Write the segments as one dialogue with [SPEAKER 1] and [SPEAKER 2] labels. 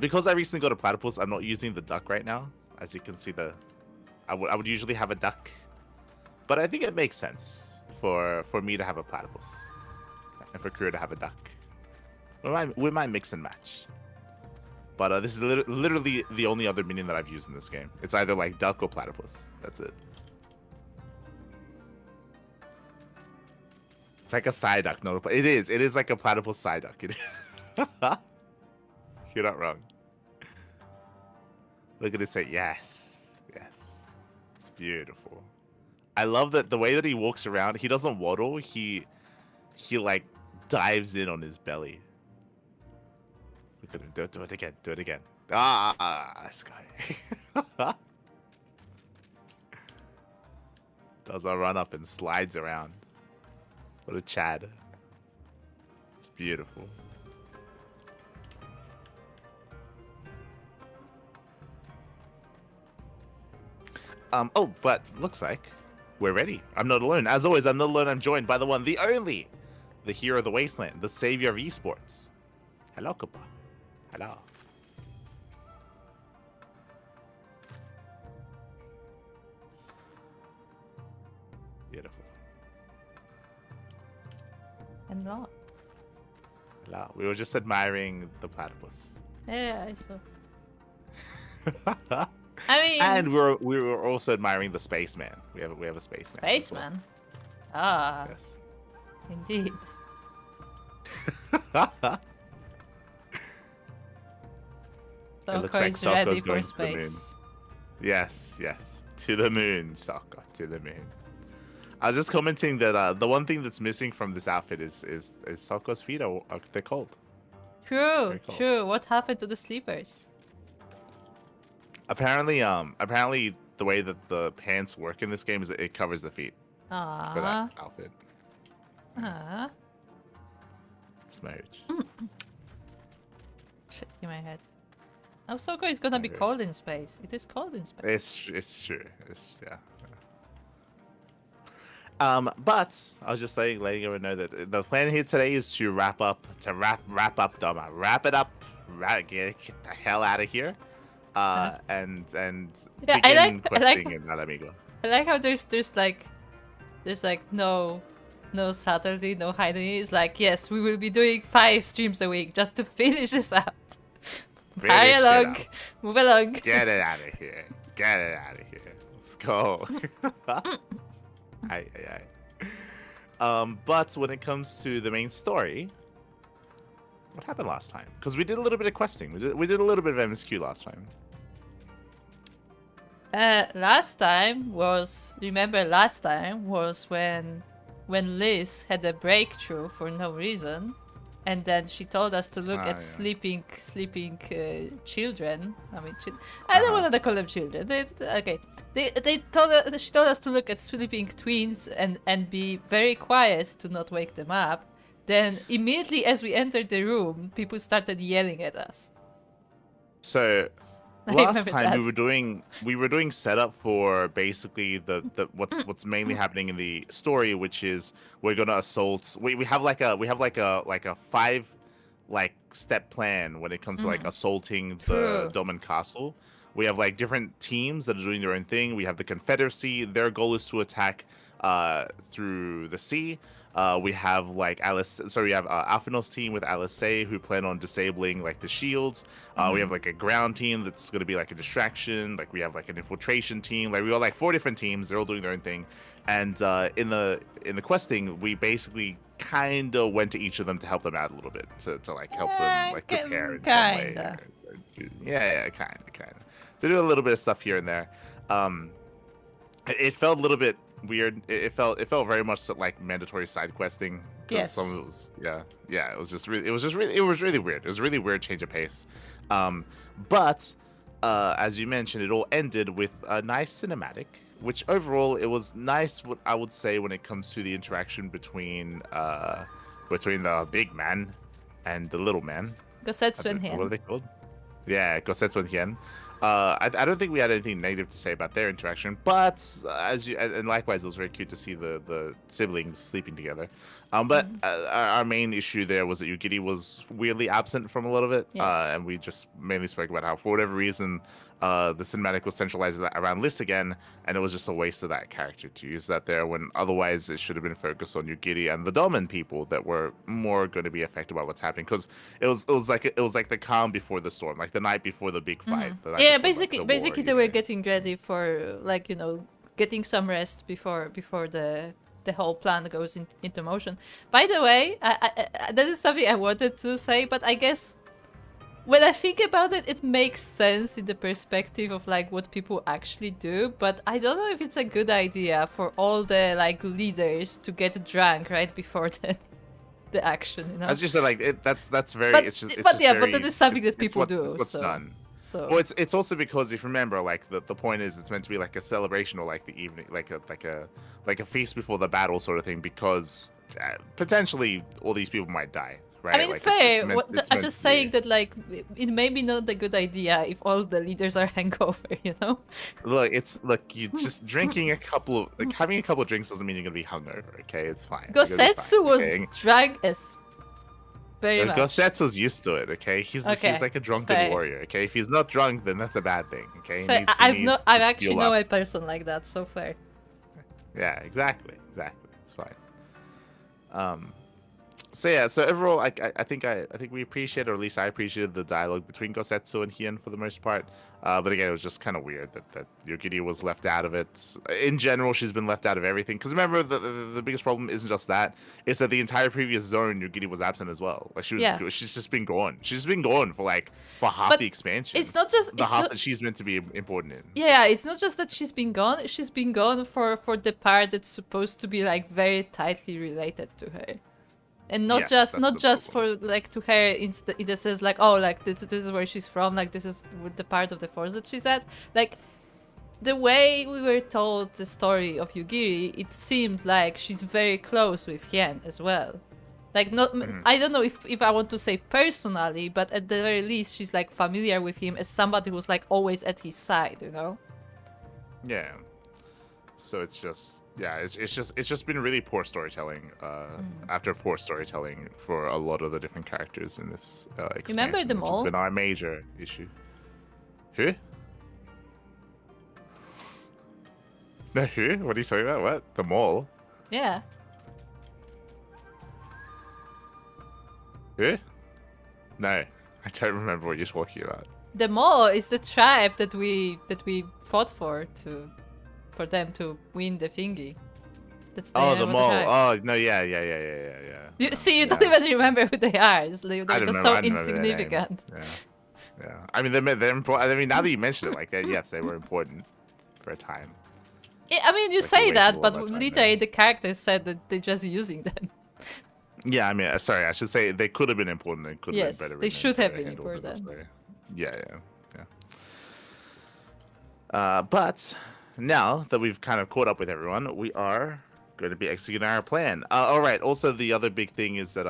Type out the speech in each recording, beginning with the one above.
[SPEAKER 1] because I recently got a platypus, I'm not using the duck right now. As you can see, I would usually have a duck, but I think it makes sense for me to have a platypus and for Kuro to have a duck. We might mix and match. But this is literally the only other minion that I've used in this game. It's either like duck or platypus. That's it. It's like a Psyduck. No, it is. It is like a platypus Psyduck. You're not wrong. Look at this face. Yes. Yes. It's beautiful. I love that the way that he walks around. He doesn't waddle. He like dives in on his belly. Look at him. Do it again. Do it again. This guy. Does a run up and slides around. What a Chad. It's beautiful. Oh, but looks like we're ready. I'm not alone. As always, I'm not alone. I'm joined by the one, the only, the hero of the wasteland, the savior of esports. Hello, Koopa. Hello. Beautiful.
[SPEAKER 2] Hello.
[SPEAKER 1] Hello. We were just admiring the platypus.
[SPEAKER 2] Yeah, I saw. I mean,
[SPEAKER 1] and we were also admiring the spaceman. We have a spaceman.
[SPEAKER 2] Spaceman. Ah.
[SPEAKER 1] Yes.
[SPEAKER 2] Indeed. Sokka is ready for space.
[SPEAKER 1] Yes, yes. To the moon, Sokka. To the moon. I was just commenting that the one thing that's missing from this outfit is Sokka's feet are they're cold.
[SPEAKER 2] True, cold. True. What happened to the sleepers?
[SPEAKER 1] Apparently the way that the pants work in this game is it covers the feet.
[SPEAKER 2] Aww.
[SPEAKER 1] For that outfit.
[SPEAKER 2] Ah.
[SPEAKER 1] Smooch.
[SPEAKER 2] Shaking my head. Oh, Sokka is gonna be cold in space. It is cold in space.
[SPEAKER 1] It's true. It's yeah. But I was just letting everyone know that the plan here today is to wrap it up, get the hell out of here, and
[SPEAKER 2] yeah,
[SPEAKER 1] begin questing in Alamigo.
[SPEAKER 2] I like how there's like no Saturday, no hiding. It's like, yes, we will be doing 5 streams a week just to finish this up. Hurry along, move along.
[SPEAKER 1] Get it out of here. Get it out of here. Let's go. But when it comes to the main story, what happened last time? Because we did a little bit of questing. We did a little bit of MSQ last time.
[SPEAKER 2] Last time was when Liz had a breakthrough for no reason, and then she told us to look at sleeping children. I mean, I don't want to call them children. She told us to look at sleeping twins and be very quiet to not wake them up. Then immediately as we entered the room, people started yelling at us.
[SPEAKER 1] So last time we were doing setup for basically the what's mainly happening in the story, which is we're gonna assault. We have like a 5 step plan when it comes to like assaulting the Dome and Castle. We have like different teams that are doing their own thing. We have the Confederacy. Their goal is to attack through the sea. We have like we have Alphina's team with Alice, who plan on disabling like the shields. We have like a ground team that's going to be like a distraction. Like we have like an infiltration team. Like we got like 4 different teams. They're all doing their own thing. And in the questing, we basically kind of went to each of them to help them out a little bit to like help them like prepare in some way. Yeah, kind of. To do a little bit of stuff here and there. It felt a little bit weird. It felt very much like mandatory side questing.
[SPEAKER 2] Yes.
[SPEAKER 1] Some of it was it was really weird. It was a really weird change of pace. But as you mentioned, it all ended with a nice cinematic, which overall it was nice. What I would say when it comes to the interaction between the big man and the little man.
[SPEAKER 2] Gosetsu and Hien.
[SPEAKER 1] What are they called? Yeah, Gosetsu and Hien. I don't think we had anything negative to say about their interaction, but and likewise, it was very cute to see the siblings sleeping together. But our main issue there was that Yugiri was weirdly absent from a lot of it,
[SPEAKER 2] Yes.
[SPEAKER 1] and we just mainly spoke about how, for whatever reason, the cinematic was centralized around Liz again, and it was just a waste of that character to use that there when otherwise it should have been focused on Yugiri and the Domin people that were more going to be affected by what's happening, because it was like the calm before the storm, like the night before the big fight. The night
[SPEAKER 2] Yeah,
[SPEAKER 1] before, like, the war,
[SPEAKER 2] basically
[SPEAKER 1] you
[SPEAKER 2] they were
[SPEAKER 1] know?
[SPEAKER 2] getting ready for like getting some rest before the whole plan goes into motion. By the way, that is something I wanted to say, but I guess when I think about it, it makes sense in the perspective of like what people actually do. But I don't know if it's a good idea for all the like leaders to get drunk right before the action. You know.
[SPEAKER 1] As you said, like that's very.
[SPEAKER 2] But
[SPEAKER 1] it's just.
[SPEAKER 2] but
[SPEAKER 1] very,
[SPEAKER 2] that is something that
[SPEAKER 1] it's
[SPEAKER 2] people do.
[SPEAKER 1] What's
[SPEAKER 2] so.
[SPEAKER 1] done.
[SPEAKER 2] So.
[SPEAKER 1] Well, it's also because if you remember, like the point is it's meant to be like a celebration or like the evening, like a feast before the battle sort of thing, because potentially all these people might die, right?
[SPEAKER 2] I mean,
[SPEAKER 1] like,
[SPEAKER 2] fair.
[SPEAKER 1] it's
[SPEAKER 2] I'm
[SPEAKER 1] meant
[SPEAKER 2] just
[SPEAKER 1] to
[SPEAKER 2] saying
[SPEAKER 1] be.
[SPEAKER 2] that like it may be not a good idea if all the leaders are hangover. You know.
[SPEAKER 1] Look, you just drinking having a couple of drinks doesn't mean you're gonna be hungover. Okay, it's fine.
[SPEAKER 2] Gosetsu was drunk as very much.
[SPEAKER 1] Gosetsu's used to it. Okay, he's like a drunken
[SPEAKER 2] fair.
[SPEAKER 1] warrior. Okay, if he's not drunk, then that's a bad thing. Okay,
[SPEAKER 2] Fair. I've actually know a person like that. So fair.
[SPEAKER 1] Yeah, exactly. It's fine. So yeah, so overall, I think we appreciate, or at least I appreciated the dialogue between Gosetsu and Hien for the most part. But again, it was just kind of weird that Yugiri was left out of it. In general, she's been left out of everything. Because remember, the biggest problem isn't just that; it's that the entire previous zone, Yugiri was absent as well. Like she's just been gone. She's been gone for half the expansion.
[SPEAKER 2] It's not just
[SPEAKER 1] the half that she's meant to be important in.
[SPEAKER 2] Yeah, it's not just that she's been gone. She's been gone for the part that's supposed to be like very tightly related to her. And not just for like to her it says like, oh, like this is where she's from, like this is the part of the force that she's at. Like the way we were told the story of Yugiri, it seemed like she's very close with Hien as well. Like not I don't know if I want to say personally, but at the very least she's like familiar with him as somebody who's like always at his side, you know?
[SPEAKER 1] Yeah. So it's just been really poor storytelling after poor storytelling for a lot of the different characters in this expansion.
[SPEAKER 2] Remember the
[SPEAKER 1] which
[SPEAKER 2] mall?
[SPEAKER 1] has been our major issue. Who? No, who? What are you talking about? What? The mall?
[SPEAKER 2] Yeah.
[SPEAKER 1] Who? No, I don't remember what you're talking about.
[SPEAKER 2] The mall is the tribe that we fought for them to win the thingy. That's the name
[SPEAKER 1] the
[SPEAKER 2] of
[SPEAKER 1] mall.
[SPEAKER 2] tribe.
[SPEAKER 1] Oh no, yeah.
[SPEAKER 2] You see, you don't even remember who they are. They're just so insignificant.
[SPEAKER 1] Yeah. I mean, they're important. I mean, now that you mention it like that, yes, they were important for a time.
[SPEAKER 2] Yeah, I mean, you
[SPEAKER 1] Like,
[SPEAKER 2] say
[SPEAKER 1] you
[SPEAKER 2] that,
[SPEAKER 1] wasted
[SPEAKER 2] but
[SPEAKER 1] all that time
[SPEAKER 2] literally
[SPEAKER 1] there.
[SPEAKER 2] the characters said that they're just using them.
[SPEAKER 1] Yeah, I mean, sorry, I should say they could have been important and could have
[SPEAKER 2] Yes,
[SPEAKER 1] been better.
[SPEAKER 2] they
[SPEAKER 1] written
[SPEAKER 2] should
[SPEAKER 1] and
[SPEAKER 2] have
[SPEAKER 1] better
[SPEAKER 2] been
[SPEAKER 1] handled in this
[SPEAKER 2] important.
[SPEAKER 1] way. Yeah. But now that we've kind of caught up with everyone, we are going to be executing our plan. All right. Also, the other big thing is that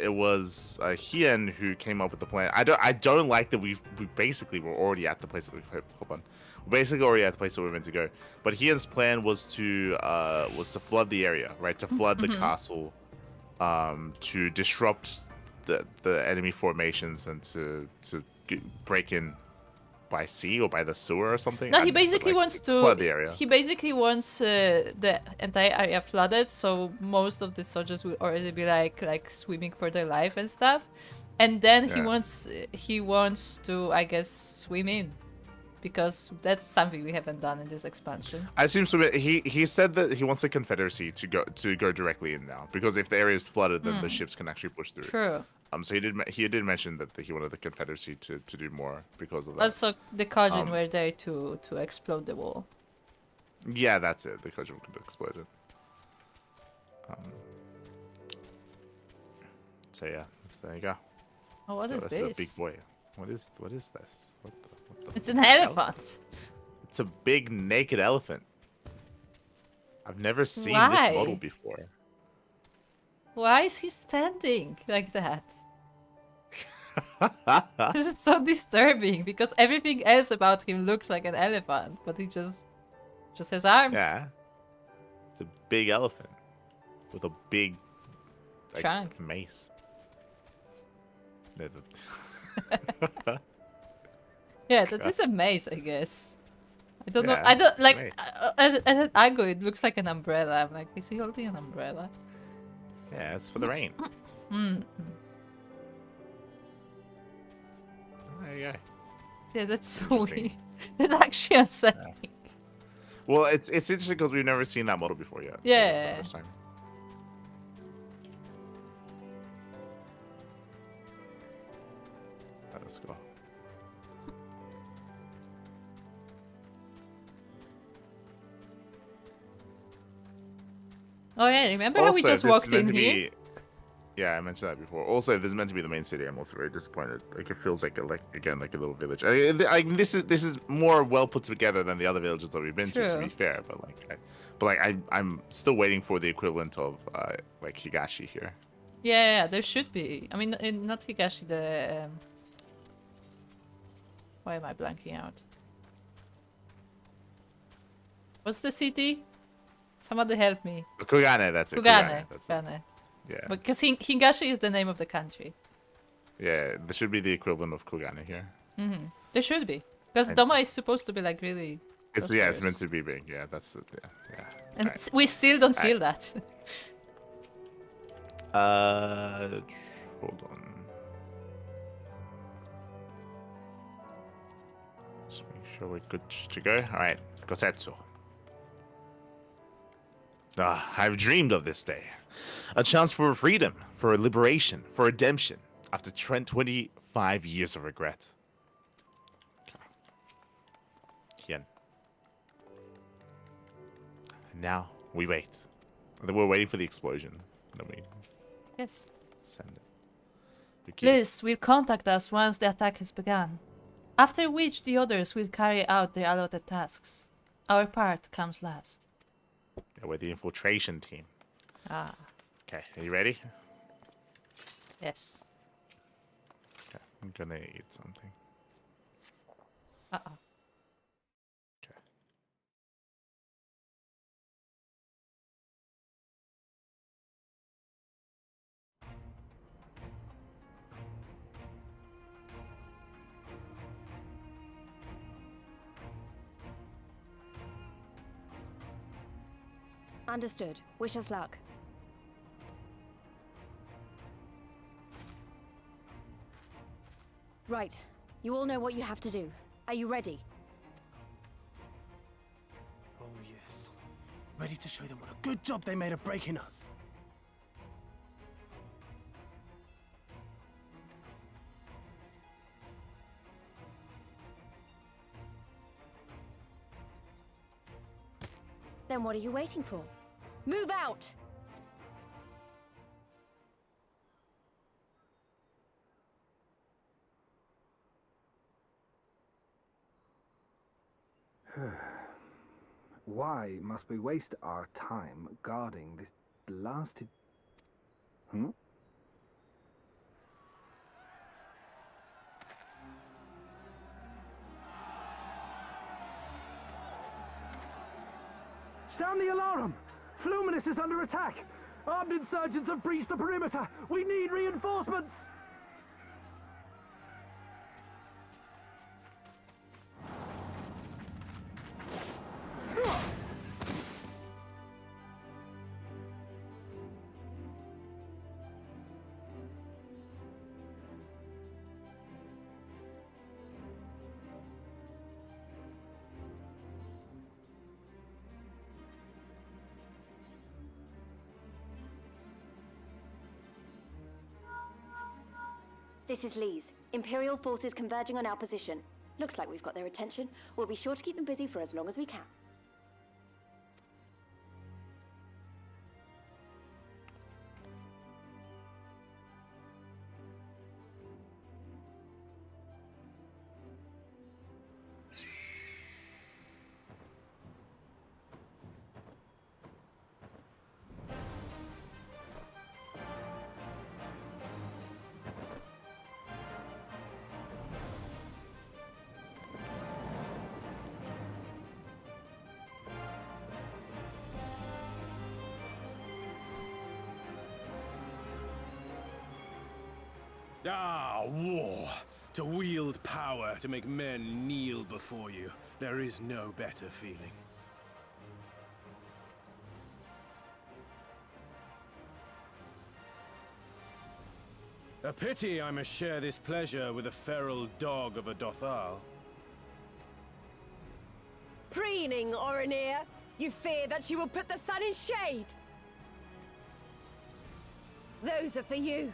[SPEAKER 1] it was Hien who came up with the plan. I don't like that we basically were already at the place that we hold on. We're basically already at the place that we're meant to go. But Hien's plan was to flood the area, right? To flood the castle, to disrupt the enemy formations and to break in by sea or by the sewer or something.
[SPEAKER 2] No, he basically wants to
[SPEAKER 1] flood the area.
[SPEAKER 2] He basically wants the entire area flooded, so most of the soldiers will already be like swimming for their life and stuff. And then he wants to, I guess, swim in, because that's something we haven't done in this expansion.
[SPEAKER 1] I assume so. He said that he wants the Confederacy to go directly in now, because if the area is flooded, then the ships can actually push through.
[SPEAKER 2] True.
[SPEAKER 1] So he did mention that he wanted the Confederacy to do more because of that.
[SPEAKER 2] Also, the Kajin were there to explode the wall.
[SPEAKER 1] Yeah, that's it. The Kojima could explode it. So yeah, there you go.
[SPEAKER 2] Oh, what is
[SPEAKER 1] That's
[SPEAKER 2] this?
[SPEAKER 1] a big boy. What is this? What the
[SPEAKER 2] It's an
[SPEAKER 1] hell?
[SPEAKER 2] elephant.
[SPEAKER 1] It's a big naked elephant. I've never seen
[SPEAKER 2] Why?
[SPEAKER 1] this model before.
[SPEAKER 2] Why is he standing like that? This is so disturbing because everything else about him looks like an elephant, but he just has arms.
[SPEAKER 1] Yeah. It's a big elephant with a big
[SPEAKER 2] Trunk.
[SPEAKER 1] mace.
[SPEAKER 2] Yeah, that is a mace, I guess. I don't know.
[SPEAKER 1] Yeah,
[SPEAKER 2] I don't like.
[SPEAKER 1] mace.
[SPEAKER 2] At an angle, it looks like an umbrella. I'm like, is he holding an umbrella?
[SPEAKER 1] Yeah, it's for the rain. There you go.
[SPEAKER 2] Yeah, that's so
[SPEAKER 1] Interesting.
[SPEAKER 2] weird. That's actually unsettling.
[SPEAKER 1] Well, it's interesting because we've never seen that model before yet.
[SPEAKER 2] Yeah.
[SPEAKER 1] That's the first time. Let's go.
[SPEAKER 2] Oh yeah, remember how we
[SPEAKER 1] Also,
[SPEAKER 2] just
[SPEAKER 1] this is
[SPEAKER 2] walked
[SPEAKER 1] meant
[SPEAKER 2] in
[SPEAKER 1] to
[SPEAKER 2] here?
[SPEAKER 1] be- Yeah, I mentioned that before. Also, if this is meant to be the main city, I'm also very disappointed. Like, it feels like a little village. This is more well put together than the other villages that we've been to
[SPEAKER 2] True.
[SPEAKER 1] be fair. But I'm still waiting for the equivalent of like Higashi here.
[SPEAKER 2] Yeah, there should be. I mean, not Higashi, the... Why am I blanking out? What's the city? Somebody help me.
[SPEAKER 1] Kugane, that's it.
[SPEAKER 2] Kugane.
[SPEAKER 1] That's it.
[SPEAKER 2] Kugane.
[SPEAKER 1] Yeah.
[SPEAKER 2] Because Higashi is the name of the country.
[SPEAKER 1] Yeah, there should be the equivalent of Kugane here.
[SPEAKER 2] There should be. Because Doma is supposed to be like really...
[SPEAKER 1] It's
[SPEAKER 2] prosperous.
[SPEAKER 1] meant to be big. Yeah, that's it. Yeah.
[SPEAKER 2] And
[SPEAKER 1] Alright.
[SPEAKER 2] we still don't feel that.
[SPEAKER 1] Hold on. Just make sure we're good to go. All right, Gosetsu. I've dreamed of this day. A chance for freedom, for liberation, for redemption, after 25 years of regret. Hien. And now, we wait. We're waiting for the explosion. Then we
[SPEAKER 2] Yes.
[SPEAKER 1] send it. We keep-
[SPEAKER 2] Liz will contact us once the attack has begun. After which the others will carry out their allotted tasks. Our part comes last.
[SPEAKER 1] Yeah, we're the infiltration team.
[SPEAKER 2] Ah,
[SPEAKER 1] Okay, are you ready?
[SPEAKER 2] yes.
[SPEAKER 1] Okay, I'm gonna eat something.
[SPEAKER 2] Uh-oh.
[SPEAKER 1] Okay.
[SPEAKER 3] Understood. Wish us luck. Right. You all know what you have to do. Are you ready?
[SPEAKER 4] Oh yes. Ready to show them what a good job they made of breaking us.
[SPEAKER 3] Then what are you waiting for? Move out!
[SPEAKER 5] Why must we waste our time guarding this blasted...
[SPEAKER 4] Sound the alarm! Fluminous is under attack! Armed insurgents have breached the perimeter! We need reinforcements!
[SPEAKER 3] This is Lee's. Imperial forces converging on our position. Looks like we've got their attention. We'll be sure to keep them busy for as long as we can.
[SPEAKER 6] Ah, war! To wield power to make men kneel before you. There is no better feeling. A pity I must share this pleasure with a feral dog of a Dothal.
[SPEAKER 7] Preening, Oronir! You fear that she will put the sun in shade! Those are for you.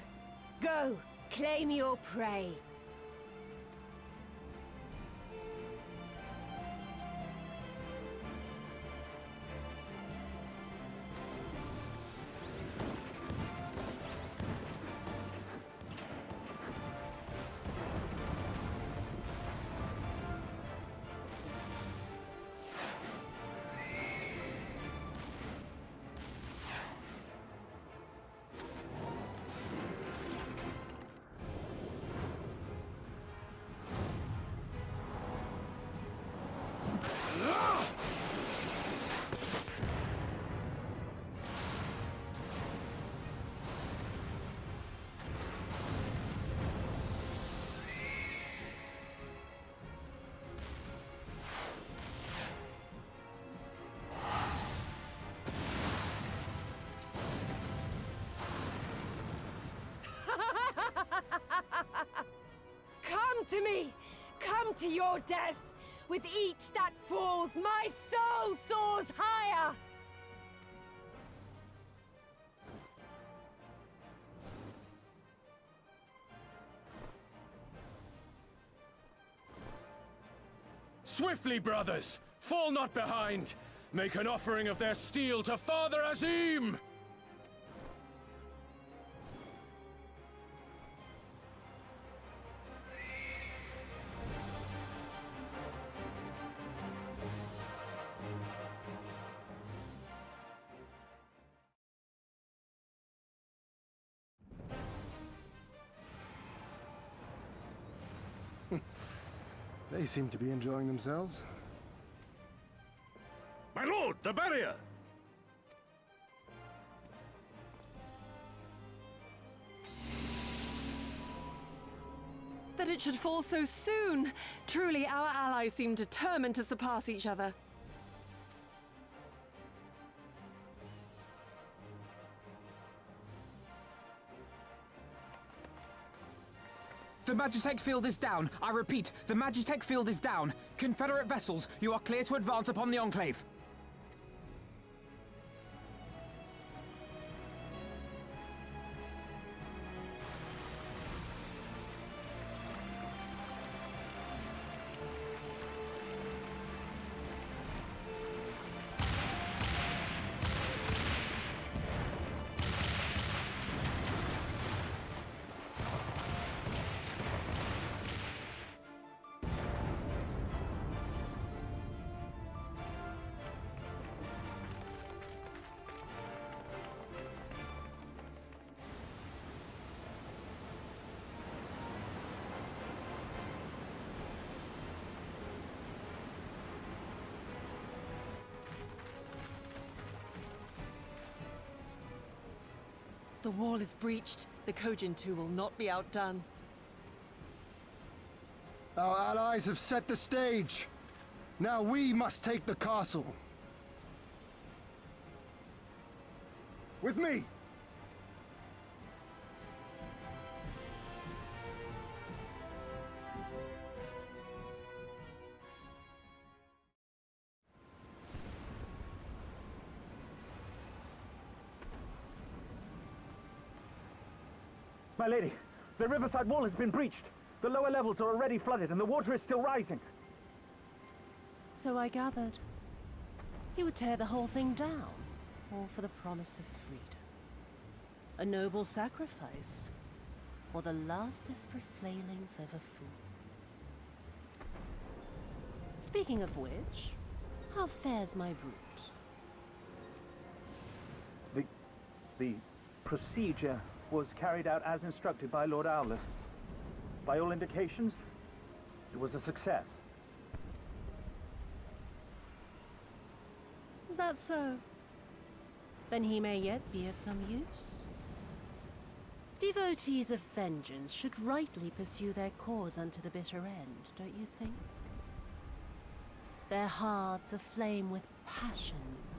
[SPEAKER 7] Go, claim your prey. Come to me! Come to your death! With each that falls, my soul soars higher!
[SPEAKER 6] Swiftly, brothers! Fall not behind! Make an offering of their steel to Father Azim!
[SPEAKER 8] They seem to be enjoying themselves.
[SPEAKER 9] My lord, the barrier!
[SPEAKER 10] That it should fall so soon! Truly, our allies seem determined to surpass each other.
[SPEAKER 11] The Magitech field is down. I repeat, the Magitech field is down. Confederate vessels, you are clear to advance upon the Enclave.
[SPEAKER 10] The wall is breached. The Kojin too will not be outdone.
[SPEAKER 8] Our allies have set the stage. Now we must take the castle. With me!
[SPEAKER 4] My lady, the riverside wall has been breached. The lower levels are already flooded and the water is still rising.
[SPEAKER 7] So I gathered. He would tear the whole thing down, all for the promise of freedom. A noble sacrifice, or the last desperate flailings of a fool. Speaking of which, how fares my brute?
[SPEAKER 4] The procedure was carried out as instructed by Lord Owless. By all indications, it was a success.
[SPEAKER 7] Is that so? Then he may yet be of some use. Devotees of vengeance should rightly pursue their cause unto the bitter end, don't you think? Their hearts aflame with passion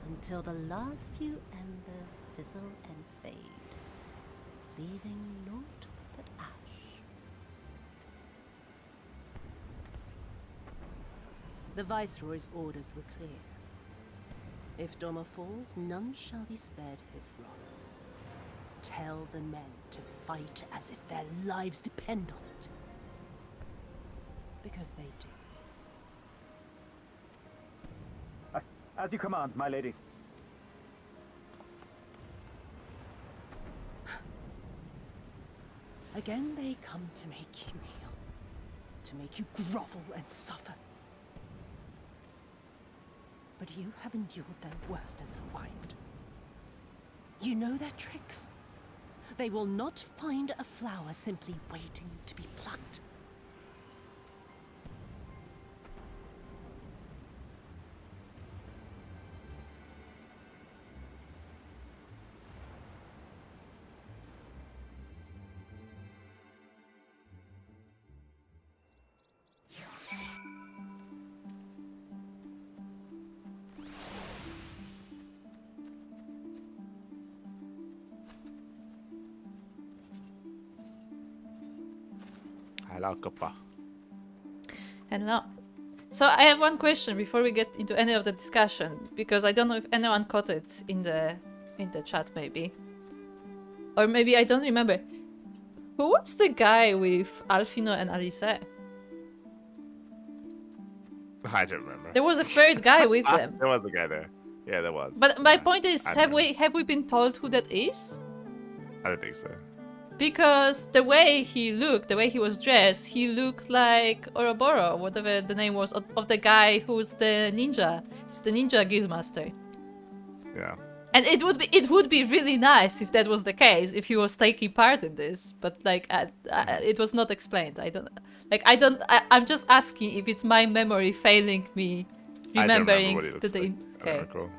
[SPEAKER 7] until the last few embers fizzle and fade, leaving naught but ash. The Viceroy's orders were clear. If Doma falls, none shall be spared his wrath. Tell the men to fight as if their lives depend on it. Because they do.
[SPEAKER 4] As you command, my lady.
[SPEAKER 7] Again they come to make you kneel, to make you grovel and suffer. But you have endured their worst and survived. You know their tricks. They will not find a flower simply waiting to be plucked.
[SPEAKER 1] Hello, Kappa.
[SPEAKER 2] Hello. So I have one question before we get into any of the discussion, because I don't know if anyone caught it in the chat, maybe, or maybe I don't remember. Who was the guy with Alfino and Alice?
[SPEAKER 1] I don't remember.
[SPEAKER 2] There was a third guy with them.
[SPEAKER 1] There was a guy there. Yeah, there was.
[SPEAKER 2] But my point is,
[SPEAKER 1] I
[SPEAKER 2] have
[SPEAKER 1] don't
[SPEAKER 2] we been told who that is?
[SPEAKER 1] I don't think so.
[SPEAKER 2] Because the way he looked, the way he was dressed, he looked like Ouroboros, whatever the name was, of the guy who's the ninja. It's the ninja guildmaster.
[SPEAKER 1] Yeah.
[SPEAKER 2] And it would be really nice if that was the case, if he was taking part in this. But like, it was not explained. I'm just asking if it's my memory failing me, remembering
[SPEAKER 1] I don't remember what he looks like. I don't recall.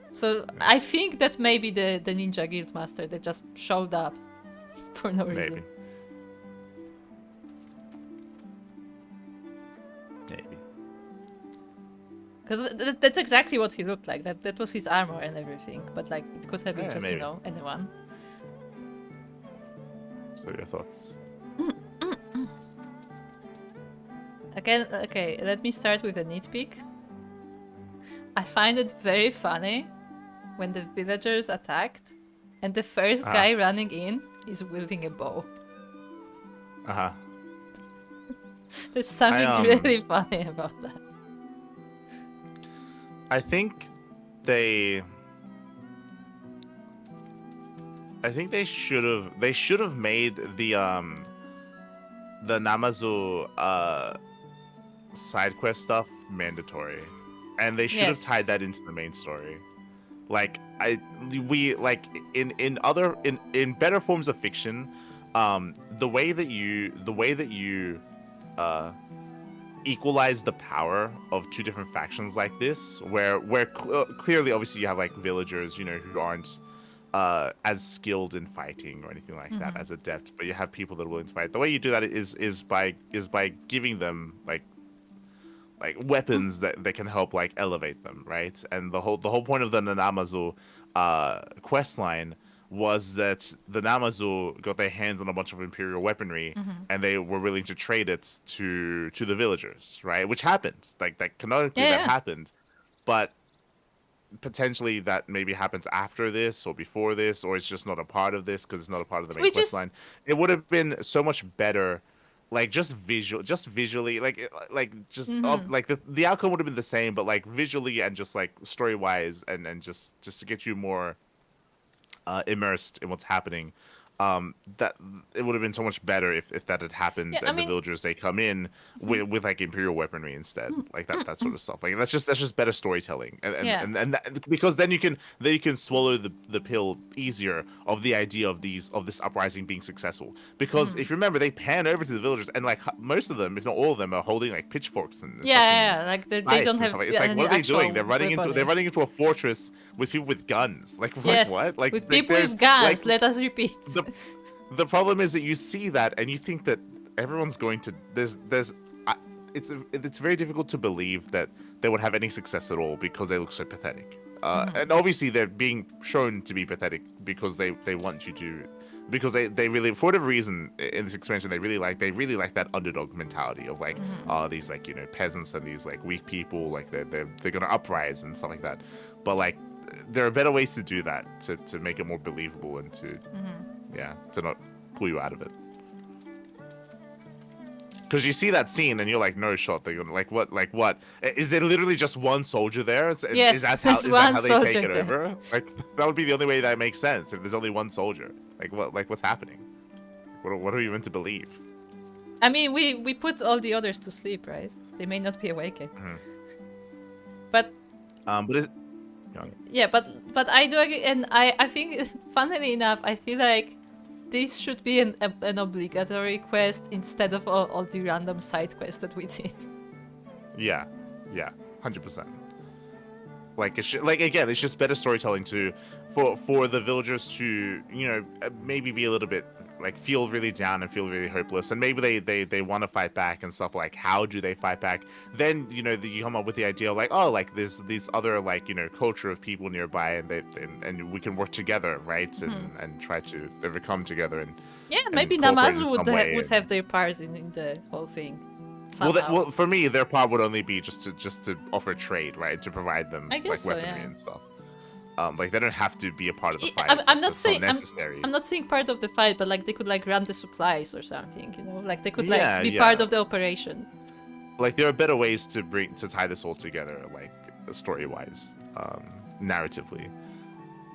[SPEAKER 2] So
[SPEAKER 1] Yeah.
[SPEAKER 2] I think that maybe the ninja guildmaster that just showed up for no reason.
[SPEAKER 1] Maybe. Maybe.
[SPEAKER 2] Because that's exactly what he looked like. That was his armor and everything. But like, it could have been
[SPEAKER 1] Yeah,
[SPEAKER 2] just,
[SPEAKER 1] maybe.
[SPEAKER 2] you know, anyone.
[SPEAKER 1] So your thoughts?
[SPEAKER 2] Again, okay, let me start with a nitpick. I find it very funny when the villagers attacked and the first guy running in is wielding a bow.
[SPEAKER 1] Uh-huh.
[SPEAKER 2] There's something really funny about that.
[SPEAKER 1] I think they should have made the Namazu side quest stuff mandatory, and they should have tied that into the main story. Like in better forms of fiction, the way that you equalize the power of two different factions like this, where clearly, obviously, you have like villagers, you know, who aren't as skilled in fighting or anything like that, as adept, but you have people that are willing to fight. The way you do that is by giving them like weapons that can help like elevate them, right? And the whole point of the Nanamazu quest line was that the Namazu got their hands on a bunch of imperial weaponry, and they were willing to trade it to the villagers, right? Which happened, like canonically that happened, but potentially that maybe happens after this or before this, or it's just not a part of this because it's not a part of the main quest line. It would have been so much better, like just visually, like the outcome would have been the same, but like visually and just like story wise and just to get you more immersed in what's happening. That it would have been so much better if that had happened, and the villagers, they come in with like imperial weaponry instead, like that sort of stuff. Like that's just better storytelling, and that, because then you can swallow the pill easier of the idea of this uprising being successful. Because if you remember, they pan over to the villagers, and like most of them, if not all of them, are holding like pitchforks and
[SPEAKER 2] like they don't have.
[SPEAKER 1] It's like, what are they doing? They're running into a fortress with people with guns. Like what? Like
[SPEAKER 2] with people with guns. Let us repeat.
[SPEAKER 1] the problem is that you see that and you think that everyone's going to it's very difficult to believe that they would have any success at all because they look so pathetic. And obviously they're being shown to be pathetic because they want you to, because they really, for whatever reason in this expansion, they really like that underdog mentality of like, these like, you know, peasants and these like weak people, like they're gonna uprise and stuff like that. But like there are better ways to do that to make it more believable and to to not pull you out of it. Because you see that scene and you're like, no shot. They're gonna, like what? Is there literally just one soldier there?
[SPEAKER 2] Yes,
[SPEAKER 1] is that how they take it
[SPEAKER 2] there.
[SPEAKER 1] over? Like that would be the only way that makes sense if there's only one soldier. Like what? Like what's happening? What are you meant to believe?
[SPEAKER 2] I mean, we put all the others to sleep, right? They may not be awake yet. But
[SPEAKER 1] is
[SPEAKER 2] yeah, but I do agree, and I think, funnily enough, I feel like this should be an obligatory quest instead of all the random side quests that we did.
[SPEAKER 1] Yeah, 100%. Like again, it's just better storytelling for the villagers to, you know, maybe be a little bit like feel really down and feel really hopeless, and maybe they want to fight back and stuff. Like, how do they fight back? Then, you know, you come up with the idea of like, oh, like there's these other, like, you know, culture of people nearby, and we can work together, right? And try to overcome together. And
[SPEAKER 2] yeah, maybe
[SPEAKER 1] and
[SPEAKER 2] Namazu would have their part in the whole thing.
[SPEAKER 1] Well, for me, their part would only be just to offer trade, right? To provide them like weaponry and stuff. Like they don't have to be a part of the fight.
[SPEAKER 2] I'm not saying
[SPEAKER 1] necessary.
[SPEAKER 2] I'm not saying part of the fight, but like they could like run the supplies or something, you know, like they could be part of the operation.
[SPEAKER 1] Like there are better ways to tie this all together, like story-wise, narratively,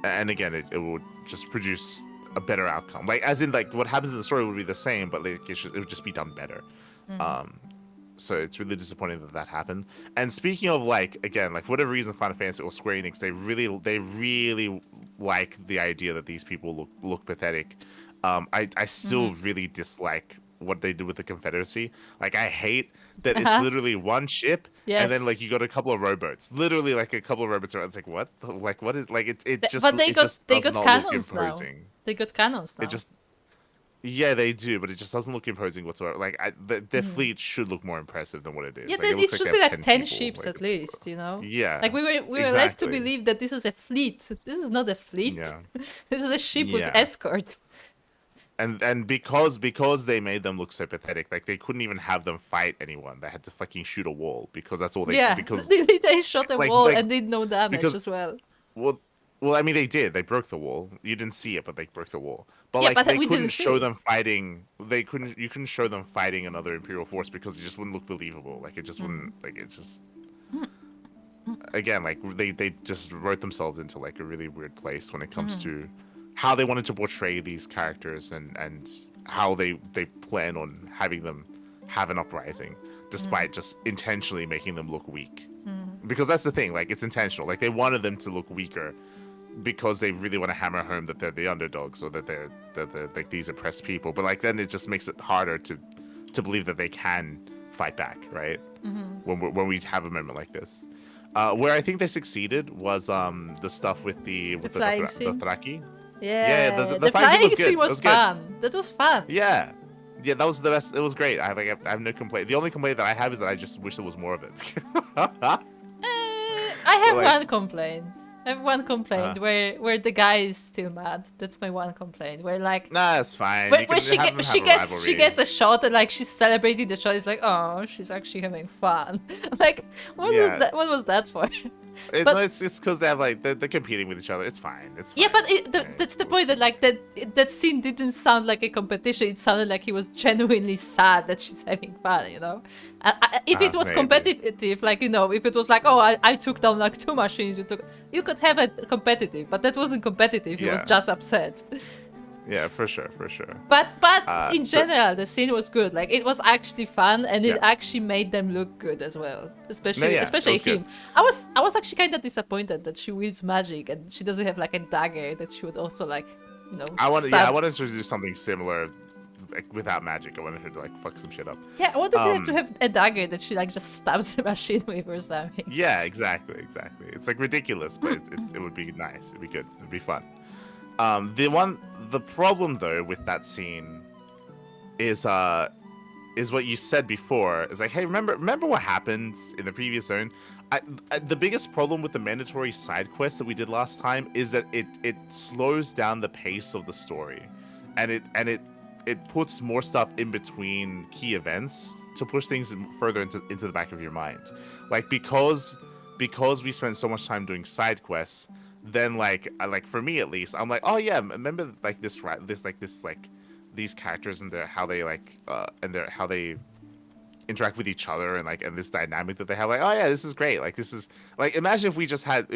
[SPEAKER 1] and again, it would just produce a better outcome. Like as in, like what happens in the story would be the same, but like it would just be done better. So it's really disappointing that happened. And speaking of, like, again, like for whatever reason, Final Fantasy or Square Enix, they really like the idea that these people look pathetic. I still really dislike what they did with the Confederacy. Like I hate that it's literally one ship, and then like you got a couple of rowboats, literally like a couple of rowboats around. It's like what? Like what is like it just?
[SPEAKER 2] But they got cannons now.
[SPEAKER 1] Imposing.
[SPEAKER 2] They got cannons now.
[SPEAKER 1] It just. Yeah, they do, but it just doesn't look imposing whatsoever. Like, their fleet should look more impressive than what it is.
[SPEAKER 2] Yeah,
[SPEAKER 1] like,
[SPEAKER 2] it should be like 10 ships at least, you know?
[SPEAKER 1] Yeah.
[SPEAKER 2] Like, we were led to believe that this is a fleet. This is not a fleet.
[SPEAKER 1] Yeah.
[SPEAKER 2] This is a ship with escort.
[SPEAKER 1] And because they made them look so pathetic, like, they couldn't even have them fight anyone. They had to fucking shoot a wall, because that's all they...
[SPEAKER 2] Yeah,
[SPEAKER 1] because,
[SPEAKER 2] they shot a wall and did no damage as well.
[SPEAKER 1] Well, I mean, they did. They broke the wall. You didn't see it, but they broke the wall. But
[SPEAKER 2] yeah,
[SPEAKER 1] like,
[SPEAKER 2] but
[SPEAKER 1] they
[SPEAKER 2] we
[SPEAKER 1] couldn't
[SPEAKER 2] didn't
[SPEAKER 1] show
[SPEAKER 2] see
[SPEAKER 1] them fighting. You couldn't show them fighting another Imperial force because it just wouldn't look believable. Like it just wouldn't. Like it's just. Again, like they just wrote themselves into like a really weird place when it comes to how they wanted to portray these characters and how they plan on having them have an uprising, despite just intentionally making them look weak. Because that's the thing. Like it's intentional. Like they wanted them to look weaker, because they really want to hammer home that they're the underdogs or that they're like these oppressed people. But like then it just makes it harder to believe that they can fight back, right? When we have a moment like this, where I think they succeeded was the stuff with the Thraki.
[SPEAKER 2] Yeah,
[SPEAKER 1] the
[SPEAKER 2] flying
[SPEAKER 1] scene
[SPEAKER 2] scene was fun. That was fun.
[SPEAKER 1] Yeah, that was the best. It was great. I have no complaint. The only complaint that I have is that I just wish there was more of it.
[SPEAKER 2] I have one complaint. I have one complaint where the guy is still mad. That's my one complaint. Where like
[SPEAKER 1] nah, it's fine.
[SPEAKER 2] Where she gets a shot and like she's celebrating the shot. It's like, oh, she's actually having fun. Like what was that for?
[SPEAKER 1] It's because they have like they're competing with each other. It's fine. It's fine.
[SPEAKER 2] Yeah, but that's the point that like that scene didn't sound like a competition. It sounded like he was genuinely sad that she's having fun. You know, if it was competitive, like you know, if it was like, oh, I took down like 2 machines, you could have it competitive, but that wasn't competitive. He was just upset.
[SPEAKER 1] Yeah, for sure.
[SPEAKER 2] But in general, the scene was good. Like it was actually fun, and it actually made them look good as well. Especially him.
[SPEAKER 1] Good.
[SPEAKER 2] I was actually kind of disappointed that she wields magic and she doesn't have like a dagger that she would also like, you know.
[SPEAKER 1] I wanted her to do something similar, like without magic. I wanted her to like fuck some shit up.
[SPEAKER 2] Yeah, I wanted her to have a dagger that she like just stabs the machine with or something.
[SPEAKER 1] Yeah, exactly. It's like ridiculous, but it would be nice. It'd be good. It'd be fun. The problem though with that scene is what you said before. It's like, hey, remember what happened in the previous zone? The biggest problem with the mandatory side quests that we did last time is that it slows down the pace of the story, and it puts more stuff in between key events to push things further into the back of your mind. Like because we spend so much time doing side quests, then like for me at least, I'm like, oh yeah, remember like these characters and how they interact with each other and this dynamic that they have. Like, oh yeah, this is great. Like this is like, imagine if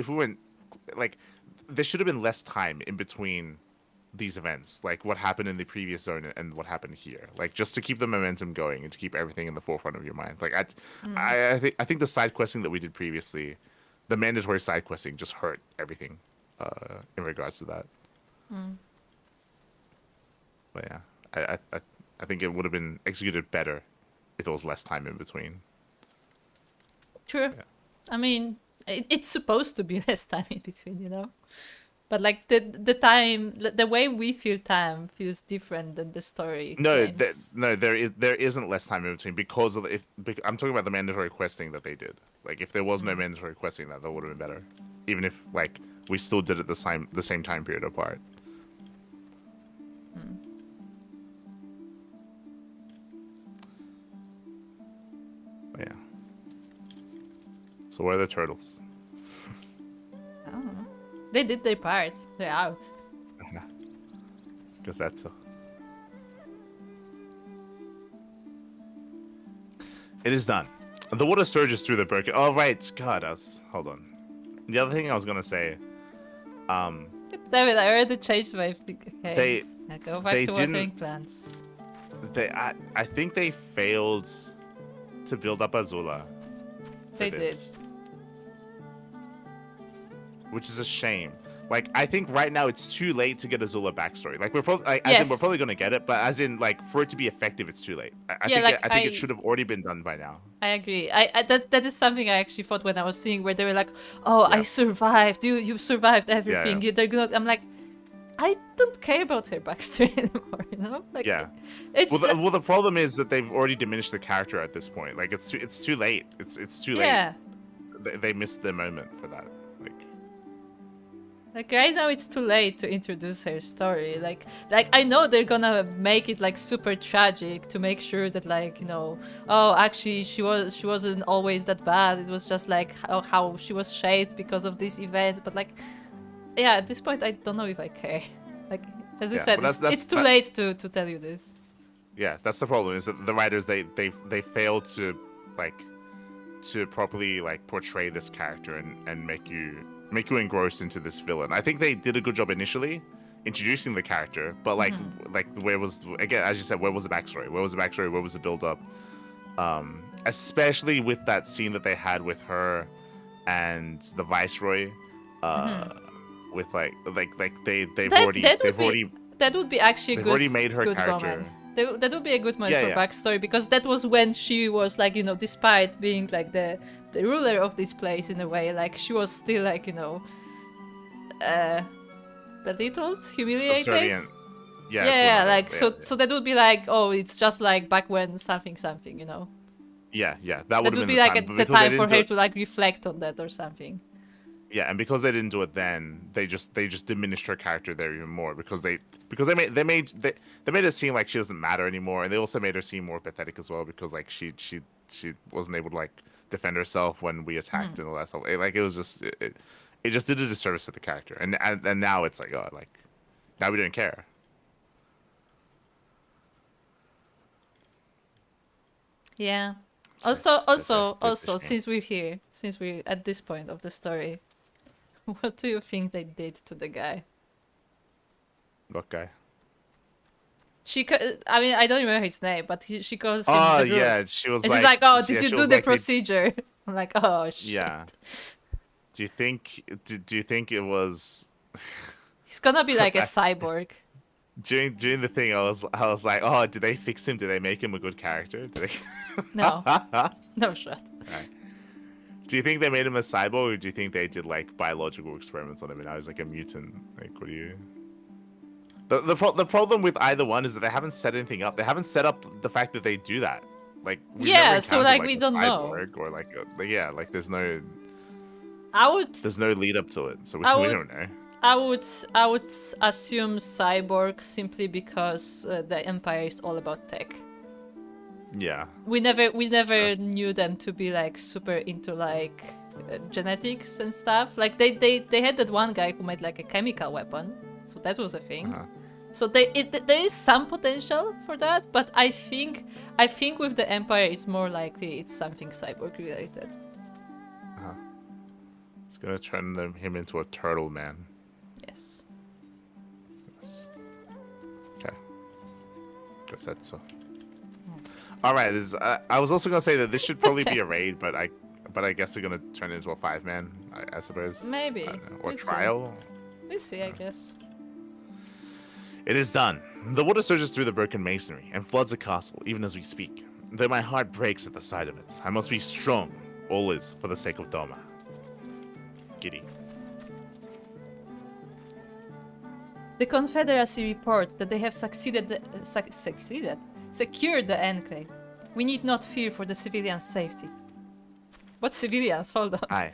[SPEAKER 1] we went like, there should have been less time in between these events, like what happened in the previous zone and what happened here, like just to keep the momentum going and to keep everything in the forefront of your mind. Like I think the side questing that we did previously, the mandatory side questing, just hurt everything in regards to that. But yeah, I think it would have been executed better if there was less time in between.
[SPEAKER 2] True.
[SPEAKER 1] Yeah.
[SPEAKER 2] I mean, it's supposed to be less time in between, you know? But like the time, the way we feel time feels different than the story.
[SPEAKER 1] No,
[SPEAKER 2] claims.
[SPEAKER 1] there isn't less time in between because of I'm talking about the mandatory questing that they did. Like if there was no mandatory questing, that would have been better. Even if like we still did it the same time period apart. But yeah. So where are the turtles?
[SPEAKER 2] I don't know. They did their part. They're out.
[SPEAKER 1] Because that's so. It is done. The water surges through the broken. Oh right, God. Hold on. The other thing I was gonna say.
[SPEAKER 2] David, I already changed my. Okay. I go back to watering plants.
[SPEAKER 1] I think they failed to build up Azula.
[SPEAKER 2] They did.
[SPEAKER 1] Which is a shame. Like, I think right now it's too late to get Azula backstory. Like, we're probably, we're probably gonna get it, but as in, like, for it to be effective, it's too late. I think it should have already been done by now.
[SPEAKER 2] I agree. That is something I actually thought when I was seeing where they were like, "Oh, I survived. You survived everything."
[SPEAKER 1] Yeah.
[SPEAKER 2] They're gonna. I'm like, I don't care about her backstory anymore. You know? Like, it's
[SPEAKER 1] well, the problem is that they've already diminished the character at this point. Like, it's too late. It's too late.
[SPEAKER 2] Yeah.
[SPEAKER 1] They missed the moment for that.
[SPEAKER 2] Like right now it's too late to introduce her story. Like I know they're gonna make it like super tragic to make sure that like, you know, oh actually she wasn't always that bad. It was just like how she was shaped because of this event. But like, yeah, at this point I don't know if I care. Like as you said, it's too late to tell you this.
[SPEAKER 1] Yeah, that's the problem. Is that the writers they failed to properly like portray this character and make you engrossed into this villain. I think they did a good job initially introducing the character, but like where was, again, as you said, where was the backstory? Where was the build up? Especially with that scene that they had with her and the Viceroy, with
[SPEAKER 2] that would be actually a good,
[SPEAKER 1] made her
[SPEAKER 2] good
[SPEAKER 1] character.
[SPEAKER 2] moment. That would be a good moment for backstory, because that was when she was like, you know, despite being like the ruler of this place in a way, like she was still like, you know, belittled, humiliated. So that would be like, oh, it's just like back when something, you know.
[SPEAKER 1] Yeah, that would
[SPEAKER 2] be like the time for her to like reflect on that or something.
[SPEAKER 1] Yeah, and because they didn't do it then, they just diminished her character there even more because they made it seem like she doesn't matter anymore, and they also made her seem more pathetic as well because like she wasn't able to like defend herself when we attacked and all that stuff. Like it was just it just did a disservice to the character, and now it's like, oh, like now we don't care.
[SPEAKER 2] Yeah. Also, since we're at this point of the story, what do you think they did to the guy?
[SPEAKER 1] What guy?
[SPEAKER 2] I mean, I don't remember his name, but she calls him.
[SPEAKER 1] Oh
[SPEAKER 2] the Root.
[SPEAKER 1] yeah, she was.
[SPEAKER 2] And
[SPEAKER 1] like,
[SPEAKER 2] she's like, "Oh, did you do the
[SPEAKER 1] like,
[SPEAKER 2] procedure?" I'm like, "Oh shit."
[SPEAKER 1] Yeah. Do you think it was?
[SPEAKER 2] He's gonna be like a cyborg.
[SPEAKER 1] During the thing, I was like, oh, did they fix him? Did they make him a good character?
[SPEAKER 2] No. No shot.
[SPEAKER 1] Right. Do you think they made him a cyborg, or do you think they did like biological experiments on him and now he's like a mutant? Like, what do you? The problem with either one is that they haven't set anything up. They haven't set up the fact that they do that. Like we've
[SPEAKER 2] Yeah,
[SPEAKER 1] never
[SPEAKER 2] so,
[SPEAKER 1] encountered,
[SPEAKER 2] like, we
[SPEAKER 1] a
[SPEAKER 2] don't know.
[SPEAKER 1] cyborg or like there's no
[SPEAKER 2] I
[SPEAKER 1] there's no lead up to it, so we don't know.
[SPEAKER 2] I would assume cyborg simply because the Empire is all about tech.
[SPEAKER 1] Yeah.
[SPEAKER 2] We never knew them to be like super into like genetics and stuff. Like they had that one guy who made like a chemical weapon, so that was a thing. So there is some potential for that, but I think with the Empire it's more likely it's something cyborg related.
[SPEAKER 1] It's gonna turn him into a turtle man.
[SPEAKER 2] Yes.
[SPEAKER 1] Okay. Guess that's so. All right. I was also gonna say that this should probably be a raid, but I guess they're gonna turn it into a 5-man. I suppose.
[SPEAKER 2] Maybe.
[SPEAKER 1] I don't know. Or
[SPEAKER 2] We'll
[SPEAKER 1] trial.
[SPEAKER 2] We'll see, I guess.
[SPEAKER 1] It is done. The water surges through the broken masonry and floods the castle, even as we speak. Though my heart breaks at the sight of it, I must be strong, always, for the sake of Doma. Giddy.
[SPEAKER 2] The Confederacy report that they have secured the enclave. We need not fear for the civilians' safety. What civilians? Hold on.
[SPEAKER 1] Aye.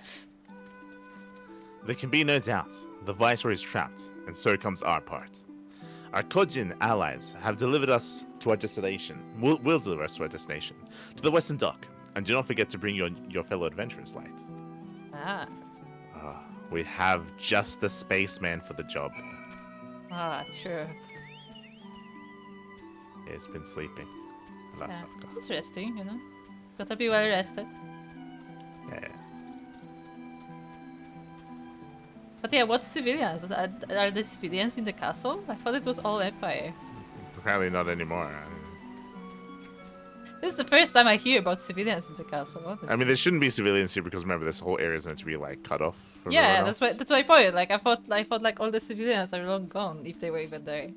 [SPEAKER 1] There can be no doubt. The Viceroy is trapped, and so comes our part. Our Kojin allies have delivered us to our destination. Will deliver us to our destination, to the Western Dock. And do not forget to bring your fellow adventurers, Light.
[SPEAKER 2] Ah.
[SPEAKER 1] We have just the spaceman for the job.
[SPEAKER 2] Ah, sure.
[SPEAKER 1] He's been sleeping.
[SPEAKER 2] Yeah. He's resting, you know. Gotta be well rested.
[SPEAKER 1] Yeah.
[SPEAKER 2] But yeah, what civilians? Are there civilians in the castle? I thought it was all Empire.
[SPEAKER 1] Apparently not anymore.
[SPEAKER 2] This is the first time I hear about civilians in the castle. Honestly.
[SPEAKER 1] I mean, there shouldn't be civilians here because remember, this whole area is meant to be like cut off from
[SPEAKER 2] yeah,
[SPEAKER 1] everyone else.
[SPEAKER 2] that's my point. Like I thought like all the civilians are long gone if they were even there.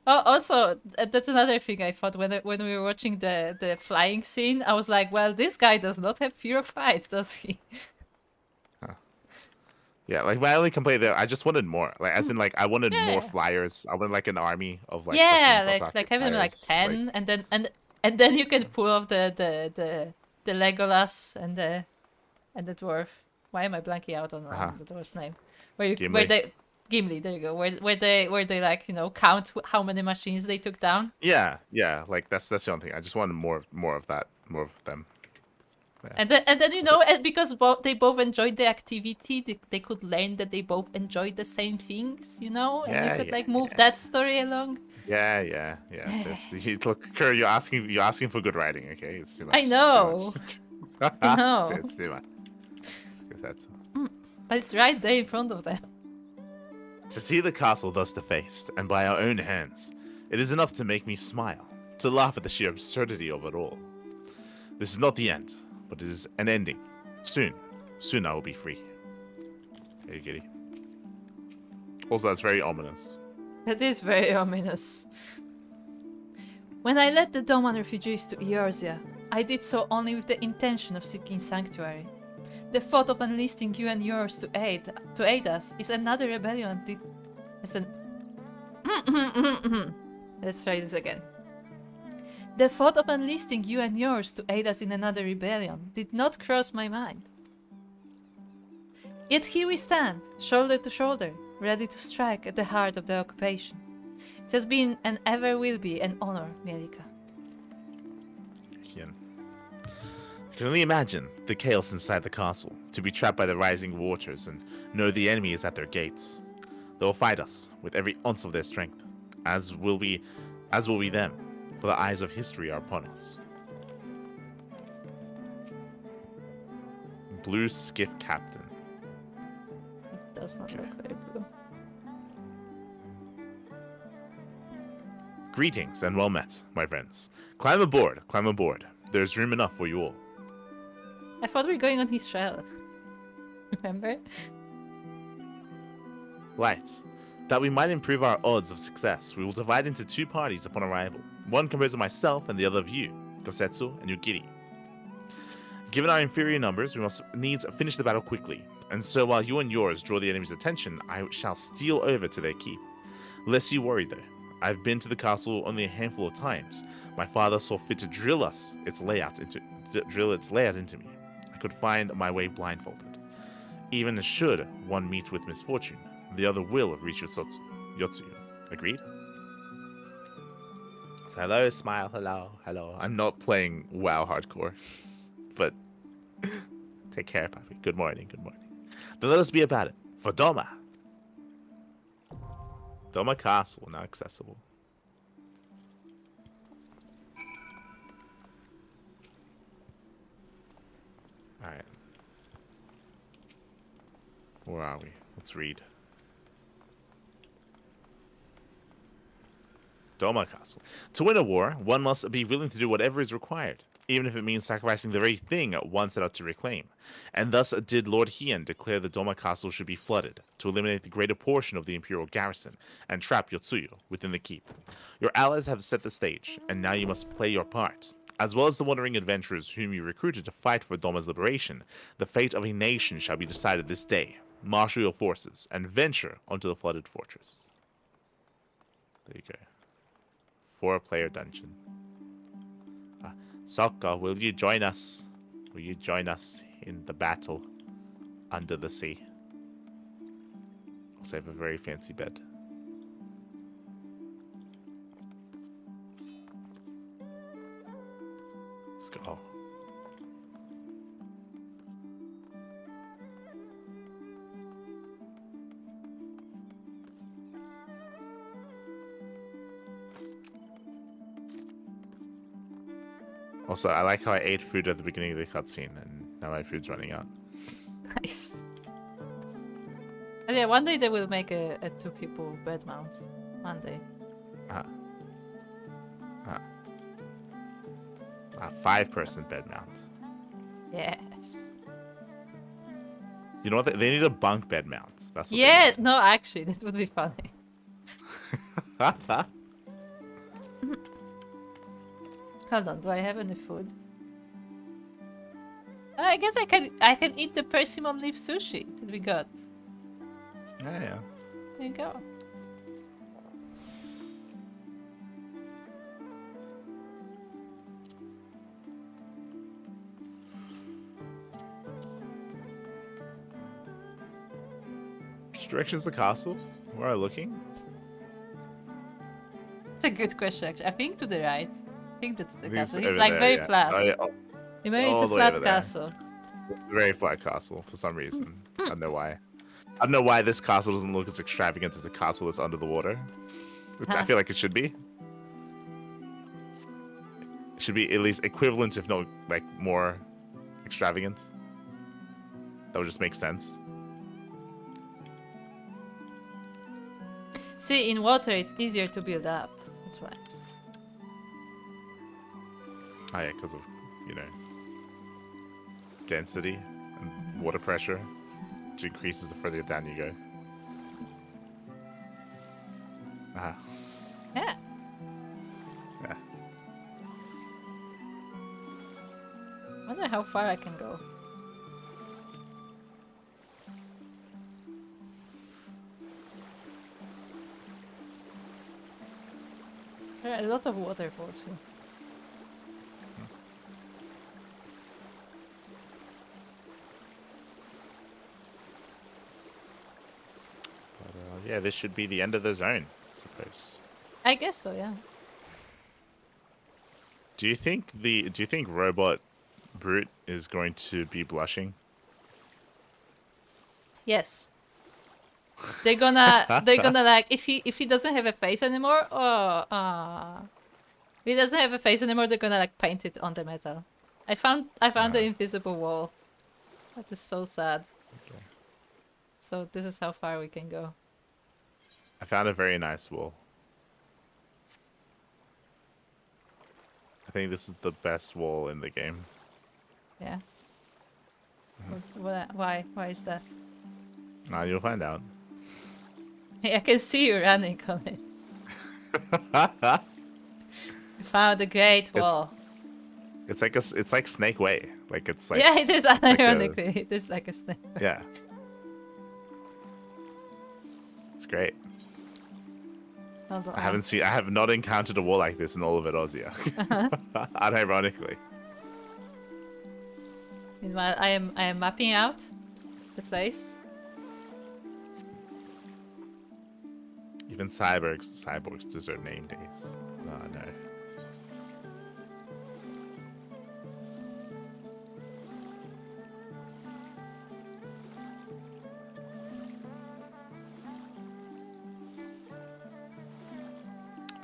[SPEAKER 2] Oh, also, that's another thing I thought when we were watching the flying scene. I was like, well, this guy does not have fear of heights, does he?
[SPEAKER 1] Yeah, like my only complaint there, I just wanted more. Like, as in, like, I wanted more flyers. I wanted like an army of like.
[SPEAKER 2] Like having like 10, like... and then you can pull off the Legolas and the dwarf. Why am I blanking out on the dwarf's name? Gimli, there you go. Where they like, you know, count how many machines they took down.
[SPEAKER 1] Yeah, like that's the only thing. I just wanted more of that, more of them.
[SPEAKER 2] Yeah. And then you know, because they both enjoyed the activity, they could learn that they both enjoyed the same things, you know, and you could like move that story along.
[SPEAKER 1] Yeah. Look, Kuro, you're asking for good writing, okay? It's too much.
[SPEAKER 2] I know. I know.
[SPEAKER 1] It's too much.
[SPEAKER 2] But it's right there in front of them.
[SPEAKER 1] To see the castle thus defaced, and by our own hands, it is enough to make me smile, to laugh at the sheer absurdity of it all. This is not the end, but it is an ending. Soon I will be free. Hey, Giddy. Also, that's very ominous.
[SPEAKER 2] That is very ominous. When I led the Doman refugees to Eorzea, I did so only with the intention of seeking sanctuary. The thought of enlisting you and yours to aid us is another rebellion. Let's try this again. The thought of enlisting you and yours to aid us in another rebellion did not cross my mind. Yet here we stand, shoulder to shoulder, ready to strike at the heart of the occupation. It has been and ever will be an honor, Mielikka.
[SPEAKER 1] I can only imagine the chaos inside the castle, to be trapped by the rising waters and know the enemy is at their gates. They will fight us with every ounce of their strength, as will we them, for the eyes of history are upon us. Blue skiff captain.
[SPEAKER 2] It does not look very blue.
[SPEAKER 1] Greetings and well met, my friends. Climb aboard. There's room enough for you all.
[SPEAKER 2] I thought we were going on his shelf. Remember?
[SPEAKER 1] Light. That we might improve our odds of success, we will divide into 2 parties upon arrival. One composed of myself and the other of you. Gosetsu, and Yugiri. Given our inferior numbers, we must needs finish the battle quickly, and so while you and yours draw the enemy's attention, I shall steal over to their keep. Lest you worry though, I've been to the castle only a handful of times. My father saw fit to drill its layout into me. I could find my way blindfolded. Even should one meet with misfortune, the other will reach Yotsuyu. Agreed? So hello, smile, hello. I'm not playing WoW hardcore, but take care, Papi. Good morning. Then let us be about it. For Doma. Doma Castle, now accessible. Alright. Where are we? Let's read. Doma Castle. To win a war, one must be willing to do whatever is required, even if it means sacrificing the very thing one set out to reclaim. And thus did Lord Hien declare the Doma Castle should be flooded, to eliminate the greater portion of the Imperial garrison, and trap Yotsuyu within the keep. Your allies have set the stage, and now you must play your part. As well as the wandering adventurers whom you recruited to fight for Doma's liberation, the fate of a nation shall be decided this day. Marshal your forces, and venture onto the flooded fortress. There you go. 4-player dungeon. Sokka, will you join us? Will you join us in the battle under the sea? Also have a very fancy bed. Let's go. Also, I like how I ate food at the beginning of the cutscene, and now my food's running out.
[SPEAKER 2] Nice. And yeah, one day they will make a 2-people bed mount. One day.
[SPEAKER 1] A 5-person bed mount.
[SPEAKER 2] Yes.
[SPEAKER 1] You know what? They need a bunk bed mount. That's what
[SPEAKER 2] yeah, no, actually, that would be funny. Hold on, do I have any food? I guess I can eat the persimmon leaf sushi that we got.
[SPEAKER 1] Yeah.
[SPEAKER 2] There you go.
[SPEAKER 1] Which direction's the castle? Where are you looking?
[SPEAKER 2] It's a good question, actually. I think to the right. I think that's the castle. It's
[SPEAKER 1] over
[SPEAKER 2] like
[SPEAKER 1] there,
[SPEAKER 2] very
[SPEAKER 1] yeah.
[SPEAKER 2] flat.
[SPEAKER 1] Oh, yeah.
[SPEAKER 2] Maybe it's
[SPEAKER 1] All
[SPEAKER 2] a
[SPEAKER 1] the way
[SPEAKER 2] flat
[SPEAKER 1] over there.
[SPEAKER 2] castle.
[SPEAKER 1] Very flat castle for some reason. I don't know why. I don't know why this castle doesn't look as extravagant as a castle that's under the water. Which I feel like it should be. It should be at least equivalent, if not like more extravagant. That would just make sense.
[SPEAKER 2] See, in water it's easier to build up. That's why.
[SPEAKER 1] Oh yeah, because of, you know, density and water pressure, which increases the further down you go.
[SPEAKER 2] Yeah.
[SPEAKER 1] Yeah.
[SPEAKER 2] I wonder how far I can go. There are a lot of waterfalls here.
[SPEAKER 1] But, yeah, this should be the end of the zone, I suppose.
[SPEAKER 2] I guess so, yeah.
[SPEAKER 1] Do you think Robot Brute is going to be blushing?
[SPEAKER 2] Yes. They're gonna like if he doesn't have a face anymore, if he doesn't have a face anymore, they're gonna like paint it on the metal. I found the invisible wall. That is so sad.
[SPEAKER 1] Okay.
[SPEAKER 2] So this is how far we can go.
[SPEAKER 1] I found a very nice wall. I think this is the best wall in the game.
[SPEAKER 2] Yeah. Why? Why is that?
[SPEAKER 1] Now you'll find out.
[SPEAKER 2] I can see you running on it. I found a great wall.
[SPEAKER 1] It's like Snake Way. Like it's like
[SPEAKER 2] yeah, it is
[SPEAKER 1] like
[SPEAKER 2] ironically. It is like a snake.
[SPEAKER 1] yeah. It's great.
[SPEAKER 2] Hold on.
[SPEAKER 1] I have not encountered a wall like this in all of Edosia. Unironically.
[SPEAKER 2] Meanwhile, I am mapping out the place.
[SPEAKER 1] Even cyborgs deserve name days. Oh no.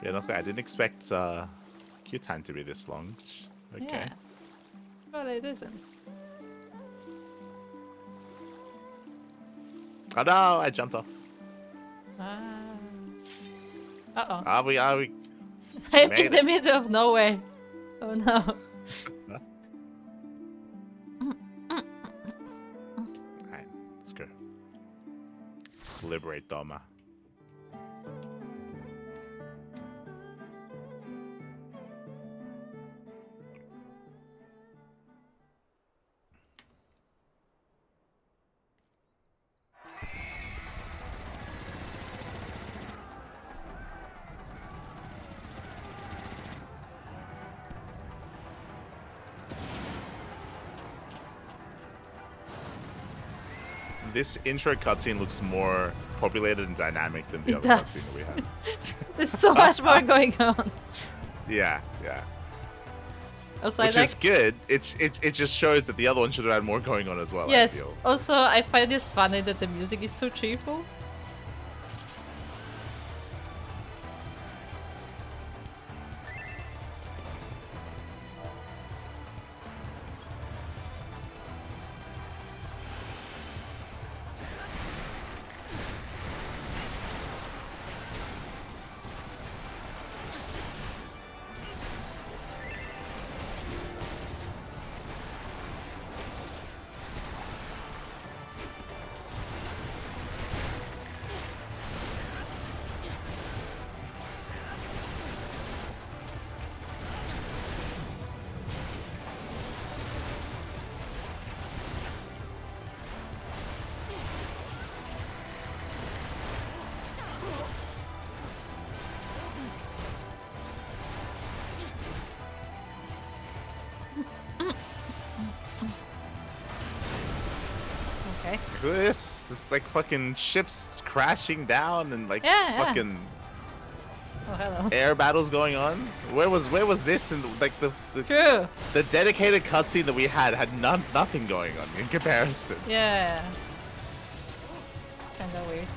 [SPEAKER 1] Yeah, no, I didn't expect queue time to be this long. Okay.
[SPEAKER 2] Yeah. Well, it isn't.
[SPEAKER 1] Oh no, I jumped off.
[SPEAKER 2] Uh-oh.
[SPEAKER 1] Are we?
[SPEAKER 2] I'm
[SPEAKER 1] made
[SPEAKER 2] in the
[SPEAKER 1] it.
[SPEAKER 2] middle of nowhere. Oh no.
[SPEAKER 1] Alright, let's go. Let's liberate Doma. This intro cutscene looks more populated and dynamic than the
[SPEAKER 2] It
[SPEAKER 1] other
[SPEAKER 2] does.
[SPEAKER 1] cutscene that we had.
[SPEAKER 2] There's so much more going on.
[SPEAKER 1] Yeah, yeah.
[SPEAKER 2] Also,
[SPEAKER 1] Which is good. It just shows that the other one should have had more going on as well. I
[SPEAKER 2] Yes.
[SPEAKER 1] feel.
[SPEAKER 2] Also, I find it funny that the music is so cheerful. Okay.
[SPEAKER 1] Look at this. This is like fucking ships crashing down and like
[SPEAKER 2] Yeah, yeah.
[SPEAKER 1] fucking
[SPEAKER 2] Oh, hello.
[SPEAKER 1] air battles going on. Where was this in like the
[SPEAKER 2] True.
[SPEAKER 1] the dedicated cutscene that we had nothing going on in comparison.
[SPEAKER 2] Yeah. Kinda weird.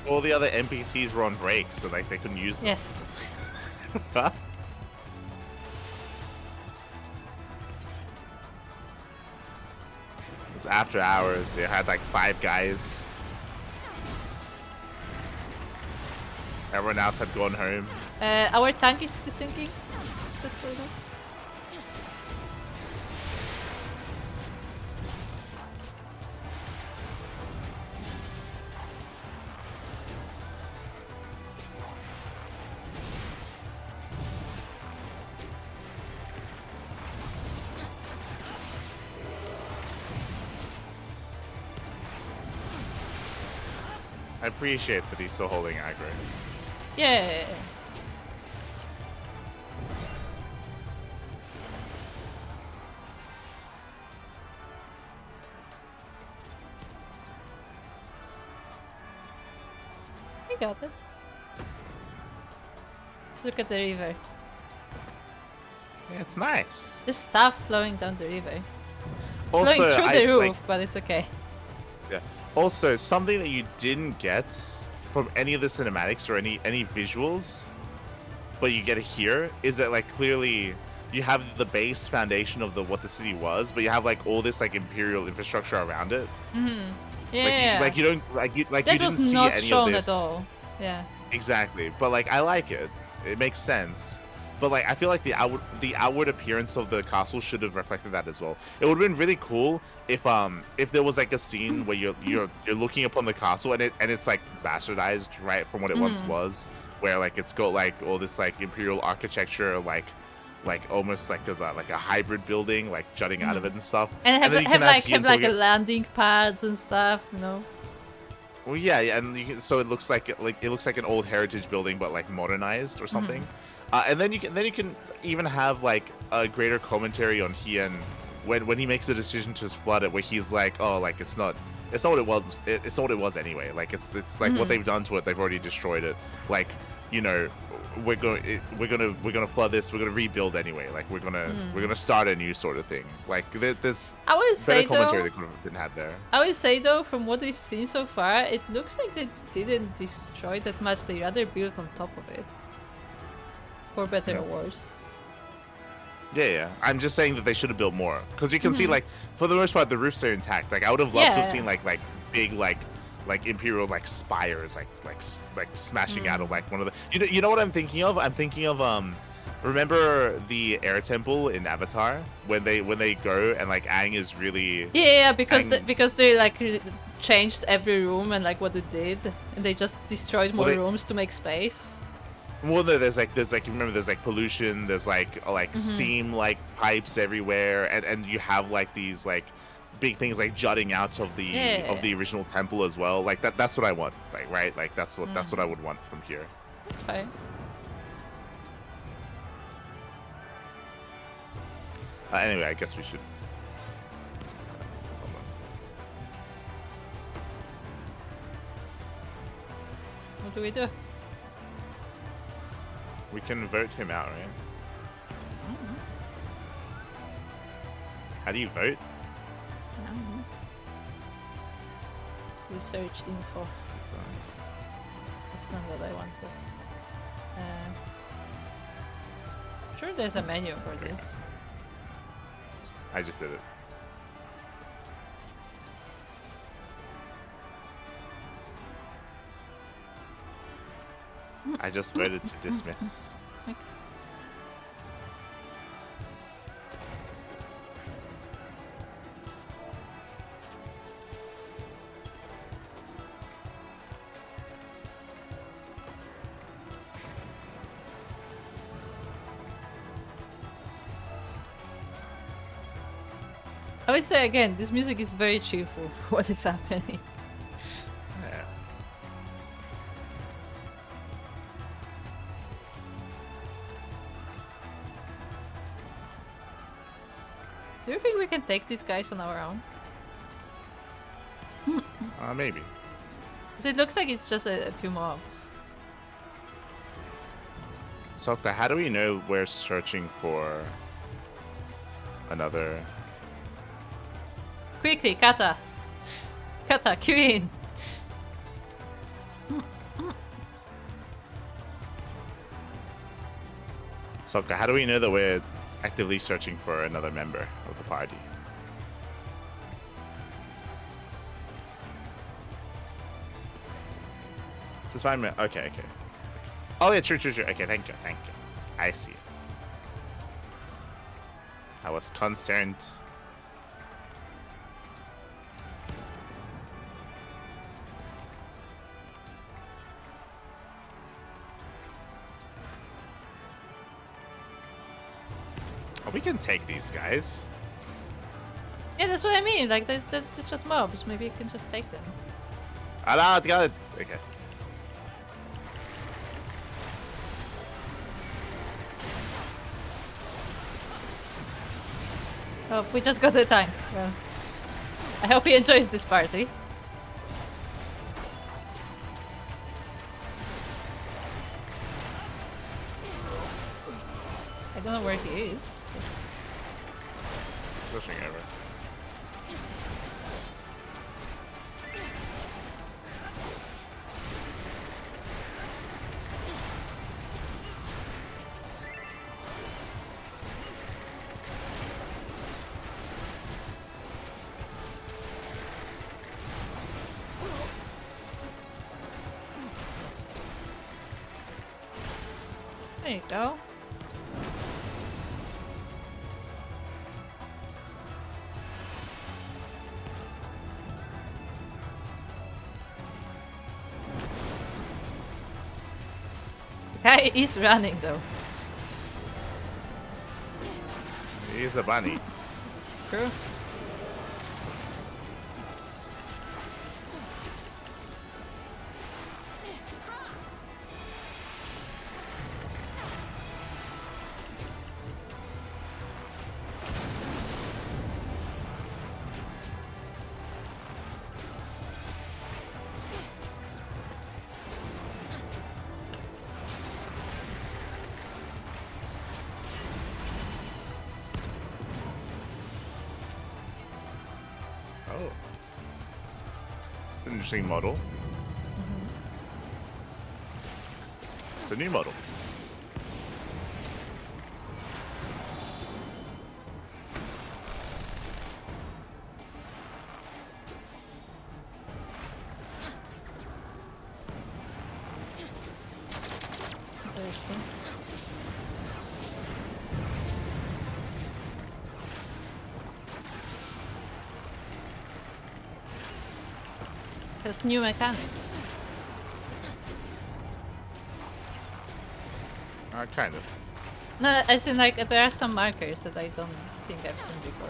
[SPEAKER 1] All the other NPCs were on break, so like they couldn't use them.
[SPEAKER 2] Yes.
[SPEAKER 1] It's after hours. They had like 5 guys. Everyone else had gone home.
[SPEAKER 2] Our tank is sinking. Just so you know.
[SPEAKER 1] I appreciate that he's still holding aggro.
[SPEAKER 2] Yeah. We got it. Let's look at the river.
[SPEAKER 1] Yeah, it's nice.
[SPEAKER 2] There's stuff flowing down the river. It's
[SPEAKER 1] Also,
[SPEAKER 2] flowing through the roof,
[SPEAKER 1] like-
[SPEAKER 2] but it's okay.
[SPEAKER 1] Yeah. Also, something that you didn't get from any of the cinematics or any visuals, but you get it here, is that like clearly you have the base foundation of what the city was, but you have like all this like imperial infrastructure around it.
[SPEAKER 2] Mm-hmm. Yeah.
[SPEAKER 1] Like you don't like you
[SPEAKER 2] that
[SPEAKER 1] didn't
[SPEAKER 2] was
[SPEAKER 1] see
[SPEAKER 2] not
[SPEAKER 1] any
[SPEAKER 2] shown
[SPEAKER 1] of this.
[SPEAKER 2] at all. Yeah.
[SPEAKER 1] Exactly, but like I like it. it makes sense. But like, I feel like the outward appearance of the castle should have reflected that as well. It would have been really cool if there was like a scene where you're looking upon the castle and it's like bastardized, right, from what it once was, where like it's got like all this like imperial architecture, like almost like there's a hybrid building like jutting out of it and stuff.
[SPEAKER 2] And
[SPEAKER 1] then you
[SPEAKER 2] have
[SPEAKER 1] can
[SPEAKER 2] like a landing pads and stuff, you know.
[SPEAKER 1] Well, yeah, and so it looks like an old heritage building, but like modernized or something. And then you can even have like a greater commentary on Hien when he makes the decision to flood it, where he's like, oh, like it's not what it was. It's not what it was anyway. Like it's like what they've done to it. They've already destroyed it. Like, you know, we're gonna flood this. We're gonna rebuild anyway. Like we're gonna start a new sort of thing. Like there's
[SPEAKER 2] I would say
[SPEAKER 1] commentary
[SPEAKER 2] though,
[SPEAKER 1] they could have been had there.
[SPEAKER 2] I would say though, from what we've seen so far, it looks like they didn't destroy that much. They rather built on top of it. For better or worse.
[SPEAKER 1] Yeah. I'm just saying that they should have built more, because you can see like for the most part the roofs are intact. Like I would have loved to have seen like big like imperial like spires like smashing out of like one of the. You know what I'm thinking of? I'm thinking of remember the air temple in Avatar when they go and like Aang is really
[SPEAKER 2] because they like changed every room and like what it did, and they just destroyed more rooms to make space.
[SPEAKER 1] Well, no, there's like remember there's like pollution, there's like steam like pipes everywhere, and you have like these like big things like jutting out of the original temple as well. Like that's what I want, like, right? Like that's what I would want from here.
[SPEAKER 2] Okay.
[SPEAKER 1] Anyway, I guess we should.
[SPEAKER 2] What do we do?
[SPEAKER 1] We can vote him out, right? How do you vote?
[SPEAKER 2] Research info. That's not what I wanted. Sure, there's a menu for this.
[SPEAKER 1] I just did it. I just voted to dismiss.
[SPEAKER 2] Okay. I would say again, this music is very cheerful for what is happening.
[SPEAKER 1] Yeah.
[SPEAKER 2] Do you think we can take these guys on our own?
[SPEAKER 1] Maybe.
[SPEAKER 2] Because it looks like it's just a few mobs.
[SPEAKER 1] Sokka, how do we know we're searching for another?
[SPEAKER 2] Quickly, Kata! Kata, queue in!
[SPEAKER 1] Sokka, how do we know that we're actively searching for another member of the party? This is fine. Okay. Oh yeah, true. Okay, thank you. I see it. I was concerned. Oh, we can take these guys.
[SPEAKER 2] Yeah, that's what I mean. Like, there's just mobs. Maybe you can just take them.
[SPEAKER 1] Ah, no, got it. Okay.
[SPEAKER 2] Oh, we just got the tank. Well, I hope he enjoys this party. I don't know where he is.
[SPEAKER 1] Pushing over.
[SPEAKER 2] There you go. The guy is running though.
[SPEAKER 1] He's a bunny.
[SPEAKER 2] True.
[SPEAKER 1] Oh. It's an interesting model. It's a new model.
[SPEAKER 2] Interesting. Has new mechanics.
[SPEAKER 1] Kind of.
[SPEAKER 2] No, as in like there are some markers that I don't think I've seen before.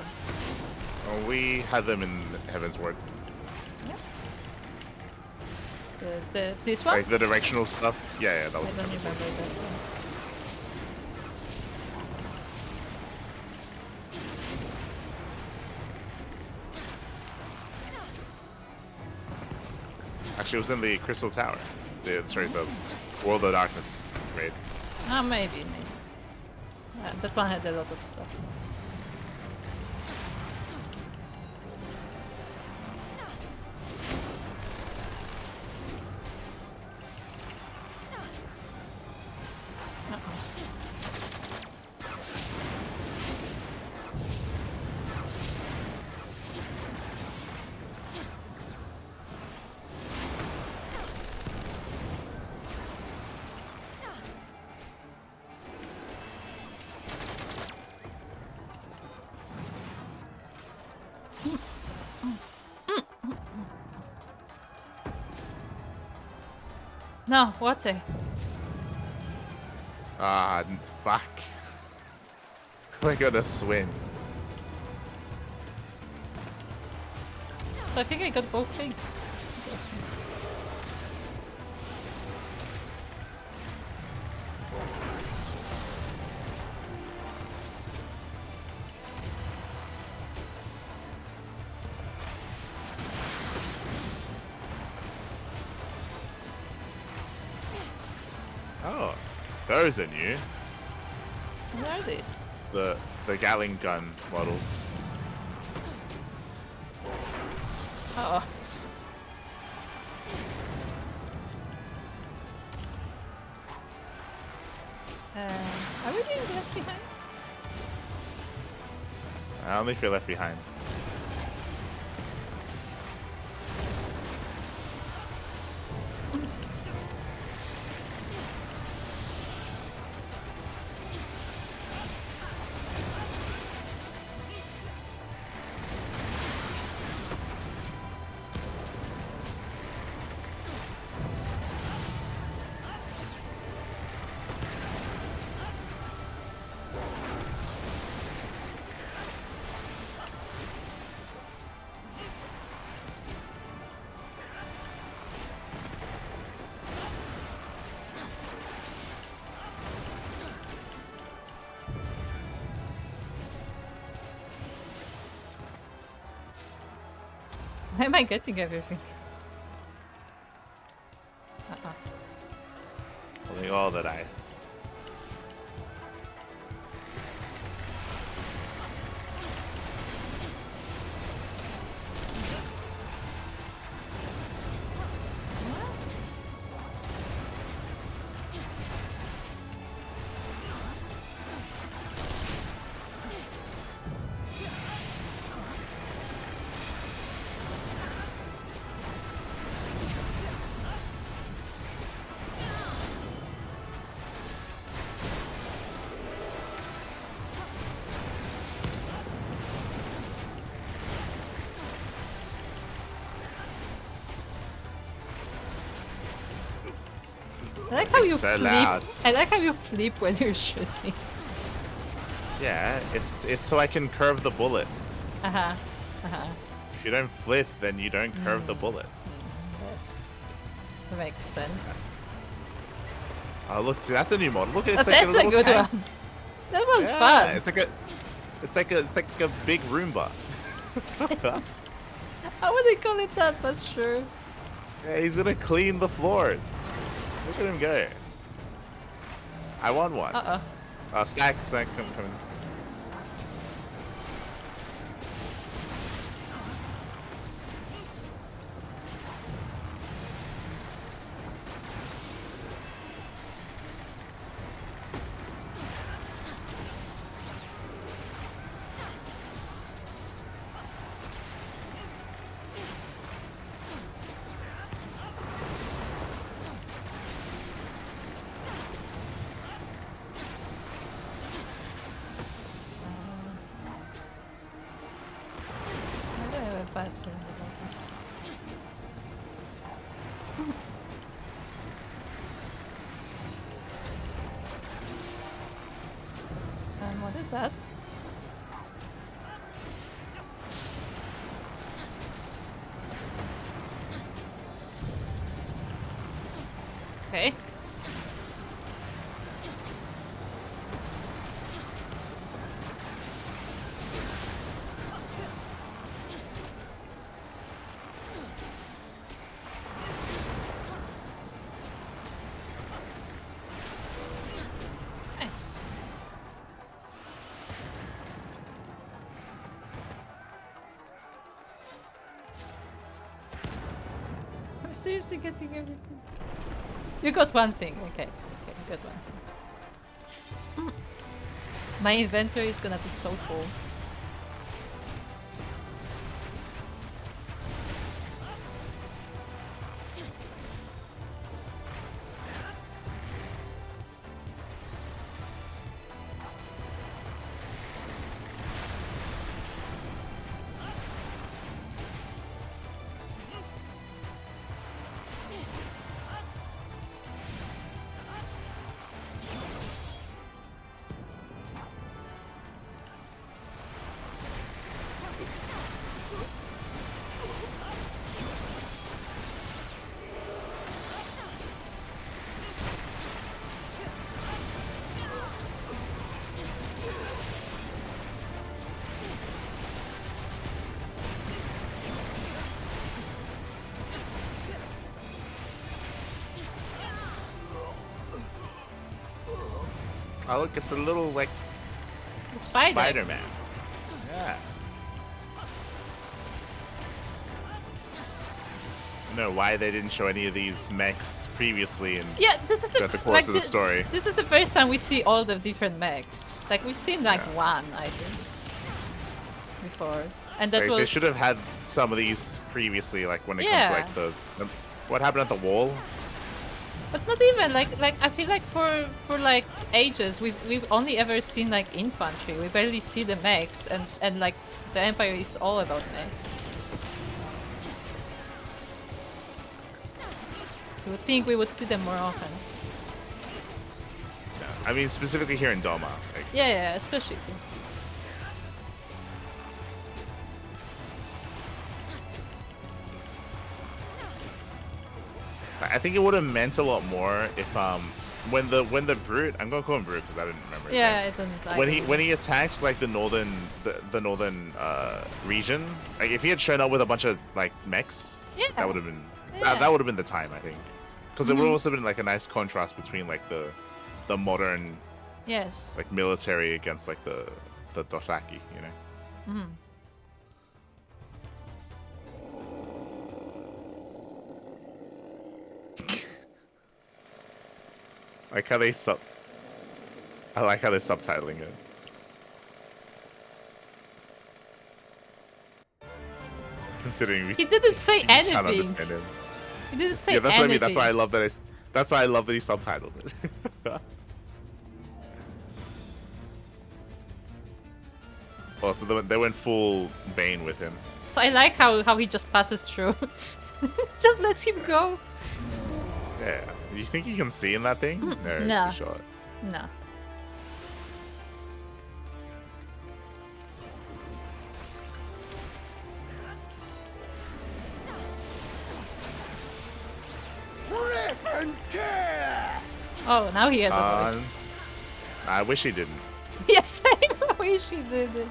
[SPEAKER 1] Oh, we had them in Heaven's Word.
[SPEAKER 2] This one?
[SPEAKER 1] Like the directional stuff. Yeah, that
[SPEAKER 2] I
[SPEAKER 1] was.
[SPEAKER 2] don't remember that one.
[SPEAKER 1] Actually, it was in the Crystal Tower. Sorry, the World of Darkness raid.
[SPEAKER 2] Maybe. That one had a lot of stuff. No, water.
[SPEAKER 1] Ah, fuck. We're gonna swim.
[SPEAKER 2] So I think I got both things. Interesting.
[SPEAKER 1] Oh, those are new.
[SPEAKER 2] What are these?
[SPEAKER 1] The Gatling gun models.
[SPEAKER 2] Oh. Are we being left behind?
[SPEAKER 1] I only feel left behind.
[SPEAKER 2] Why am I getting everything?
[SPEAKER 1] Holding all the dice.
[SPEAKER 2] I like how you
[SPEAKER 1] so
[SPEAKER 2] flip.
[SPEAKER 1] loud.
[SPEAKER 2] I like how you flip when you're shooting.
[SPEAKER 1] Yeah, it's so I can curve the bullet.
[SPEAKER 2] Uh-huh.
[SPEAKER 1] If you don't flip, then you don't curve the bullet.
[SPEAKER 2] Yes. That makes sense.
[SPEAKER 1] Oh, look, see, that's a new model. Look at it.
[SPEAKER 2] Oh, that's a good one. That one's fun.
[SPEAKER 1] It's like a big Roomba.
[SPEAKER 2] How would they call it that? But sure.
[SPEAKER 1] Yeah, he's gonna clean the floors. Look at him go. I won one. Stack, come.
[SPEAKER 2] What is that? Okay. Nice. I'm seriously getting everything. You got one thing. Okay, you got one thing. My inventory is gonna be so full.
[SPEAKER 1] Oh, look, it's a little, like,
[SPEAKER 2] The spider.
[SPEAKER 1] Spider-Man. Yeah. I don't know why they didn't show any of these mechs previously in
[SPEAKER 2] This is the,
[SPEAKER 1] throughout the course of the story.
[SPEAKER 2] This is the first time we see all the different mechs. Like, we've seen, like, one, I think, before. And that was...
[SPEAKER 1] They should have had some of these previously, like, when it comes to, like, the... What happened at the wall?
[SPEAKER 2] But not even like I feel like for like ages we've only ever seen like infantry. We barely see the mechs, and like the Empire is all about mechs. So I would think we would see them more often.
[SPEAKER 1] Yeah. I mean, specifically here in Doma. Like,
[SPEAKER 2] Yeah, especially here.
[SPEAKER 1] I think it would have meant a lot more if when the brute, I'm gonna call him brute because I didn't remember his
[SPEAKER 2] Yeah,
[SPEAKER 1] name.
[SPEAKER 2] it doesn't. Like
[SPEAKER 1] When he attacked like the northern region, like if he had shown up with a bunch of like mechs, that would have been that would have been the time, I think, because it would have also been like a nice contrast between like the modern like military against like the Dothraki, you know. Like how they I like how they're subtitling it. Considering
[SPEAKER 2] he didn't say
[SPEAKER 1] you can't
[SPEAKER 2] anything.
[SPEAKER 1] understand him.
[SPEAKER 2] He didn't say
[SPEAKER 1] that's
[SPEAKER 2] anything.
[SPEAKER 1] what I mean. That's why I love that. That's why I love that he subtitled it. Oh, so they went full Bane with him.
[SPEAKER 2] So I like how he just passes through. Just lets him go.
[SPEAKER 1] Yeah. You think you can see in that thing? No.
[SPEAKER 2] No.
[SPEAKER 1] You sure?
[SPEAKER 2] No.
[SPEAKER 8] Rip and tear!
[SPEAKER 2] Oh, now he has a voice.
[SPEAKER 1] I wish he didn't.
[SPEAKER 2] Yes, same. I wish he did it.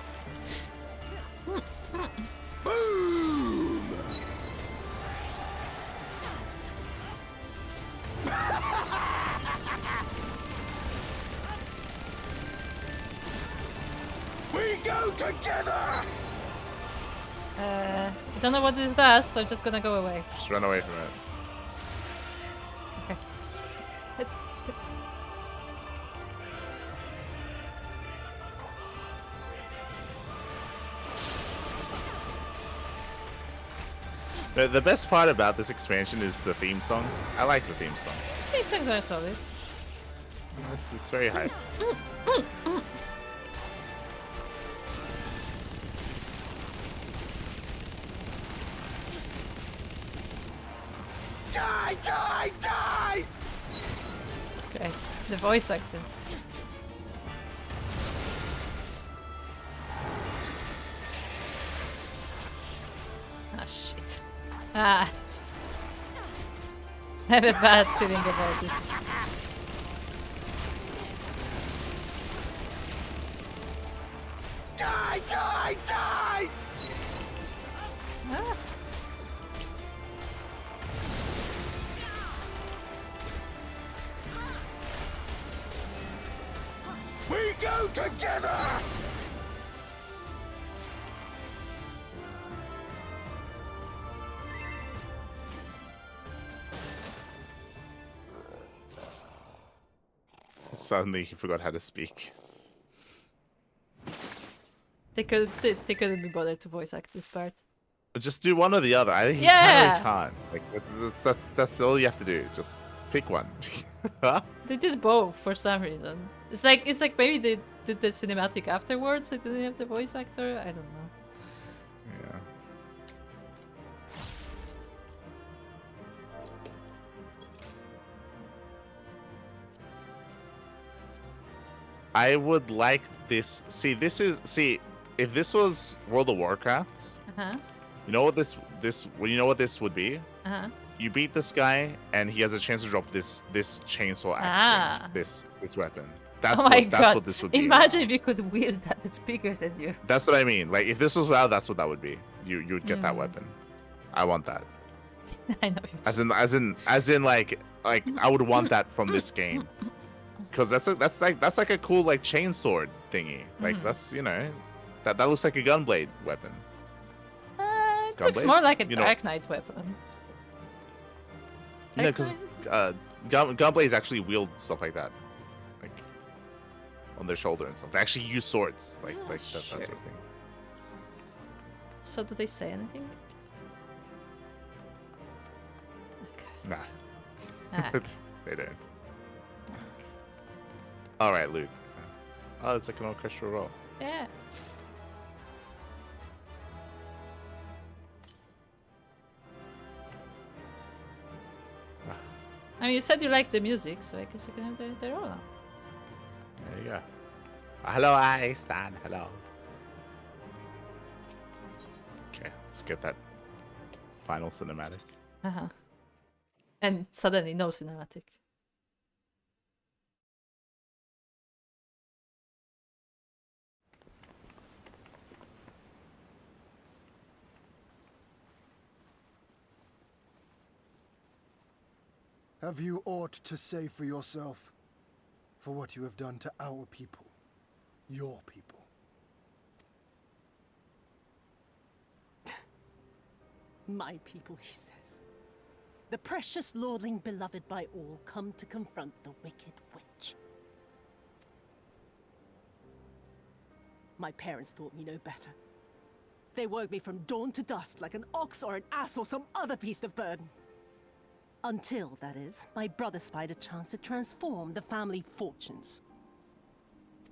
[SPEAKER 8] Boom! We go together!
[SPEAKER 2] I don't know what this does, so I'm just gonna go away.
[SPEAKER 1] Just run away from it.
[SPEAKER 2] Okay.
[SPEAKER 1] The best part about this expansion is the theme song. I like the theme song.
[SPEAKER 2] These things are solid.
[SPEAKER 1] It's very hype.
[SPEAKER 8] Die, die, die!
[SPEAKER 2] Jesus Christ. The voice acting. Ah, shit. Ah. I have a bad feeling about this.
[SPEAKER 8] Die, die, die!
[SPEAKER 2] Ah.
[SPEAKER 8] We go together!
[SPEAKER 1] Suddenly he forgot how to speak.
[SPEAKER 2] They couldn't be bothered to voice act this part.
[SPEAKER 1] But just do one or the other. I think
[SPEAKER 2] Yeah.
[SPEAKER 1] he can't. Like that's all you have to do. Just pick one.
[SPEAKER 2] They did both for some reason. It's like maybe they did the cinematic afterwards. They didn't have the voice actor. I don't know.
[SPEAKER 1] Yeah. I would like this. See, if this was World of Warcraft,
[SPEAKER 2] Uh-huh.
[SPEAKER 1] you know what this would be?
[SPEAKER 2] Uh-huh.
[SPEAKER 1] You beat this guy, and he has a chance to drop this chainsaw axe
[SPEAKER 2] Ah.
[SPEAKER 1] thing, this weapon. That's
[SPEAKER 2] Oh my
[SPEAKER 1] that's
[SPEAKER 2] god.
[SPEAKER 1] what this would be.
[SPEAKER 2] Imagine if you could wield that. It's bigger than you.
[SPEAKER 1] That's what I mean. Like if this was WoW, that's what that would be. You would get that weapon. I want that.
[SPEAKER 2] I know you do.
[SPEAKER 1] As in like I would want that from this game. Cause that's like a cool like chainsword thingy. Like that's that looks like a gunblade weapon.
[SPEAKER 2] It looks
[SPEAKER 1] Gunblade?
[SPEAKER 2] more like a
[SPEAKER 1] You know-
[SPEAKER 2] Dark Knight weapon.
[SPEAKER 1] You know, because gunblades actually wield stuff like that, like on their shoulder and stuff. They actually use swords, like that sort of thing.
[SPEAKER 2] So do they say anything?
[SPEAKER 1] Nah,
[SPEAKER 2] Ah.
[SPEAKER 1] they don't. All right, Luke. Oh, it's like an orchestral roll.
[SPEAKER 2] Yeah. I mean, you said you liked the music, so I guess you can have the roll now.
[SPEAKER 1] There you go. Hello, Stan. Hello. Okay, let's get that final cinematic.
[SPEAKER 2] Uh-huh. And suddenly no cinematic.
[SPEAKER 8] Have you aught to say for yourself? For what you have done to our people? Your people?
[SPEAKER 7] My people, he says. The precious lordling beloved by all come to confront the wicked witch. My parents taught me no better. They woke me from dawn to dusk like an ox or an ass or some other beast of burden. Until, that is, my brother spied a chance to transform the family fortunes.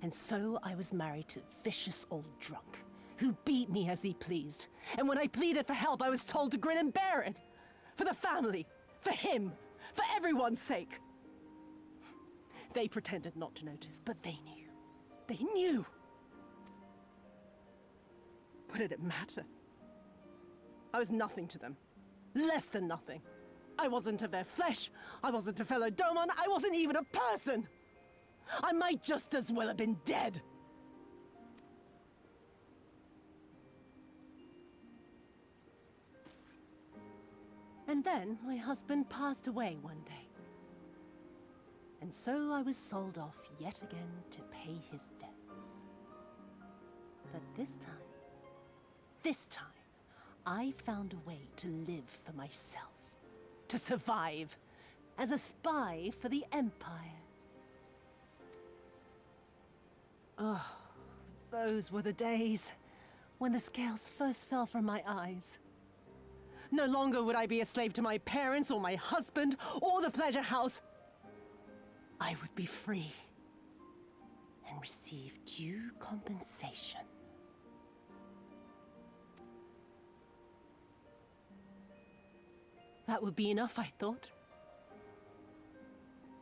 [SPEAKER 7] And so I was married to a vicious old drunk, who beat me as he pleased. And when I pleaded for help, I was told to grin and bear it. For the family, for him, For everyone's sake! They pretended not to notice, but they knew. They knew! What did it matter? I was nothing to them. Less than nothing. I wasn't of their flesh. I wasn't a fellow Domon. I wasn't even a person. I might just as well have been dead. And then my husband passed away one day. And so I was sold off yet again to pay his debts. But this time, I found a way to live for myself. To survive as a spy for the Empire. Oh, those were the days when the scales first fell from my eyes. No longer would I be a slave to my parents or my husband or the pleasure house. I would be free and receive due compensation. That would be enough, I thought.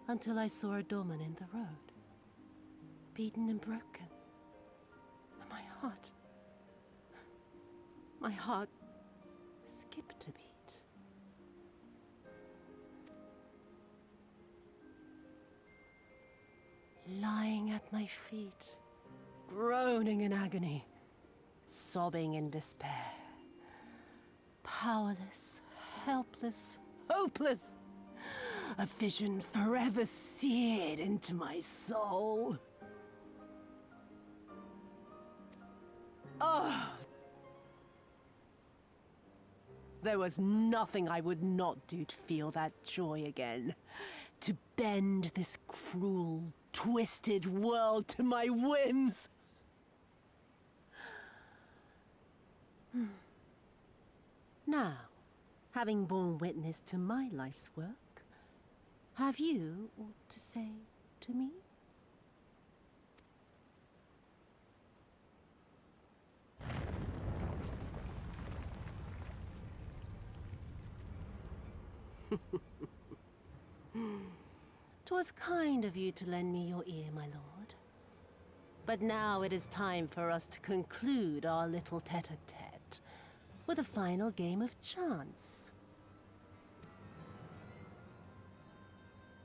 [SPEAKER 7] Until I saw a Doman in the road, beaten and broken. And my heart skipped a beat. Lying at my feet, groaning in agony, sobbing in despair. Powerless, helpless, hopeless. A vision forever seared into my soul. Oh! There was nothing I would not do to feel that joy again. To bend this cruel, twisted world to my whims. Now, having borne witness to my life's work, have you aught to say to me? "'Twas kind of you to lend me your ear, my lord. But now it is time for us to conclude our little tete-a-tete with a final game of chance.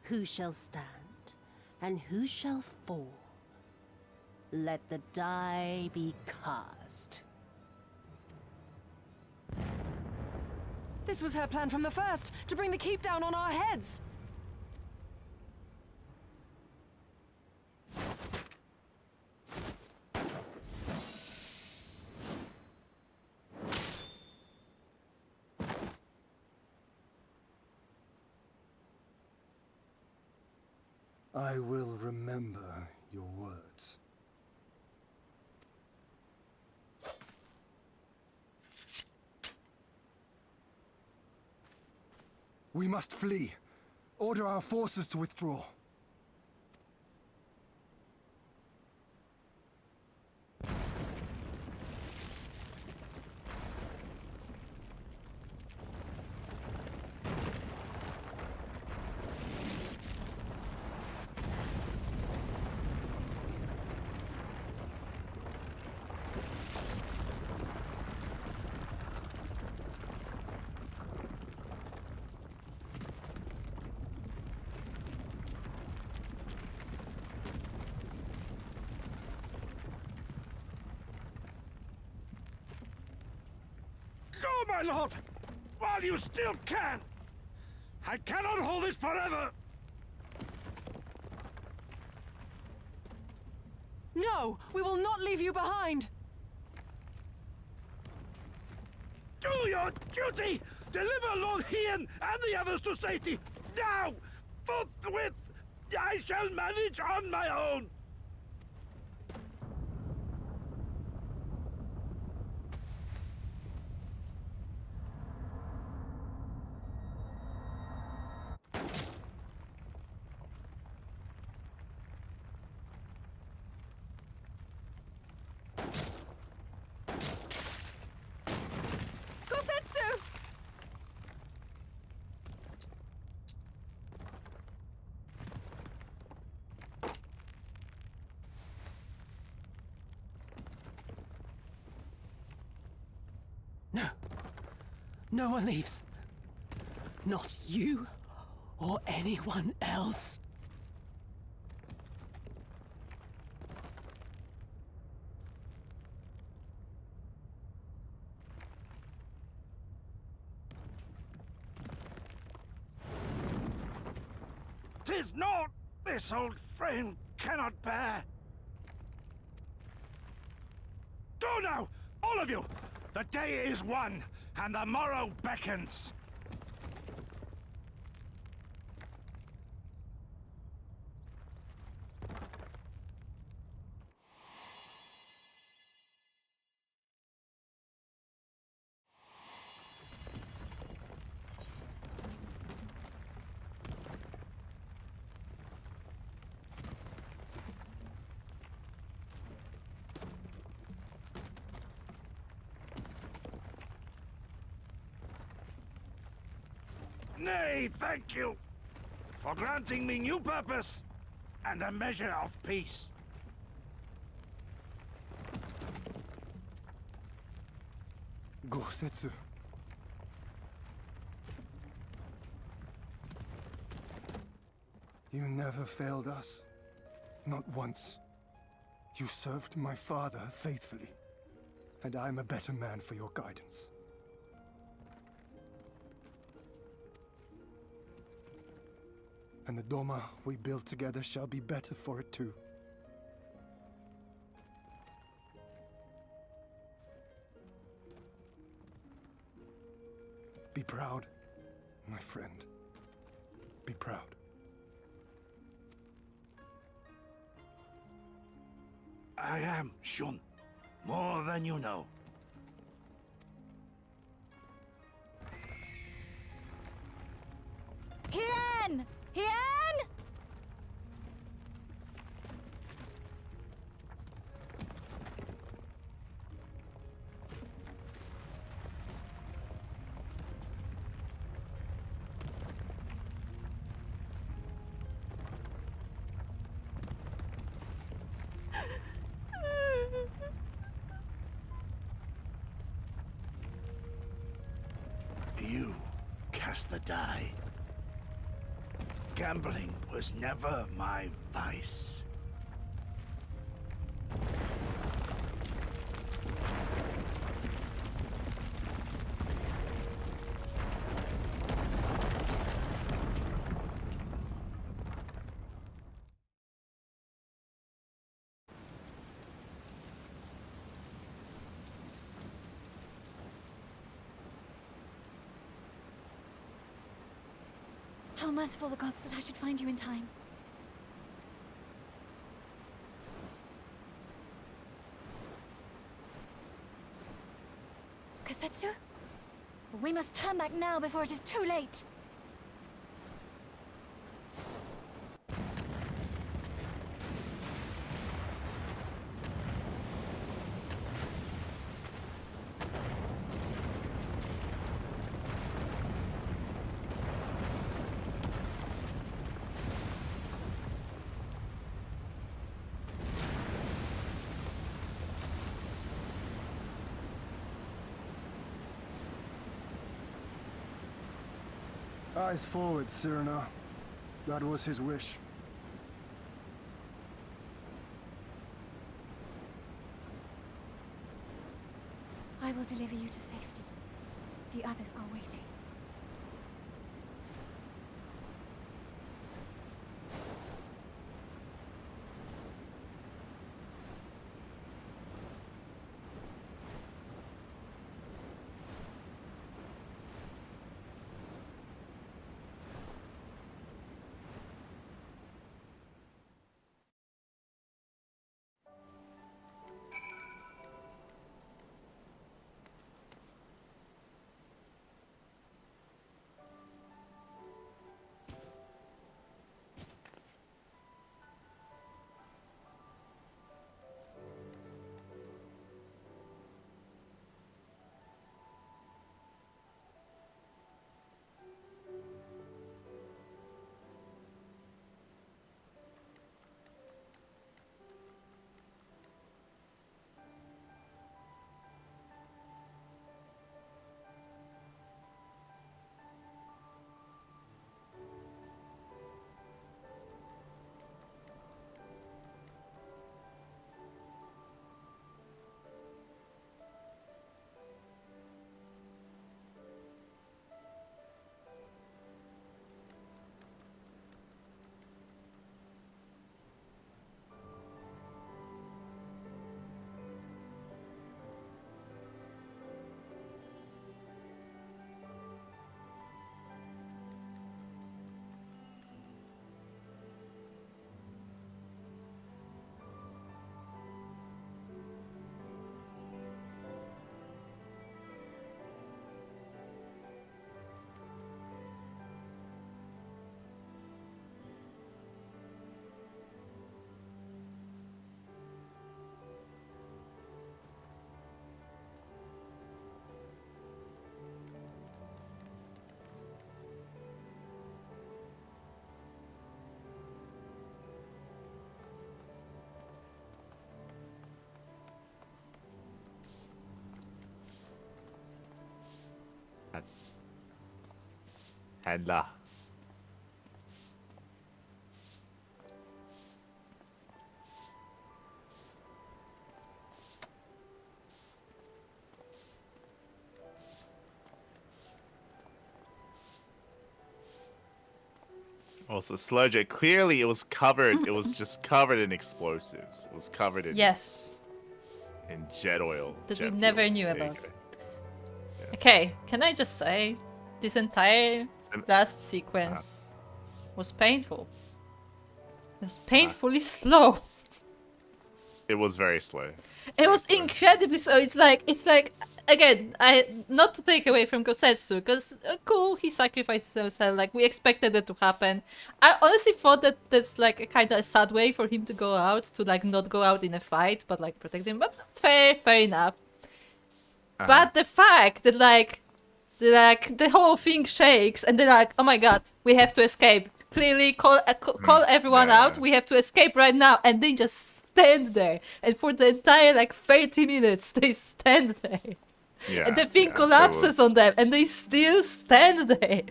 [SPEAKER 7] Who shall stand, and who shall fall? Let the die be cast."
[SPEAKER 10] This was her plan from the first, to bring the keep down on our heads!
[SPEAKER 8] I will remember your words. We must flee. Order our forces to withdraw.
[SPEAKER 6] Go, my lord! While you still can! I cannot hold it forever!
[SPEAKER 10] No! We will not leave you behind!
[SPEAKER 6] Do your duty! Deliver Lord Hien and the others to safety! Now! Forthwith! I shall manage on my own!
[SPEAKER 10] No one leaves. Not you or anyone else.
[SPEAKER 6] "'Tis not this old friend cannot bear. Go now, all of you! The day is won, and the morrow beckons. Nay, thank you for granting me new purpose and a measure of peace.
[SPEAKER 8] Gosetsu. You never failed us. Not once. You served my father faithfully, and I'm a better man for your guidance. And the Doma we build together shall be better for it too. Be proud, my friend. Be proud.
[SPEAKER 6] I am, Shun. More than you know.
[SPEAKER 3] Hien! Hien!
[SPEAKER 6] You cast the die. Gambling was never my vice.
[SPEAKER 3] How merciful the gods that I should find you in time. Kosetsu? We must turn back now before it is too late.
[SPEAKER 8] Eyes forward, Cyrano. That was his wish.
[SPEAKER 3] I will deliver you to safety. The others are waiting.
[SPEAKER 1] Handler. Also, Sludge, clearly it was covered. It was just covered in explosives. It was covered in
[SPEAKER 2] Yes.
[SPEAKER 1] in jet oil.
[SPEAKER 2] That
[SPEAKER 1] jet
[SPEAKER 2] we never
[SPEAKER 1] fuel.
[SPEAKER 2] knew
[SPEAKER 1] There you
[SPEAKER 2] about.
[SPEAKER 1] go.
[SPEAKER 2] Okay, can I just say, this entire last sequence was painful. It was painfully slow.
[SPEAKER 1] It was very slow.
[SPEAKER 2] It was incredibly slow. It's like again, not to take away from Gosetsu, because cool, he sacrifices himself. Like we expected that to happen. I honestly thought that that's like a kind of a sad way for him to go out, to like not go out in a fight, but like protect him. But fair enough. But the fact that like the whole thing shakes and they're like, oh my god, we have to escape. Clearly call everyone out. We have to escape right now. And they just stand there. And for the entire like 30 minutes, they stand there.
[SPEAKER 1] Yeah,
[SPEAKER 2] And the thing collapses on them and they still stand there.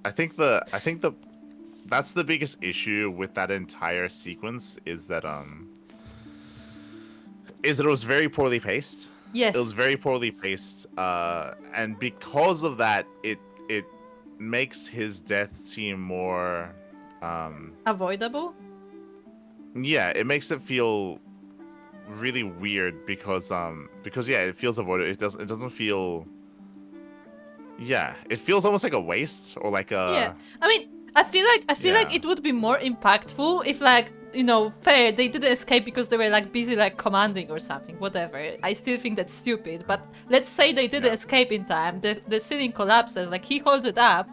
[SPEAKER 1] I think that's the biggest issue with that entire sequence is that it was very poorly paced.
[SPEAKER 2] Yes.
[SPEAKER 1] It was very poorly paced, and because of that, it makes his death seem more
[SPEAKER 2] avoidable.
[SPEAKER 1] Yeah, it makes it feel really weird because yeah, it feels avoidable. It doesn't feel. Yeah, it feels almost like a waste or like a.
[SPEAKER 2] Yeah, I mean, I feel like it would be more impactful if like, you know, fair, they didn't escape because they were like busy like commanding or something, whatever. I still think that's stupid, but let's say they didn't escape in time, the ceiling collapses, like he holds it up,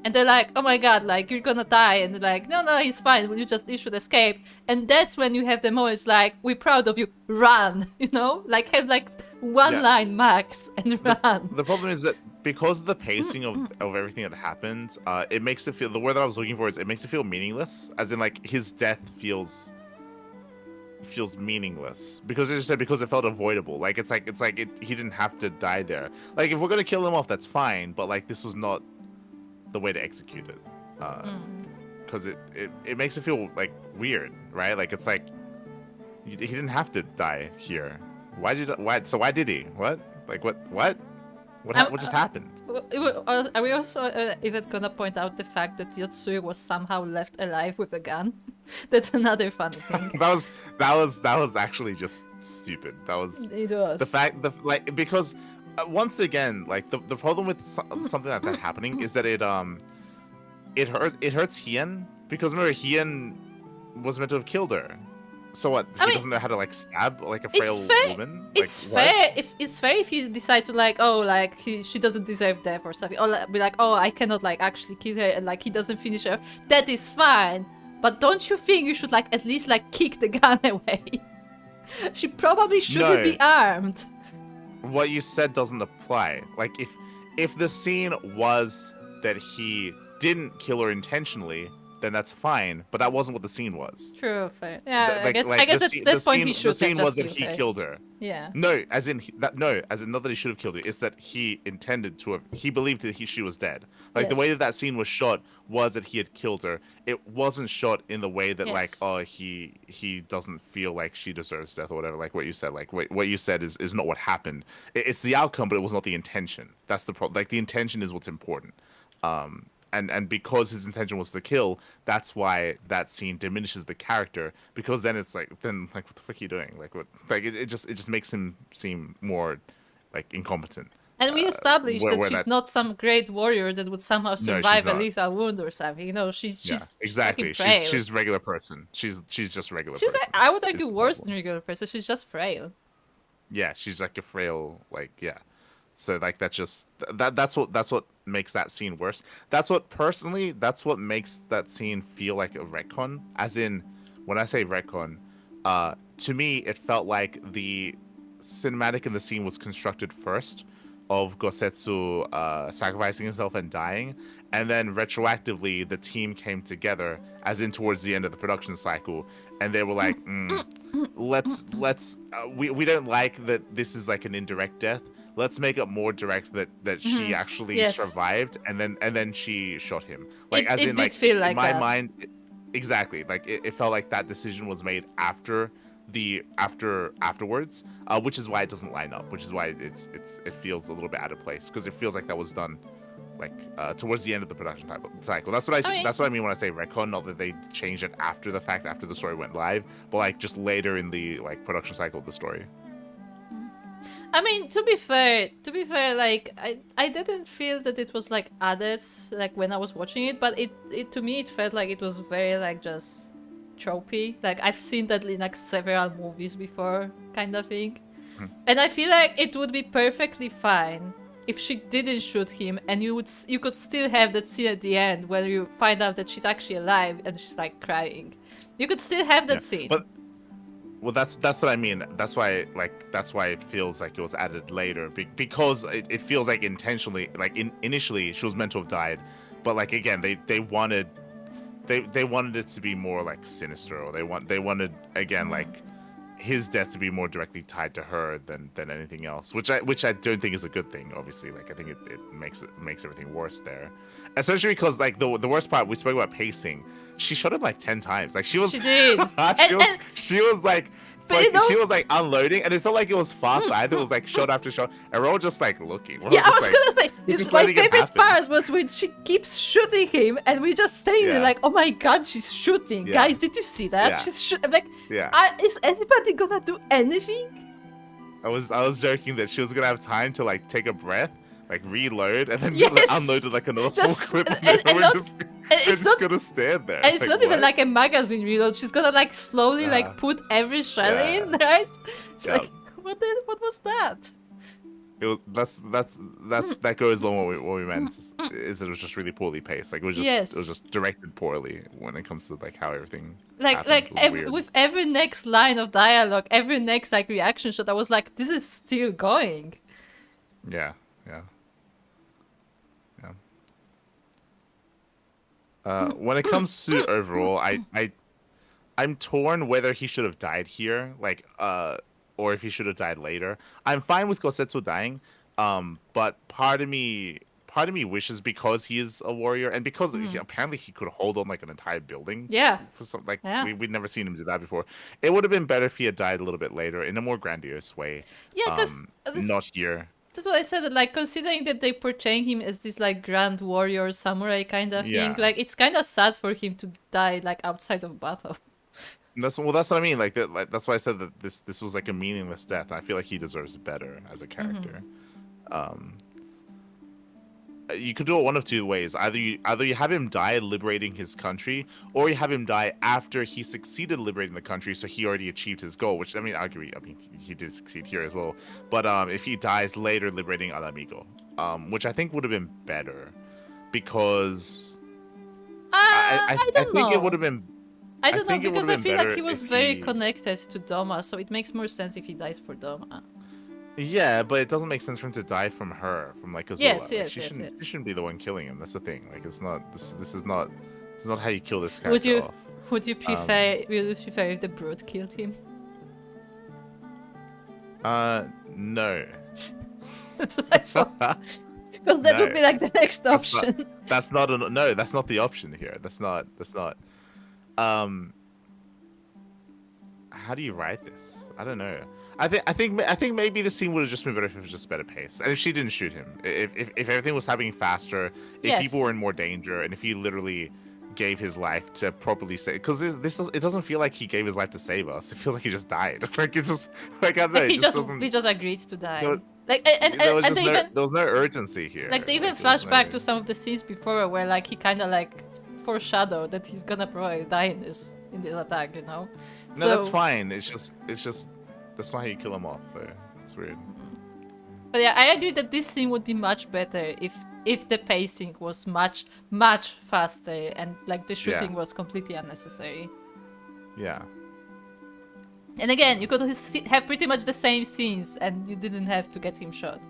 [SPEAKER 2] and they're like, oh my god, like you're gonna die, and they're like, no, he's fine, you should escape. And that's when you have the moments like, we're proud of you, run, you know, like have like one line max and run.
[SPEAKER 1] The problem is that because of the pacing of everything that happened, it makes it feel, the word that I was looking for is, it makes it feel meaningless, as in like his death feels meaningless because it felt avoidable. Like he didn't have to die there. Like if we're gonna kill him off, that's fine, but like this was not the way to execute it, because it makes it feel like weird, right? Like it's like he didn't have to die here. Why did he? What? Like what just happened?
[SPEAKER 2] Are we also even gonna point out the fact that Yotsui was somehow left alive with a gun? That's another funny thing.
[SPEAKER 1] that was actually just stupid. It was the fact because once again, like the problem with something like that happening is that it hurts Hien, because remember Hien was meant to have killed her. So what? He doesn't know how to like stab like a frail woman.
[SPEAKER 2] It's fair if you decide to like, oh, like she doesn't deserve death or something, or be like, oh, I cannot like actually kill her, and like he doesn't finish her. That is fine, but don't you think you should like at least like kick the gun away? She probably shouldn't be armed.
[SPEAKER 1] What you said doesn't apply. Like if the scene was that he didn't kill her intentionally, then that's fine, but that wasn't what the scene was.
[SPEAKER 2] True, fair. Yeah, I guess at that point he should have just killed her.
[SPEAKER 1] The scene was that he killed her.
[SPEAKER 2] Yeah.
[SPEAKER 1] No, as in not that he should have killed her. It's that he intended to have. He believed that she was dead. Like the way that scene was shot was that he had killed her. It wasn't shot in the way that like, oh, he doesn't feel like she deserves death or whatever. Like what you said. Like what you said is not what happened. It's the outcome, but it was not the intention. That's the problem. Like the intention is what's important. And because his intention was to kill, that's why that scene diminishes the character. Because then it's like, what the fuck are you doing? Like what? Like it just makes him seem more like incompetent.
[SPEAKER 2] And we established that she's not some great warrior that would somehow survive a lethal wound or something. You know, she's
[SPEAKER 1] exactly. She's a regular person. She's just a regular person.
[SPEAKER 2] Like, I would argue worse than a regular person. She's just frail.
[SPEAKER 1] Yeah, she's like a frail, like So like that's what makes that scene worse. That's what makes that scene feel like a retcon. As in, when I say retcon, to me it felt like the cinematic in the scene was constructed first, of Gosetsu sacrificing himself and dying, and then retroactively the team came together, as in towards the end of the production cycle, and they were like, we don't like that this is like an indirect death. let's make it more direct that she actually survived, and then she shot him. Like
[SPEAKER 2] it
[SPEAKER 1] in
[SPEAKER 2] did
[SPEAKER 1] like
[SPEAKER 2] feel
[SPEAKER 1] in
[SPEAKER 2] like
[SPEAKER 1] my
[SPEAKER 2] that.
[SPEAKER 1] mind, exactly. Like it felt like that decision was made afterwards, which is why it doesn't line up. Which is why it feels a little bit out of place, because it feels like that was done like towards the end of the production cycle. That's what that's what I mean when I say retcon. Not that they changed it after the fact, after the story went live, but like just later in the like production cycle of the story.
[SPEAKER 2] I mean, to be fair, like I didn't feel that it was like added like when I was watching it, but it to me it felt like it was very like just tropey. Like I've seen that in like several movies before, kind of thing. And I feel like it would be perfectly fine if she didn't shoot him, and you could still have that scene at the end where you find out that she's actually alive and she's like crying. You could still have that scene.
[SPEAKER 1] But, well, that's what I mean. That's why it feels like it was added later, because it feels like intentionally, like initially she was meant to have died, but like again they wanted it to be more like sinister, or they wanted again like his death to be more directly tied to her than anything else, which I don't think is a good thing. Obviously, like I think it makes everything worse there, especially because like the worst part, we spoke about pacing. She shot him like 10 times. Like she
[SPEAKER 2] did.
[SPEAKER 1] she was like. She was like unloading, and it's not like it was fast either. It was like shot after shot, and we're all just like looking.
[SPEAKER 2] Yeah, I was gonna say, my favorite part was when she keeps shooting him, and we just stay there like, oh my god, she's shooting. Guys, did you see that? She's shooting. Like, is anybody gonna do anything?
[SPEAKER 1] I was joking that she was gonna have time to like take a breath, like reload, and then unload it like another full clip, and we're just gonna stand there.
[SPEAKER 2] And it's not even like a magazine reload. She's gonna like slowly like put every shell in, right? It's like, what was that?
[SPEAKER 1] It was that goes along what we meant is it was just really poorly paced. Like it was just directed poorly when it comes to like how everything
[SPEAKER 2] with every next line of dialogue, every next like reaction shot, I was like, this is still going.
[SPEAKER 1] Yeah. When it comes to overall, I'm torn whether he should have died here, like or if he should have died later. I'm fine with Gosetsu dying, but part of me wishes, because he is a warrior and because apparently he could hold on like an entire building.
[SPEAKER 2] Yeah.
[SPEAKER 1] For some, like we'd never seen him do that before. It would have been better if he had died a little bit later in a more grandiose way.
[SPEAKER 2] Yeah, because
[SPEAKER 1] not here.
[SPEAKER 2] That's what I said, that, like, considering that they portray him as this, like, grand warrior samurai kind of thing, like, it's kind of sad for him to die, like, outside of battle.
[SPEAKER 1] That's what I mean. Like that's why I said that this was like a meaningless death. I feel like he deserves better as a character. You could do it one of two ways. Either you have him die liberating his country, or you have him die after he succeeded liberating the country, so he already achieved his goal. Which I mean, I agree. I mean, he did succeed here as well. But if he dies later liberating Al Amigo, which I think would have been better, because I think it would have been.
[SPEAKER 2] I don't know, because I feel like he was very connected to Doma, so it makes more sense if he dies for Doma.
[SPEAKER 1] Yeah, but it doesn't make sense for him to die from her, from like Azula.
[SPEAKER 2] Yes,
[SPEAKER 1] she shouldn't be the one killing him. That's the thing. Like it's not. This is not how you kill this character off.
[SPEAKER 2] Would you prefer if the brute killed him?
[SPEAKER 1] No.
[SPEAKER 2] That's what I thought. Because that would be like the next option.
[SPEAKER 1] That's not the option here. That's not. How do you write this? I don't know. I think maybe the scene would have just been better if it was just better pace, and if she didn't shoot him, if everything was happening faster, if people were in more danger, and if he literally gave his life to properly save, because it doesn't feel like he gave his life to save us. It feels like he just died. Like it just like I don't know.
[SPEAKER 2] He just agreed to die.
[SPEAKER 1] There was no urgency here.
[SPEAKER 2] Like they even flash back to some of the scenes before where like he kind of like foreshadowed that he's gonna probably die in this attack, you know.
[SPEAKER 1] No, that's fine. It's just that's not how you kill him off. Though it's weird.
[SPEAKER 2] But yeah, I agree that this scene would be much better if the pacing was much faster and like the shooting was completely unnecessary.
[SPEAKER 1] Yeah.
[SPEAKER 2] And again, you could have pretty much the same scenes and you didn't have to get him shot.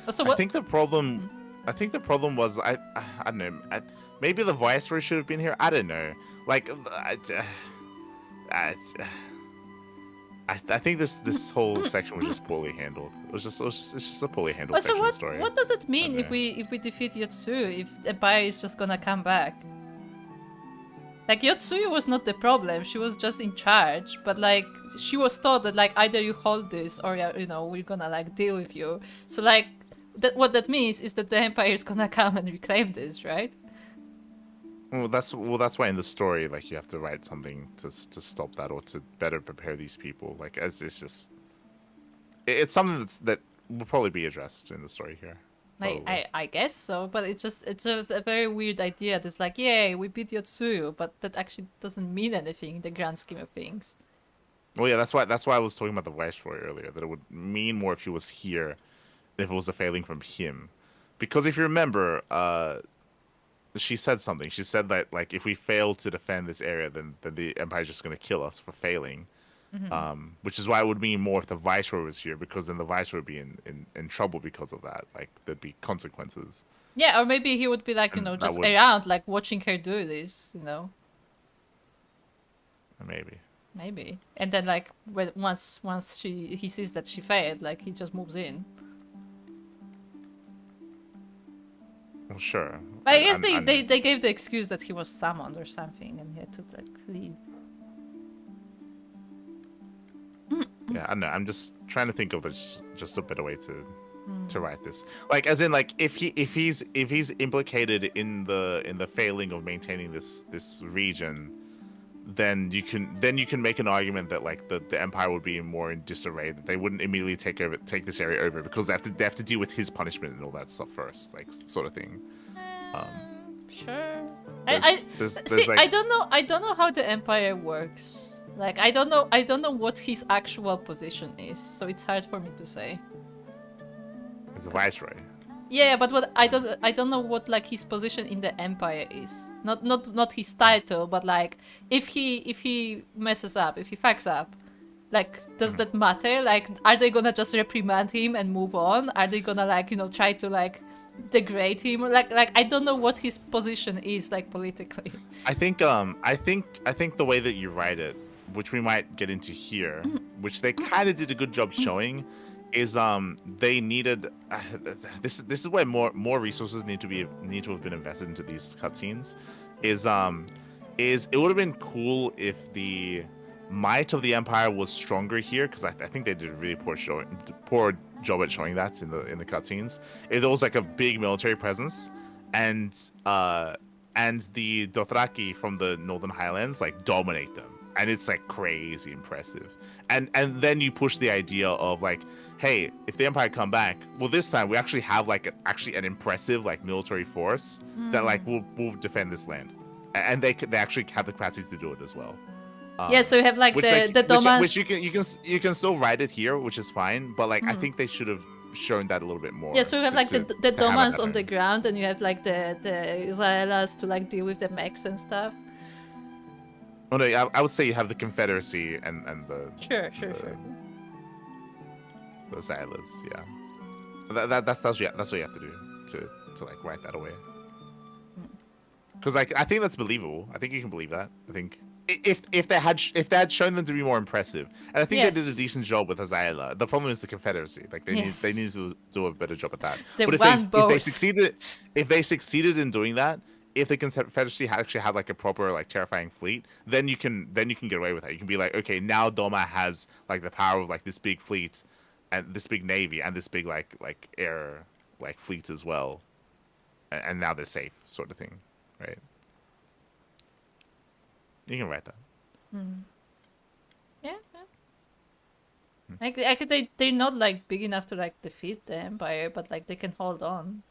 [SPEAKER 2] Also,
[SPEAKER 1] I think the problem was I don't know. Maybe the Viceroy should have been here. I don't know. Like I think this whole section was just poorly handled. It's just a poorly handled section
[SPEAKER 2] So
[SPEAKER 1] of the story.
[SPEAKER 2] what does it mean if we defeat Yotsuyu? If Empire is just gonna come back? Like, Yotsuyu was not the problem, she was just in charge, but like, she was told that like, either you hold this or, you know, we're gonna like deal with you. So like, what that means is that the Empire is gonna come and reclaim this, right?
[SPEAKER 1] Well, that's why in the story, like, you have to write something to stop that or to better prepare these people. Like, it's just, it's something that will probably be addressed in the story here.
[SPEAKER 2] I guess so, but it's a very weird idea. It's like, yay, we beat Yotsuyu, but that actually doesn't mean anything in the grand scheme of things.
[SPEAKER 1] Well, yeah, that's why I was talking about the Viceroy earlier. That it would mean more if he was here, than if it was a failing from him, because if you remember, she said something. She said that like if we fail to defend this area, then the Empire's just going to kill us for failing. Which is why it would mean more if the Viceroy was here, because then the Viceroy would be in trouble because of that. Like, there'd be consequences.
[SPEAKER 2] Yeah, or maybe he would be like, you know, just around, like watching her do this, you know.
[SPEAKER 1] Maybe.
[SPEAKER 2] And then like once he sees that she failed, like he just moves in.
[SPEAKER 1] Well, sure.
[SPEAKER 2] But I guess they gave the excuse that he was summoned or something and he had to like leave.
[SPEAKER 1] Yeah, I don't know. I'm just trying to think of just a better way to write this. Like, as in, like, if he's implicated in the failing of maintaining this region, then you can make an argument that like the Empire would be more in disarray, that they wouldn't immediately take this area over because they have to deal with his punishment and all that stuff first, like, sort of thing.
[SPEAKER 2] Sure.
[SPEAKER 1] There's
[SPEAKER 2] See,
[SPEAKER 1] like,
[SPEAKER 2] I don't know how the Empire works. Like, I don't know what his actual position is, so it's hard for me to say.
[SPEAKER 1] He's a viceroy.
[SPEAKER 2] Yeah, but what I don't know what like his position in the Empire is. Not his title, but like if he messes up, if he fucks up, like does that matter? Like, are they gonna just reprimand him and move on? Are they gonna like, you know, try to like degrade him? Like I don't know what his position is like politically.
[SPEAKER 1] I think the way that you write it, which we might get into here, which they kind of did a good job showing, is they needed this is where more resources need to have been invested into these cutscenes. Is it would have been cool if the might of the Empire was stronger here, because I think they did a really poor job at showing that in the cutscenes. If there was like a big military presence, and the Dothraki from the Northern Highlands like dominate them. And it's like crazy impressive. And then you push the idea of like, hey, if the Empire come back, well, this time we actually have like an impressive like military force that like will defend this land, and they actually have the capacity to do it as well.
[SPEAKER 2] Yeah, so you have like the Domas,
[SPEAKER 1] which you can still write it here, which is fine, but like I think they should have shown that a little bit more.
[SPEAKER 2] Yeah, so you have like the Domas on the ground, and you have like the Israelas to like deal with the mechs and stuff.
[SPEAKER 1] Oh no, I would say you have the Confederacy and the
[SPEAKER 2] sure.
[SPEAKER 1] The Xylas, yeah. That's what you have to do to like write that away. Because like I think that's believable. I think you can believe that. I think if they had shown them to be more impressive, and I think they did a decent job with Azayla. The problem is the Confederacy. Like they need to do a better job at that. But if they succeeded in doing that, if the Confederacy actually had like a proper like terrifying fleet, then you can get away with it. You can be like, okay, now Doma has like the power of like this big fleet and this big navy and this big like air like fleet as well, and now they're safe, sort of thing, right? You can write that.
[SPEAKER 2] Yeah. Like they're not like big enough to like defeat the Empire, but like they can hold on.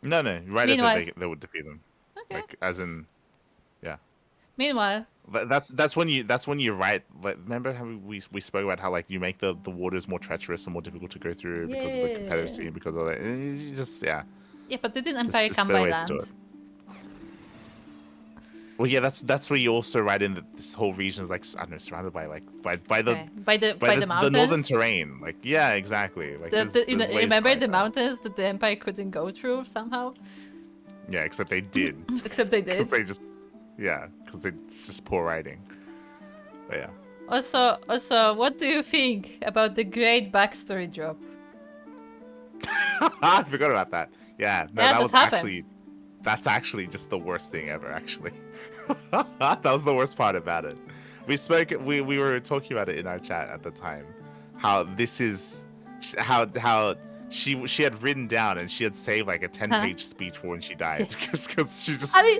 [SPEAKER 1] No, write it that they would defeat them.
[SPEAKER 2] Okay.
[SPEAKER 1] Like, as in, yeah.
[SPEAKER 2] Meanwhile,
[SPEAKER 1] that's when you write. Like, remember how we spoke about how like you make the waters more treacherous and more difficult to go through because of the Confederacy and because of that. You just Yeah,
[SPEAKER 2] but didn't Empire come by land?
[SPEAKER 1] Well, yeah, that's where you also write in that this whole region is like, I don't know, surrounded by like by the
[SPEAKER 2] mountains,
[SPEAKER 1] the northern terrain. Like, yeah, exactly. Like,
[SPEAKER 2] remember the mountains that the Empire couldn't go through somehow.
[SPEAKER 1] Yeah, except they did.
[SPEAKER 2] Except they did.
[SPEAKER 1] Because they just, because it's just poor writing. But yeah.
[SPEAKER 2] Also, what do you think about the great backstory drop?
[SPEAKER 1] I forgot about that. Yeah, no,
[SPEAKER 2] Yeah,
[SPEAKER 1] that
[SPEAKER 2] that
[SPEAKER 1] was
[SPEAKER 2] happened.
[SPEAKER 1] that's actually just the worst thing ever. Actually, that was the worst part about it. We were talking about it in our chat at the time, how this is how she had written down and she had saved like a 10-page speech for when she died, because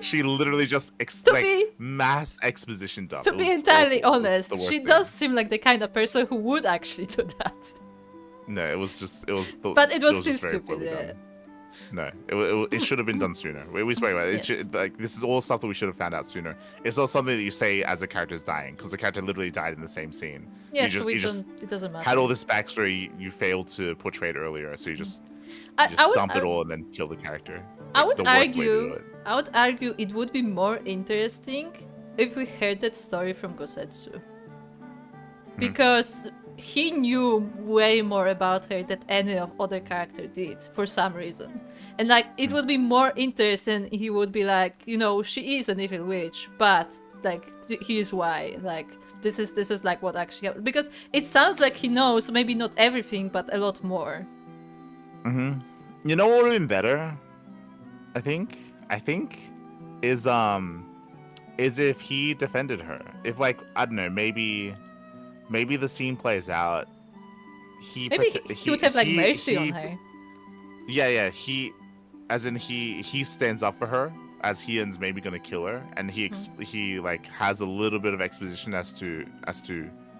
[SPEAKER 1] she literally just mass exposition dump.
[SPEAKER 2] To be entirely honest, she does seem like the kind of person who would actually do that.
[SPEAKER 1] No, it was
[SPEAKER 2] but it was still
[SPEAKER 1] just very
[SPEAKER 2] stupid.
[SPEAKER 1] poorly
[SPEAKER 2] Yeah.
[SPEAKER 1] done. No, it should have been done sooner. We spoke about it.
[SPEAKER 2] Yes.
[SPEAKER 1] Like, this is all stuff that we should have found out sooner. It's not something that you say as a character's dying, because the character literally died in the same scene.
[SPEAKER 2] Yeah,
[SPEAKER 1] you just
[SPEAKER 2] it doesn't matter.
[SPEAKER 1] had all this backstory you failed to portray it earlier, so you just dump it all and then kill the character.
[SPEAKER 2] I would argue it would be more interesting if we heard that story from Gosetsu. Because he knew way more about her than any of other character did for some reason. And like it would be more interesting, he would be like, you know, she is an evil witch, but like here's why. Like this is like what actually happened. Because it sounds like he knows maybe not everything, but a lot more.
[SPEAKER 1] You know what would have been better? I think is if he defended her. If like, I don't know, maybe the scene plays out. He would have like mercy on her. Yeah. He stands up for her as Hion's maybe gonna kill her, and he like has a little bit of exposition as to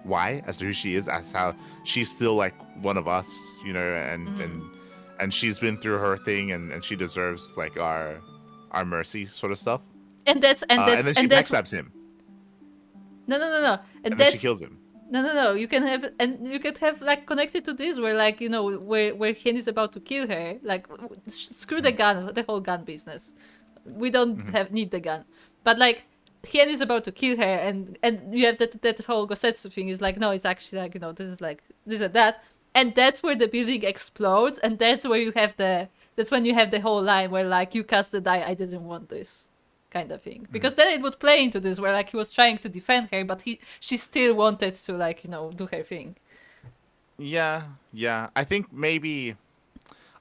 [SPEAKER 1] why, as to who she is, as how she's still like one of us, you know, and she's been through her thing, and she deserves like our mercy, sort of stuff.
[SPEAKER 2] And then she
[SPEAKER 1] backstabs him.
[SPEAKER 2] No.
[SPEAKER 1] And then she kills him.
[SPEAKER 2] No. You can have like connected to this where like, you know, where Hen is about to kill her. Like screw the gun, the whole gun business. We don't need the gun. But like Hen is about to kill her, and you have that whole Gosetsu thing is like, no, it's actually like, you know, this is like this and that, and that's where the building explodes, and that's where you have that's when you have the whole line where like you cast the die, I didn't want this. Kind of thing, because then it would play into this where like he was trying to defend her, but she still wanted to like, you know, do her thing.
[SPEAKER 1] Yeah. I think maybe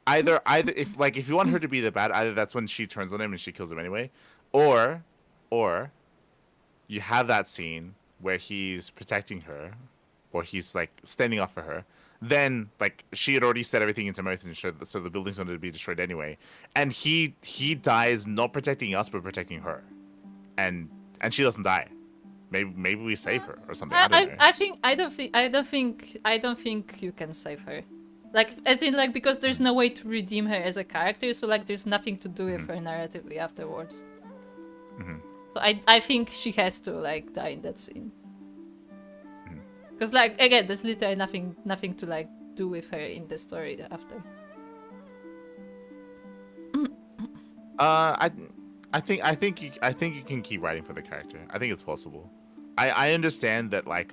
[SPEAKER 1] either if you want her to be the bad, either that's when she turns on him and she kills him anyway, or you have that scene where he's protecting her, or he's like standing up for her. Then like she had already set everything into motion, so the building's going to be destroyed anyway, and he dies not protecting us but protecting her, and she doesn't die. Maybe we save her or something. I don't think you can save her, like as in like, because there's no way to redeem her as a character, so like there's nothing to do with her narratively afterwards. So I think she has to like die in that scene. Because like again, there's literally nothing to like do with her in the story after. I think you can keep writing for the character. I think it's possible. I understand that like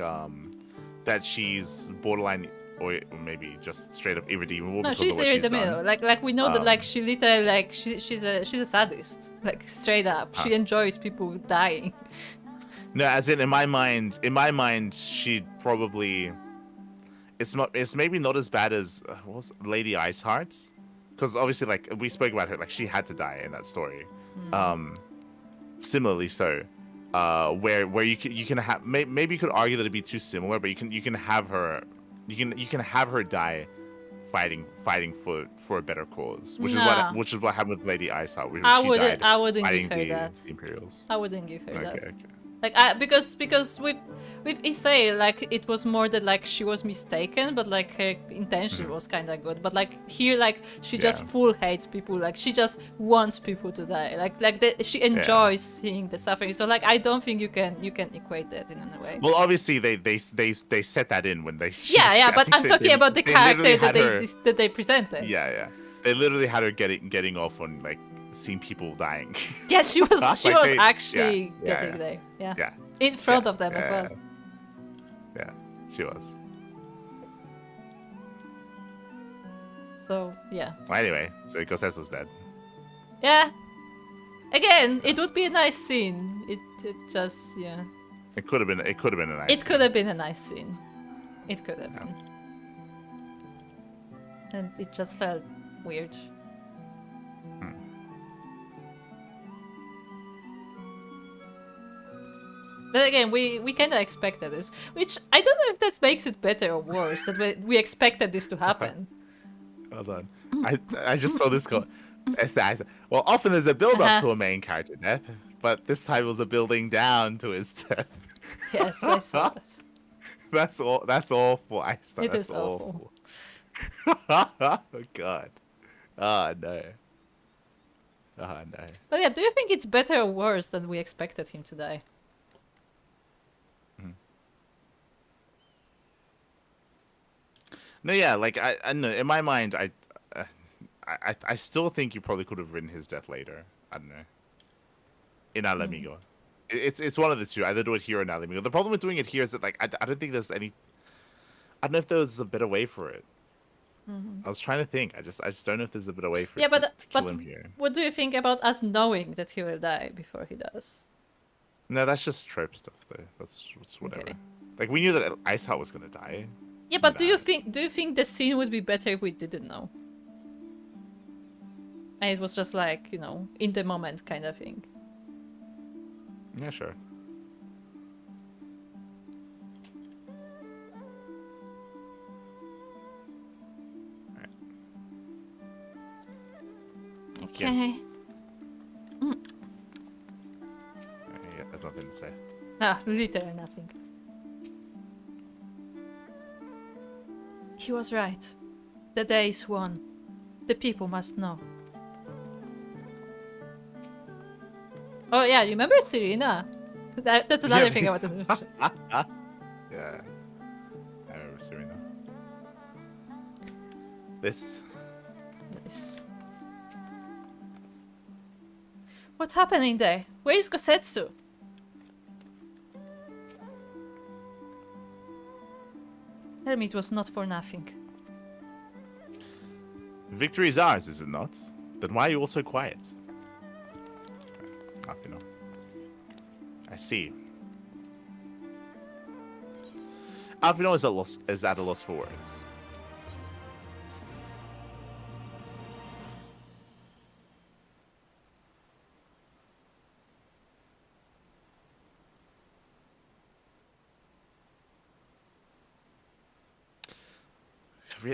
[SPEAKER 1] that she's borderline or maybe just straight up irredeemable.
[SPEAKER 2] No,
[SPEAKER 1] because
[SPEAKER 2] she's
[SPEAKER 1] of what
[SPEAKER 2] irredeemable.
[SPEAKER 1] She's
[SPEAKER 2] like we know that like she literally like she's a sadist. Like straight up, she enjoys people dying.
[SPEAKER 1] No, as in my mind, she'd probably. It's maybe not as bad as what was Lady Iceheart, because obviously like we spoke about her, like she had to die in that story. Similarly, so, where you can have maybe you could argue that it'd be too similar, but you can have her die fighting for a better cause, which is what happened with Lady Iceheart.
[SPEAKER 2] I wouldn't give her that.
[SPEAKER 1] The Imperials.
[SPEAKER 2] I wouldn't give her that.
[SPEAKER 1] Okay.
[SPEAKER 2] Like because with Issei, like it was more that like she was mistaken, but like her intention was kind of good. But like here, like she just full hates people. Like she just wants people to die. She enjoys seeing the suffering. So like I don't think you can equate that in any way.
[SPEAKER 1] Well, obviously they set that in when they.
[SPEAKER 2] But I'm talking about the character that they presented.
[SPEAKER 1] Yeah. They literally had her getting off on like seeing people dying.
[SPEAKER 2] Yeah, she was actually getting there. Yeah. In front of them as well.
[SPEAKER 1] Yeah, she was.
[SPEAKER 2] So yeah.
[SPEAKER 1] Well, anyway, so Gosetsu's dead.
[SPEAKER 2] Yeah. Again, it would be a nice scene. It just, yeah.
[SPEAKER 1] It could have been. It could have been a nice.
[SPEAKER 2] It could have been a nice scene. It could have been. And it just felt weird. But again, we kind of expected this, which I don't know if that makes it better or worse. That we expected this to happen.
[SPEAKER 1] Hold on. I just saw this go. Well, often there's a build-up to a main character death, but this time it was a building down to his death.
[SPEAKER 2] Yes, I saw that.
[SPEAKER 1] That's all. That's awful.
[SPEAKER 2] It is awful.
[SPEAKER 1] Oh God. Oh no. Oh no.
[SPEAKER 2] But yeah, do you think it's better or worse than we expected him to die?
[SPEAKER 1] No, yeah, like I know. In my mind, I still think you probably could have written his death later. I don't know. In Alamigo, it's one of the two. Either do it here or in Alamigo. The problem with doing it here is that like I don't think there's any. I don't know if there's a better way for it. I was trying to think. I just don't know if there's a better way for it to kill him here.
[SPEAKER 2] What do you think about us knowing that he will die before he does?
[SPEAKER 1] No, that's just trope stuff though. That's whatever. Okay. Like we knew that Ice Heart was gonna die.
[SPEAKER 2] Yeah, but do you think the scene would be better if we didn't know? And it was just like, you know, in the moment kind of thing.
[SPEAKER 1] Yeah, sure. Alright.
[SPEAKER 2] Okay.
[SPEAKER 1] Yeah, there's nothing to say.
[SPEAKER 2] Ah, literally nothing. He was right. The day is won. The people must know. Oh yeah, you remember Serena? That's another thing about the movie.
[SPEAKER 1] Yeah. I remember Serena. This.
[SPEAKER 2] What happened in there? Where is Gosetsu? Tell me it was not for nothing.
[SPEAKER 1] Victory is ours, is it not? Then why are you all so quiet? Akino. I see. Akino is at a loss for words.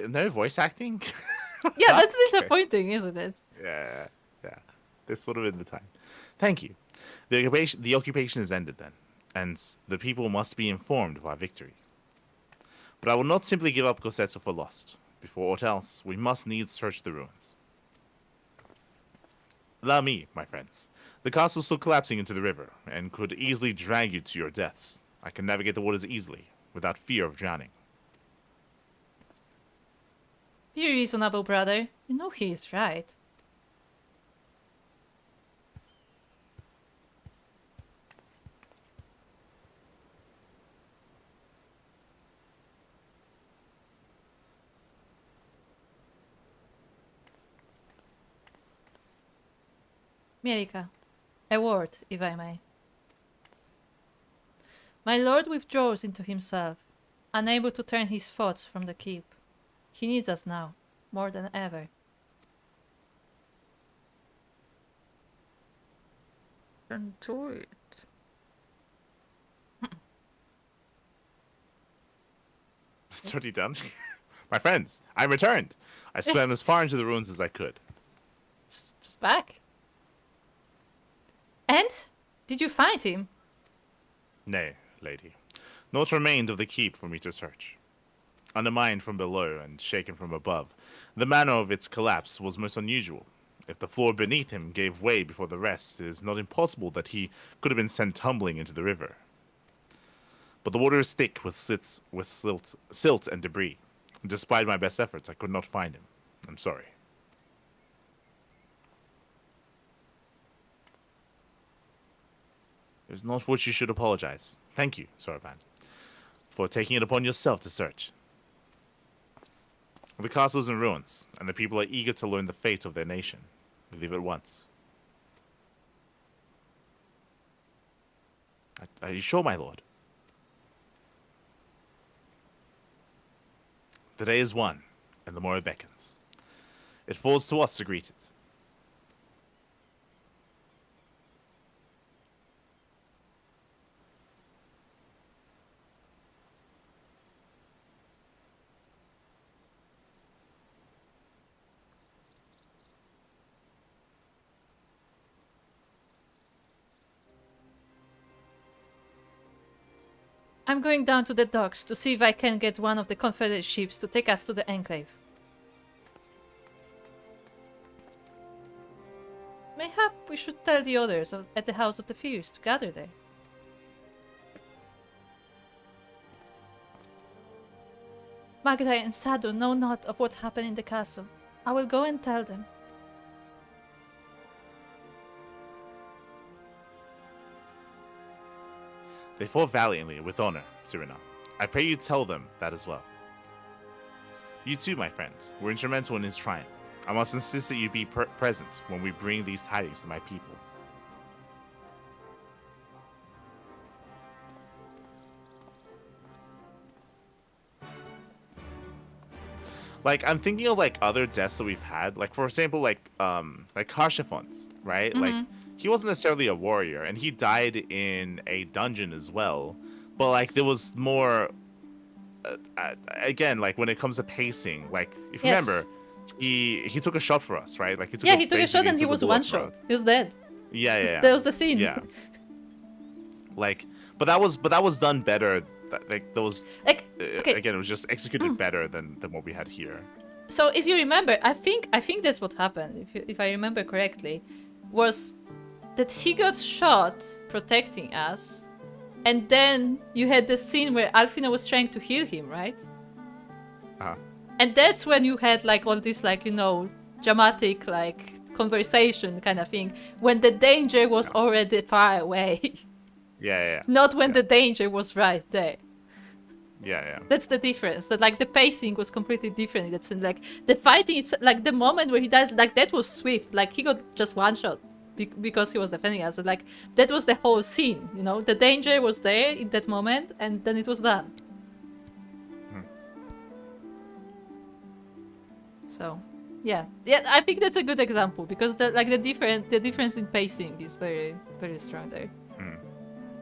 [SPEAKER 1] No voice acting?
[SPEAKER 2] Yeah, that's disappointing, isn't it?
[SPEAKER 1] Yeah. This would have been the time. Thank you. The occupation is ended then, and the people must be informed of our victory. But I will not simply give up Gosetsu for lost. Before aught else, we must needs search the ruins. Allow me, my friends. The castle is still collapsing into the river, and could easily drag you to your deaths. I can navigate the waters easily, without fear of drowning.
[SPEAKER 2] Be reasonable, brother. You know he is right. Mielikka, a word, if I may. My lord withdraws into himself, unable to turn his thoughts from the keep. He needs us now, more than ever. Enjoy it.
[SPEAKER 1] It's already done. My friends, I'm returned. I swam as far into the ruins as I could.
[SPEAKER 2] Just back. And? Did you find him?
[SPEAKER 1] Nay, lady. Naught remained of the keep for me to search. Undermined from below and shaken from above, the manner of its collapse was most unusual. If the floor beneath him gave way before the rest, it is not impossible that he could have been sent tumbling into the river. But the water is thick with silt and debris. Despite my best efforts, I could not find him. I'm sorry. It is not for which you should apologize. Thank you, Saraban, for taking it upon yourself to search. The castle is in ruins, and the people are eager to learn the fate of their nation. We leave at once. Are you sure, my lord? The day is won, and the morrow beckons. It falls to us to greet it.
[SPEAKER 2] I'm going down to the docks to see if I can get one of the Confederate ships to take us to the Enclave. Mayhap we should tell the others at the House of the Fierce to gather there. Magda and Sado know not of what happened in the castle. I will go and tell them.
[SPEAKER 1] They fought valiantly with honor, Serena. I pray you tell them that as well. You too, my friends, were instrumental in his triumph. I must insist that you be present when we bring these tidings to my people. Like, I'm thinking of like other deaths that we've had. Like, for example, like Harshafon's, right? Like, he wasn't necessarily a warrior, and he died in a dungeon as well. But like, there was more. Again, like when it comes to pacing, like if you remember, he took a shot for us, right? Like he took
[SPEAKER 2] a shot and he was one shot. He was dead.
[SPEAKER 1] Yeah.
[SPEAKER 2] That was the scene.
[SPEAKER 1] Yeah. Like, but that was done better. Like those.
[SPEAKER 2] Like okay.
[SPEAKER 1] Again, it was just executed better than what we had here.
[SPEAKER 2] So if you remember, I think that's what happened. If I remember correctly, was that he got shot protecting us, and then you had the scene where Alfina was trying to heal him, right? And that's when you had like all this like, you know, dramatic like conversation kind of thing when the danger was already far away.
[SPEAKER 1] Yeah.
[SPEAKER 2] Not when the danger was right there.
[SPEAKER 1] Yeah.
[SPEAKER 2] That's the difference. That like the pacing was completely different. That's in, like the fighting. It's like the moment where he dies. Like that was swift. Like he got just one shot because he was defending us. And, like that was the whole scene. You know, the danger was there in that moment, and then it was done. So, yeah. I think that's a good example because the difference in pacing is very, very strong there.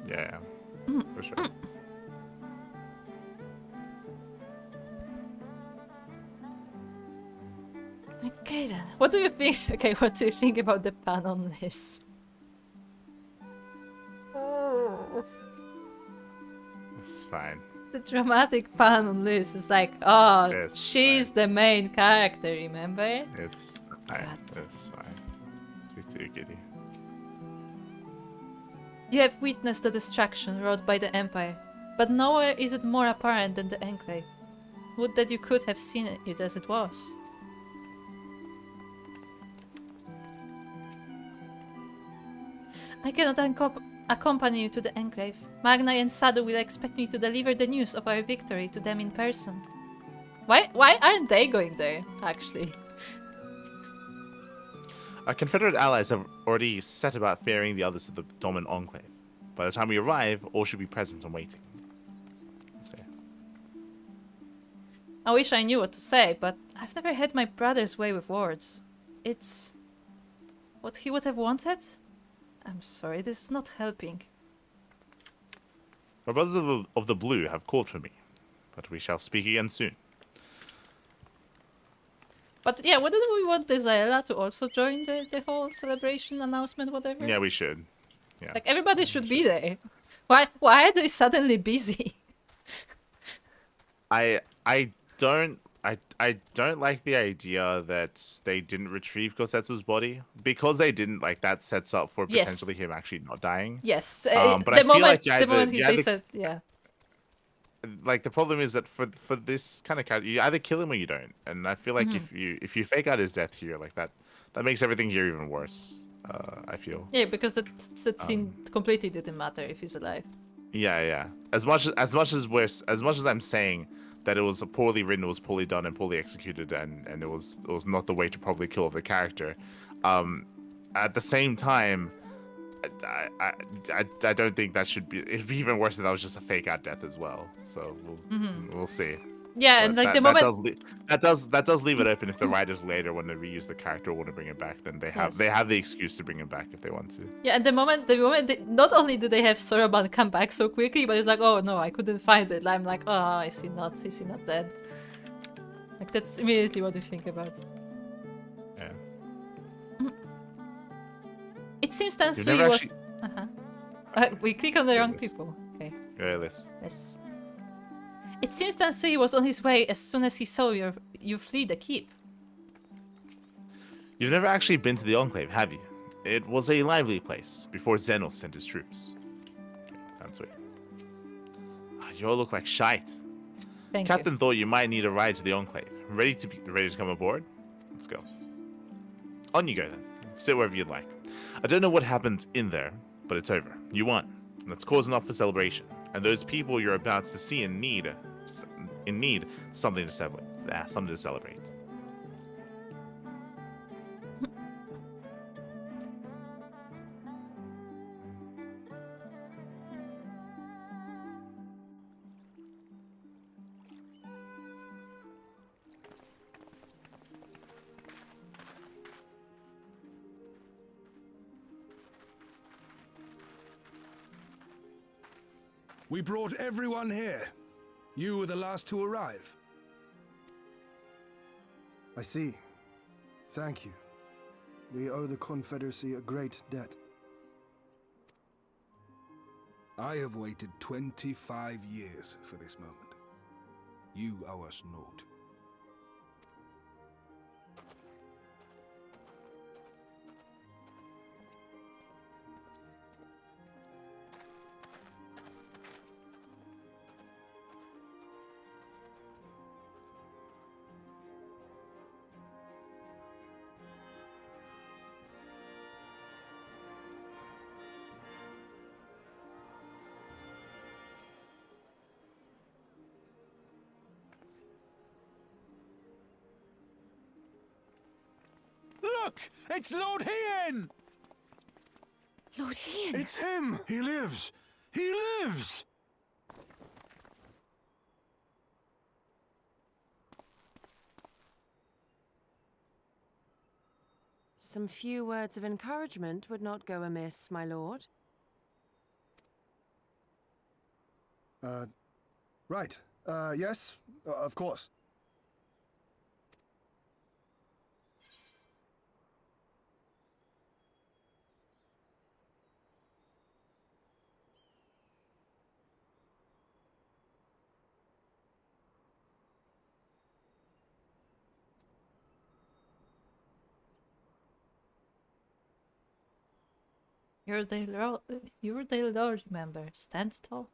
[SPEAKER 1] Yeah, for sure.
[SPEAKER 2] Okay then. What do you think? Okay, what do you think about the pan on this?
[SPEAKER 1] It's fine.
[SPEAKER 2] The dramatic pan on this is like, she's fine. The main character, remember?
[SPEAKER 1] It's fine. It's fine. It's too giddy.
[SPEAKER 2] You have witnessed the destruction wrought by the Empire, but nowhere is it more apparent than the Enclave. Would that you could have seen it as it was. I cannot accompany you to the Enclave. Magna and Sado will expect me to deliver the news of our victory to them in person. Why aren't they going there, actually?
[SPEAKER 1] Our Confederate allies have already set about ferrying the others to the Dominant Enclave. By the time we arrive, all should be present and waiting.
[SPEAKER 2] I wish I knew what to say, but I've never had my brother's way with words. It's what he would have wanted? I'm sorry, this is not helping.
[SPEAKER 1] Our brothers of the Blue have called for me, but we shall speak again soon.
[SPEAKER 2] But yeah, wouldn't we want Desirella to also join the whole celebration announcement, whatever?
[SPEAKER 1] Yeah, we should. Yeah.
[SPEAKER 2] Like everybody should be there. Why are they suddenly busy?
[SPEAKER 1] I don't like the idea that they didn't retrieve Kosetsu's body. Because they didn't, like that sets up for potentially him actually not dying.
[SPEAKER 2] Yes.
[SPEAKER 1] But I feel like
[SPEAKER 2] the moment they said, yeah.
[SPEAKER 1] Like the problem is that for this kind of character, you either kill him or you don't. And I feel like if you fake out his death here, like that makes everything here even worse. I feel.
[SPEAKER 2] Yeah, because that scene completely didn't matter if he's alive.
[SPEAKER 1] Yeah. As much as I'm saying that it was poorly written, it was poorly done and poorly executed, and it was not the way to probably kill the character. At the same time, I don't think that should be. It'd be even worse if that was just a fake out death as well. So we'll see.
[SPEAKER 2] Yeah,
[SPEAKER 1] But
[SPEAKER 2] and like
[SPEAKER 1] that,
[SPEAKER 2] the moment
[SPEAKER 1] that does leave it open if the writers later, when they reuse the character or want to bring it back, then they have the excuse to bring it back if they want to.
[SPEAKER 2] Yeah, and the moment not only do they have Soroban come back so quickly, but it's like, oh no, I couldn't find it. I'm like, oh, is he not dead? Like that's immediately what you think about.
[SPEAKER 1] Yeah.
[SPEAKER 2] It seems Tansui was. We click on the wrong people. Okay. Yes. It seems Tansui was on his way as soon as he saw you flee the keep.
[SPEAKER 1] You've never actually been to the Enclave, have you? It was a lively place before Xenos sent his troops. Okay, Tansui. You all look like shite. Captain thought you might need a ride to the Enclave. Ready to come aboard? Let's go. On you go then. Sit wherever you'd like. I don't know what happened in there, but it's over. You won. That's cause enough for celebration. And those people you're about to see in need something to celebrate. Something to celebrate.
[SPEAKER 6] We brought everyone here. You were the last to arrive.
[SPEAKER 8] I see. Thank you. We owe the Confederacy a great debt.
[SPEAKER 6] I have waited 25 years for this moment. You owe us naught.
[SPEAKER 8] Look! It's Lord Hien!
[SPEAKER 7] Lord Hien!
[SPEAKER 8] It's him!
[SPEAKER 6] He lives! He lives!
[SPEAKER 10] Some few words of encouragement would not go amiss, my lord.
[SPEAKER 8] Right. Yes, of course.
[SPEAKER 2] You're the Lord, remember. Stand tall.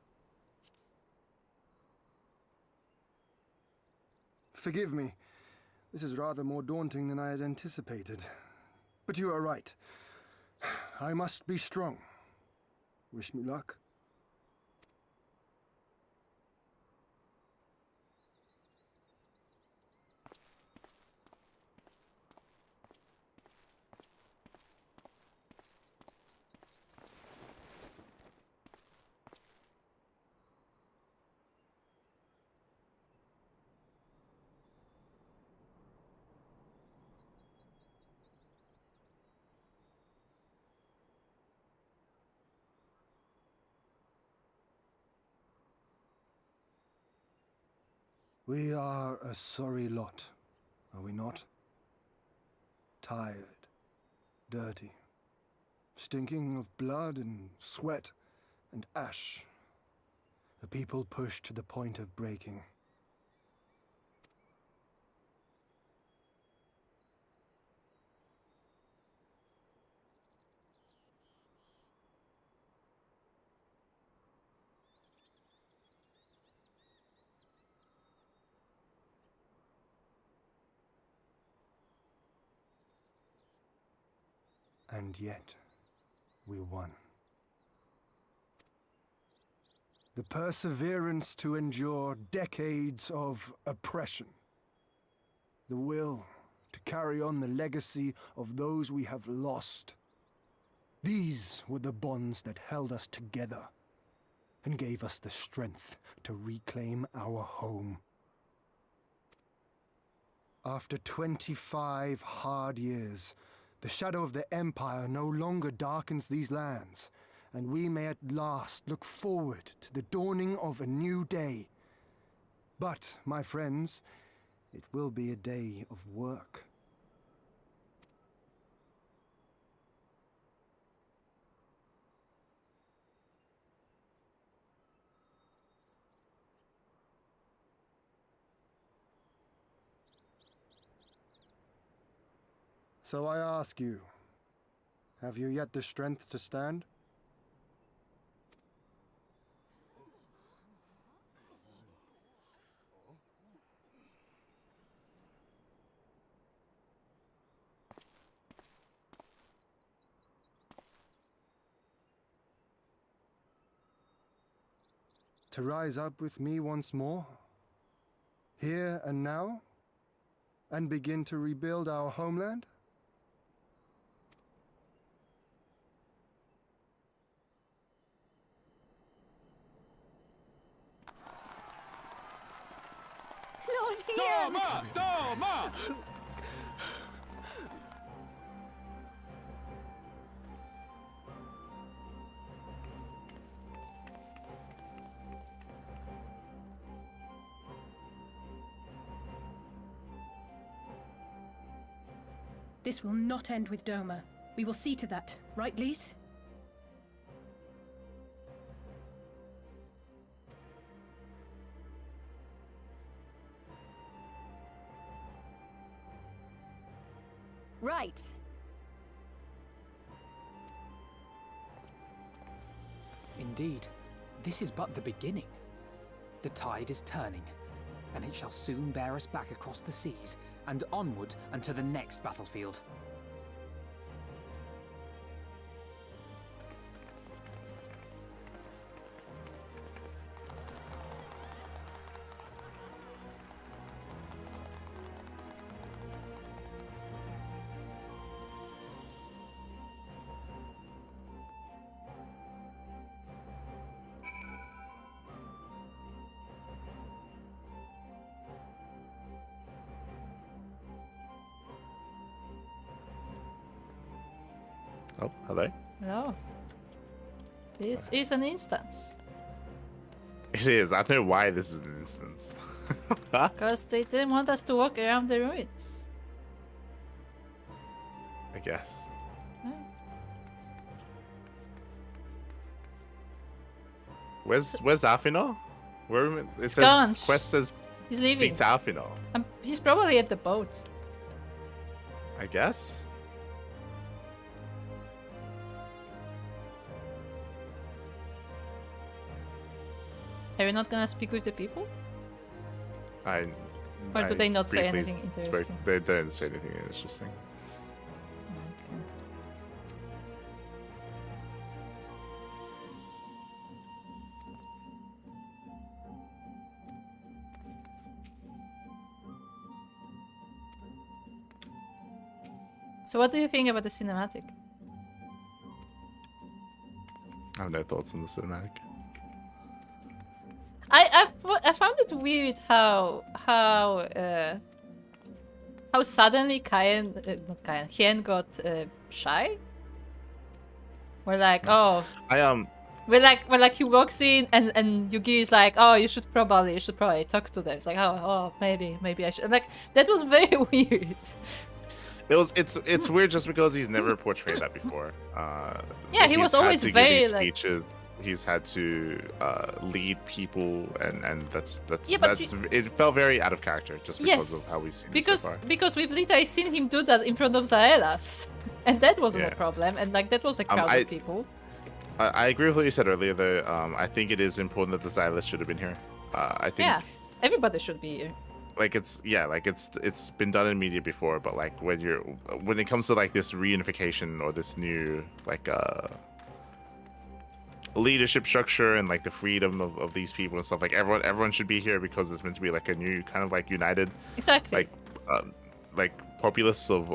[SPEAKER 8] Forgive me. This is rather more daunting than I had anticipated. But you are right. I must be strong. Wish me luck. We are a sorry lot, are we not? Tired, dirty, stinking of blood and sweat and ash. A people pushed to the point of breaking. And yet, we won. The perseverance to endure decades of oppression. The will to carry on the legacy of those we have lost. These were the bonds that held us together and gave us the strength to reclaim our home. After 25 hard years, the shadow of the Empire no longer darkens these lands, and we may at last look forward to the dawning of a new day. But, my friends, it will be a day of work. So I ask you, have you yet the strength to stand? To rise up with me once more, here and now, and begin to rebuild our homeland?
[SPEAKER 7] Lord Ian!
[SPEAKER 11] Doma! Doma!
[SPEAKER 9] This will not end with Doma. We will see to that, right, Lise?
[SPEAKER 7] Right.
[SPEAKER 11] Indeed, this is but the beginning. The tide is turning, and it shall soon bear us back across the seas and onward unto the next battlefield.
[SPEAKER 1] Oh, hello.
[SPEAKER 2] No. This is an instance.
[SPEAKER 1] It is. I don't know why this is an instance.
[SPEAKER 2] Because they didn't want us to walk around the ruins.
[SPEAKER 1] I guess. Where's Alfino? Where it says
[SPEAKER 2] gone.
[SPEAKER 1] quest says
[SPEAKER 2] He's leaving.
[SPEAKER 1] speak to Alfino.
[SPEAKER 2] He's probably at the boat.
[SPEAKER 1] I guess.
[SPEAKER 2] Are you not gonna speak with the people? Or do
[SPEAKER 1] I
[SPEAKER 2] they not say
[SPEAKER 1] briefly
[SPEAKER 2] anything interesting?
[SPEAKER 1] They didn't say anything interesting.
[SPEAKER 2] Okay. So what do you think about the cinematic?
[SPEAKER 1] I have no thoughts on the cinematic.
[SPEAKER 2] I found it weird how suddenly Hien got shy. We're like, oh, we're like he walks in and Yugi is like, oh, you should probably talk to them. It's like, oh, maybe I should. Like that was very weird.
[SPEAKER 1] It's weird just because he's never portrayed that before.
[SPEAKER 2] Yeah, he was always very
[SPEAKER 1] give these
[SPEAKER 2] like
[SPEAKER 1] speeches. He's had to lead people, and that's
[SPEAKER 2] Yeah, but
[SPEAKER 1] it felt very out of character just because of how we've seen him so far.
[SPEAKER 2] Because we've literally seen him do that in front of Zaelas, and that wasn't a problem, and like that was a crowd of people.
[SPEAKER 1] I agree with what you said earlier, though. I think it is important that the Zaelas should have been here. I think
[SPEAKER 2] everybody should be here.
[SPEAKER 1] Like it's been done in media before, but like when it comes to like this reunification or this new like leadership structure and like the freedom of these people and stuff, like everyone should be here because it's meant to be like a new kind of like united
[SPEAKER 2] exactly
[SPEAKER 1] like populace of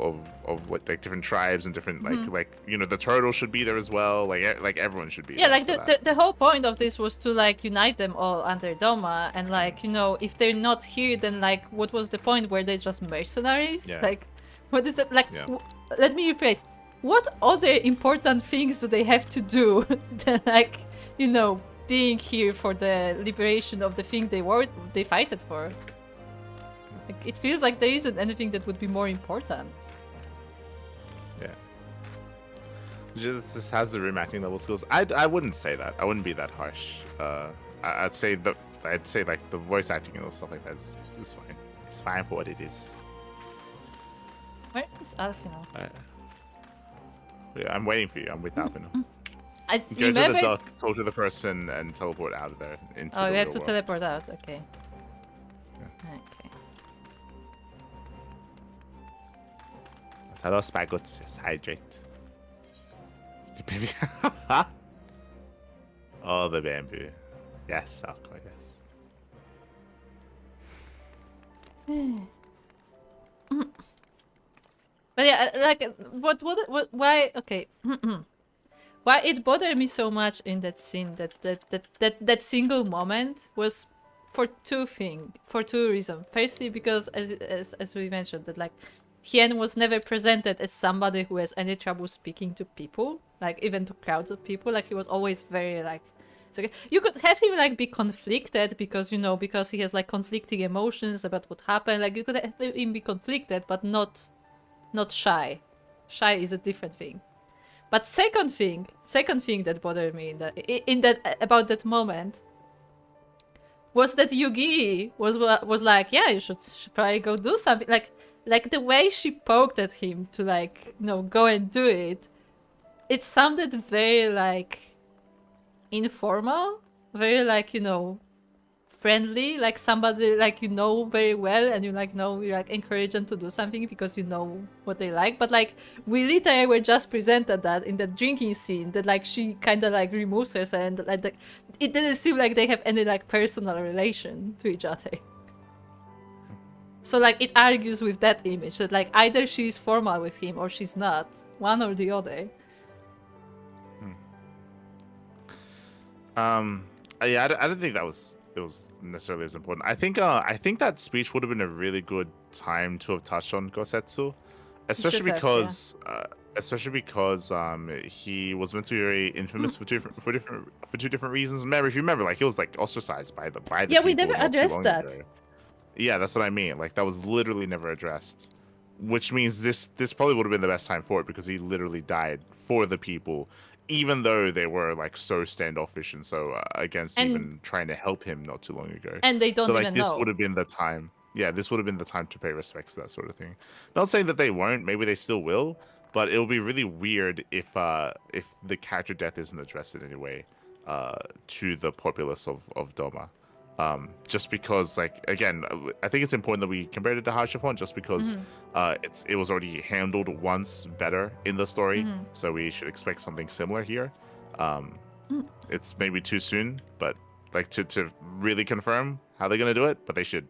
[SPEAKER 1] like different tribes and different like you know, the turtle should be there as well. Like everyone should be.
[SPEAKER 2] Yeah,
[SPEAKER 1] there
[SPEAKER 2] like the whole point of this was to like unite them all under Doma, and like, you know, if they're not here, then like what was the point? Were they just mercenaries?
[SPEAKER 1] Yeah.
[SPEAKER 2] Like, what is that? Like,
[SPEAKER 1] Yeah.
[SPEAKER 2] let me rephrase. What other important things do they have to do than like, you know, being here for the liberation of the thing they fighted for? Like, it feels like there isn't anything that would be more important.
[SPEAKER 1] Yeah. Just has the room acting level skills. I wouldn't say that. I wouldn't be that harsh. I'd say like the voice acting and stuff like that is fine. It's fine for what it is.
[SPEAKER 2] Where is Alfino?
[SPEAKER 1] Yeah, I'm waiting for you. I'm with Alfino.
[SPEAKER 2] I
[SPEAKER 1] Go to the dock, talk to the person, and teleport out of there into the
[SPEAKER 2] we have to
[SPEAKER 1] world.
[SPEAKER 2] teleport out. Okay.
[SPEAKER 1] Yeah.
[SPEAKER 2] Okay.
[SPEAKER 1] Hello, Spagots. Yes, hydrate. Baby. Oh, the bamboo. Yes, Aqua, yes.
[SPEAKER 2] But yeah, like, why? Okay, why it bothered me so much in that scene, that single moment, was for two reasons. Firstly, because as we mentioned, that like Hien was never presented as somebody who has any trouble speaking to people, like even to crowds of people. Like he was always very like. So you could have him like be conflicted because, you know, because he has like conflicting emotions about what happened. Like you could have him be conflicted, but not shy. Shy is a different thing. But second thing that bothered me in that about that moment was that Yugiri was like, yeah, you should probably go do something. Like the way she poked at him to like, you know, go and do it. It sounded very like informal, very like, you know, friendly, like somebody like you know very well, and you like know you like encourage them to do something because you know what they like. But like we literally were just presented that in the drinking scene that like she kind of like removes herself, and like it didn't seem like they have any like personal relation to each other. So like it argues with that image that like either she's formal with him or she's not, one or the other.
[SPEAKER 1] Yeah, I don't think it was necessarily as important. I think that speech would have been a really good time to have touched on Gosetsu, especially because he was meant to be very infamous for two different reasons. Remember, if you remember, like he was like ostracized by the
[SPEAKER 2] yeah, we
[SPEAKER 1] people
[SPEAKER 2] never
[SPEAKER 1] not too
[SPEAKER 2] addressed
[SPEAKER 1] long
[SPEAKER 2] that.
[SPEAKER 1] ago. Yeah, that's what I mean. Like that was literally never addressed, which means this probably would have been the best time for it because he literally died for the people. Even though they were like so standoffish and so against even trying to help him not too long ago,
[SPEAKER 2] and they don't
[SPEAKER 1] so like
[SPEAKER 2] even
[SPEAKER 1] this
[SPEAKER 2] know.
[SPEAKER 1] would have been the time. Yeah, this would have been the time to pay respects to that sort of thing. Not saying that they won't. Maybe they still will, but it'll be really weird if the character death isn't addressed in any way to the populace of Doma. Just because, like, again, I think it's important that we compare it to Hashifon just because it was already handled once better in the story, so we should expect something similar here. It's maybe too soon, but like to really confirm how they're gonna do it, but they should.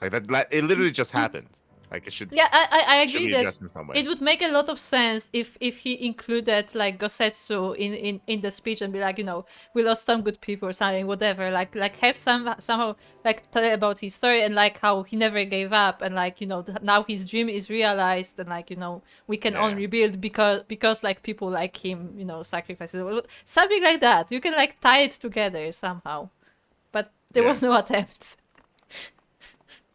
[SPEAKER 1] Like that, it literally just happened. Like it should.
[SPEAKER 2] Yeah, I agree that
[SPEAKER 1] in some way.
[SPEAKER 2] it would make a lot of sense if he included like Gosetsu in the speech and be like, you know, we lost some good people or something, whatever. Like have somehow like tell about his story and like how he never gave up and like, you know, now his dream is realized and like, you know, we can all rebuild because like people like him, you know, sacrifices, something like that. You can like tie it together somehow, but there was no attempt.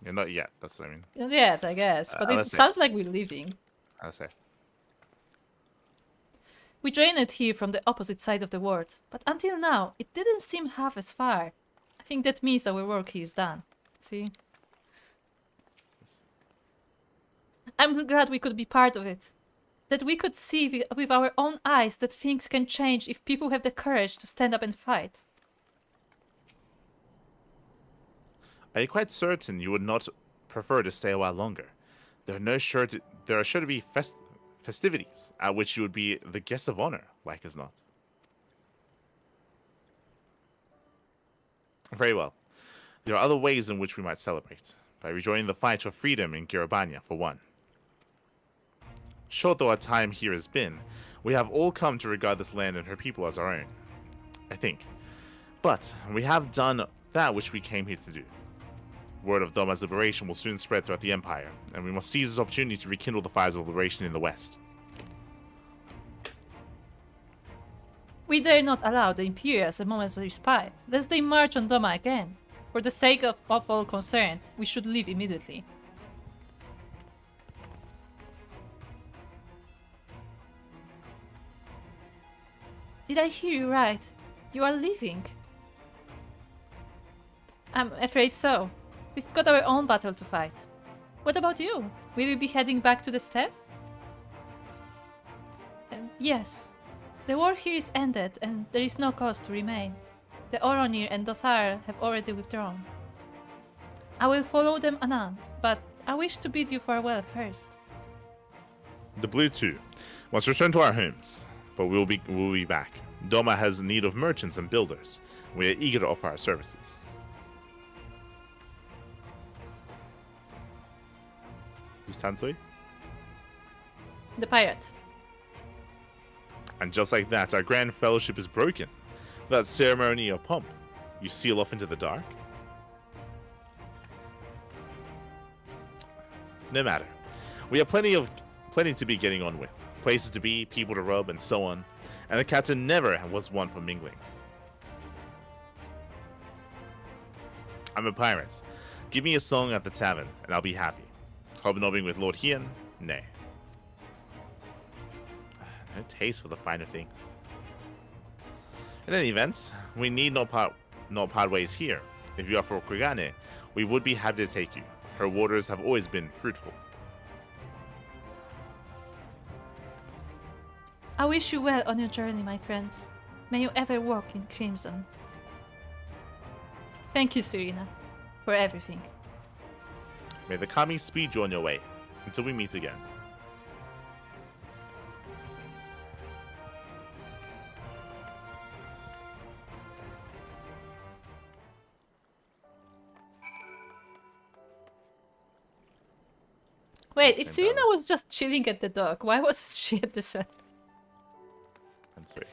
[SPEAKER 1] Yeah, not yet. That's what I mean.
[SPEAKER 2] Not yet, I guess. But it sounds like we're leaving.
[SPEAKER 1] I'll say.
[SPEAKER 2] We joined it here from the opposite side of the world, but until now, it didn't seem half as far. I think that means our work here is done. See? I'm glad we could be part of it. That we could see with our own eyes that things can change if people have the courage to stand up and fight.
[SPEAKER 1] Are you quite certain you would not prefer to stay a while longer? There are sure to be festivities at which you would be the guest of honor, like as not. Very well. There are other ways in which we might celebrate. By rejoining the fight for freedom in Girabanya, for one. Short though our time here has been, we have all come to regard this land and her people as our own. I think. But we have done that which we came here to do. Word of Doma's liberation will soon spread throughout the Empire, and we must seize this opportunity to rekindle the fires of liberation in the West.
[SPEAKER 2] We dare not allow the Imperials a moment's respite, lest they march on Doma again. For the sake of all concerned, we should leave immediately. Did I hear you right? You are leaving? I'm afraid so. We've got our own battle to fight. What about you? Will you be heading back to the steppe? Yes. The war here is ended, and there is no cause to remain. The Oronir and Dothar have already withdrawn. I will follow them anon, but I wish to bid you farewell first.
[SPEAKER 1] The Blue too must return to our homes, but we'll be back. Doma has need of merchants and builders. We are eager to offer our services. Who's Tansui?
[SPEAKER 2] The pirate.
[SPEAKER 1] And just like that, our grand fellowship is broken. Without ceremony or pomp, you seal off into the dark? No matter. We have plenty to be getting on with. Places to be, people to rub, and so on. And the captain never was one for mingling. I'm a pirate. Give me a song at the tavern, and I'll be happy. Hobnobbing with Lord Hien? Nay. No taste for the finer things. In any event, we need not part ways here. If you are for Kugane, we would be happy to take you. Her waters have always been fruitful.
[SPEAKER 2] I wish you well on your journey, my friends. May you ever walk in crimson. Thank you, Serena, for everything.
[SPEAKER 1] May the Kami speed you on your way, until we meet again.
[SPEAKER 2] Wait, if Serena was just chilling at the dock, why wasn't she at the sun?
[SPEAKER 1] I'm sorry.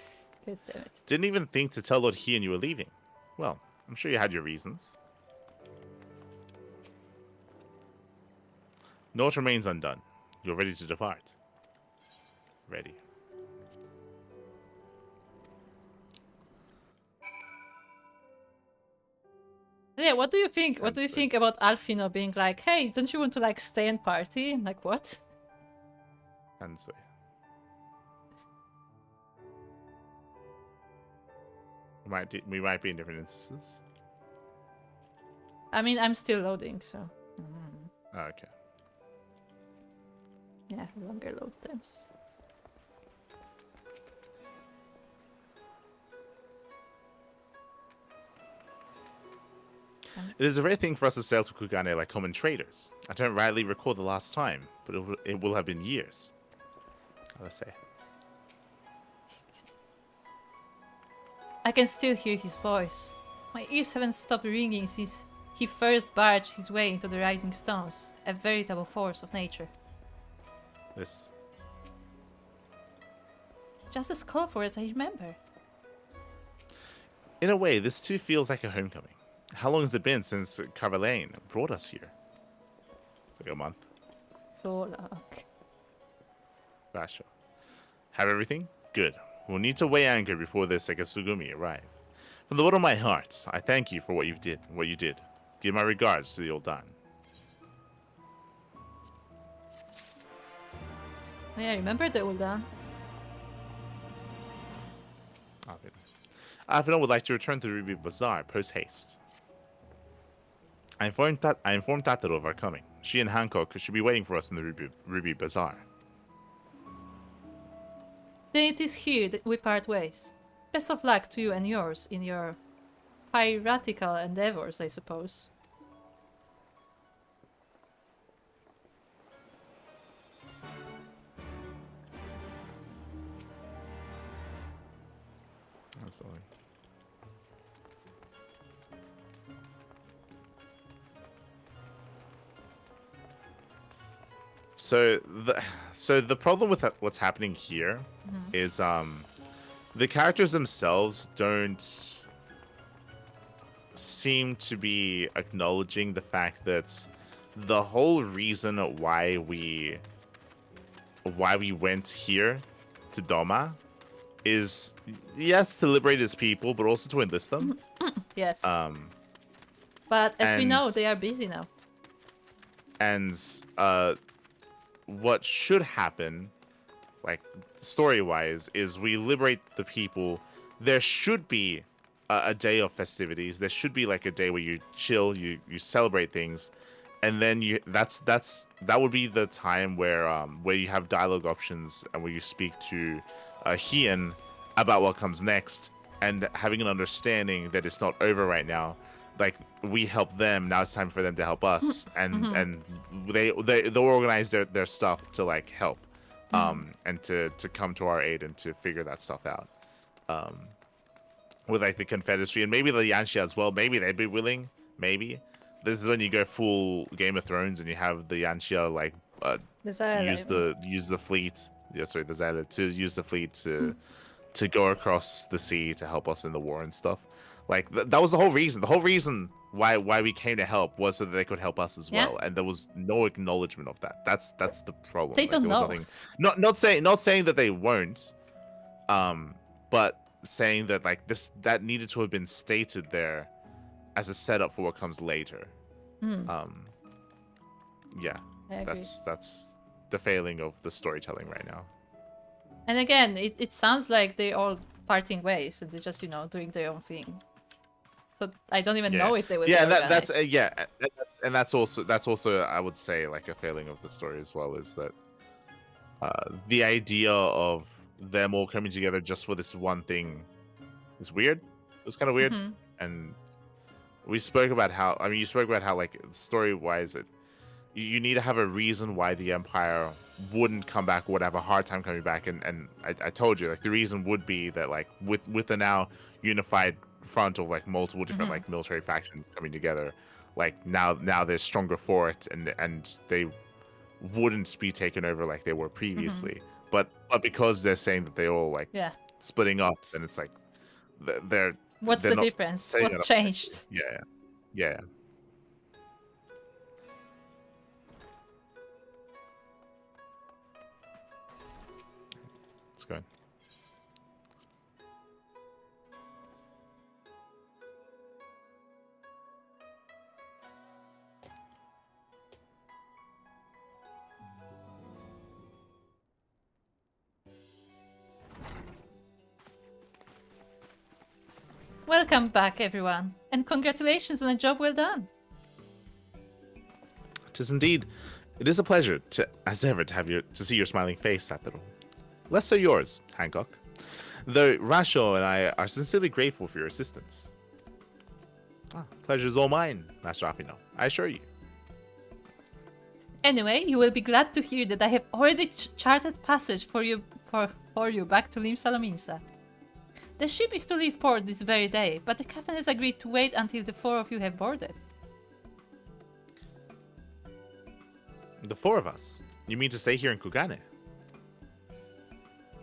[SPEAKER 2] God damn it.
[SPEAKER 1] Didn't even think to tell Lord Hien you were leaving. Well, I'm sure you had your reasons. Naught remains undone. You're ready to depart. Ready.
[SPEAKER 2] Yeah, what do you think? What do you think about Alfino being like, hey, don't you want to like stay and party? I'm like, what?
[SPEAKER 1] Hansui. We might be in different instances.
[SPEAKER 2] I mean, I'm still loading, so.
[SPEAKER 1] Oh, okay.
[SPEAKER 2] Yeah, longer load times.
[SPEAKER 1] It is a rare thing for us to sail to Kugane like common traders. I don't rightly recall the last time, but it will have been years. Let's say.
[SPEAKER 2] I can still hear his voice. My ears haven't stopped ringing since he first barged his way into the rising stones, a veritable force of nature.
[SPEAKER 1] This.
[SPEAKER 2] It's just as colorful as I remember.
[SPEAKER 1] In a way, this too feels like a homecoming. How long has it been since Carvalane brought us here? It's like a month. Basho. Have everything? Good. We'll need to weigh anchor before the Sekasugumi arrive. From the bottom of my heart, I thank you for what you did. Give my regards to the old Dan.
[SPEAKER 2] Oh, yeah, remember the old Dan?
[SPEAKER 1] Alfino would like to return to Ruby Bazaar post-haste. I informed Tataru of our coming. She and Hancock should be waiting for us in the Ruby Bazaar.
[SPEAKER 2] Then it is here that we part ways. Best of luck to you and yours in your piratical endeavors, I suppose.
[SPEAKER 1] Absolutely. So the problem with what's happening here is the characters themselves don't seem to be acknowledging the fact that the whole reason why we went here to Doma is, yes, to liberate his people, but also to enlist them.
[SPEAKER 2] Yes. But as we know, they are busy now.
[SPEAKER 1] And what should happen, like story-wise, is we liberate the people. There should be a day of festivities. There should be like a day where you chill, you celebrate things, and then that would be the time where you have dialogue options and where you speak to Hien about what comes next, and having an understanding that it's not over right now. Like, we help them, now it's time for them to help us, and they'll organize their stuff to like help, and to come to our aid and to figure that stuff out, with like the Confederacy and maybe the Yanxia as well. Maybe they'd be willing. Maybe this is when you go full Game of Thrones and you have the Yanxia like use the fleet. Yeah, sorry, the Xyla to use the fleet to go across the sea to help us in the war and stuff. Like that was the whole reason. The whole reason why we came to help was so that they could help us as well, and there was no acknowledgement of that. That's the problem.
[SPEAKER 2] They don't know.
[SPEAKER 1] Not saying that they won't, but saying that like that needed to have been stated there as a setup for what comes later. Yeah, that's the failing of the storytelling right now.
[SPEAKER 2] And again, it sounds like they're all parting ways and they're just doing their own thing. So I don't even know if they will.
[SPEAKER 1] Yeah, and that's also I would say like a failing of the story as well, is that the idea of them all coming together just for this one thing is weird. It was kind of weird, and we spoke about how you spoke about how like story wise you need to have a reason why the Empire wouldn't come back, would have a hard time coming back, and I told you like the reason would be that like with the now unified front of like multiple different like military factions coming together, like now they're stronger for it, and they wouldn't be taken over like they were previously. But because they're saying that they all like splitting up, then it's like they're
[SPEAKER 2] what's the difference? What's changed?
[SPEAKER 1] Yeah. Let's go.
[SPEAKER 2] Welcome back, everyone, and congratulations on a job well done.
[SPEAKER 1] 'Tis indeed. It is a pleasure as ever to see your smiling face, Satoru. Less so yours, Hancock. Though Rasho and I are sincerely grateful for your assistance. Pleasure is all mine, Master Afino, I assure you.
[SPEAKER 2] Anyway, you will be glad to hear that I have already charted passage for you back to Lim Salaminsa. The ship is to leave port this very day, but the captain has agreed to wait until the four of you have boarded.
[SPEAKER 1] The four of us? You mean to stay here in Kugane?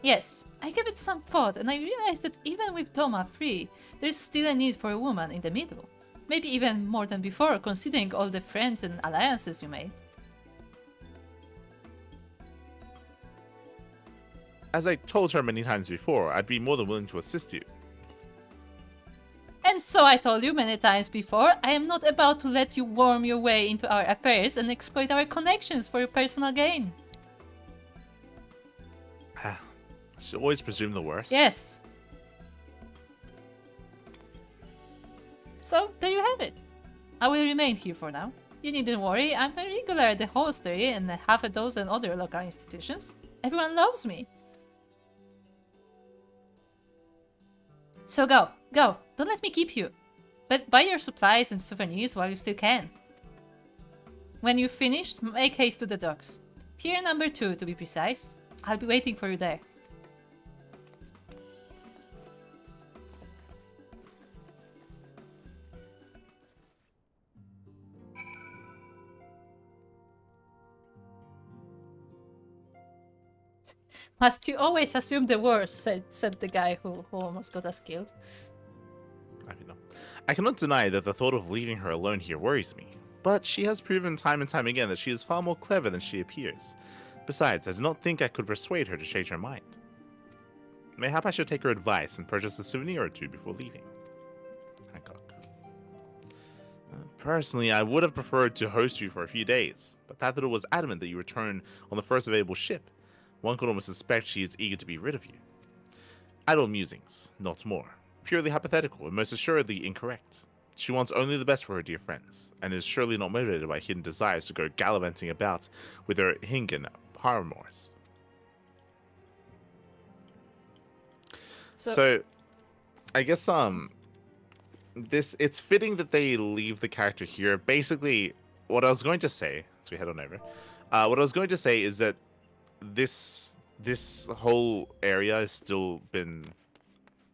[SPEAKER 2] Yes, I gave it some thought and I realized that even with Doma free, there's still a need for a woman in the middle. Maybe even more than before, considering all the friends and alliances you made.
[SPEAKER 1] As I told her many times before, I'd be more than willing to assist you.
[SPEAKER 2] And so I told you many times before, I am not about to let you worm your way into our affairs and exploit our connections for your personal gain.
[SPEAKER 1] She always presume the worst.
[SPEAKER 2] Yes. So, there you have it. I will remain here for now. You needn't worry, I'm a regular at the hostelry and half a dozen other local institutions. Everyone loves me. So go. Don't let me keep you. But buy your supplies and souvenirs while you still can. When you've finished, make haste to the docks. Pier number 2 to be precise. I'll be waiting for you there. Must you always assume the worst, said the guy who almost got us killed.
[SPEAKER 1] I mean, no. I cannot deny that the thought of leaving her alone here worries me, but she has proven time and time again that she is far more clever than she appears. Besides, I do not think I could persuade her to change her mind. Mayhap I should take her advice and purchase a souvenir or two before leaving. Hancock. Personally, I would have preferred to host you for a few days, but Thathador was adamant that you return on the first available ship. One could almost suspect she is eager to be rid of you. Idle musings, not more. Purely hypothetical and most assuredly incorrect. She wants only the best for her dear friends, and is surely not motivated by hidden desires to go gallivanting about with her Hingan paramours. So, I guess it's fitting that they leave the character here. Basically, what I was going to say, as we head on over, what I was going to say is that this whole area has still been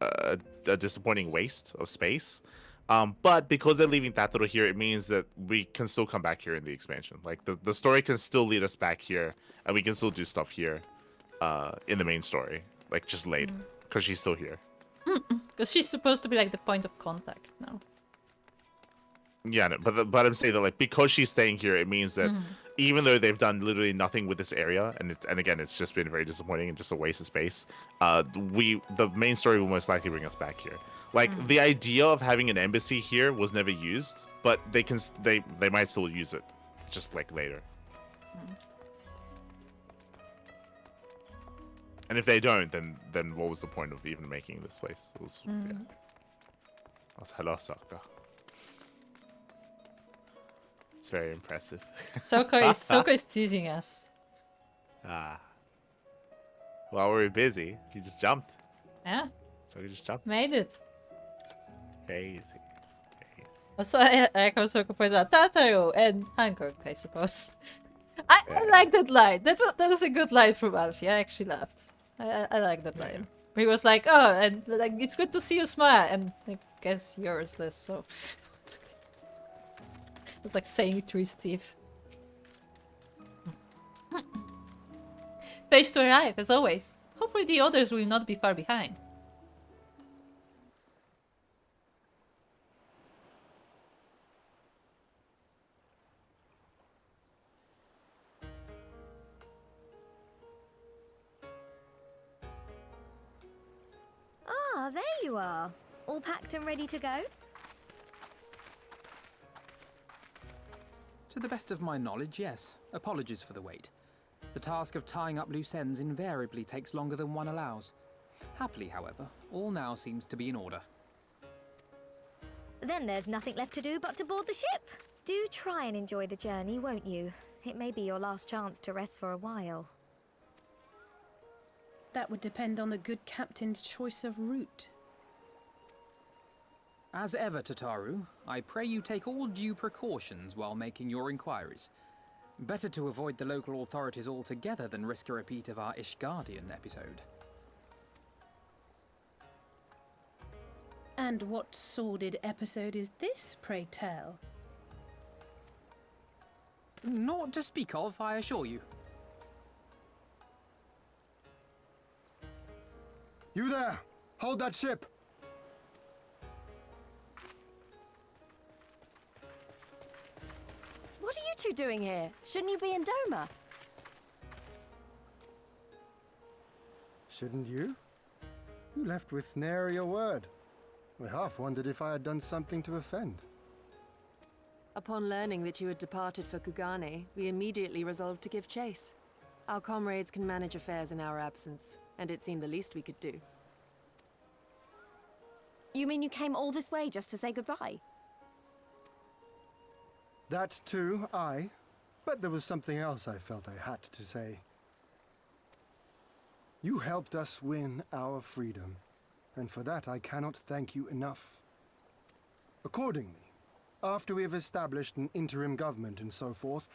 [SPEAKER 1] a disappointing waste of space. But because they're leaving Thathador here, it means that we can still come back here in the expansion. Like the story can still lead us back here, and we can still do stuff here, in the main story, like just later, because she's still here.
[SPEAKER 2] Because she's supposed to be like the point of contact now.
[SPEAKER 1] Yeah, no, but I'm saying that like because she's staying here, it means that even though they've done literally nothing with this area, and again it's just been very disappointing and just a waste of space. The main story will most likely bring us back here. Like the idea of having an embassy here was never used, but they might still use it, just like later. And if they don't, then what was the point of even making this place? It was yeah. That's hello, Sokka. It's very impressive.
[SPEAKER 2] Sokka is teasing us.
[SPEAKER 1] While we were busy, he just jumped.
[SPEAKER 2] Yeah.
[SPEAKER 1] So he just jumped.
[SPEAKER 2] Made it.
[SPEAKER 1] Crazy.
[SPEAKER 2] Also, I like how Sokka points out Tataru and Hancock, I suppose. I like that line. That was a good line from Alfie. I actually laughed. I like that line. He was like, oh, and like it's good to see you smile, and I guess yours less so. It was like saying it to his teeth. Phase to arrive, as always. Hopefully the others will not be far behind.
[SPEAKER 12] Ah, there you are. All packed and ready to go?
[SPEAKER 11] To the best of my knowledge, yes. Apologies for the wait. The task of tying up loose ends invariably takes longer than one allows. Happily, however, all now seems to be in order.
[SPEAKER 12] Then there's nothing left to do but to board the ship. Do try and enjoy the journey, won't you? It may be your last chance to rest for a while.
[SPEAKER 9] That would depend on the good captain's choice of route.
[SPEAKER 11] As ever, Tataru, I pray you take all due precautions while making your inquiries. Better to avoid the local authorities altogether than risk a repeat of our Ishgardian episode.
[SPEAKER 9] And what sordid episode is this, pray tell?
[SPEAKER 11] Not to speak of, I assure you.
[SPEAKER 8] You there! Hold that ship!
[SPEAKER 10] What are you two doing here? Shouldn't you be in Doma?
[SPEAKER 8] Shouldn't you? You left with nary a word. I half wondered if I had done something to offend.
[SPEAKER 10] Upon learning that you had departed for Kugane, we immediately resolved to give chase. Our comrades can manage affairs in our absence, and it seemed the least we could do.
[SPEAKER 3] You mean you came all this way just to say goodbye?
[SPEAKER 8] That too, aye. But there was something else I felt I had to say. You helped us win our freedom, and for that I cannot thank you enough. Accordingly, after we have established an interim government and so forth,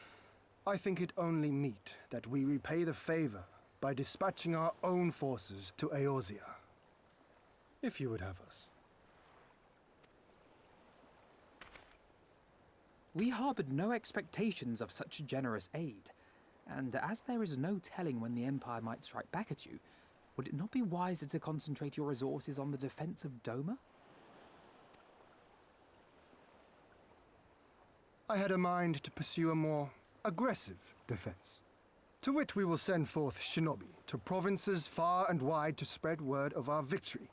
[SPEAKER 8] I think it only meet that we repay the favor by dispatching our own forces to Eorzea. If you would have us.
[SPEAKER 11] We harbored no expectations of such generous aid. And as there is no telling when the Empire might strike back at you, would it not be wiser to concentrate your resources on the defense of Doma?
[SPEAKER 8] I had a mind to pursue a more aggressive defense. To wit, we will send forth shinobi to provinces far and wide to spread word of our victory,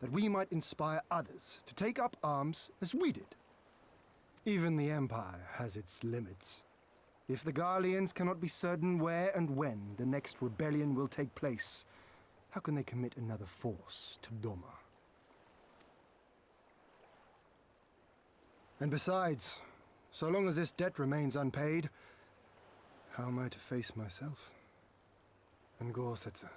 [SPEAKER 8] that we might inspire others to take up arms as we did. Even the Empire has its limits. If the Garleans cannot be certain where and when the next rebellion will take place, how can they commit another force to Doma? And besides, so long as this debt remains unpaid, how am I to face myself and Gorsetzer?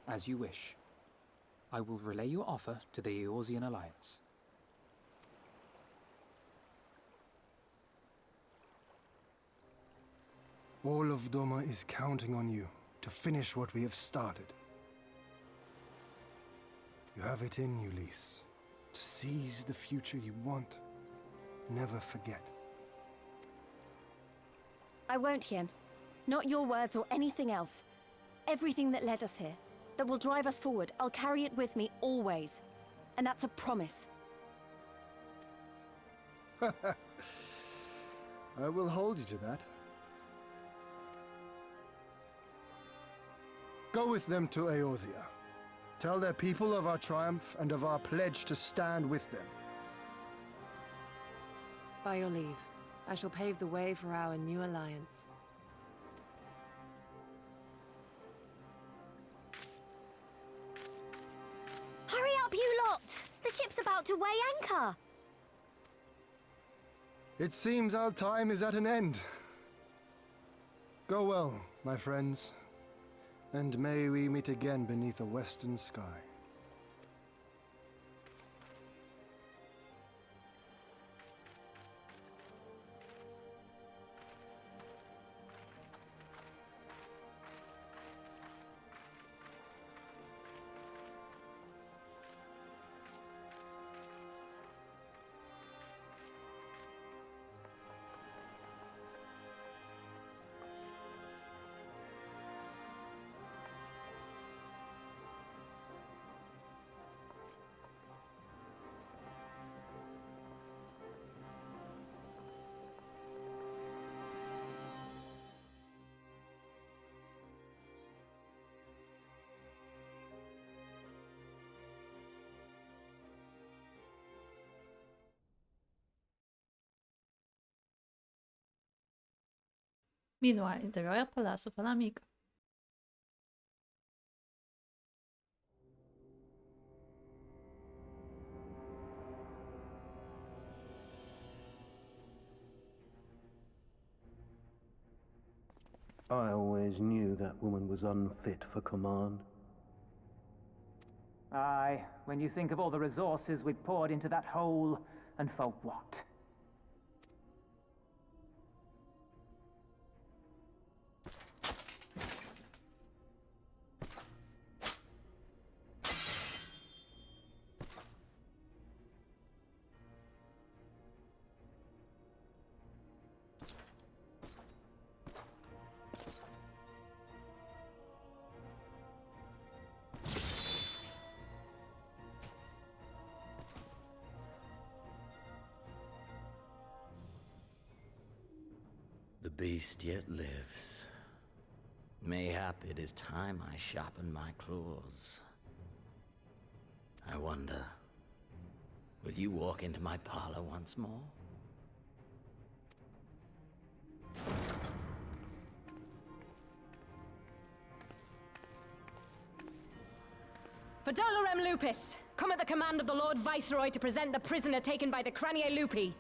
[SPEAKER 11] As you wish. I will relay your offer to the Eorzean Alliance.
[SPEAKER 8] All of Doma is counting on you to finish what we have started. You have it in you, Lys, to seize the future you want. Never forget.
[SPEAKER 3] I won't, Hien. Not your words or anything else. Everything that led us here, that will drive us forward, I'll carry it with me always. And that's a promise.
[SPEAKER 8] I will hold you to that. Go with them to Eorzea. Tell their people of our triumph and of our pledge to stand with them.
[SPEAKER 10] By your leave, I shall pave the way for our new alliance.
[SPEAKER 12] Hurry up, you lot! The ship's about to weigh anchor!
[SPEAKER 8] It seems our time is at an end. Go well, my friends, and may we meet again beneath a western sky.
[SPEAKER 2] Meanwhile, in the royal palace of Mielikka.
[SPEAKER 13] I always knew that woman was unfit for command.
[SPEAKER 11] Aye, when you think of all the resources we've poured into that hole, and for what?
[SPEAKER 14] The beast yet lives. Mayhap it is time I sharpen my claws. I wonder, will you walk into my parlor once more?
[SPEAKER 9] For Dolorem Lupus, come at the command of the Lord Viceroy to present the prisoner taken by the Cranie Lupi.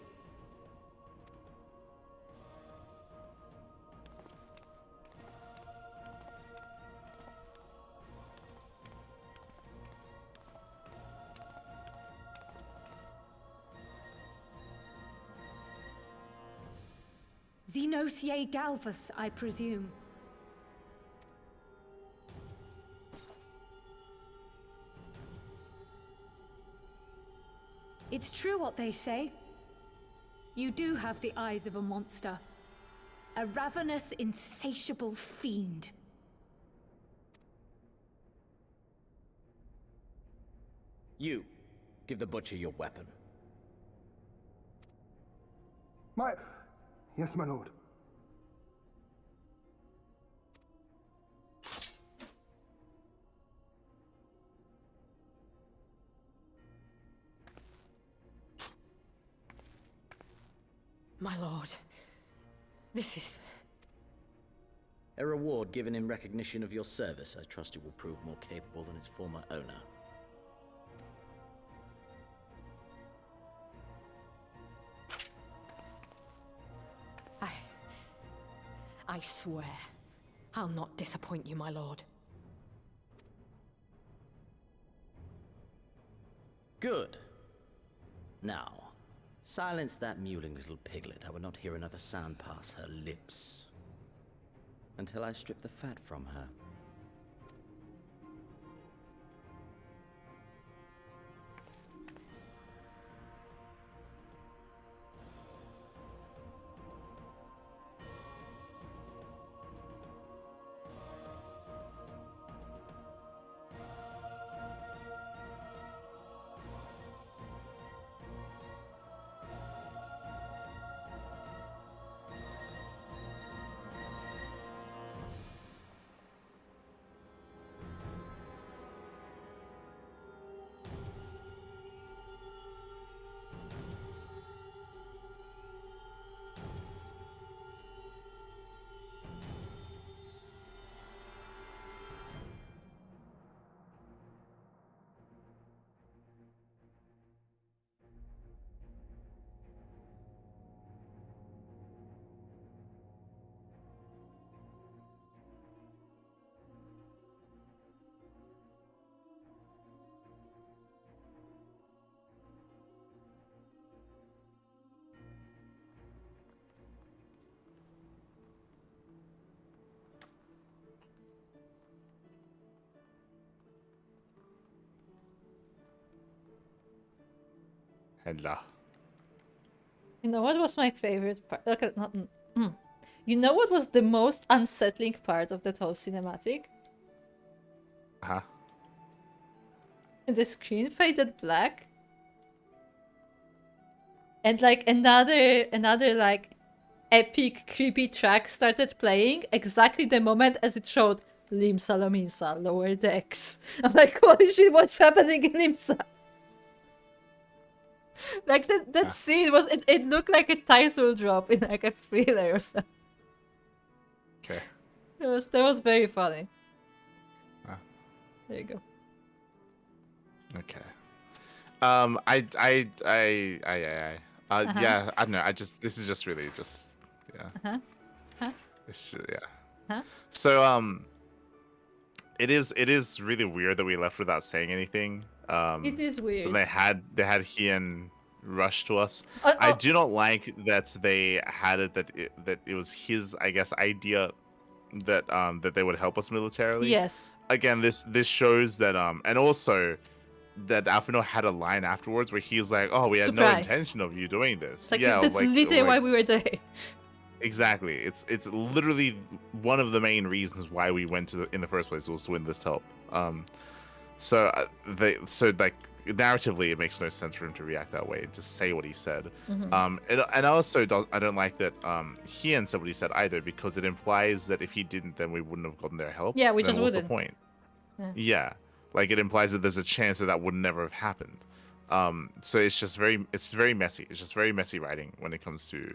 [SPEAKER 9] Xenosie Galvus, I presume. It's true what they say. You do have the eyes of a monster. A ravenous, insatiable fiend.
[SPEAKER 14] You, give the butcher your weapon.
[SPEAKER 8] Yes, my lord.
[SPEAKER 9] My lord, this is...
[SPEAKER 14] A reward given in recognition of your service. I trust it will prove more capable than its former owner.
[SPEAKER 9] I swear, I'll not disappoint you, my lord.
[SPEAKER 14] Good. Now, silence that mewling little piglet. I will not hear another sound pass her lips. Until I strip the fat from her.
[SPEAKER 1] Hello.
[SPEAKER 2] You know what was my favorite part? Okay, You know what was the most unsettling part of that whole cinematic?
[SPEAKER 1] Uh-huh.
[SPEAKER 2] The screen faded black. And like another like epic creepy track started playing exactly the moment as it showed Limsa Lominsa, lower decks. I'm like, holy shit, what's happening in Limsa? Like that scene was it looked like a title drop in like a thriller or something.
[SPEAKER 1] Okay.
[SPEAKER 2] That was very funny. There you go.
[SPEAKER 1] Okay. Yeah, I don't know. This is just really just, yeah. It's, yeah. So, it is really weird that we left without saying anything.
[SPEAKER 2] It is weird.
[SPEAKER 1] So they had Hien rush to us. I do not like that they had it that it was his, I guess, idea that they would help us militarily.
[SPEAKER 2] Yes.
[SPEAKER 1] Again, this shows that and also that Alphino had a line afterwards where he's like, "Oh, we had no intention of you doing this."
[SPEAKER 2] Like, yeah, that's literally why we were there.
[SPEAKER 1] Exactly. It's literally one of the main reasons why we went in the first place was to win this help. So like narratively, it makes no sense for him to react that way and to say what he said. And also I don't like that Hien said what he said either, because it implies that if he didn't, then we wouldn't have gotten their help.
[SPEAKER 2] Yeah, we
[SPEAKER 1] then
[SPEAKER 2] just
[SPEAKER 1] what's
[SPEAKER 2] wouldn't.
[SPEAKER 1] the point?
[SPEAKER 2] Yeah.
[SPEAKER 1] Like it implies that there's a chance that would never have happened. So it's very messy. It's just very messy writing when it comes to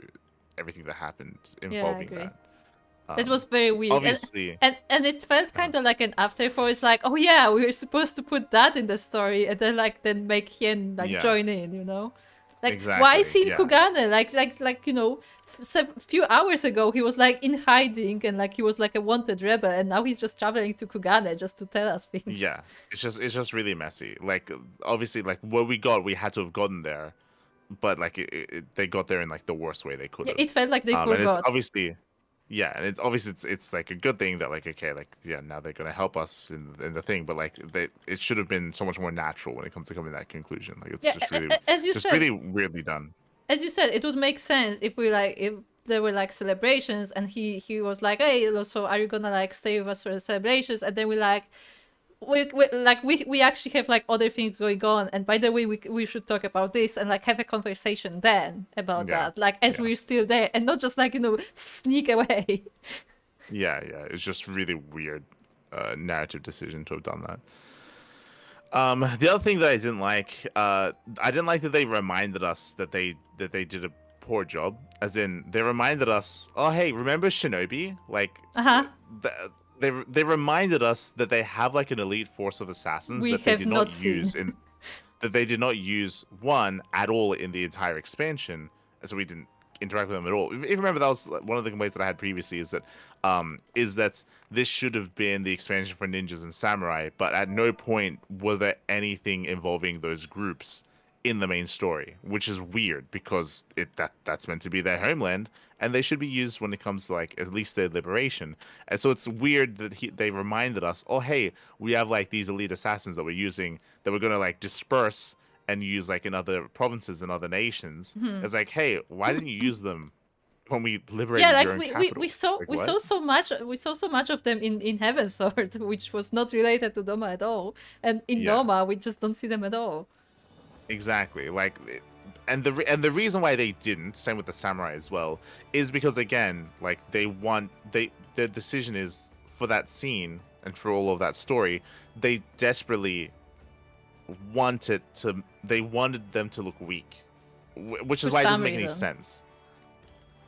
[SPEAKER 1] everything that happened involving that.
[SPEAKER 2] It was very weird.
[SPEAKER 1] Obviously.
[SPEAKER 2] And it felt kind of like an afterthought. It's like, oh yeah, we were supposed to put that in the story, and then make Hien join in, you know? Like,
[SPEAKER 1] exactly,
[SPEAKER 2] why is he in Kugane? Like you know, a few hours ago he was like in hiding and like he was like a wanted rebel, and now he's just traveling to Kugane just to tell us things.
[SPEAKER 1] Yeah, it's just really messy. Like obviously, like what we had to have gotten there, but like they got there in like the worst way they could.
[SPEAKER 2] Yeah, it felt like they forgot.
[SPEAKER 1] And it's obviously. Yeah, and it's like a good thing that like, okay, like yeah, now they're gonna help us in the thing, but like it should have been so much more natural when it comes to coming to that conclusion. Like it's just really
[SPEAKER 2] as you said,
[SPEAKER 1] really weirdly done.
[SPEAKER 2] as you said, it would make sense if there were like celebrations and he was like, hey, so are you gonna like stay with us for the celebrations? And then we actually have like other things going on, and by the way, we should talk about this and like have a conversation then about that, like as we're still there, and not just like, you know, sneak away.
[SPEAKER 1] Yeah, it's just really weird narrative decision to have done that. The other thing that I didn't like that they reminded us that they did a poor job, as in they reminded us, oh hey, remember Shinobi? Like they reminded us that they have like an elite force of assassins that they did not use that they did not use one at all in the entire expansion, and so we didn't interact with them at all. If you remember, that was one of the complaints that I had previously, is that this should have been the expansion for ninjas and samurai, but at no point were there anything involving those groups in the main story, which is weird because that's meant to be their homeland, and they should be used when it comes to like at least their liberation. And so it's weird that they reminded us, oh hey, we have like these elite assassins that we're using, that we're gonna like disperse and use like in other provinces and other nations. It's like, hey, why didn't you use them when we liberated your own capital?
[SPEAKER 2] we saw so much of them in Heaven's Sword, which was not related to Doma at all, and in Doma we just don't see them at all.
[SPEAKER 1] Exactly, like, and the reason why they didn't, same with the samurai as well, is because again, like their decision is for that scene and for all of that story, they desperately wanted them to look weak, which is why it doesn't make any sense.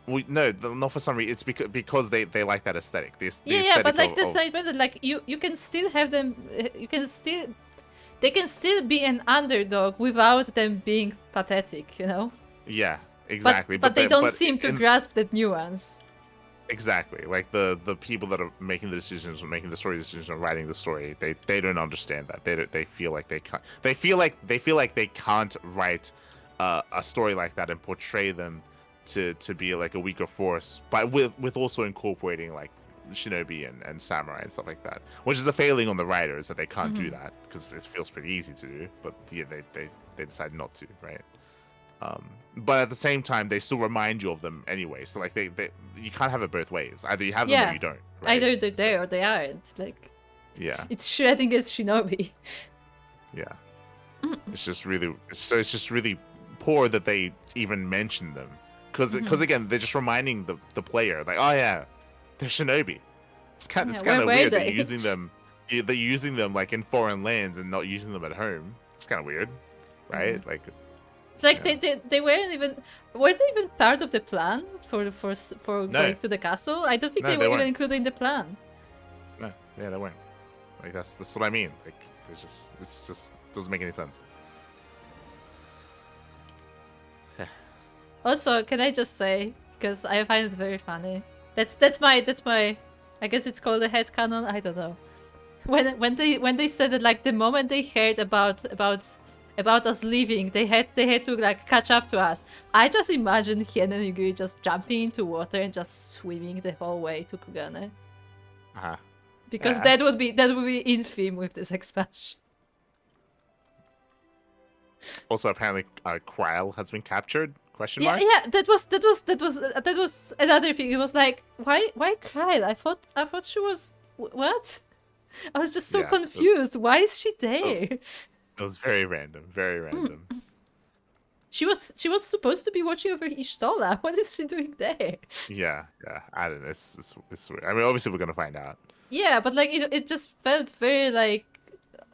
[SPEAKER 1] No, not for some reason. It's because they like that aesthetic.
[SPEAKER 2] But like the side where like you can still have them. They can still be an underdog without them being pathetic, you know.
[SPEAKER 1] Yeah, exactly.
[SPEAKER 2] But they don't seem to grasp that nuance.
[SPEAKER 1] Exactly, like the people that are making the decisions, making the story decisions, or writing the story, they don't understand that. They feel like they can't. They feel like they can't write a story like that and portray them to be like a weaker force, but with also incorporating like shinobi and samurai and stuff like that, which is a failing on the writers that they can't do that, because it feels pretty easy to do, but yeah, they decide not to, right? But at the same time, they still remind you of them anyway, so like they you can't have it both ways. Either you have them or you don't, right?
[SPEAKER 2] Either they're there or they aren't, like, it's shredding as shinobi.
[SPEAKER 1] It's just really poor that they even mention them, because again, they're just reminding the player, like, oh yeah, they're shinobi. It's kind of weird that you're using them. They're using them like in foreign lands and not using them at home. It's kind of weird, right? Like,
[SPEAKER 2] it's like they weren't even. Were they even part of the plan for going to the castle? I don't think they were even included in the plan.
[SPEAKER 1] No, yeah, they weren't. Like that's what I mean. Like, it's just doesn't make any sense.
[SPEAKER 2] Also, can I just say, because I find it very funny. That's my I guess it's called a headcanon, I don't know. When they said that, like, the moment they heard about us leaving, they had to like catch up to us. I just imagine Hien and Yugiri just jumping into water and just swimming the whole way to Kugane. Because that would be in theme with this expansion.
[SPEAKER 1] Also, apparently, Kryl has been captured. Question mark?
[SPEAKER 2] Yeah, that was another thing. It was like, why Kryl? I thought she was what? I was just so confused. Why is she there?
[SPEAKER 1] It was very random. Very random.
[SPEAKER 2] She was supposed to be watching over Ishtola. What is she doing there?
[SPEAKER 1] Yeah. I don't know. It's weird. I mean, obviously we're gonna find out.
[SPEAKER 2] Yeah, but like it just felt very like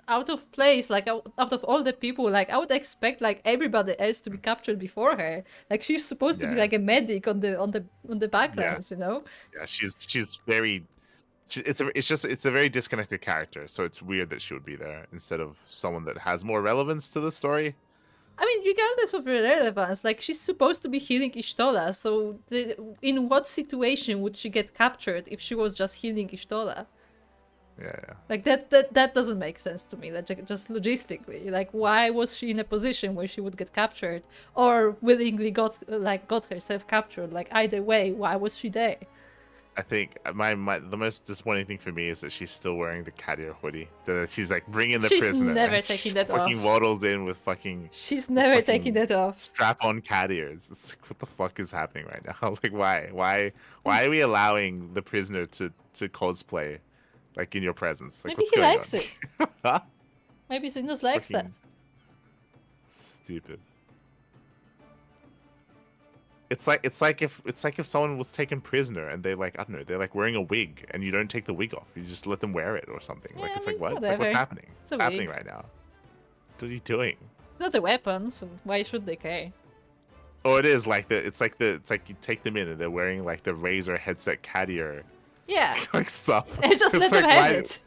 [SPEAKER 2] out of place, like out of all the people. Like I would expect like everybody else to be captured before her. Like she's supposed to be like a medic on the backgrounds, you know?
[SPEAKER 1] Yeah, she's very. It's a very disconnected character, so it's weird that she would be there instead of someone that has more relevance to the story.
[SPEAKER 2] I mean, regardless of her relevance, like she's supposed to be healing Ishtola. So in what situation would she get captured if she was just healing Ishtola?
[SPEAKER 1] Yeah.
[SPEAKER 2] Like that doesn't make sense to me. Like just logistically, like why was she in a position where she would get captured, or willingly got herself captured? Like either way, why was she there?
[SPEAKER 1] I think the most disappointing thing for me is that she's still wearing the cat ear hoodie. That she's like bringing the
[SPEAKER 2] She's
[SPEAKER 1] prisoner.
[SPEAKER 2] never
[SPEAKER 1] and
[SPEAKER 2] taking
[SPEAKER 1] she
[SPEAKER 2] that
[SPEAKER 1] fucking
[SPEAKER 2] off.
[SPEAKER 1] waddles in with fucking.
[SPEAKER 2] She's never taking that off.
[SPEAKER 1] Strap on cat ears. It's like, what the fuck is happening right now? Like, why are we allowing the prisoner to cosplay, like in your presence? Like,
[SPEAKER 2] Maybe
[SPEAKER 1] what's
[SPEAKER 2] he
[SPEAKER 1] going
[SPEAKER 2] likes
[SPEAKER 1] on?
[SPEAKER 2] it. Maybe Xenos likes that.
[SPEAKER 1] Stupid. It's like if someone was taken prisoner and they like, I don't know, they're like wearing a wig and you don't take the wig off, you just let them wear it or something.
[SPEAKER 2] Yeah,
[SPEAKER 1] like it's
[SPEAKER 2] I mean,
[SPEAKER 1] like what? It's like
[SPEAKER 2] whatever.
[SPEAKER 1] what's happening?
[SPEAKER 2] It's a
[SPEAKER 1] What's happening
[SPEAKER 2] wig.
[SPEAKER 1] right now? What are you doing?
[SPEAKER 2] It's not a weapon, so why should they care?
[SPEAKER 1] Oh, it is like it's like you take them in and they're wearing like the Razer headset cat ear
[SPEAKER 2] Yeah.
[SPEAKER 1] like stuff.
[SPEAKER 2] And just let them have it.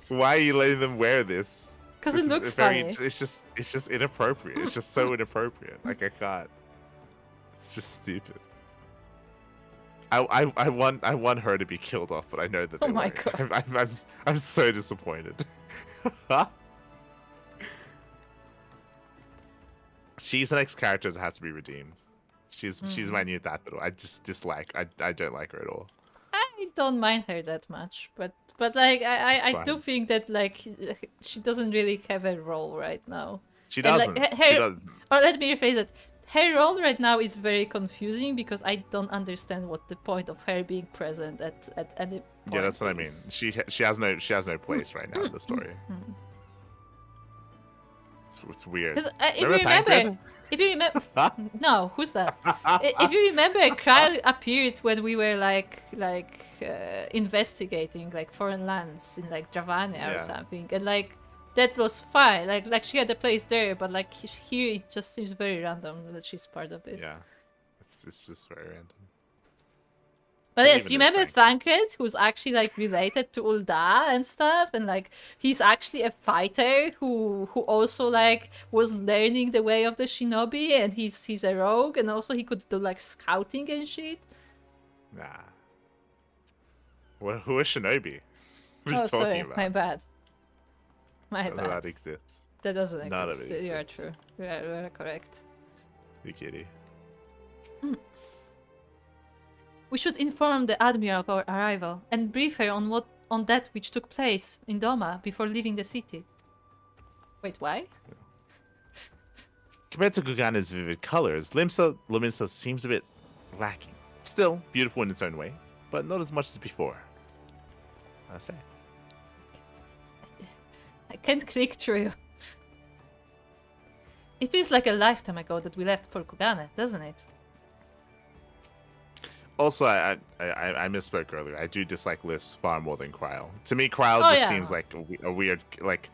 [SPEAKER 1] Why are you letting them wear this?
[SPEAKER 2] Because
[SPEAKER 1] This
[SPEAKER 2] it
[SPEAKER 1] is
[SPEAKER 2] looks
[SPEAKER 1] very,
[SPEAKER 2] funny.
[SPEAKER 1] It's just inappropriate. It's just so inappropriate. Like I can't. It's just stupid. I want her to be killed off, but I know that.
[SPEAKER 2] Oh
[SPEAKER 1] they
[SPEAKER 2] my
[SPEAKER 1] won't.
[SPEAKER 2] God.
[SPEAKER 1] I'm so disappointed. She's the next character that has to be redeemed. She's my new Tataro. I just dislike. I don't like her at all.
[SPEAKER 2] I don't mind her that much, but like I do
[SPEAKER 1] fine.
[SPEAKER 2] think that like she doesn't really have a role right now.
[SPEAKER 1] She
[SPEAKER 2] And,
[SPEAKER 1] doesn't.
[SPEAKER 2] like,
[SPEAKER 1] She doesn't.
[SPEAKER 2] Or let me rephrase it. Her role right now is very confusing because I don't understand what the point of her being present at any point.
[SPEAKER 1] Yeah, that's what I mean.
[SPEAKER 2] is.
[SPEAKER 1] She has no place right now in the story. It's weird.
[SPEAKER 2] Because if you remember, no, who's that? If you remember, Kryle appeared when we were like investigating like foreign lands in like Dravania or something, and like that was fine. Like she had a place there, but like here it just seems very random that she's part of this.
[SPEAKER 1] Yeah, it's just very random.
[SPEAKER 2] But
[SPEAKER 1] Even
[SPEAKER 2] yes, you remember Thancred, who's actually like related to Ul'dah and stuff, and like he's actually a fighter who also like was learning the way of the shinobi, and he's a rogue, and also he could do like scouting and shit.
[SPEAKER 1] Nah. Well, who is shinobi? What are you talking
[SPEAKER 2] sorry,
[SPEAKER 1] about?
[SPEAKER 2] my bad. My
[SPEAKER 1] None of
[SPEAKER 2] bad.
[SPEAKER 1] that exists.
[SPEAKER 2] That doesn't
[SPEAKER 1] None of
[SPEAKER 2] exist.
[SPEAKER 1] it
[SPEAKER 2] You are
[SPEAKER 1] exists.
[SPEAKER 2] true. You are correct.
[SPEAKER 1] You kidding?
[SPEAKER 2] We should inform the admiral of our arrival and brief her on that which took place in Doma before leaving the city. Wait, why?
[SPEAKER 1] Compared to Gugane's vivid colors, Limsa seems a bit lacking. Still beautiful in its own way, but not as much as before. I say.
[SPEAKER 2] I can't click through. It feels like a lifetime ago that we left for Kugane, doesn't it?
[SPEAKER 1] Also, I misspoke earlier. I do dislike Liz far more than Kryle. To me, Kryle just seems like a weird, like,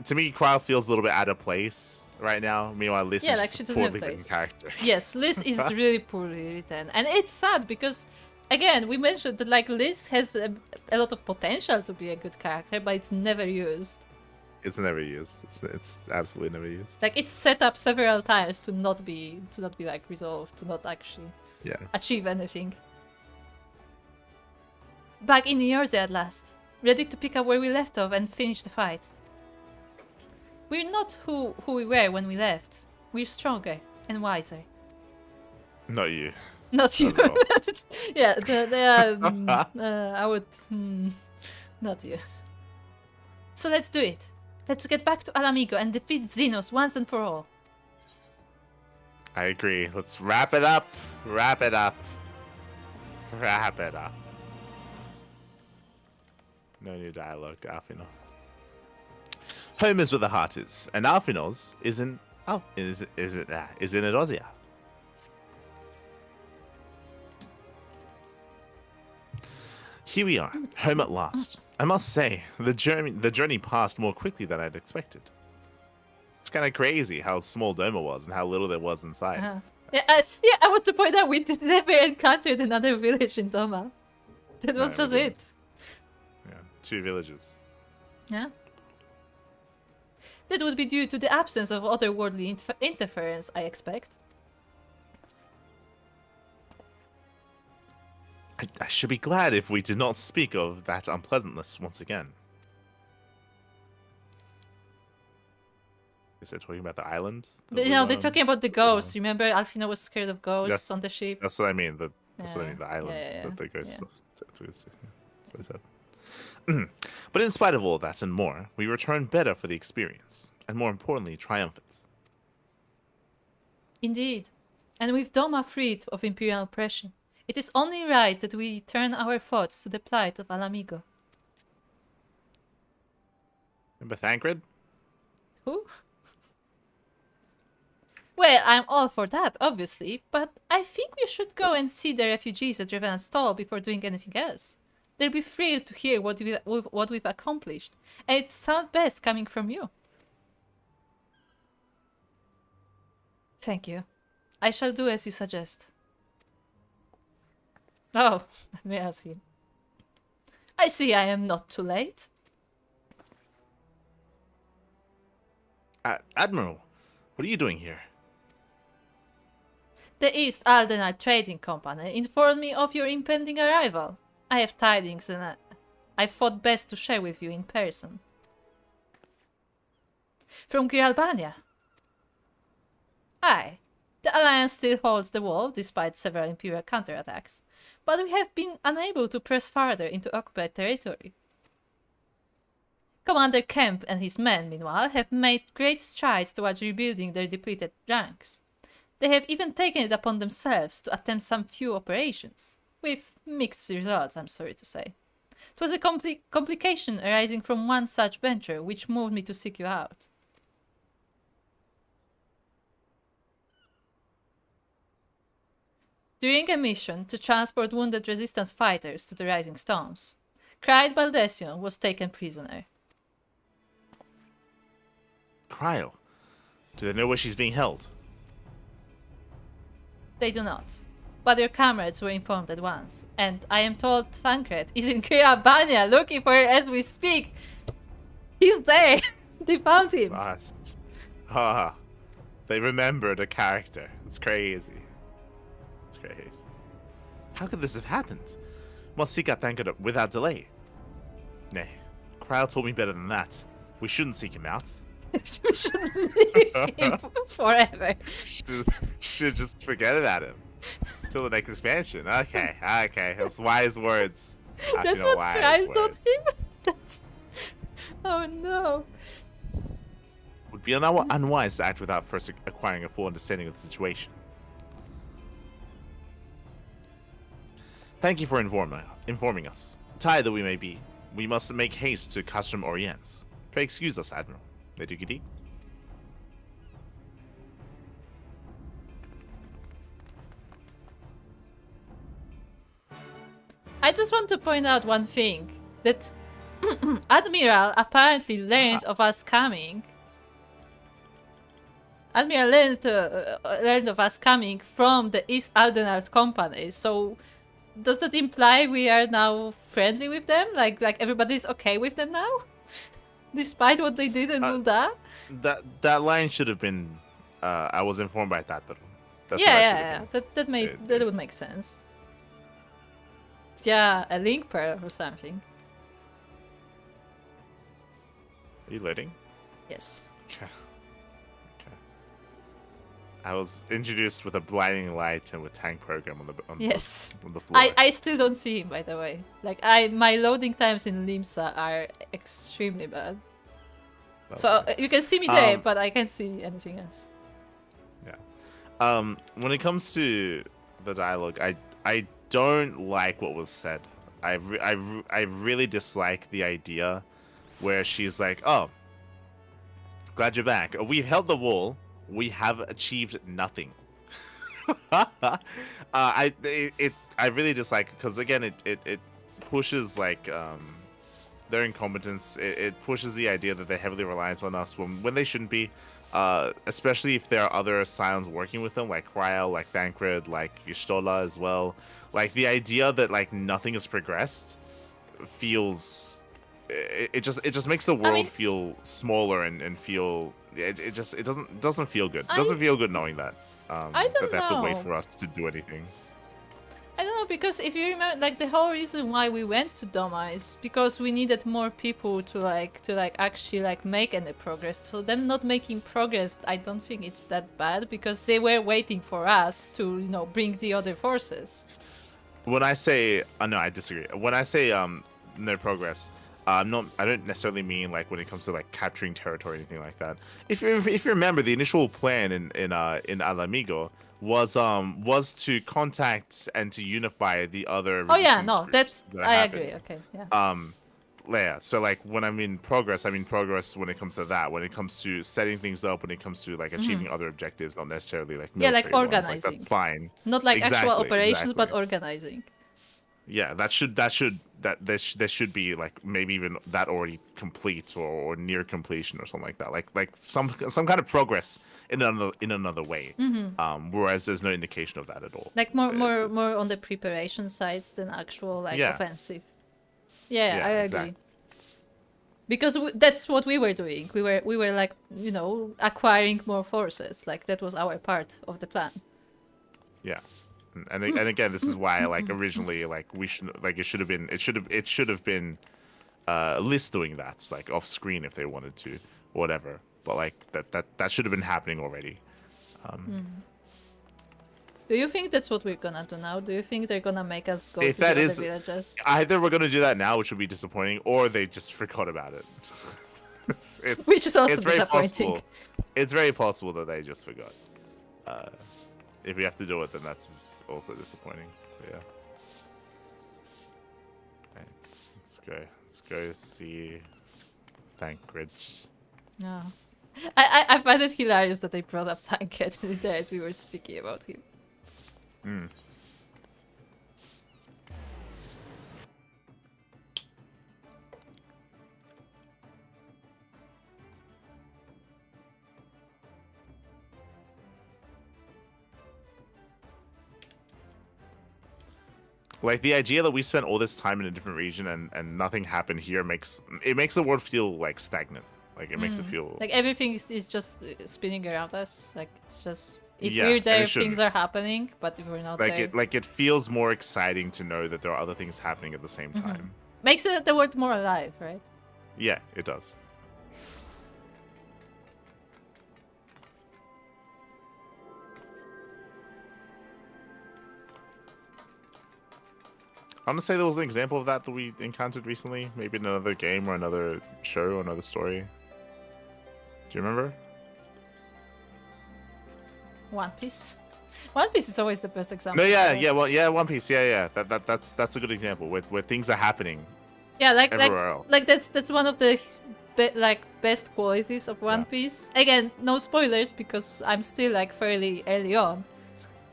[SPEAKER 1] to me, Kryle feels a little bit out of place right now. Meanwhile, Liz is
[SPEAKER 2] like
[SPEAKER 1] just
[SPEAKER 2] she
[SPEAKER 1] a
[SPEAKER 2] doesn't have
[SPEAKER 1] poorly written
[SPEAKER 2] place.
[SPEAKER 1] character.
[SPEAKER 2] Yes, Liz is really poorly written, and it's sad because, again, we mentioned that like Liz has a lot of potential to be a good character, but it's never used.
[SPEAKER 1] It's never used. It's absolutely never used.
[SPEAKER 2] Like it's set up several times to not be like resolved, to not actually achieve anything. Back in Eorzea at last, ready to pick up where we left off and finish the fight. We're not who we were when we left. We're stronger and wiser.
[SPEAKER 1] Not you.
[SPEAKER 2] Not you.
[SPEAKER 1] Not at all.
[SPEAKER 2] Yeah, I would. Not you. So let's do it. Let's get back to Alamigo and defeat Xenos once and for all.
[SPEAKER 1] I agree. Let's wrap it up. Wrap it up. Wrap it up. No new dialogue, Alfino. Home is where the heart is, and Alfino's is in Eorzea. Here we are, home at last. I must say, the journey passed more quickly than I'd expected. It's kind of crazy how small Doma was and how little there was inside.
[SPEAKER 2] Yeah, I want to point out we never encountered another village in Doma. That was just it.
[SPEAKER 1] Yeah, 2 villages.
[SPEAKER 2] Yeah. That would be due to the absence of otherworldly interference, I expect.
[SPEAKER 1] I should be glad if we did not speak of that unpleasantness once again. Is they talking about the island?
[SPEAKER 2] They're talking about the ghosts. Remember, Alfina was scared of ghosts on the ship?
[SPEAKER 1] That's what I mean. That's what I mean, the islands that they go
[SPEAKER 2] yeah.
[SPEAKER 1] to. That's what I said. But in spite of all that and more, we return better for the experience, and more importantly, triumphant.
[SPEAKER 2] Indeed. And with Doma freed of imperial oppression, it is only right that we turn our thoughts to the plight of Alamigo.
[SPEAKER 1] Remember Thancred?
[SPEAKER 2] Who? Well, I'm all for that, obviously, but I think we should go and see the refugees at Revenant's stall before doing anything else. They'll be thrilled to hear what we've accomplished, and it sounds best coming from you. Thank you. I shall do as you suggest. Oh, let me ask you. I see I am not too late.
[SPEAKER 1] Admiral, what are you doing here?
[SPEAKER 12] The East Aldenar Trading Company informed me of your impending arrival. I have tidings and I thought best to share with you in person. From Giralbania? Aye. The Alliance still holds the wall, despite several Imperial counterattacks, but we have been unable to press farther into occupied territory. Commander Kemp and his men, meanwhile, have made great strides towards rebuilding their depleted ranks. They have even taken it upon themselves to attempt some few operations, with mixed results, I'm sorry to say. It was a complication arising from one such venture which moved me to seek you out. During a mission to transport wounded resistance fighters to the Rising Storms, Cryde Baldesion was taken prisoner.
[SPEAKER 1] Cryo. Do they know where she's being held?
[SPEAKER 12] They do not. But your comrades were informed at once, and I am told Thancred is in Kirabania looking for her as we speak. He's there! They found him!
[SPEAKER 1] They remembered a character. It's crazy. It's crazy. How could this have happened? Must seek out Thancred without delay. Nay, Cryo told me better than that. We shouldn't seek him out.
[SPEAKER 12] We shouldn't leave him forever.
[SPEAKER 1] Should just forget about him till the next expansion. Okay, that's wise words.
[SPEAKER 12] That's what Cryde told him. Oh no.
[SPEAKER 1] Would be unwise to act without first acquiring a full understanding of the situation. Thank you for informing us. Tired though we may be, we must make haste to Castrum Oriens. Pray excuse us, Admiral. Nedugidi.
[SPEAKER 12] I just want to point out one thing, that Admiral apparently learned of us coming. Admiral learned of us coming from the East Aldenar Company, so does that imply we are now friendly with them? Like everybody's okay with them now? Despite what they did in Mulda?
[SPEAKER 1] That line should have been, I was informed by Tataru.
[SPEAKER 12] That would make sense. Yeah, a link pearl or something.
[SPEAKER 1] Are you loading?
[SPEAKER 12] Yes.
[SPEAKER 1] Okay. I was introduced with a blinding light and with tank program on the floor.
[SPEAKER 12] I still don't see him, by the way. Like my loading times in Limsa are extremely bad. So you can see me there, but I can't see anything else.
[SPEAKER 1] Yeah. When it comes to the dialogue, I don't like what was said. I really dislike the idea where she's like, "Oh, glad you're back. We've held the wall. We have achieved nothing." I really dislike it because again it pushes like their incompetence. It pushes the idea that they're heavily reliant on us when they shouldn't be. Especially if there are other Scions working with them, like Cryo, like Thancred, like Y'shtola as well. Like the idea that like nothing has progressed feels it just makes the world feel smaller and feel it doesn't feel good. It doesn't feel good knowing that that they have to wait for us to do anything.
[SPEAKER 12] I don't know, because if you remember, like the whole reason why we went to Doma is because we needed more people to actually make any progress. So them not making progress, I don't think it's that bad, because they were waiting for us to bring the other forces.
[SPEAKER 1] when I say no, I disagree. When I say no progress, I don't necessarily mean like when it comes to like capturing territory or anything like that. If you remember, the initial plan in Alamigo was to contact and to unify the other
[SPEAKER 12] Oh yeah,
[SPEAKER 1] resistance
[SPEAKER 12] no,
[SPEAKER 1] groups
[SPEAKER 12] that's
[SPEAKER 1] that are
[SPEAKER 12] I
[SPEAKER 1] happening.
[SPEAKER 12] agree. Okay, yeah.
[SPEAKER 1] Yeah, so like when I mean progress when it comes to that. When it comes to setting things up, when it comes to like achieving other objectives, not necessarily like
[SPEAKER 12] Yeah, like
[SPEAKER 1] military ones. Like
[SPEAKER 12] organizing.
[SPEAKER 1] that's fine.
[SPEAKER 12] Not like actual
[SPEAKER 1] Exactly,
[SPEAKER 12] operations, but
[SPEAKER 1] exactly.
[SPEAKER 12] organizing.
[SPEAKER 1] Yeah, there should be like maybe even that already complete or near completion or something like that. Like some kind of progress in another way. Whereas there's no indication of that at all.
[SPEAKER 12] Like more on the preparation sides than actual like offensive. Yeah, I agree.
[SPEAKER 1] Exactly.
[SPEAKER 12] Because that's what we were doing. We were like, you know, acquiring more forces. Like that was our part of the plan.
[SPEAKER 1] Yeah. And again, this is why like originally like we should like it should have been List doing that like off screen if they wanted to, whatever. But like that should have been happening already.
[SPEAKER 12] Do you think that's what we're gonna do now? Do you think they're gonna make us go
[SPEAKER 1] If
[SPEAKER 12] to
[SPEAKER 1] that
[SPEAKER 12] the
[SPEAKER 1] is
[SPEAKER 12] other villages?
[SPEAKER 1] either we're gonna do that now, which would be disappointing, or they just forgot about it.
[SPEAKER 12] Which is also
[SPEAKER 1] it's very
[SPEAKER 12] disappointing.
[SPEAKER 1] possible. It's very possible that they just forgot. If we have to do it, then that's also disappointing. But yeah. Right, let's go see Tancred.
[SPEAKER 12] No. I find it hilarious that they brought up Tancred there as we were speaking about him.
[SPEAKER 1] Like the idea that we spent all this time in a different region and nothing happened here makes the world feel like stagnant. Like it makes it feel
[SPEAKER 12] like everything is just spinning around us. Like it's just if
[SPEAKER 1] Yeah,
[SPEAKER 12] we're
[SPEAKER 1] and
[SPEAKER 12] there,
[SPEAKER 1] it shouldn't.
[SPEAKER 12] things are happening, but if we're not there,
[SPEAKER 1] it feels more exciting to know that there are other things happening at the same time.
[SPEAKER 12] makes it the world more alive, right?
[SPEAKER 1] Yeah, it does. I'm gonna say there was an example of that we encountered recently, maybe in another game or another show or another story. Do you remember?
[SPEAKER 12] One Piece. One Piece is always the best example.
[SPEAKER 1] No,
[SPEAKER 12] right?
[SPEAKER 1] One Piece, yeah. That's a good example where things are happening.
[SPEAKER 12] Yeah,
[SPEAKER 1] everywhere else.
[SPEAKER 12] like that's one of the best qualities of One Piece. Again, no spoilers because I'm still like fairly early on,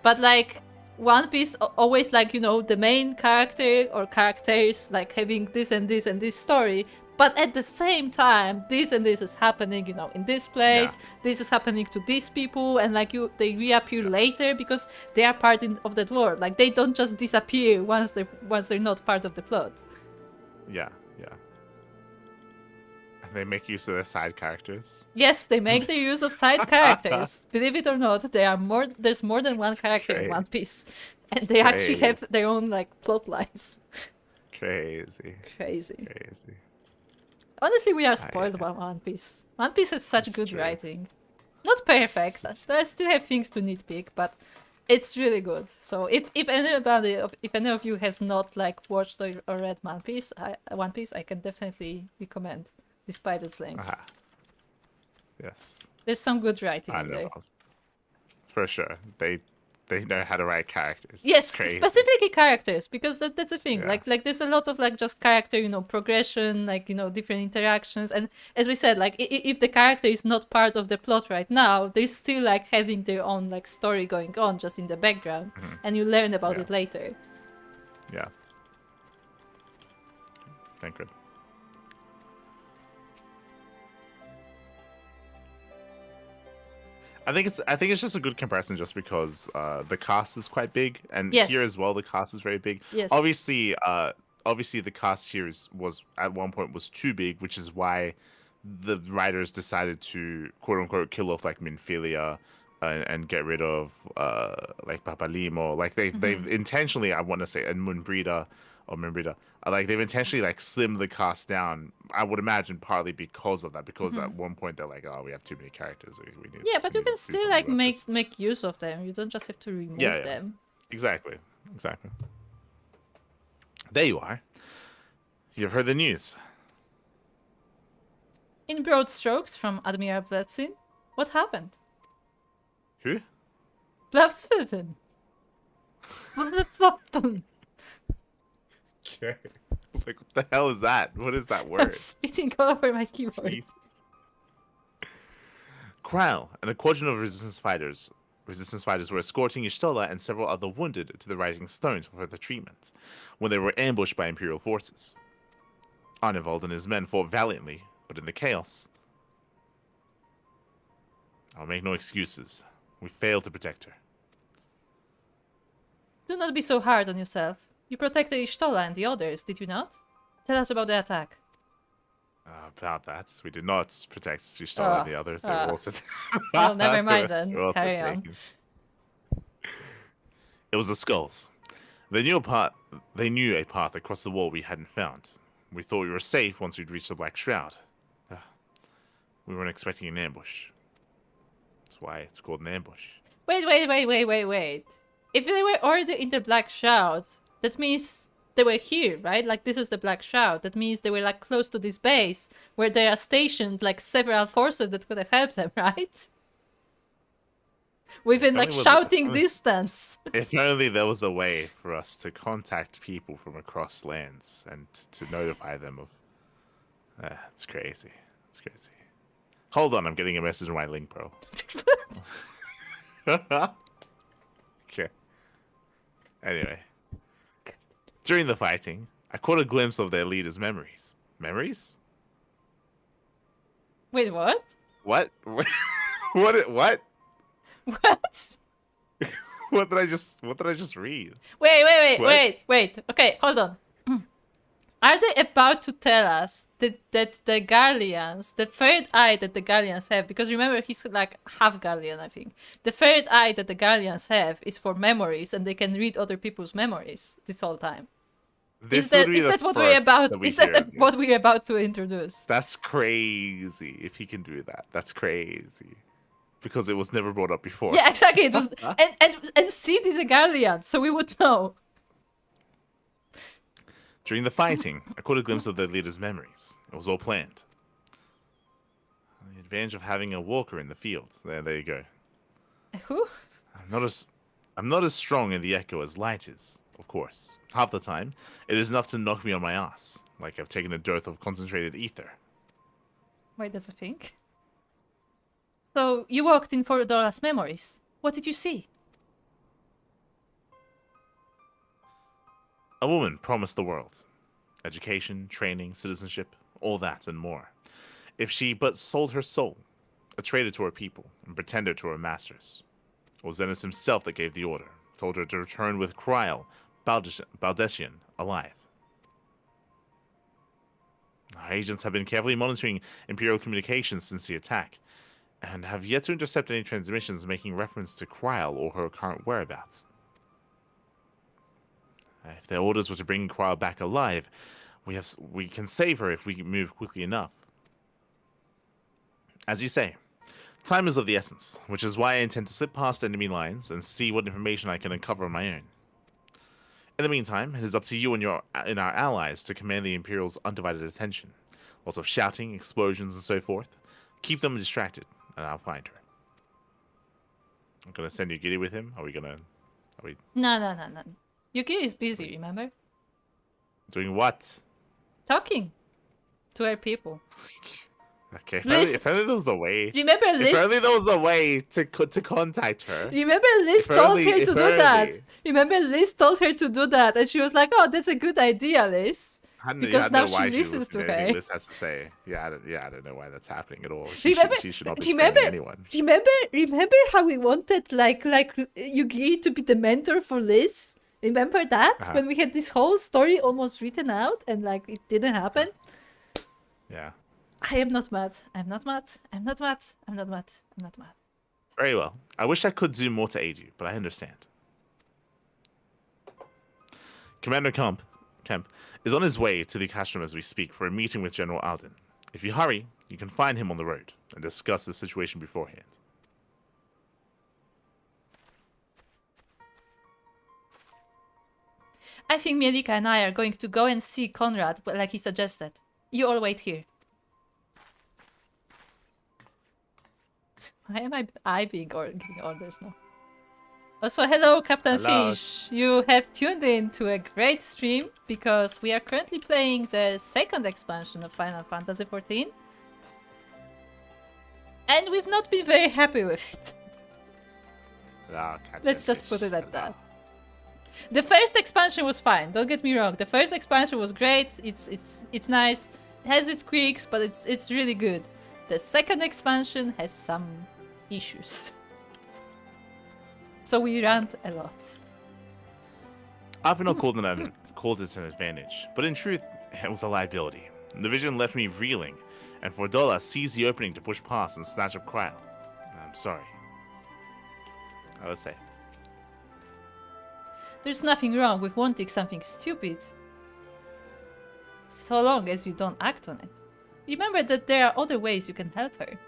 [SPEAKER 12] but like One Piece always like, you know, the main character or characters like having this and this and this story, but at the same time this and this is happening, you know, in this place, this is happening to these people, and like they reappear later because they are part of that world. Like they don't just disappear once they're not part of the plot.
[SPEAKER 1] Yeah. And they make use of their side characters.
[SPEAKER 12] Yes, they make the use of side characters. Believe it or not, there's more than one character in One Piece. And they actually have their own like plot lines.
[SPEAKER 1] Crazy.
[SPEAKER 12] Honestly, we are spoiled by One Piece. One Piece has such good writing. Not perfect. I still have things to nitpick, but it's really good. So if any of you has not like watched or read One Piece, I can definitely recommend, despite its length.
[SPEAKER 1] Yes.
[SPEAKER 12] There's some good writing in there.
[SPEAKER 1] For sure. They know how to write characters.
[SPEAKER 12] Yes,
[SPEAKER 1] Crazy.
[SPEAKER 12] specifically characters, because that's the thing.
[SPEAKER 1] Yeah.
[SPEAKER 12] Like there's a lot of like just character, you know, progression, like, you know, different interactions, and as we said, like if the character is not part of the plot right now, they're still like having their own like story going on just in the background, and you learn about it later.
[SPEAKER 1] Yeah. Thank you. I think it's just a good comparison just because the cast is quite big, and here as well the cast is very big.
[SPEAKER 12] Yes.
[SPEAKER 1] Obviously the cast here was at one point was too big, which is why the writers decided to quote unquote kill off like Minfilia and get rid of like Papalimo. Like they've intentionally, I want to say, and Munbrida or Minbrida, like they've intentionally like slimmed the cast down. I would imagine partly because of that, because at one point they're like, oh, we have too many characters. We need,
[SPEAKER 12] yeah, but you can still like make use of them. You don't just have to remove them.
[SPEAKER 1] Exactly. There you are. You've heard the news.
[SPEAKER 12] In broad strokes from Admiral Bledson, what happened?
[SPEAKER 1] Who?
[SPEAKER 12] Bledson.
[SPEAKER 1] Okay. Like, what the hell is that? What is that
[SPEAKER 12] I'm
[SPEAKER 1] word?
[SPEAKER 12] spitting all over my keyboard.
[SPEAKER 1] Jesus. Kral and a quadrant of resistance fighters were escorting Ishtola and several other wounded to the Rising Stones for further treatment, when they were ambushed by Imperial forces. Arnevald and his men fought valiantly, but in the chaos... I'll make no excuses. We failed to protect her.
[SPEAKER 12] Do not be so hard on yourself. You protected Ishtola and the others, did you not? Tell us about the attack.
[SPEAKER 1] About that, we did not protect Ishtola and the others. They were also
[SPEAKER 12] well, never mind then. Carry on.
[SPEAKER 1] It was the skulls. They knew a path across the wall we hadn't found. We thought we were safe once we'd reached the Black Shroud. We weren't expecting an ambush. That's why it's called an ambush.
[SPEAKER 12] Wait. If they were already in the Black Shroud, that means they were here, right? Like, this is the Black Shroud. That means they were, like, close to this base, where they are stationed, like, several forces that could have helped them, right? Within, like, shouting distance.
[SPEAKER 1] If only there was a way for us to contact people from across lands and to notify them of... it's crazy. It's crazy. Hold on, I'm getting a message on my link, bro. Okay. Anyway. During the fighting, I caught a glimpse of their leader's memories. Memories?
[SPEAKER 12] Wait, what?
[SPEAKER 1] What? What? What?
[SPEAKER 12] What?
[SPEAKER 1] What did I just read?
[SPEAKER 12] Wait. Okay, hold on. Are they about to tell us that the Garleans, the third eye that the Garleans have, because remember he's like half Garlean, I think. The third eye that the Garleans have is for memories, and they can read other people's memories this whole time. Is that what we're about? Is that what we're about to introduce?
[SPEAKER 1] That's crazy. If he can do that, that's crazy. Because it was never brought up before.
[SPEAKER 12] Yeah, exactly. It was, and Sid is a Garlean, so we would know.
[SPEAKER 1] During the fighting, I caught a glimpse of their leader's memories. It was all planned. The advantage of having a walker in the field. There you go.
[SPEAKER 12] Who?
[SPEAKER 1] I'm not as strong in the echo as Light is, of course. Half the time, it is enough to knock me on my ass, like I've taken a dearth of concentrated ether.
[SPEAKER 12] Wait, that's a thing. So, you walked in for Dora's memories. What did you see?
[SPEAKER 1] A woman promised the world. Education, training, citizenship, all that and more. If she but sold her soul, a traitor to her people, and pretender to her masters. It was Zenos himself that gave the order, told her to return with Kryl, Baldessian, alive. Our agents have been carefully monitoring Imperial communications since the attack, and have yet to intercept any transmissions making reference to Kryl or her current whereabouts. If their orders were to bring Kryl back alive, we can save her if we move quickly enough. As you say, time is of the essence, which is why I intend to slip past enemy lines and see what information I can uncover on my own. In the meantime, it is up to you and our allies to command the Imperial's undivided attention. Lots of shouting, explosions, and so forth. Keep them distracted, and I'll find her. I'm gonna send you Giddy with him. Are we?
[SPEAKER 12] No. Yuki is busy, remember?
[SPEAKER 1] Doing what?
[SPEAKER 12] Talking to her people.
[SPEAKER 1] Okay, if only there was a way.
[SPEAKER 12] Remember Liz?
[SPEAKER 1] If only there was a way to contact her.
[SPEAKER 12] Remember Liz told her to do that. Remember Liz told her to do that, and she was like, "Oh, that's a good idea, Liz." Because now she listens to her.
[SPEAKER 1] Liz has to say, I don't know why that's happening at all. She should not be sparing anyone.
[SPEAKER 12] Remember how we wanted like Yugi to be the mentor for Liz? Remember that when we had this whole story almost written out and like it didn't happen?
[SPEAKER 1] Yeah.
[SPEAKER 12] I am not mad. I'm not mad.
[SPEAKER 1] Very well. I wish I could do more to aid you, but I understand. Commander Kemp is on his way to the Castrum as we speak for a meeting with General Alden. If you hurry, you can find him on the road and discuss the situation beforehand.
[SPEAKER 12] I think Mielikka and I are going to go and see Conrad, like he suggested. You all wait here. Why am I being giving orders now? Also, hello, Captain
[SPEAKER 1] Hello.
[SPEAKER 12] Fish. You have tuned in to a great stream because we are currently playing the second expansion of Final Fantasy XIV. And we've not been very happy with it.
[SPEAKER 1] Ah, Captain
[SPEAKER 12] Let's just
[SPEAKER 1] Fish.
[SPEAKER 12] put it at that. The first expansion was fine, don't get me wrong. The first expansion was great, it's nice, it has its quirks, but it's really good. The second expansion has some issues. So we rant a lot.
[SPEAKER 1] I've not called it an advantage, but in truth, it was a liability. The vision left me reeling, and Fordola seized the opening to push past and snatch up Kryl. I'm sorry. I would say.
[SPEAKER 12] There's nothing wrong with wanting something stupid, so long as you don't act on it. Remember that there are other ways you can help her.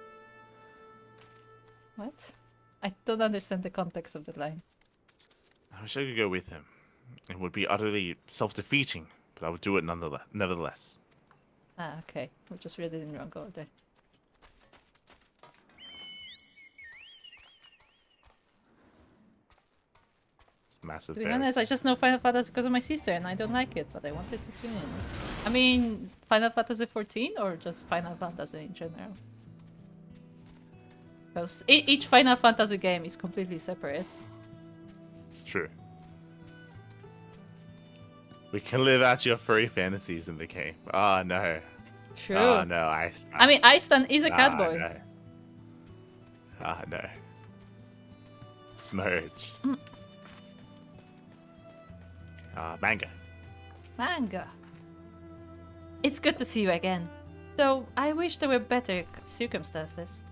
[SPEAKER 12] What? I don't understand the context of the line.
[SPEAKER 1] I wish I could go with him. It would be utterly self-defeating, but I would do it nevertheless.
[SPEAKER 12] Ah, okay. We just read it in the wrong order.
[SPEAKER 1] It's massive.
[SPEAKER 12] To be honest, I just know Final Fantasy because of my sister and I don't like it, but I wanted to tune in. I mean, Final Fantasy XIV or just Final Fantasy in general? Because each Final Fantasy game is completely separate.
[SPEAKER 1] It's true. We can live out your furry fantasies in the game. Oh no.
[SPEAKER 12] True.
[SPEAKER 1] Oh no,
[SPEAKER 12] I mean, Iceland is a cat boy.
[SPEAKER 1] No. Ah no. Smurge. Manga.
[SPEAKER 12] Manga. It's good to see you again. Though I wish there were better circumstances.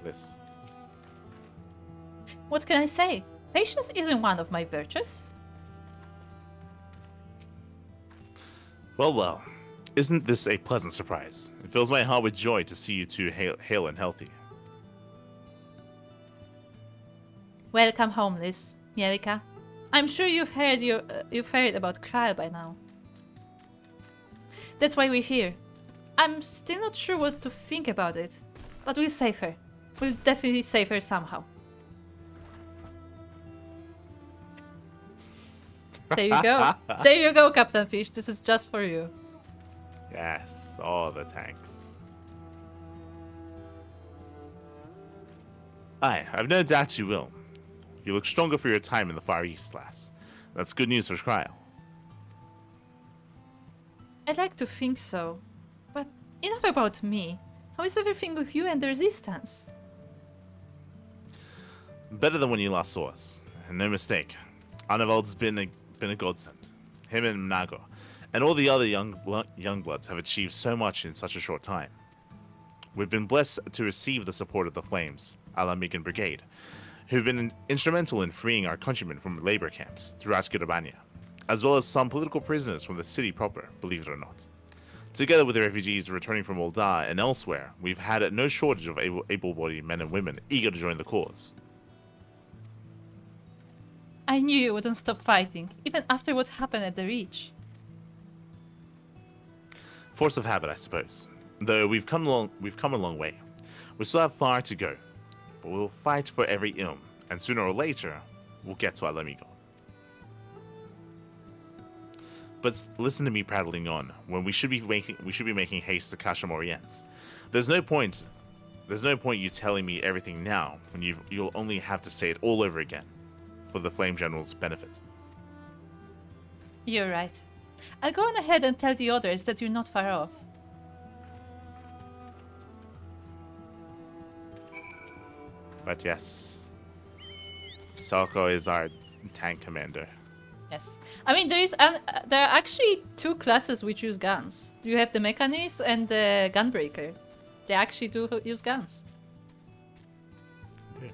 [SPEAKER 1] This.
[SPEAKER 12] What can I say? Patience isn't one of my virtues.
[SPEAKER 1] Well, isn't this a pleasant surprise? It fills my heart with joy to see you two hale and healthy.
[SPEAKER 12] Welcome home, Liz. Mielikka. I'm sure you've heard about Kryl by now. That's why we're here. I'm still not sure what to think about it, but we'll save her. We'll definitely save her somehow. There you go. There you go, Captain Fish. This is just for you.
[SPEAKER 1] Yes, all the tanks. I've no doubt you will. You look stronger for your time in the Far East, lass. That's good news for Kryl.
[SPEAKER 12] I'd like to think so. But enough about me. How is everything with you and the Resistance?
[SPEAKER 1] Better than when you last saw us. And no mistake. Arnavald's been a godsend. Him and Nago. And all the other young bloods have achieved so much in such a short time. We've been blessed to receive the support of the Flames, Alamigan Brigade, who've been instrumental in freeing our countrymen from labor camps throughout Girabania, as well as some political prisoners from the city proper, believe it or not. Together with the refugees returning from Ul'dah and elsewhere, we've had no shortage of able-bodied men and women eager to join the cause.
[SPEAKER 12] I knew you wouldn't stop fighting, even after what happened at the Reach.
[SPEAKER 1] Force of habit, I suppose. Though we've come a long way. We still have far to go, but we'll fight for every ilm, and sooner or later, we'll get to Alamigo. But listen to me prattling on when we should be making haste to Kasha Moriens. There's no point you telling me everything now when you'll only have to say it all over again for the Flame General's benefit.
[SPEAKER 12] You're right. I'll go on ahead and tell the others that you're not far off.
[SPEAKER 1] But yes, Soko is our tank commander.
[SPEAKER 12] Yes. I mean, there are actually two classes which use guns. You have the Mechanist and the Gunbreaker. They actually do use guns.
[SPEAKER 1] Yeah.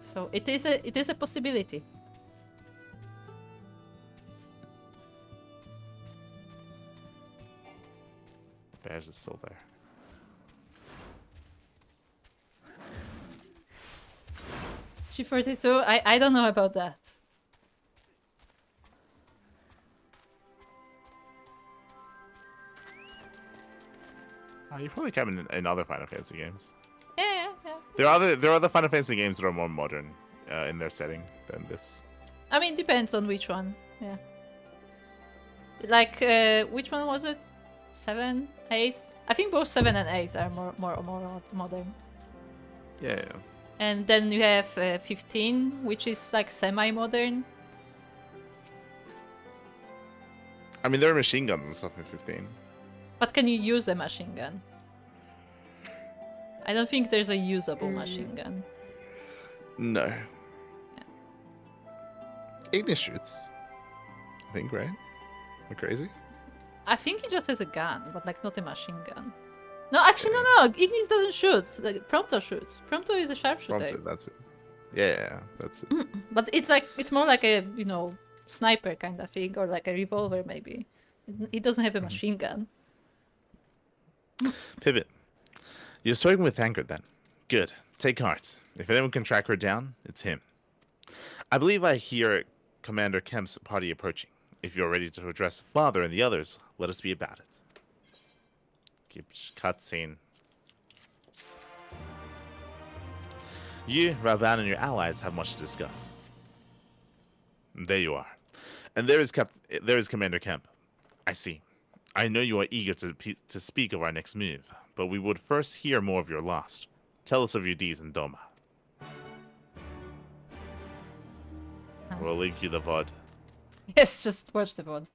[SPEAKER 12] So it is a possibility.
[SPEAKER 1] Bears is still there.
[SPEAKER 12] G42, I don't know about that.
[SPEAKER 1] You probably can in other Final Fantasy games.
[SPEAKER 2] Yeah.
[SPEAKER 1] There are other Final Fantasy games that are more modern in their setting than this.
[SPEAKER 2] I mean, depends on which one. Yeah. Like, which one was it? 7, 8? I think both 7 and 8 are more modern.
[SPEAKER 1] Yeah.
[SPEAKER 2] And then you have 15, which is like semi-modern.
[SPEAKER 1] I mean, there are machine guns and stuff in 15.
[SPEAKER 2] But can you use a machine gun? I don't think there's a usable machine gun.
[SPEAKER 1] No. Ignis shoots. I think, right? Am I crazy?
[SPEAKER 2] I think he just has a gun, but like not a machine gun. No, actually, no. Ignis doesn't shoot. Like, Prompto shoots. Prompto is a sharpshooter.
[SPEAKER 1] Prompto, that's it. Yeah, that's it.
[SPEAKER 2] But it's more like a, sniper kind of thing, or like a revolver maybe. He doesn't have a machine gun.
[SPEAKER 1] Pivot. You've spoken with Tancred then. Good. Take heart. If anyone can track her down, it's him. I believe I hear Commander Kemp's party approaching. If you're ready to address the father and the others, let us be about it. Keep cutscene. You, Raban, and your allies have much to discuss. There you are. And there is Commander Kemp. I see. I know you are eager to speak of our next move, but we would first hear more of your lost. Tell us of your deeds in Doma. We'll link you the VOD.
[SPEAKER 2] Yes, just watch the VOD.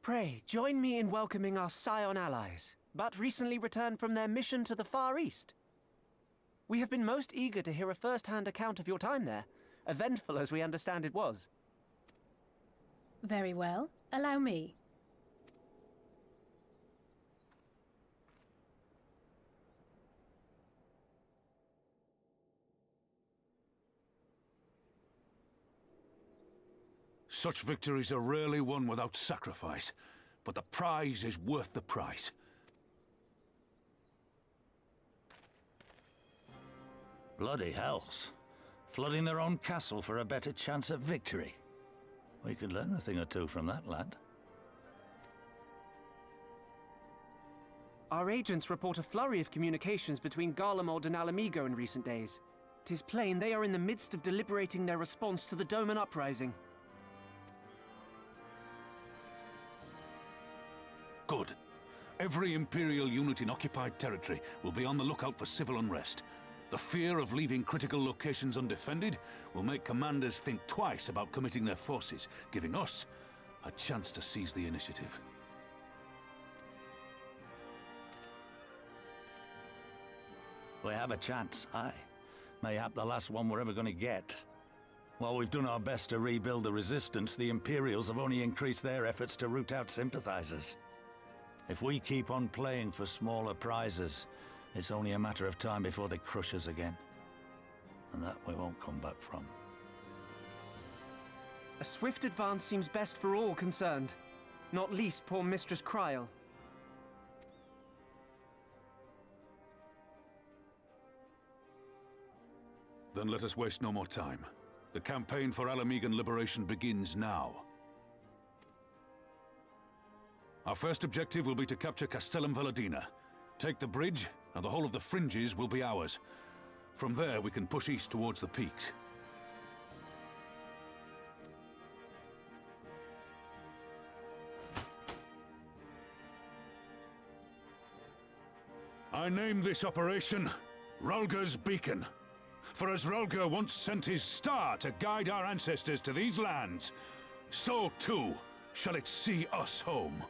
[SPEAKER 15] Pray, join me in welcoming our Scion allies, but recently returned from their mission to the Far East. We have been most eager to hear a first-hand account of your time there, eventful as we understand it was.
[SPEAKER 3] Very well. Allow me.
[SPEAKER 6] Such victories are rarely won without sacrifice, but the prize is worth the price.
[SPEAKER 14] Bloody hells. Flooding their own castle for a better chance at victory. We could learn a thing or two from that lad.
[SPEAKER 15] Our agents report a flurry of communications between Garlemald and Alamigo in recent days. 'Tis plain they are in the midst of deliberating their response to the Doman uprising.
[SPEAKER 6] Good. Every Imperial unit in occupied territory will be on the lookout for civil unrest. The fear of leaving critical locations undefended will make commanders think twice about committing their forces, giving us a chance to seize the initiative.
[SPEAKER 14] We have a chance, aye. Mayhap the last one we're ever going to get. While we've done our best to rebuild the resistance, the Imperials have only increased their efforts to root out sympathizers. If we keep on playing for smaller prizes, it's only a matter of time before they crush us again. And that we won't come back from.
[SPEAKER 15] A swift advance seems best for all concerned, not least poor Mistress Kryl.
[SPEAKER 6] Then let us waste no more time. The campaign for Alamigan liberation begins now. Our first objective will be to capture Castellum Valadina. Take the bridge, and the whole of the fringes will be ours. From there, we can push east towards the peaks. I name this operation Rulga's Beacon. For as Rulga once sent his star to guide our ancestors to these lands, so too shall it see us home.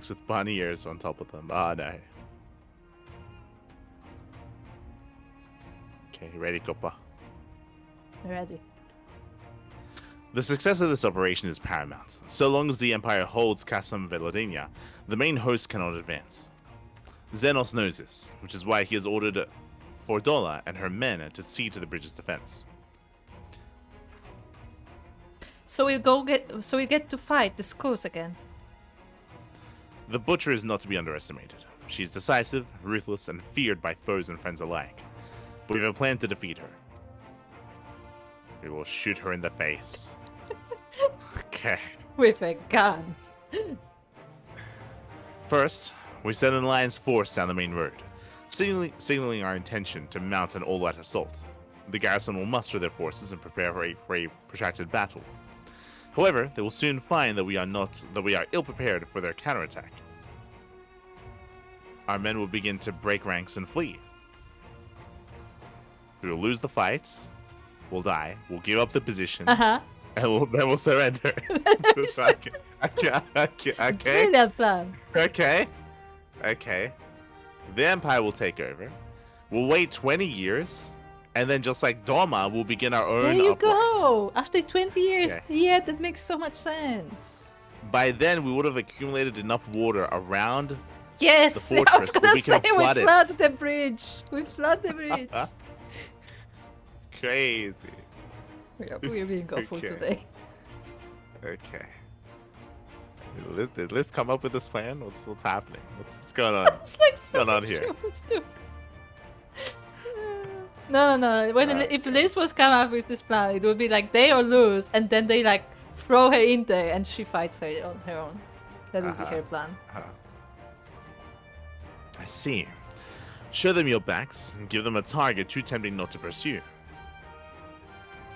[SPEAKER 1] tanks with bunny ears on top of them. Ah, no. Okay, ready, Copa?
[SPEAKER 2] Ready.
[SPEAKER 1] The success of this operation is paramount. So long as the Empire holds Casum Velodinia, the main host cannot advance. Xenos knows this, which is why he has ordered Fordola and her men to see to the bridge's defense.
[SPEAKER 2] So we get to fight the skulls again.
[SPEAKER 1] The Butcher is not to be underestimated. She is decisive, ruthless, and feared by foes and friends alike. But we have a plan to defeat her. We will shoot her in the face. Okay.
[SPEAKER 2] With a gun.
[SPEAKER 1] First, we send an alliance force down the main road, signaling our intention to mount an all-out assault. The garrison will muster their forces and prepare for a protracted battle. However, they will soon find that we are ill-prepared for their counterattack. Our men will begin to break ranks and flee. We will lose the fight, we'll die, we'll give up the position, and then we'll surrender. Okay.
[SPEAKER 2] Brilliant plan.
[SPEAKER 1] Okay. The Empire will take over. We'll wait 20 years, and then just like Doma, we'll begin our own
[SPEAKER 2] There you
[SPEAKER 1] uprising.
[SPEAKER 2] go. After 20 years.
[SPEAKER 1] Okay.
[SPEAKER 2] Yeah, that makes so much sense.
[SPEAKER 1] By then, we would have accumulated enough water around
[SPEAKER 2] Yes,
[SPEAKER 1] the fortress
[SPEAKER 2] I was gonna
[SPEAKER 1] where we
[SPEAKER 2] say
[SPEAKER 1] can
[SPEAKER 2] we
[SPEAKER 1] flood it.
[SPEAKER 2] flood the bridge. We flood the bridge.
[SPEAKER 1] Crazy.
[SPEAKER 2] We're being awful
[SPEAKER 1] Okay.
[SPEAKER 2] today.
[SPEAKER 1] Okay. Did Liz come up with this plan? What's happening? What's going on?
[SPEAKER 2] It's like
[SPEAKER 1] What's going on here?
[SPEAKER 2] No. If Liz was come up with this plan, it would be like they or lose, and then they like throw her in there, and she fights her on her own. That would be her plan.
[SPEAKER 1] I see. Show them your backs and give them a target too tempting not to pursue.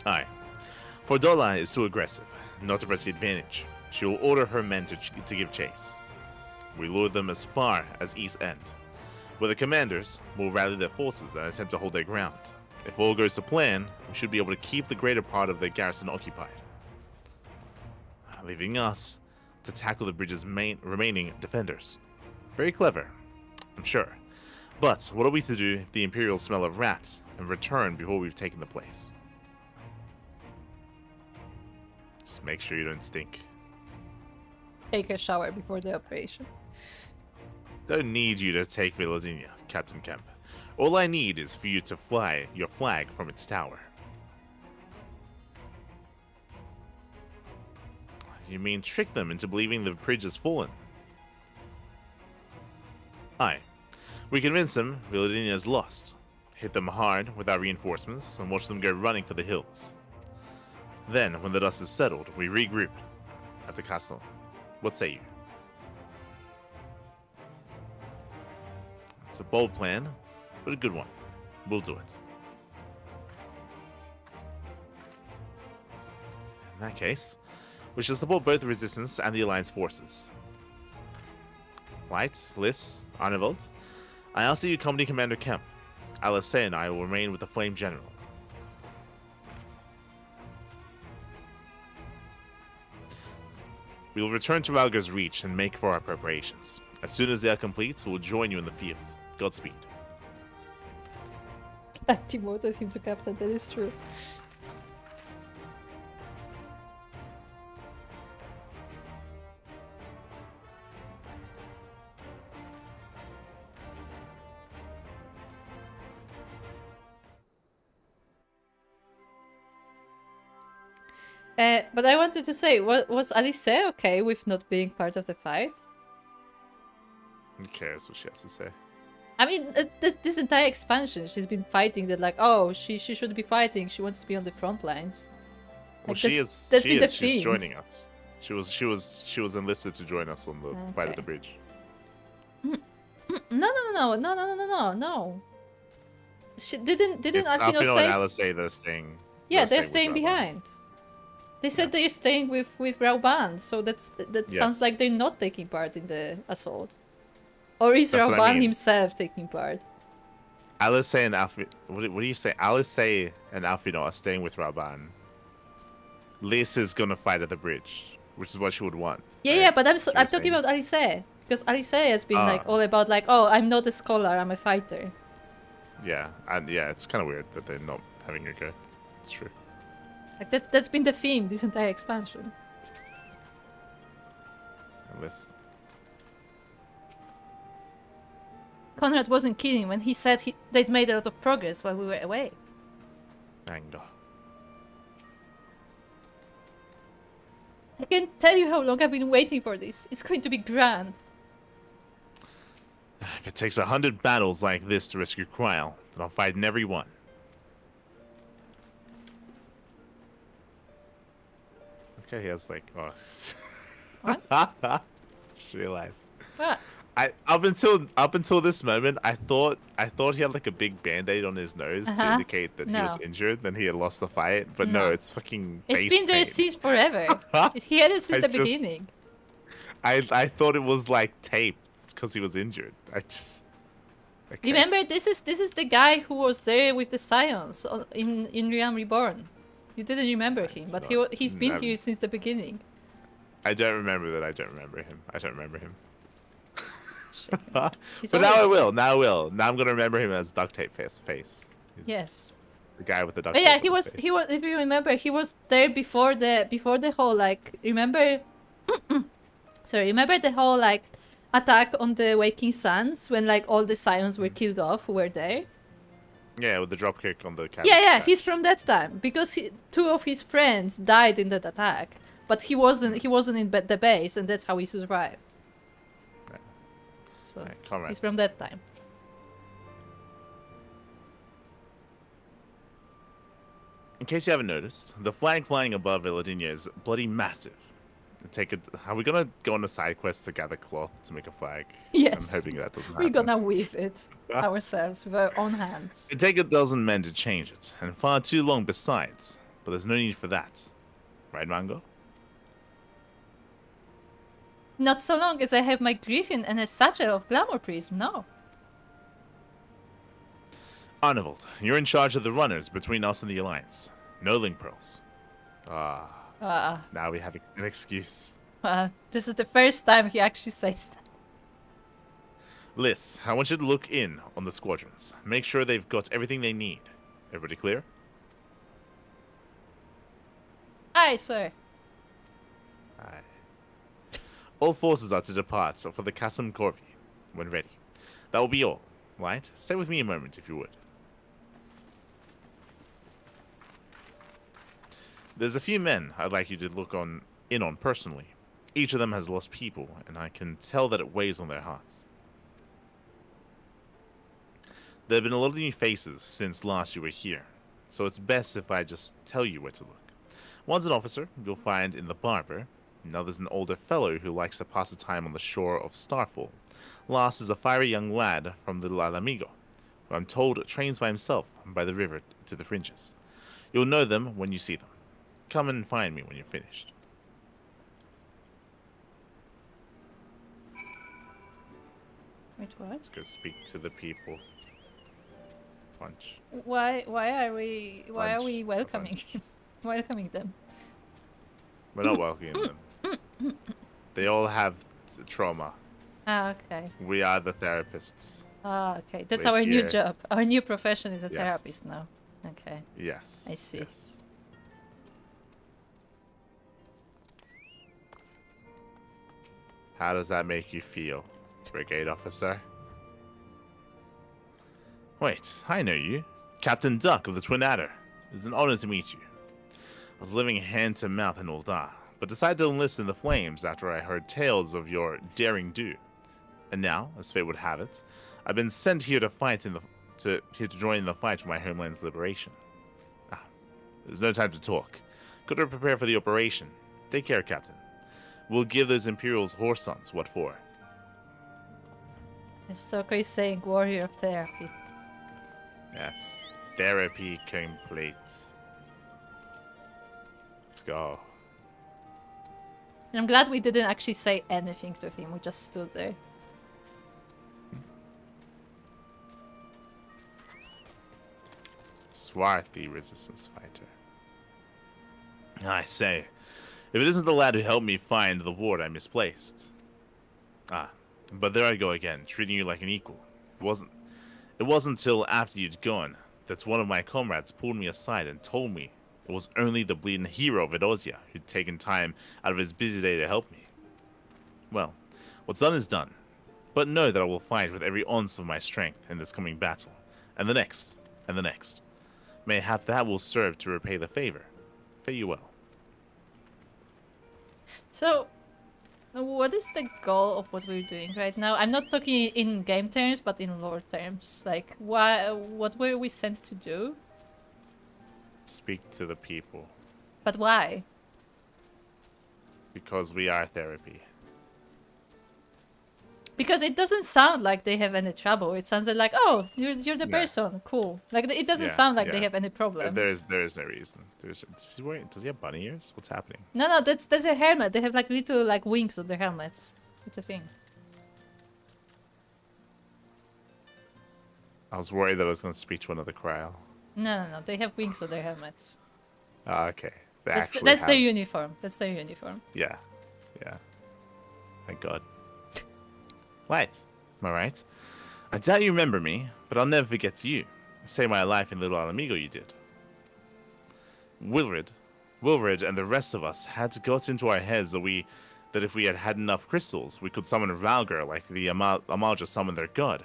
[SPEAKER 1] Aye. Fordola is too aggressive, not to press the advantage. She will order her men to give chase. We lure them as far as East End, where the commanders will rally their forces and attempt to hold their ground. If all goes to plan, we should be able to keep the greater part of the garrison occupied, leaving us to tackle the bridge's remaining defenders. Very clever, I'm sure. But what are we to do if the Imperials smell of rats and return before we've taken the place? Just make sure you don't stink.
[SPEAKER 2] Take a shower before the operation.
[SPEAKER 1] Don't need you to take Velodinia, Captain Kemp. All I need is for you to fly your flag from its tower. You mean trick them into believing the bridge has fallen? Aye. We convince them Velodinia is lost. Hit them hard with our reinforcements and watch them go running for the hills. Then, when the dust is settled, we regroup at the castle. What say you? It's a bold plan, but a good one. We'll do it. In that case, we shall support both the Resistance and the Alliance forces. Light, Liz, Arneveld, I also you Company Commander Kemp. Alice and I will remain with the Flame General. We will return to Ralgar's Reach and make for our preparations. As soon as they are complete, we will join you in the field. Godspeed.
[SPEAKER 2] I demoted him to captain, that is true. But I wanted to say, was Alice okay with not being part of the fight?
[SPEAKER 1] Who cares what she has to say?
[SPEAKER 2] I mean, this entire expansion, she's been fighting that, like, oh, she should be fighting. She wants to be on the front lines.
[SPEAKER 1] Well,
[SPEAKER 2] Like,
[SPEAKER 1] she's joining us. She was enlisted to join us on the fight at the bridge.
[SPEAKER 2] No. She didn't
[SPEAKER 1] It's
[SPEAKER 2] Alfino
[SPEAKER 1] Alfino
[SPEAKER 2] say?
[SPEAKER 1] and Alice say they're staying.
[SPEAKER 2] Yeah, they're
[SPEAKER 1] with
[SPEAKER 2] staying
[SPEAKER 1] Rauban.
[SPEAKER 2] behind. They said they're staying with Rauban, so that sounds
[SPEAKER 1] Yes.
[SPEAKER 2] like they're not taking part in the assault. Or is
[SPEAKER 1] That's what I
[SPEAKER 2] Rauban
[SPEAKER 1] mean.
[SPEAKER 2] himself taking part?
[SPEAKER 1] Alice and Alfino. What do you say? Alice and Alfino are staying with Rauban. Liz is gonna fight at the bridge, which is what she would want.
[SPEAKER 2] Yeah,
[SPEAKER 1] right?
[SPEAKER 2] yeah, but I'm
[SPEAKER 1] That's what you're
[SPEAKER 2] talking
[SPEAKER 1] saying.
[SPEAKER 2] about Alice.
[SPEAKER 12] Because Alisaie has been like
[SPEAKER 1] Ah.
[SPEAKER 12] all about like, oh, I'm not a scholar, I'm a fighter.
[SPEAKER 1] Yeah, and yeah, it's kind of weird that they're not having a go. It's true.
[SPEAKER 12] Like that's been the theme this entire expansion.
[SPEAKER 1] Unless
[SPEAKER 12] Conrad wasn't kidding when he said they'd made a lot of progress while we were away.
[SPEAKER 1] anger.
[SPEAKER 12] I can't tell you how long I've been waiting for this. It's going to be grand.
[SPEAKER 1] If it takes 100 battles like this to rescue Kryl, then I'll fight in every one. Okay, he has like, oh.
[SPEAKER 12] What?
[SPEAKER 1] Just realized.
[SPEAKER 12] What?
[SPEAKER 1] Up until this moment, I thought he had like a big band-aid on his nose to indicate that he was injured, then he had lost the fight. But no, it's fucking face
[SPEAKER 12] It's been there
[SPEAKER 1] paint.
[SPEAKER 12] since forever. He had it since the beginning.
[SPEAKER 1] I thought it was like tape because he was injured. Okay.
[SPEAKER 12] Remember, this is the guy who was there with the Scions in Realm Reborn. You didn't remember him, but he's been here since the beginning.
[SPEAKER 1] I don't remember that. I don't remember him. But
[SPEAKER 12] He's
[SPEAKER 1] now I will. Now I'm gonna remember him as duct tape face. He's
[SPEAKER 12] yes.
[SPEAKER 1] The guy with the duct
[SPEAKER 12] But
[SPEAKER 1] tape.
[SPEAKER 12] yeah, he was. If you remember, he was there before the whole like. Remember? Sorry. Remember the whole like attack on the Waking Suns when like all the Scions were killed off who were there.
[SPEAKER 1] Yeah, with the dropkick on the cabin.
[SPEAKER 12] Yeah, he's from that time because two of his friends died in that attack, but he wasn't in the base, and that's how he survived. So he's from that time.
[SPEAKER 1] In case you haven't noticed, the flag flying above Eladinia is bloody massive. Are we gonna go on a side quest to gather cloth to make a flag?
[SPEAKER 12] Yes.
[SPEAKER 1] I'm hoping that doesn't happen.
[SPEAKER 12] We're gonna weave it ourselves with our own hands.
[SPEAKER 1] It'd take 12 men to change it, and far too long besides. But there's no need for that. Right, Mango?
[SPEAKER 12] Not so long as I have my griffin and a satchel of glamour prism, no.
[SPEAKER 1] Arnivold, you're in charge of the runners between us and the Alliance. No link pearls. Now we have an excuse.
[SPEAKER 12] This is the first time he actually says that.
[SPEAKER 1] Liz, I want you to look in on the squadrons. Make sure they've got everything they need. Everybody clear?
[SPEAKER 12] Aye, sir.
[SPEAKER 1] Aye. All forces are to depart for the Kasem Corvi when ready. That will be all, right? Stay with me a moment if you would. There's a few men I'd like you to look in on personally. Each of them has lost people, and I can tell that it weighs on their hearts. There have been a lot of new faces since last you were here, so it's best if I just tell you where to look. One's an officer you'll find in the barber. Another's an older fellow who likes to pass the time on the shore of Starfall. Last is a fiery young lad from the Amigo, who I'm told trains by himself by the river to the fringes. You'll know them when you see them. Come and find me when you're finished.
[SPEAKER 12] Wait, what?
[SPEAKER 1] Let's go speak to the people. Punch.
[SPEAKER 12] Why are we welcoming him? Welcoming them?
[SPEAKER 1] We're not welcoming them. They all have trauma.
[SPEAKER 12] Ah, okay.
[SPEAKER 1] We are the therapists.
[SPEAKER 12] Ah, okay. That's
[SPEAKER 1] We're
[SPEAKER 12] our new
[SPEAKER 1] here.
[SPEAKER 12] job. Our new profession is a
[SPEAKER 1] Yes.
[SPEAKER 12] therapist now. Okay.
[SPEAKER 1] Yes.
[SPEAKER 12] I see.
[SPEAKER 1] Yes. How does that make you feel, brigade officer? Wait, I know you. Captain Duck of the Twin Adder. It's an honor to meet you. I was living hand to mouth in Ul'dah, but decided to enlist in the flames after I heard tales of your daring do. And now, as fate would have it, I've been sent here to fight to join in the fight for my homeland's liberation. There's no time to talk. Go to prepare for the operation. Take care, Captain. We'll give those Imperials horsons what for.
[SPEAKER 12] Soko is saying warrior of therapy.
[SPEAKER 1] Yes. Therapy complete. Let's go.
[SPEAKER 12] And I'm glad we didn't actually say anything to him. We just stood there.
[SPEAKER 1] Swarthy resistance fighter. I say, if it isn't the lad who helped me find the ward I misplaced. But there I go again, treating you like an equal. It wasn't until after you'd gone that one of my comrades pulled me aside and told me it was only the bleeding hero of Edosia who'd taken time out of his busy day to help me. Well, what's done is done. But know that I will fight with every ounce of my strength in this coming battle, and the next, and the next. Mayhap that will serve to repay the favor. Fare you well.
[SPEAKER 12] So, what is the goal of what we're doing right now? I'm not talking in game terms, but in lore terms. Like, what were we sent to do?
[SPEAKER 1] Speak to the people.
[SPEAKER 12] But why?
[SPEAKER 1] Because we are therapy.
[SPEAKER 12] Because it doesn't sound like they have any trouble. It sounds like, oh, you're the person, cool. Like it doesn't sound like they have any problem.
[SPEAKER 1] There is no reason. Does he have bunny ears? What's happening?
[SPEAKER 12] No, that's their helmet. They have like little like wings on their helmets. It's a thing.
[SPEAKER 1] I was worried that I was going to speak to another Cryle.
[SPEAKER 12] No. They have wings on their helmets.
[SPEAKER 1] Ah, okay.
[SPEAKER 12] That's their uniform. That's their uniform.
[SPEAKER 1] Yeah. Thank God. Right. Am I right? I doubt you remember me, but I'll never forget you. Saved my life in Little Alamigo you did. Wilred and the rest of us had got into our heads that if we had enough crystals, we could summon Valgar like the Amalja summoned their god.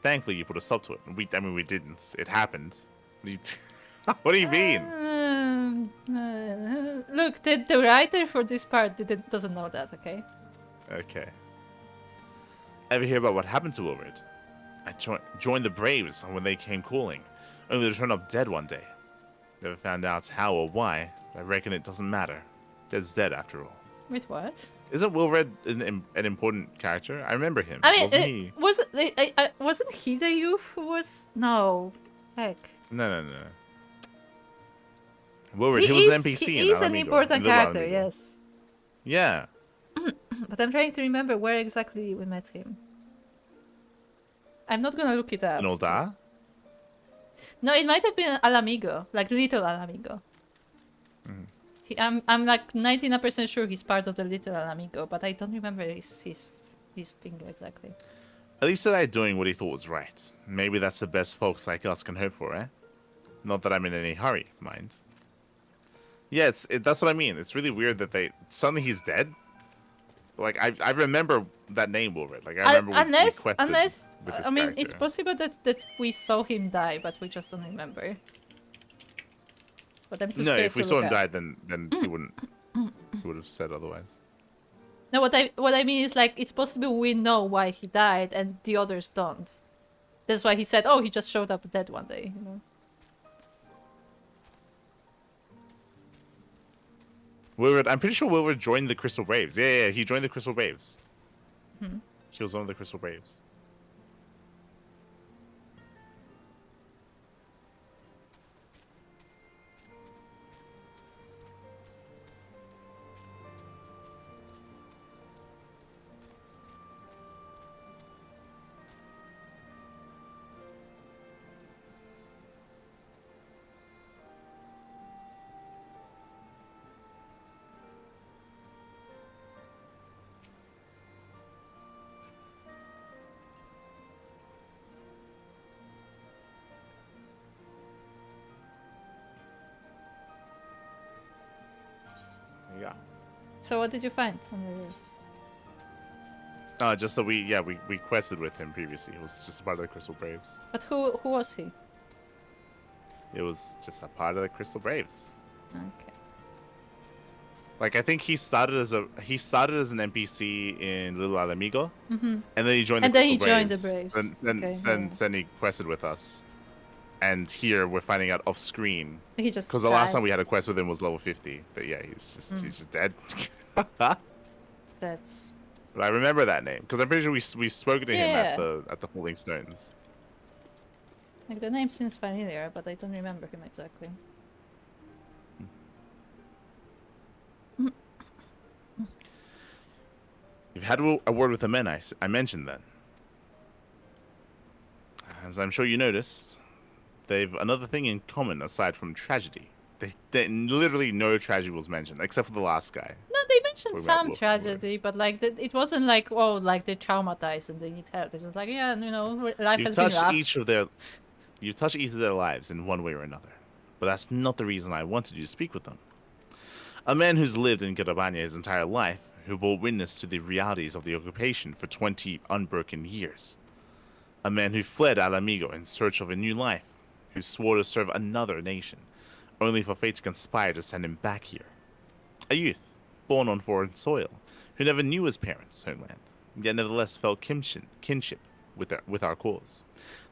[SPEAKER 1] Thankfully, you put a stop to it. We didn't. It happened. What do you mean?
[SPEAKER 12] Look, the writer for this part doesn't know that, okay?
[SPEAKER 1] Okay. Ever hear about what happened to Wilred? I joined the Braves when they came calling, only to turn up dead one day. Never found out how or why, but I reckon it doesn't matter. Dead's dead after all.
[SPEAKER 12] Wait, what?
[SPEAKER 1] Isn't Wilred an important character? I remember him.
[SPEAKER 12] I mean, wasn't he the youth who was... No. Heck.
[SPEAKER 1] No. Wilred, he was an NPC in
[SPEAKER 12] He's an important character, yes.
[SPEAKER 1] Yeah.
[SPEAKER 12] But I'm trying to remember where exactly we met him. I'm not gonna look it up.
[SPEAKER 1] In Ul'dah?
[SPEAKER 12] No, it might have been Alamigo, like Little Alamigo. I'm like 99% sure he's part of the Little Alamigo, but I don't remember his finger exactly.
[SPEAKER 1] At least that doing what he thought was right. Maybe that's the best folks like us can hope for, eh? Not that I'm in any hurry, mind. Yeah, that's what I mean. It's really weird that suddenly he's dead. Like I remember that name Wilred. Like I remember we quested with this
[SPEAKER 12] I mean,
[SPEAKER 1] character.
[SPEAKER 12] it's possible that we saw him die, but we just don't remember. But I'm too
[SPEAKER 1] no,
[SPEAKER 12] scared
[SPEAKER 1] if we
[SPEAKER 12] to
[SPEAKER 1] saw
[SPEAKER 12] look
[SPEAKER 1] him
[SPEAKER 12] up.
[SPEAKER 1] die, then he wouldn't. He would have said otherwise.
[SPEAKER 12] No, what I mean is like it's possible we know why he died and the others don't. That's why he said, "Oh, he just showed up dead one day." You know.
[SPEAKER 1] Wilred, I'm pretty sure Wilred joined the Crystal Braves. Yeah, he joined the Crystal Braves.
[SPEAKER 12] Hmm.
[SPEAKER 1] He was one of the Crystal Braves. Yeah.
[SPEAKER 12] So what did you find on the road?
[SPEAKER 1] Just that we quested with him previously. He was just a part of the Crystal Braves.
[SPEAKER 12] But who was he?
[SPEAKER 1] It was just a part of the Crystal Braves.
[SPEAKER 12] Okay.
[SPEAKER 1] Like I think he started as an NPC in Little Alamigo,
[SPEAKER 12] Mm-hmm.
[SPEAKER 1] and then he joined the Crystal Braves. Then he quested with us, and here we're finding out off screen.
[SPEAKER 12] He just
[SPEAKER 1] because the last time we had a quest with him was level 50. But yeah, he's just dead.
[SPEAKER 12] That's.
[SPEAKER 1] But I remember that name because I'm pretty sure we've spoken to him
[SPEAKER 12] Yeah.
[SPEAKER 1] at the Falling Stones.
[SPEAKER 12] Like the name seems familiar, but I don't remember him exactly.
[SPEAKER 1] You've had a word with the men I mentioned then. As I'm sure you noticed, they've another thing in common aside from tragedy. They literally no tragedy was mentioned except for the last guy.
[SPEAKER 12] No, they
[SPEAKER 2] mentioned
[SPEAKER 1] Talking about
[SPEAKER 2] some
[SPEAKER 1] Wolf.
[SPEAKER 2] tragedy, but like it wasn't like, oh, like they're traumatized and they need help. It was like, yeah, you know, life
[SPEAKER 1] You've
[SPEAKER 2] has been
[SPEAKER 1] touched
[SPEAKER 2] rough.
[SPEAKER 1] you've touched each of their lives in one way or another. But that's not the reason I wanted you to speak with them. A man who's lived in Garabania his entire life, who bore witness to the realities of the occupation for 20 unbroken years. A man who fled Al Amigo in search of a new life, who swore to serve another nation, only for fate to conspire to send him back here. A youth, born on foreign soil, who never knew his parents' homeland, yet nevertheless felt kinship with our cause.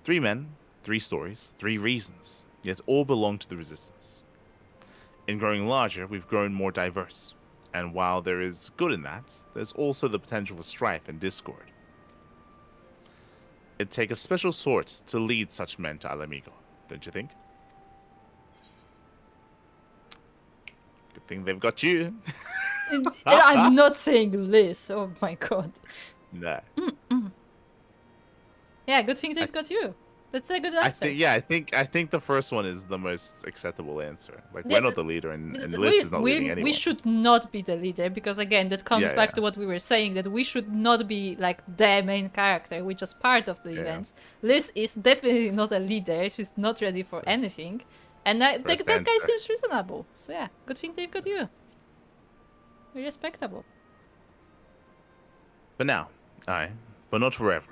[SPEAKER 1] 3 men, 3 stories, 3 reasons, yet all belong to the Resistance. In growing larger, we've grown more diverse, and while there is good in that, there's also the potential for strife and discord. It'd take a special sort to lead such men to Al Amigo, don't you think? Good thing they've got you.
[SPEAKER 2] I'm not saying this. Oh my god.
[SPEAKER 1] No.
[SPEAKER 2] Yeah, good thing they've got you. That's a good answer.
[SPEAKER 1] I think the first one is the most acceptable answer. Like, we're not the leader, and Liz is not leading anyone.
[SPEAKER 2] We should not be the leader, because again, that comes back to what we were saying, that we should not be like the main character. We're just part of the events. Liz is definitely not a leader. She's not ready for anything, and that guy seems reasonable. So yeah, good thing they've got you. We're respectable.
[SPEAKER 1] But now, but not forever.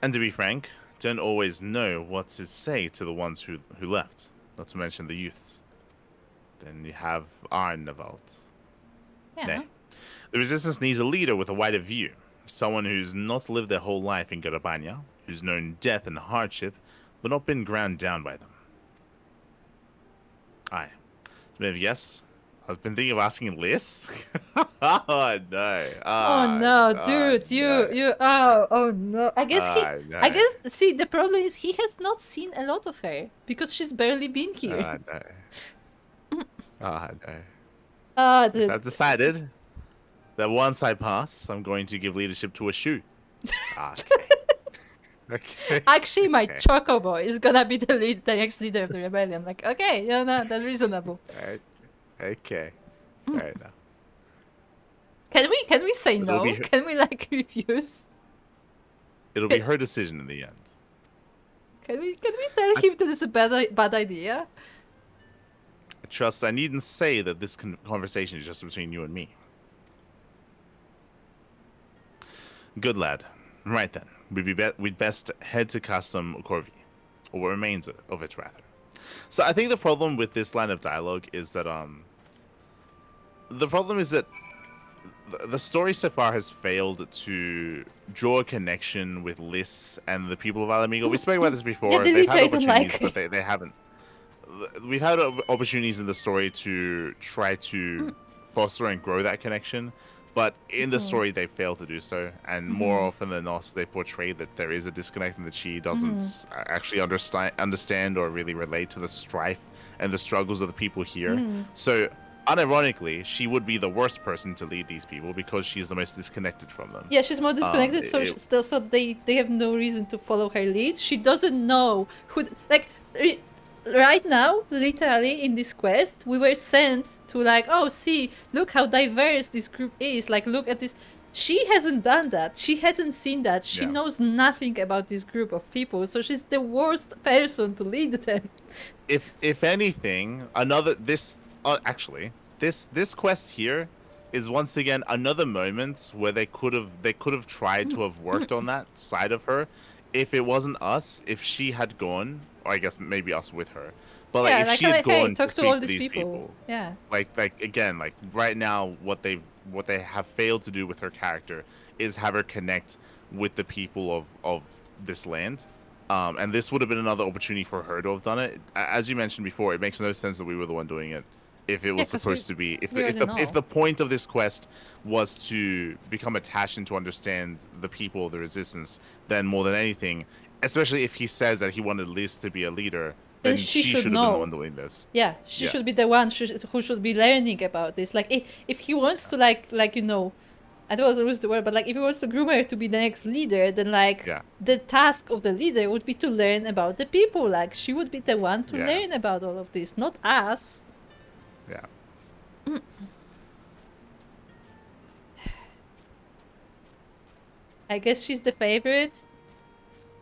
[SPEAKER 1] And to be frank, don't always know what to say to the ones who left, not to mention the youths. Then you have Arnevald.
[SPEAKER 2] Yeah.
[SPEAKER 1] Nay. The Resistance needs a leader with a wider view, someone who's not lived their whole life in Garabania, who's known death and hardship, but not been ground down by them. Aye. Maybe yes. I've been thinking of asking Liz. Oh no!
[SPEAKER 2] Oh no, dude! You! Oh no! I guess
[SPEAKER 1] no.
[SPEAKER 2] I guess. See, the problem is he has not seen a lot of her because she's barely been here.
[SPEAKER 1] No. No.
[SPEAKER 2] Dude.
[SPEAKER 1] So I've decided that once I pass, I'm going to give leadership to a shoe. Okay.
[SPEAKER 2] Actually, my Chocobo is gonna be the next leader of the rebellion. Like, okay, no, that's reasonable.
[SPEAKER 1] Okay. Fair enough.
[SPEAKER 2] Can we say no? Can we like refuse?
[SPEAKER 1] It'll be her decision in the end.
[SPEAKER 2] Can we tell him that it's a bad idea?
[SPEAKER 1] Trust, I needn't say that this conversation is just between you and me. Good lad. Right then, we'd best head to Custom Corvi, or what remains of it rather. So I think the problem with this line of dialogue is that the story so far has failed to draw a connection with Liz and the people of Al Amigo. We spoke about this before.
[SPEAKER 2] Yeah,
[SPEAKER 1] they've had opportunities, but they haven't. We've had opportunities in the story to try to foster and grow that connection, but in the story they fail to do so. And more often than not, they portray that there is a disconnect and that she doesn't actually understand or really relate to the strife and the struggles of the people here. So, unironically, she would be the worst person to lead these people because she's the most disconnected from them.
[SPEAKER 2] Yeah, she's more disconnected, so they have no reason to follow her lead. She doesn't know who, like, right now, literally in this quest, we were sent to like, oh, see, look how diverse this group is. Like, look at this. She hasn't done that. She hasn't seen that. She knows nothing about this group of people, so she's the worst person to lead them.
[SPEAKER 1] If anything, this quest here is once again another moment where they could have tried to have worked on that side of her. If it wasn't us, if she had gone, or I guess maybe us with her, but like if she had gone to speak to these people, like again, like right now, what they have failed to do with her character is have her connect with the people of this land, and this would have been another opportunity for her to have done it. As you mentioned before, it makes no sense that we were the one doing it. If it was supposed to be, if the point of this quest was to become attached and to understand the people of the Resistance, then more than anything, especially if he says that he wanted Liz to be a leader, then she should have been the one doing this.
[SPEAKER 2] Yeah, she should be the one who should be learning about this. Like, if he wants to, like you know, I don't want to lose the word, but like if he wants to groom her to be the next leader, then like the task of the leader would be to learn about the people. Like, she would be the one to learn about all of this, not us.
[SPEAKER 1] Yeah.
[SPEAKER 12] I guess she's the favorite.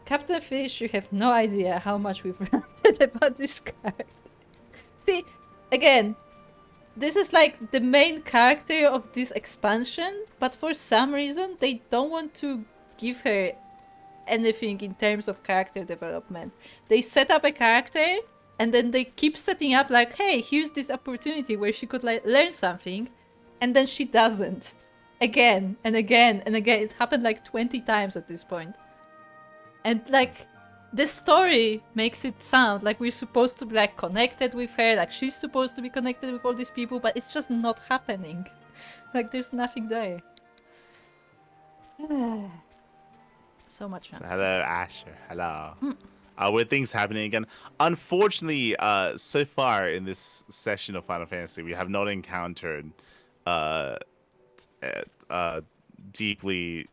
[SPEAKER 12] Captain Fish, you have no idea how much we've ranted about this character. See, again, this is like the main character of this expansion, but for some reason they don't want to give her anything in terms of character development. They set up a character and then they keep setting up like, hey, here's this opportunity where she could like learn something, and then she doesn't. Again and again and again. It happened like 20 times at this point. And like, the story makes it sound like we're supposed to be like connected with her, like she's supposed to be connected with all these people, but it's just not happening. Like there's nothing there. So much fun.
[SPEAKER 1] So hello, Asher. Hello. Were things happening again? Unfortunately, so far in this session of Final Fantasy, we have not encountered deeply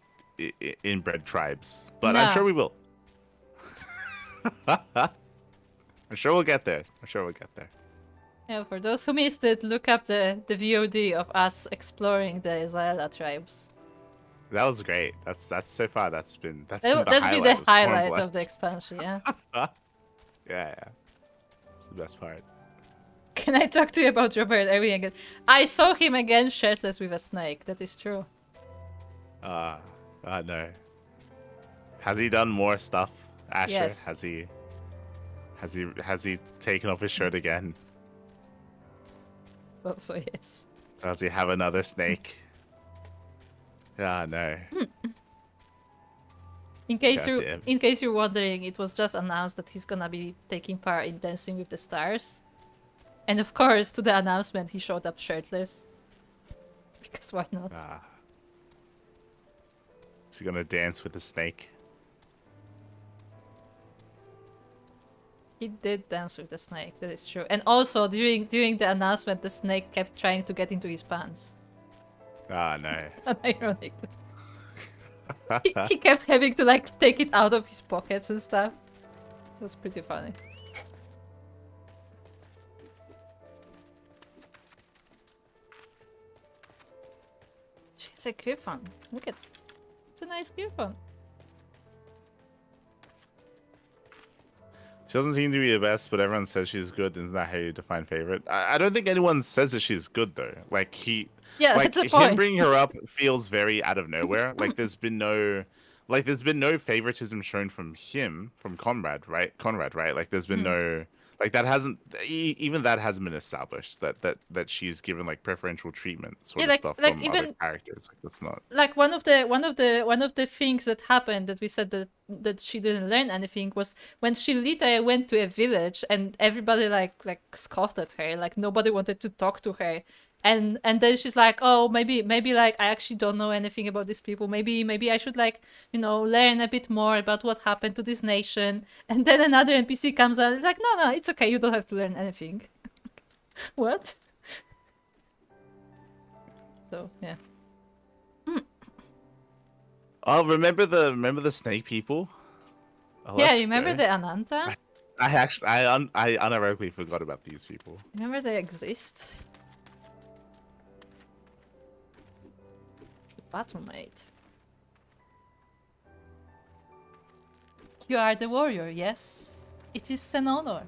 [SPEAKER 1] inbred tribes, but
[SPEAKER 12] No.
[SPEAKER 1] I'm sure we will. I'm sure we'll get there.
[SPEAKER 12] Yeah, for those who missed it, look up the VOD of us exploring the Israela tribes.
[SPEAKER 1] That was great. That's so far. That's been
[SPEAKER 12] That's
[SPEAKER 1] the
[SPEAKER 12] been the highlight of the
[SPEAKER 1] Stormblood.
[SPEAKER 12] expansion. Yeah.
[SPEAKER 1] Yeah. It's the best part.
[SPEAKER 12] Can I talk to you about Robert Irving again? I saw him again shirtless with a snake. That is true.
[SPEAKER 1] No. Has he done more stuff, Asher?
[SPEAKER 12] Yes.
[SPEAKER 1] Has he taken off his shirt again?
[SPEAKER 12] Also yes.
[SPEAKER 1] Does he have another snake? No.
[SPEAKER 12] In case
[SPEAKER 1] Goddamn.
[SPEAKER 12] you're wondering, it was just announced that he's gonna be taking part in Dancing with the Stars. And of course, to the announcement, he showed up shirtless. Because why not?
[SPEAKER 1] Is he gonna dance with the snake?
[SPEAKER 12] He did dance with the snake, that is true. And also, during the announcement, the snake kept trying to get into his pants.
[SPEAKER 1] No.
[SPEAKER 12] Unironically. he kept having to like take it out of his pockets and stuff. It was pretty funny. It's a griffon. Look at it. It's a nice griffon.
[SPEAKER 1] She doesn't seem to be the best, but everyone says she's good. Isn't that how you define favorite? I don't think anyone says that she's good though. Like
[SPEAKER 12] Yeah,
[SPEAKER 1] like
[SPEAKER 12] that's the
[SPEAKER 1] him
[SPEAKER 12] point.
[SPEAKER 1] bringing her up feels very out of nowhere. Like there's been no favoritism shown from him, from Conrad, right? Like there's been no, like that hasn't, even that hasn't been established, that she's given like preferential treatment sort of stuff from other characters. Like that's not
[SPEAKER 12] like one of the things that happened that we said that she didn't learn anything was when she literally went to a village and everybody like scoffed at her, like nobody wanted to talk to her. And then she's like, oh, maybe like I actually don't know anything about these people. Maybe I should like, learn a bit more about what happened to this nation. And then another NPC comes out and is like, no, it's okay. You don't have to learn anything. What? So yeah.
[SPEAKER 1] Oh, remember the snake people? Oh,
[SPEAKER 12] Yeah,
[SPEAKER 1] that's
[SPEAKER 12] you remember
[SPEAKER 1] great.
[SPEAKER 12] the Ananta?
[SPEAKER 1] I unironically forgot about these people.
[SPEAKER 12] Remember they exist? Battlemate. You are the warrior, yes? It is an honor.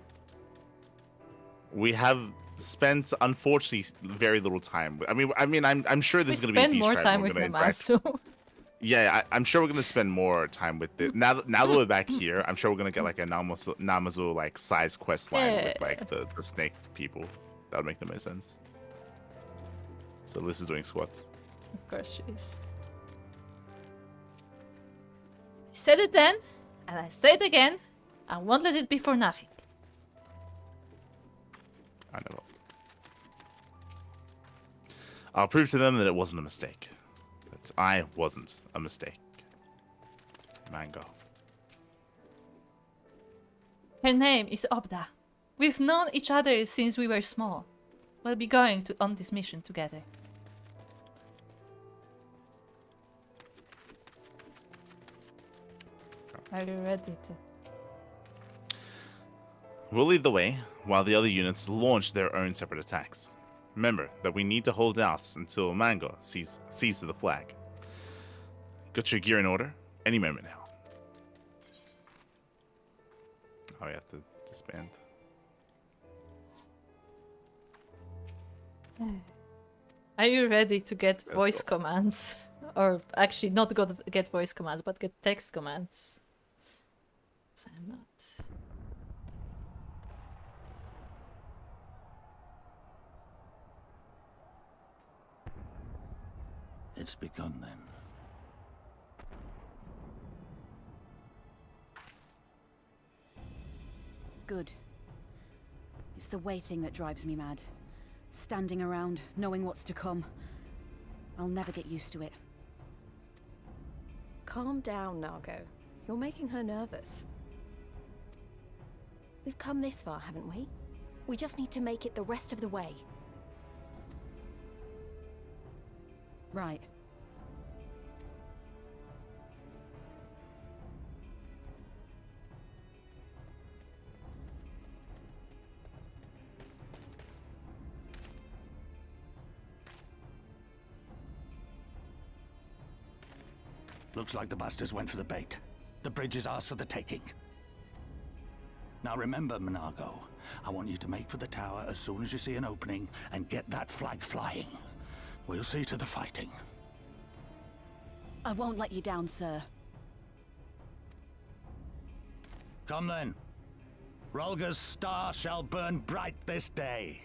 [SPEAKER 1] We have spent, unfortunately, very little time. I mean, I'm sure this is going to be a
[SPEAKER 12] spend
[SPEAKER 1] beach
[SPEAKER 12] more
[SPEAKER 1] tribe
[SPEAKER 12] time
[SPEAKER 1] we're
[SPEAKER 12] with
[SPEAKER 1] gonna interact.
[SPEAKER 12] Namasu.
[SPEAKER 1] Yeah, I'm sure we're going to spend more time with it. Now that we're back here, I'm sure we're going to get like a Namazu like size quest line with like the snake people. That would make the most sense. So Liz is doing squats.
[SPEAKER 12] Of course she is. I said it then, and I say it again. I won't let it be for nothing.
[SPEAKER 1] I know. I'll prove to them that it wasn't a mistake. That I wasn't a mistake. Mango.
[SPEAKER 12] Her name is Obda. We've known each other since we were small. We'll be going on this mission together. Are you ready to?
[SPEAKER 1] We'll lead the way while the other units launch their own separate attacks. Remember that we need to hold out until Mango sees to the flag. Got your gear in order. Any moment now. Oh, we have to disband.
[SPEAKER 12] Are you ready to get voice commands? Or actually not get voice commands, but get text commands? 'Cause I'm not.
[SPEAKER 6] It's begun then.
[SPEAKER 16] Good. It's the waiting that drives me mad. Standing around, knowing what's to come. I'll never get used to it.
[SPEAKER 3] Calm down, Nago. You're making her nervous. We've come this far, haven't we? We just need to make it the rest of the way.
[SPEAKER 16] Right.
[SPEAKER 6] Looks like the bastards went for the bait. The bridge is ours for the taking. Now remember, Minago, I want you to make for the tower as soon as you see an opening and get that flag flying. We'll see to the fighting.
[SPEAKER 16] I won't let you down, sir.
[SPEAKER 6] Come then. Rolga's star shall burn bright this day.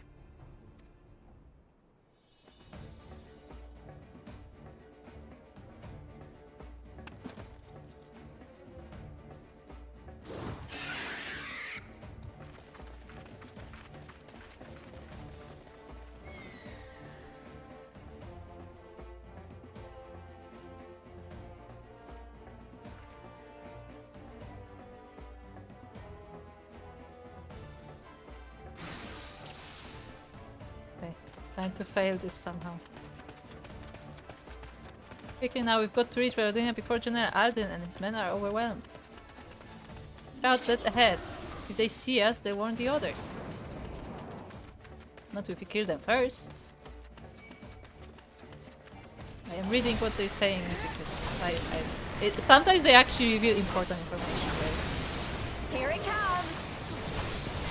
[SPEAKER 12] Time to fail this somehow. Okay, now we've got to reach Verodinia before General Alden and his men are overwhelmed. Scouts set ahead. If they see us, they warn the others. Not if we kill them first. I am reading what they're saying because sometimes they actually reveal important information. Guys.
[SPEAKER 3] Here it comes!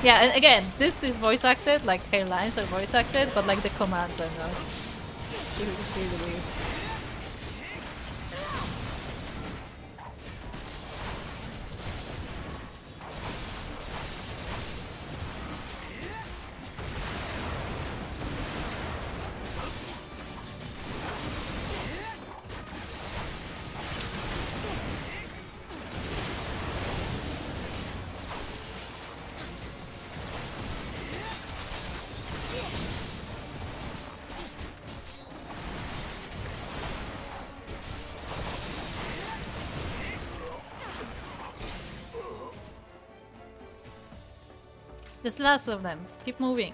[SPEAKER 12] Yeah, and again, this is voice acted, like her lines are voice acted, but like the commands are not. It's really weird. There's lots of them. Keep moving.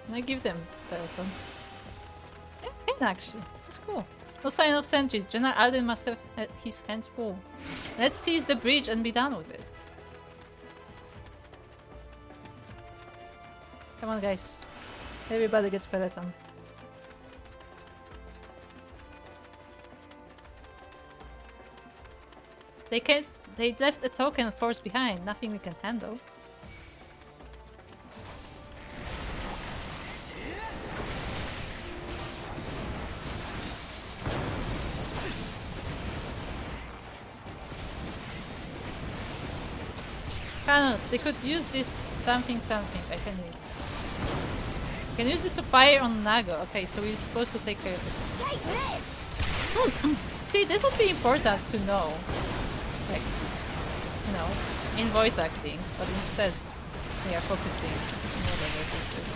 [SPEAKER 12] Can I give them Peloton? Yeah, I can actually. It's cool. No sign of sentries. General Alden must have had his hands full. Let's seize the bridge and be done with it. Come on, guys. Everybody gets Peloton. They left a token force behind, nothing we can handle. Cannons, they could use this something. I can read. We can use this to fire on Nago. Okay, so we're supposed to take care of it. Take this! See, this would be important to know. Like, you know, in voice acting, but instead we are focusing on whatever this is.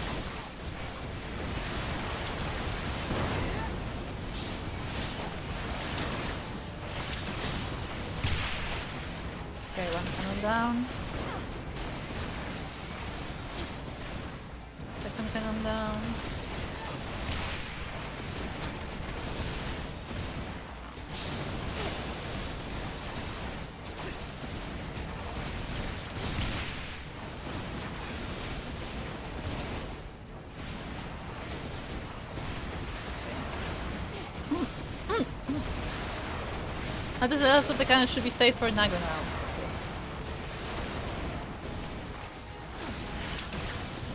[SPEAKER 12] Okay, one cannon down. Second cannon down. And the rest of the cannon should be safe for Nago now.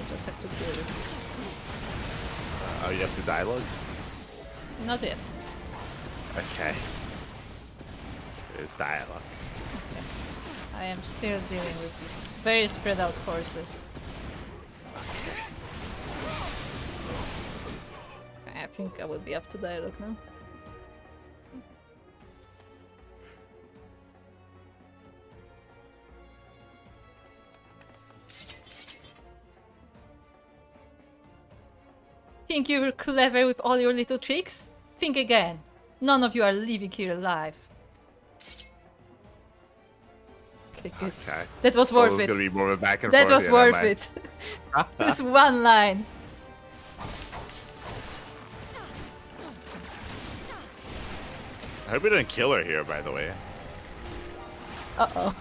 [SPEAKER 12] We just have to deal with this.
[SPEAKER 1] Oh, you have to dialogue?
[SPEAKER 12] Not yet.
[SPEAKER 1] Okay. There's dialogue.
[SPEAKER 12] Okay. I am still dealing with these very spread out forces. I think I will be up to dialogue now. Think you're clever with all your little tricks? Think again. None of you are leaving here alive. Okay, good.
[SPEAKER 1] Okay.
[SPEAKER 12] That was worth it.
[SPEAKER 1] Gonna be more of a back and
[SPEAKER 12] that
[SPEAKER 1] forth
[SPEAKER 12] was
[SPEAKER 1] here,
[SPEAKER 12] worth
[SPEAKER 1] am I?
[SPEAKER 12] it. This one line.
[SPEAKER 1] I hope we didn't kill her here, by the way.
[SPEAKER 12] Uh-oh.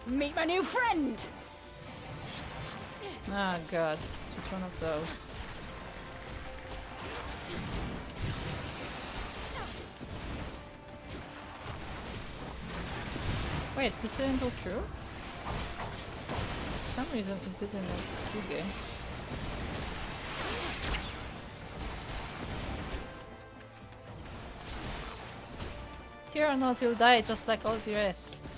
[SPEAKER 9] Meet my new friend!
[SPEAKER 12] Oh god, just one of those. Wait, this didn't go through? For some reason it didn't go through. Here or not, you'll die just like all the rest.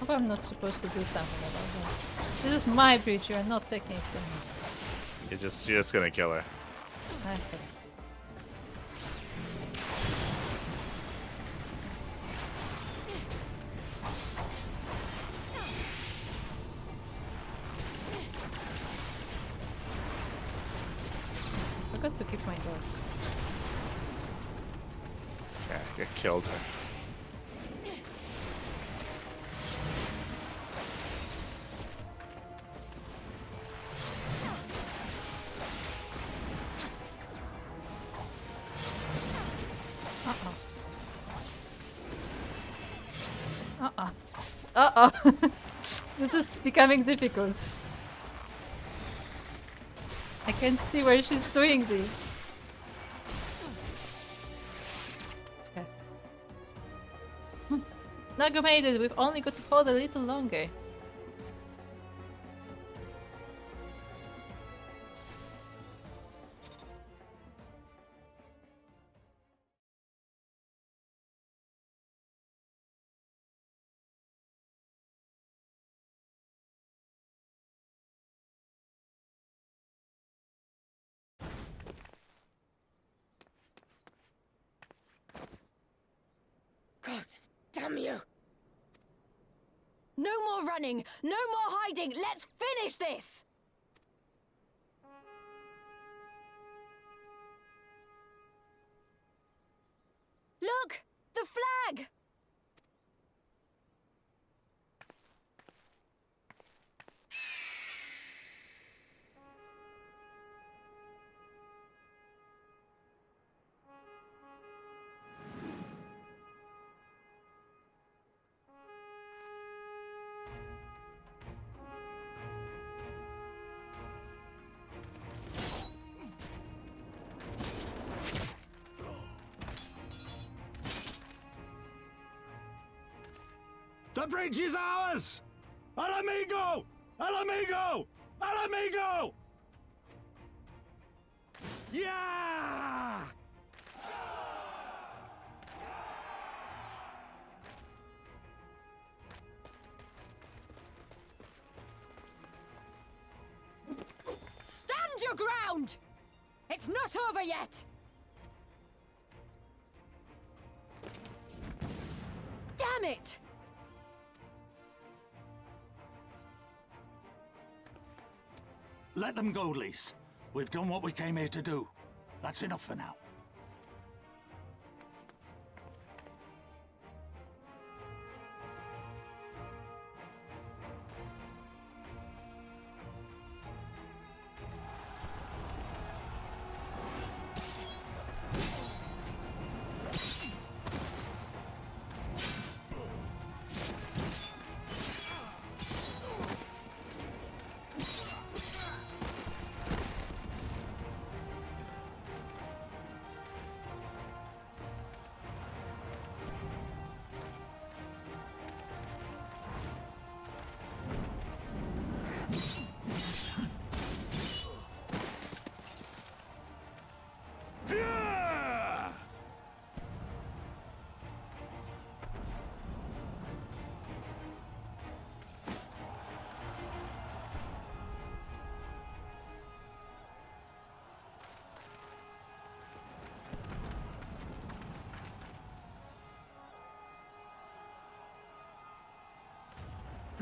[SPEAKER 12] Hope I'm not supposed to do something about that. This is my bridge, you are not taking it from me.
[SPEAKER 1] You're just gonna kill her.
[SPEAKER 12] Okay. I got to keep my dots.
[SPEAKER 1] Yeah, get killed her.
[SPEAKER 12] Uh-oh. This is becoming difficult. I can't see where she's doing this. Okay. Nago made it. We've only got to hold a little longer.
[SPEAKER 9] God damn you! No more running! No more hiding! Let's finish this! Look! The flag!
[SPEAKER 6] The bridge is ours! Al amigo! Al amigo! Al amigo! Yeah!
[SPEAKER 9] Stand your ground! It's not over yet! Damn it!
[SPEAKER 6] Let them go, Lise. We've done what we came here to do. That's enough for now.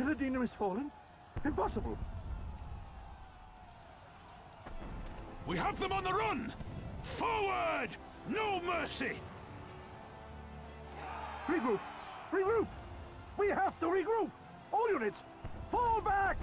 [SPEAKER 4] Piladina is fallen? Impossible!
[SPEAKER 6] We have them on the run! Forward! No mercy!
[SPEAKER 4] Regroup! Regroup! We have to regroup! All units, fall back!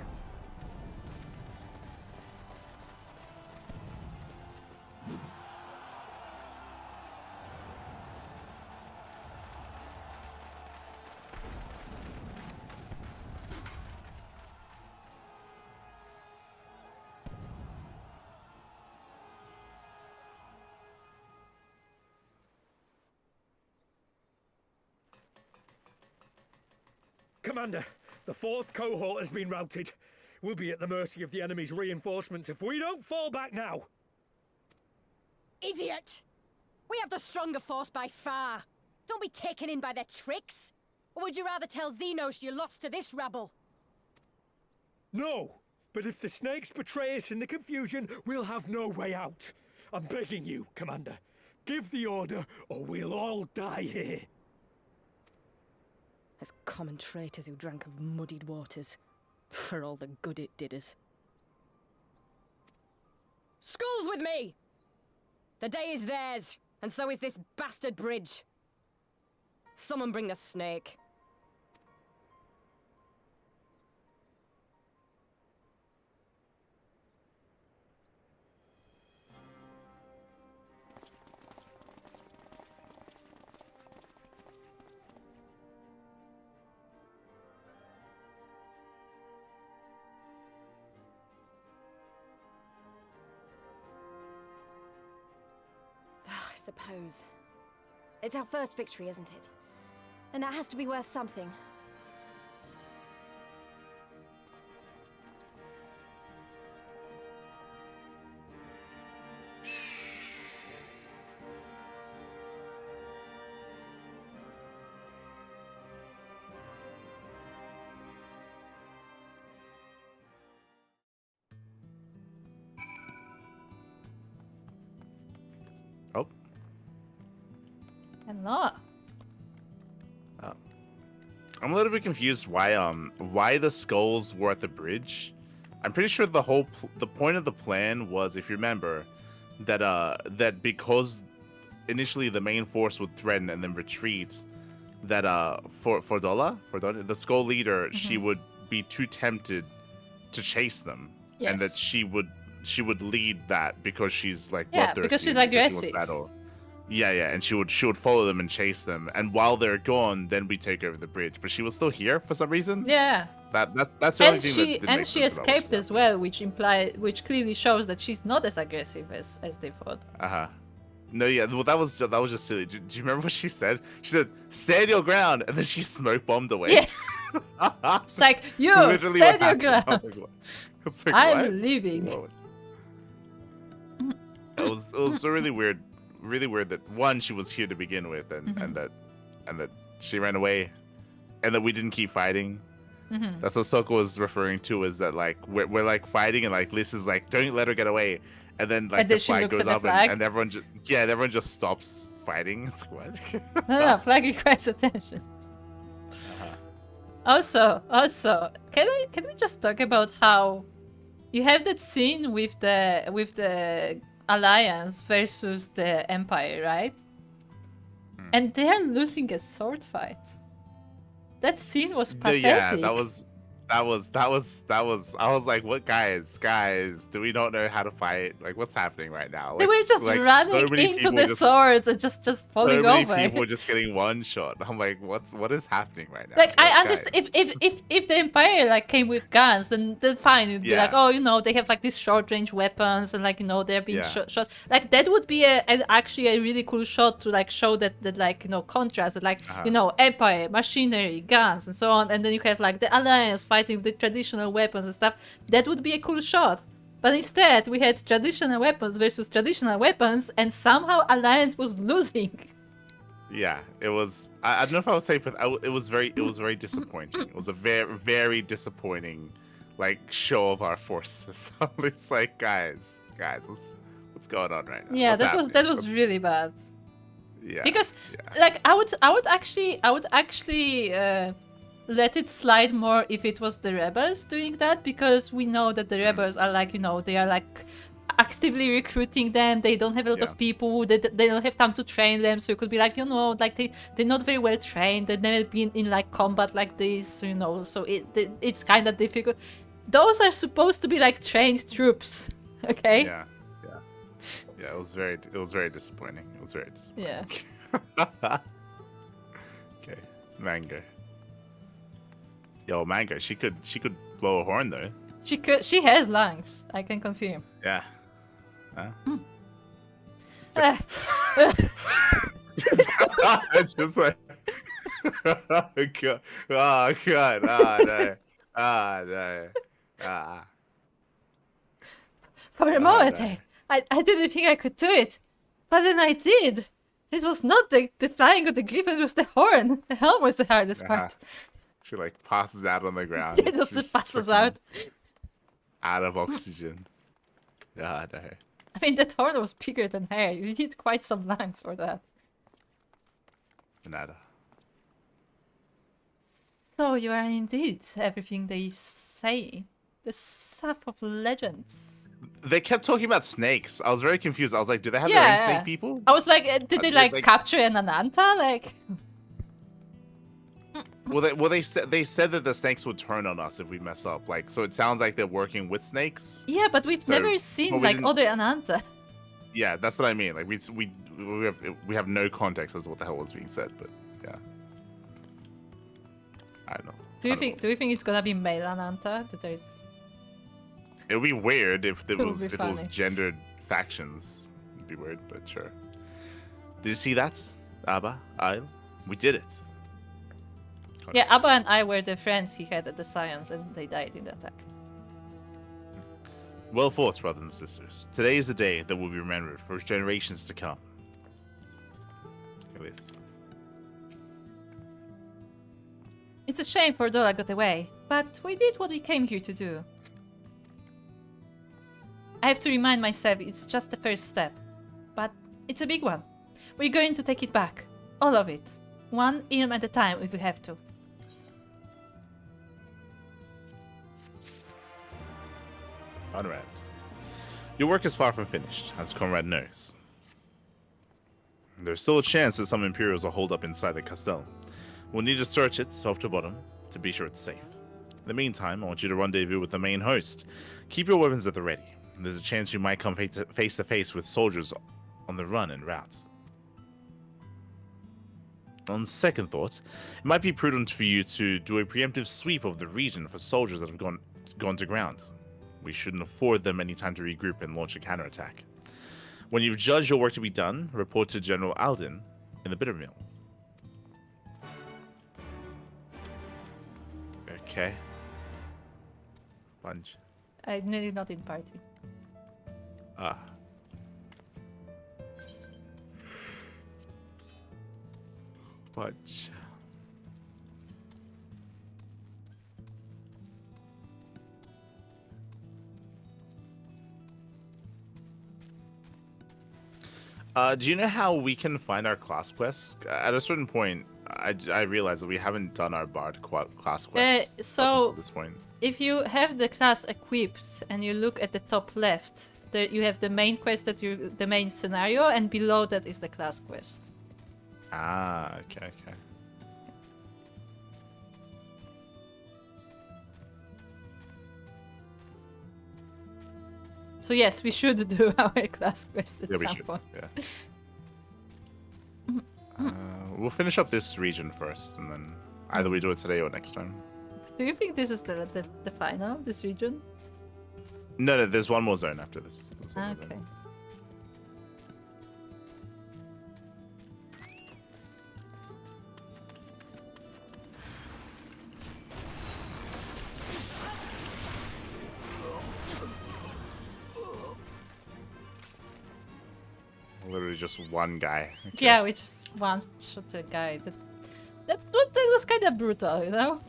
[SPEAKER 17] Commander, the 4th cohort has been routed. We'll be at the mercy of the enemy's reinforcements if we don't fall back now.
[SPEAKER 9] Idiot! We have the stronger force by far. Don't be taken in by their tricks. Or would you rather tell Xenos you lost to this rabble?
[SPEAKER 17] No, but if the snakes betray us in the confusion, we'll have no way out. I'm begging you, Commander. Give the order, or we'll all die here.
[SPEAKER 9] As common traitors who drank of muddied waters, for all the good it did us. Skulls with me! The day is theirs, and so is this bastard bridge. Someone bring the snake.
[SPEAKER 3] I suppose. It's our first victory, isn't it? And that has to be worth something.
[SPEAKER 1] Oh.
[SPEAKER 2] Hello.
[SPEAKER 1] Oh. I'm a little bit confused why the skulls were at the bridge. I'm pretty sure the point of the plan was, if you remember, that that because initially the main force would threaten and then retreat, that for Dola, the skull leader, she would be too tempted to chase them, and that she would lead that because she's like bloodthirsty,
[SPEAKER 2] because she's aggressive.
[SPEAKER 1] Yeah, and she would follow them and chase them, and while they're gone, then we take over the bridge. But she was still here for some reason.
[SPEAKER 2] Yeah.
[SPEAKER 1] That's the only thing that didn't make
[SPEAKER 2] she
[SPEAKER 1] sense about
[SPEAKER 2] escaped as well, which clearly shows that she's not as aggressive as they thought.
[SPEAKER 1] No, yeah, well that was just silly. Do you remember what she said? She said, "Stand your ground," and then she smoke bombed away.
[SPEAKER 2] Yes. It's like, you stand your ground.
[SPEAKER 1] I was like,
[SPEAKER 2] I'm leaving.
[SPEAKER 1] It was really weird. Really weird that one, she was here to begin with, and that she ran away, and that we didn't keep fighting. That's what Soko was referring to, is that like we're like fighting, and like Liz is like, don't let her get away, and then like the flag goes up, and everyone just stops fighting. It's like, what?
[SPEAKER 2] No, flag requires attention. Also, can we just talk about how you have that scene with the Alliance versus the Empire, right? And they're losing a sword fight. That scene was pathetic.
[SPEAKER 1] Yeah, that was. I was like, what guys? Do we not know how to fight? Like, what's happening right now? Like,
[SPEAKER 2] they were just running into the swords and just falling over.
[SPEAKER 1] So many people just getting one shot. I'm like, what is happening right now?
[SPEAKER 2] Like, I understand if the Empire like came with guns, then fine. It'd be like, oh, they have like these short range weapons, and like they're being shot. Like that would be actually a really cool shot to like show that like contrast. That, like Empire, machinery, guns, and so on, and then you have like the Alliance fighting with the traditional weapons and stuff. That would be a cool shot. But instead, we had traditional weapons versus traditional weapons, and somehow Alliance was losing.
[SPEAKER 1] Yeah, it was. I don't know if I would say, but it was very disappointing. It was a very, very disappointing, like, show of our forces. So it's like, guys, what's going on right now?
[SPEAKER 2] Yeah, that was really bad.
[SPEAKER 1] Yeah.
[SPEAKER 2] Because, like, I would actually
[SPEAKER 12] let it slide more if it was the rebels doing that, because we know that the rebels are like, you know, they are like actively recruiting them. They don't have a lot of people. They don't have time to train them. So it could be like, you know, like they're not very well trained. They've never been in like combat like this, you know. So it's kind of difficult. Those are supposed to be like trained troops, okay?
[SPEAKER 1] Yeah. It was very disappointing. It was very disappointing.
[SPEAKER 12] Yeah.
[SPEAKER 1] Okay, Mango. Yo, Mango, she could blow a horn though.
[SPEAKER 12] She has lungs. I can confirm.
[SPEAKER 1] Yeah. Huh? It's just like. Oh god. No.
[SPEAKER 12] For a moment, I didn't think I could do it, but then I did. It was not the flying of the griffin, it was the horn. The helm was the hardest part.
[SPEAKER 1] She like passes out on the ground.
[SPEAKER 12] It just passes out.
[SPEAKER 1] Out of oxygen. Yeah, no.
[SPEAKER 12] I mean, that horn was bigger than her. You need quite some lungs for that.
[SPEAKER 1] Nada.
[SPEAKER 12] So you are indeed everything they say. The stuff of legends.
[SPEAKER 1] They kept talking about snakes. I was very confused. I was like, do they have their own snake people?
[SPEAKER 12] I was like, did they like capture an Ananta? Like.
[SPEAKER 1] Well, they said that the snakes would turn on us if we mess up. Like, so it sounds like they're working with snakes.
[SPEAKER 12] Yeah, but we've never seen like other Ananta.
[SPEAKER 1] Yeah, that's what I mean. Like we have no context as to what the hell was being said, but yeah. I don't know.
[SPEAKER 12] Do you think it's gonna be male Ananta?
[SPEAKER 1] It would be weird if it
[SPEAKER 12] It
[SPEAKER 1] was gendered factions. It'd be weird, but sure. Did you see that, Abba? We did it.
[SPEAKER 12] Yeah, Abba and I were the friends he had at the Scions, and they died in the attack.
[SPEAKER 1] Well fought, brothers and sisters. Today is the day that will be remembered for generations to come. Look at this.
[SPEAKER 12] It's a shame Fordora got away, but we did what we came here to do. I have to remind myself it's just the first step, but it's a big one. We're going to take it back. All of it. One ilm at a time if we have to.
[SPEAKER 1] Conrad. Your work is far from finished, as Conrad knows. There's still a chance that some Imperials will hold up inside the Castell. We'll need to search it top to bottom to be sure it's safe. In the meantime, I want you to rendezvous with the main host. Keep your weapons at the ready. There's a chance you might come face to face with soldiers on the run en route. On second thought, it might be prudent for you to do a preemptive sweep of the region for soldiers that have gone to ground. We shouldn't afford them any time to regroup and launch a counterattack. When you've judged your work to be done, report to General Alden in the bitter mill. Okay. Punch.
[SPEAKER 12] I'm nearly not in party.
[SPEAKER 1] Ah. Punch. Do you know how we can find our class quests? At a certain point, I realized that we haven't done our Bard class quests
[SPEAKER 12] so
[SPEAKER 1] up to this point.
[SPEAKER 12] If you have the class equipped and you look at the top left, there you have the main quest the main scenario, and below that is the class quest.
[SPEAKER 1] Ah, okay.
[SPEAKER 12] So yes, we should do our class quest at some point.
[SPEAKER 1] Yeah. We'll finish up this region first, and then either we do it today or next time.
[SPEAKER 12] Do you think this is the final, this region?
[SPEAKER 1] No, there's one more zone after this.
[SPEAKER 12] Okay.
[SPEAKER 1] Literally just one guy. Okay.
[SPEAKER 12] Yeah, we just one-shot a guy. That was kind of brutal, you know?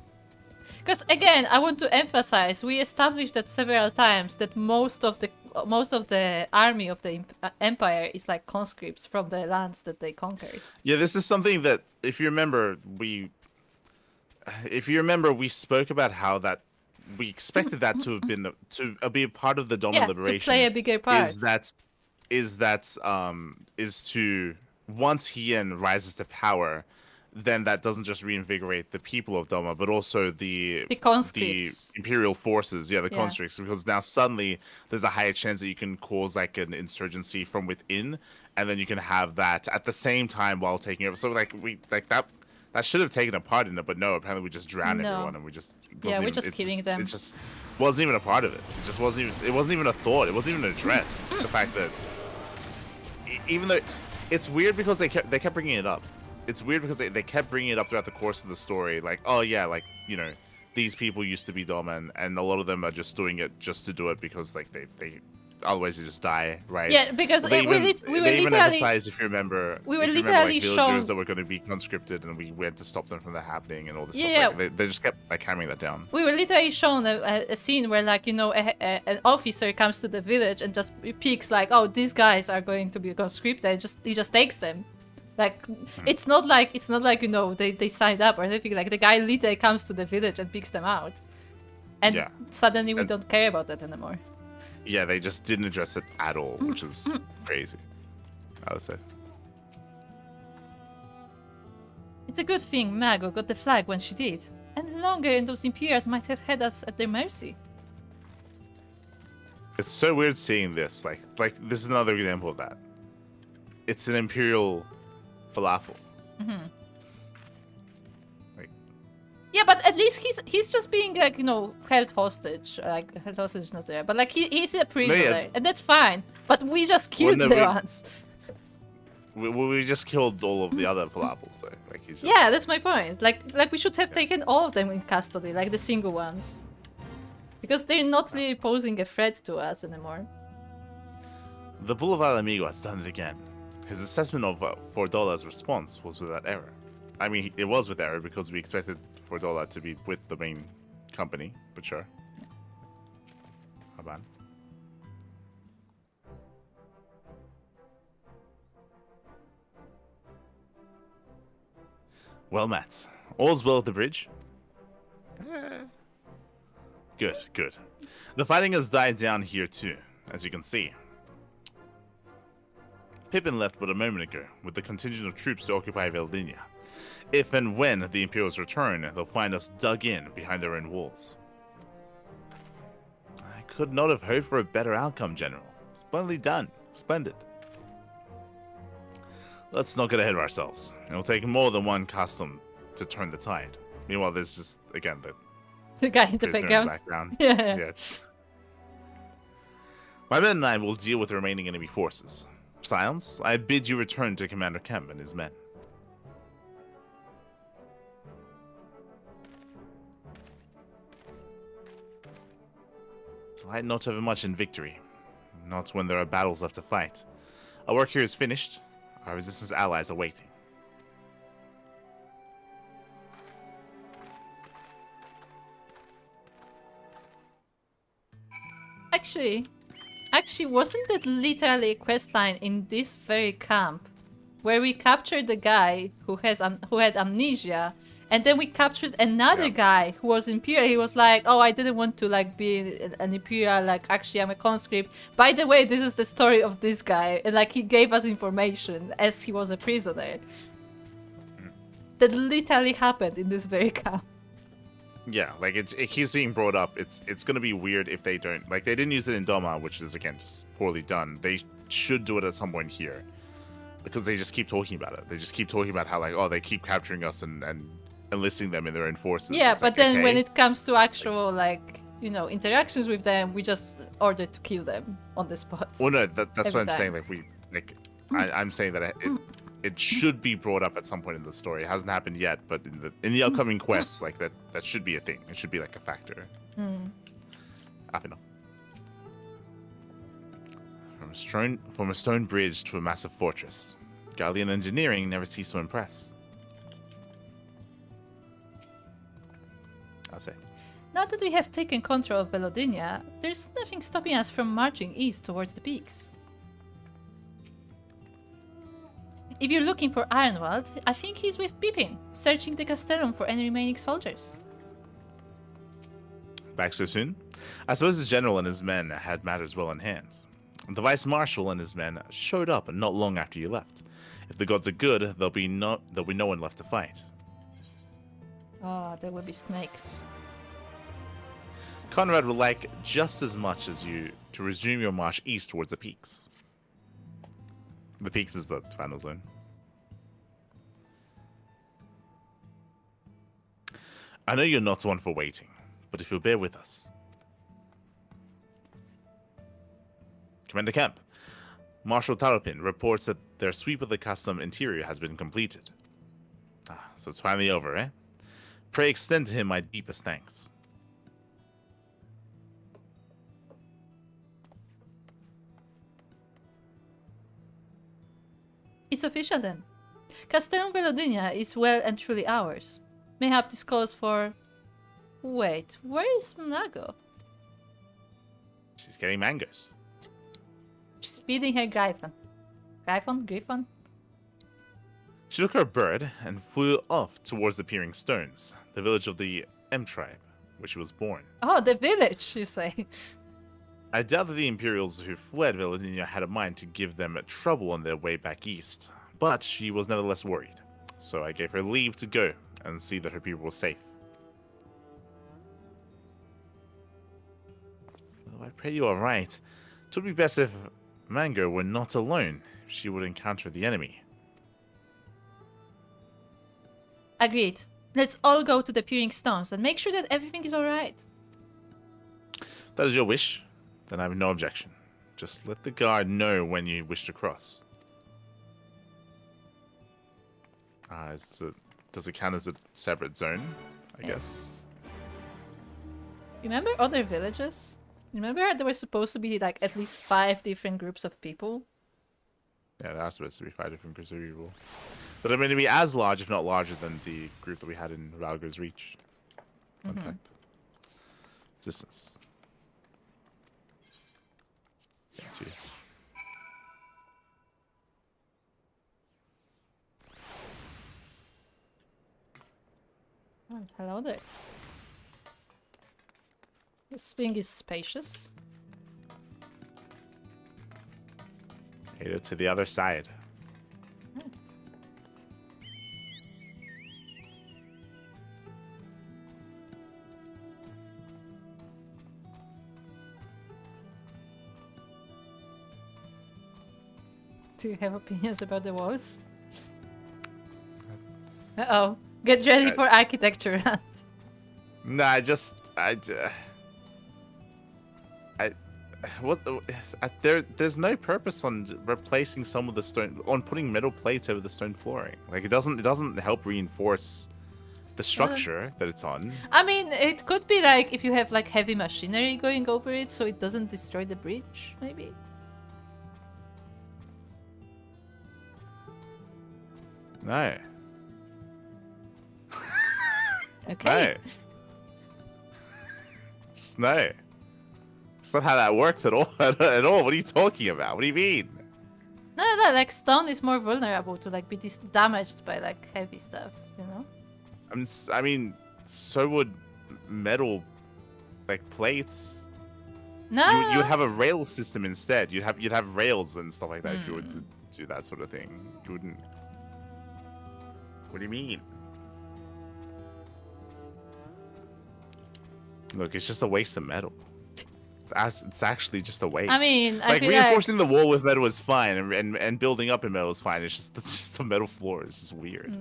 [SPEAKER 12] Because again, I want to emphasize, we established that several times that most of the army of the Empire is like conscripts from the lands that they conquered.
[SPEAKER 1] Yeah, this is something that, if you remember, if you remember, we spoke about how that we expected that to have been to be a part of the Doma liberation.
[SPEAKER 2] To play a bigger part.
[SPEAKER 1] Is to once Hien rises to power, then that doesn't just reinvigorate the people of Doma, but also the
[SPEAKER 2] conscripts,
[SPEAKER 1] the imperial forces, the conscripts, because now suddenly there's a higher chance that you can cause like an insurgency from within, and then you can have that at the same time while taking over. So like that should have taken a part in it, but no, apparently we just drowned everyone and we just
[SPEAKER 2] we're just killing them.
[SPEAKER 1] It just wasn't even a part of it. It just wasn't even a thought. It wasn't even addressed. The fact that even though it's weird because they kept bringing it up. It's weird because they kept bringing it up throughout the course of the story. Like, oh yeah, like, you know, these people used to be Doma, and a lot of them are just doing it just to do it because like they otherwise they just die, right?
[SPEAKER 2] Yeah, because
[SPEAKER 1] they
[SPEAKER 2] we were
[SPEAKER 1] even
[SPEAKER 2] literally
[SPEAKER 1] emphasized, if you remember,
[SPEAKER 2] literally shown
[SPEAKER 1] villagers that were going to be conscripted, and we had to stop them from that happening and all this stuff. Like, they just kept like hammering that down.
[SPEAKER 2] We were literally shown a scene where, like, you know, an officer comes to the village and just picks like, oh, these guys are going to be conscripted. He just takes them. Like, it's not like you know they signed up or anything. Like, the guy literally comes to the village and picks them out, and suddenly we don't care about that anymore.
[SPEAKER 1] Yeah, they just didn't address it at all, which is crazy, I would say.
[SPEAKER 2] It's a good thing Mago got the flag when she did, and longer and those Imperials might have had us at their mercy.
[SPEAKER 1] It's so weird seeing this. Like this is another example of that. It's an Imperial falafel.
[SPEAKER 2] Yeah, but at least he's just being, like, you know, held hostage. Like, held hostage is not there, but like he's a prisoner, and that's fine. But we just killed the ones.
[SPEAKER 1] We just killed all of the other falafels, though. Like he's just...
[SPEAKER 2] Yeah, that's my point. Like we should have taken all of them in custody, like the single ones, because they're not really posing a threat to us anymore.
[SPEAKER 1] The Boulevard Amigo has done it again. His assessment of $4's response was without error. I mean, it was with error because we expected $4 to be with the main company, but sure. Haban. Well, Matt, all's well at the bridge? Good, good. The fighting has died down here too, as you can see. Pippin left but a moment ago with the contingent of troops to occupy Veldinia. If and when the Imperials return, they'll find us dug in behind their own walls. I could not have hoped for a better outcome, General. Splendidly done. Splendid. Let's not get ahead of ourselves. It'll take more than one custom to turn the tide. Meanwhile, there's just, again,
[SPEAKER 2] the guy in the
[SPEAKER 1] background.
[SPEAKER 2] Yeah.
[SPEAKER 1] My men and I will deal with the remaining enemy forces. Scions, I bid you return to Commander Kemp and his men. Delight not to have much in victory. Not when there are battles left to fight. Our work here is finished. Our resistance allies are waiting.
[SPEAKER 2] Actually, wasn't that literally a questline in this very camp, where we captured the guy who had amnesia, and then we captured another guy who was Imperial. He was like, "Oh, I didn't want to like be an Imperial. Like, actually, I'm a conscript. By the way, this is the story of this guy." And like, he gave us information as he was a prisoner. That literally happened in this very camp.
[SPEAKER 1] Yeah, like it keeps being brought up. It's gonna be weird if they don't, like, they didn't use it in Doma, which is again just poorly done. They should do it at some point here, because they just keep talking about it. They just keep talking about how, like, oh, they keep capturing us and enlisting them in their own forces.
[SPEAKER 2] Yeah,
[SPEAKER 1] it's
[SPEAKER 2] but
[SPEAKER 1] like,
[SPEAKER 2] then
[SPEAKER 1] okay.
[SPEAKER 2] when it comes to actual, like, you know, interactions with them, we just order to kill them on the spot.
[SPEAKER 1] Well, no, that's what I'm saying. Like, I'm saying that it should be brought up at some point in the story. It hasn't happened yet, but in the upcoming quests, like that should be a thing. It should be like a factor. I don't know. From a stone bridge to a massive fortress, Gallian engineering never ceased to impress. I'll say.
[SPEAKER 2] Now that we have taken control of Velodinia, there's nothing stopping us from marching east towards the peaks.
[SPEAKER 12] if you're looking for Ironwald, I think he's with Pippin, searching the castellum for any remaining soldiers.
[SPEAKER 1] Back so soon? I suppose the general and his men had matters well in hand. The vice marshal and his men showed up not long after you left. If the gods are good, there'll be no one left to fight.
[SPEAKER 12] Oh, there will be snakes.
[SPEAKER 1] Conrad would like just as much as you to resume your march east towards the peaks. The peaks is the final zone. I know you're not one for waiting, but if you'll bear with us. Commander Camp, Marshal Tarapin reports that their sweep of the custom interior has been completed. So it's finally over, eh? Pray extend to him my deepest thanks.
[SPEAKER 12] It's official then. Castellum Velodinia is well and truly ours. Mayhap this calls for... Wait, where is Mnago?
[SPEAKER 1] She's getting mangoes.
[SPEAKER 12] She's feeding her Griffon. Griffon?
[SPEAKER 1] She took her bird and flew off towards the Peering Stones, the village of the M tribe, where she was born.
[SPEAKER 12] Oh, the village, you say.
[SPEAKER 1] I doubt that the Imperials who fled Velodinia had a mind to give them trouble on their way back east, but she was nevertheless worried, so I gave her leave to go and see that her people were safe. Well, I pray you are right. It would be best if Mango were not alone. She would encounter the enemy.
[SPEAKER 12] Agreed. Let's all go to the Peering Stones and make sure that everything is alright.
[SPEAKER 1] That is your wish. Then I have no objection. Just let the guard know when you wish to cross. Does it count as a separate zone? I guess.
[SPEAKER 12] Remember other villages? Remember how there were supposed to be like at least 5 different groups of people?
[SPEAKER 1] Yeah, there are supposed to be 5 different groups of people. But I mean, to be as large, if not larger, than the group that we had in Ralgar's Reach. Fun fact. Resistance. Yeah, it's you.
[SPEAKER 12] Oh, hello there. This thing is spacious.
[SPEAKER 1] Made it to the other side.
[SPEAKER 12] Do you have opinions about the walls? Uh-oh. Get ready for architecture.
[SPEAKER 1] Nah, there's no purpose on replacing some of the stone, on putting metal plates over the stone flooring. Like it doesn't help reinforce the structure that it's on.
[SPEAKER 12] I mean, it could be like if you have like heavy machinery going over it so it doesn't destroy the bridge, maybe.
[SPEAKER 1] No.
[SPEAKER 12] Okay.
[SPEAKER 1] No. It's not how that works at all. At all. What are you talking about? What do you mean?
[SPEAKER 12] No, like stone is more vulnerable to like be damaged by like heavy stuff, you know?
[SPEAKER 1] I mean, so would metal, like plates.
[SPEAKER 12] No.
[SPEAKER 1] You would have a rail system instead. You'd have rails and stuff like that if you were to do that sort of thing. You wouldn't. What do you mean? Look, it's just a waste of metal. It's actually just a waste.
[SPEAKER 12] I mean,
[SPEAKER 1] like reinforcing the wall with metal is fine, and building up in metal is fine. It's just the metal floor is just weird.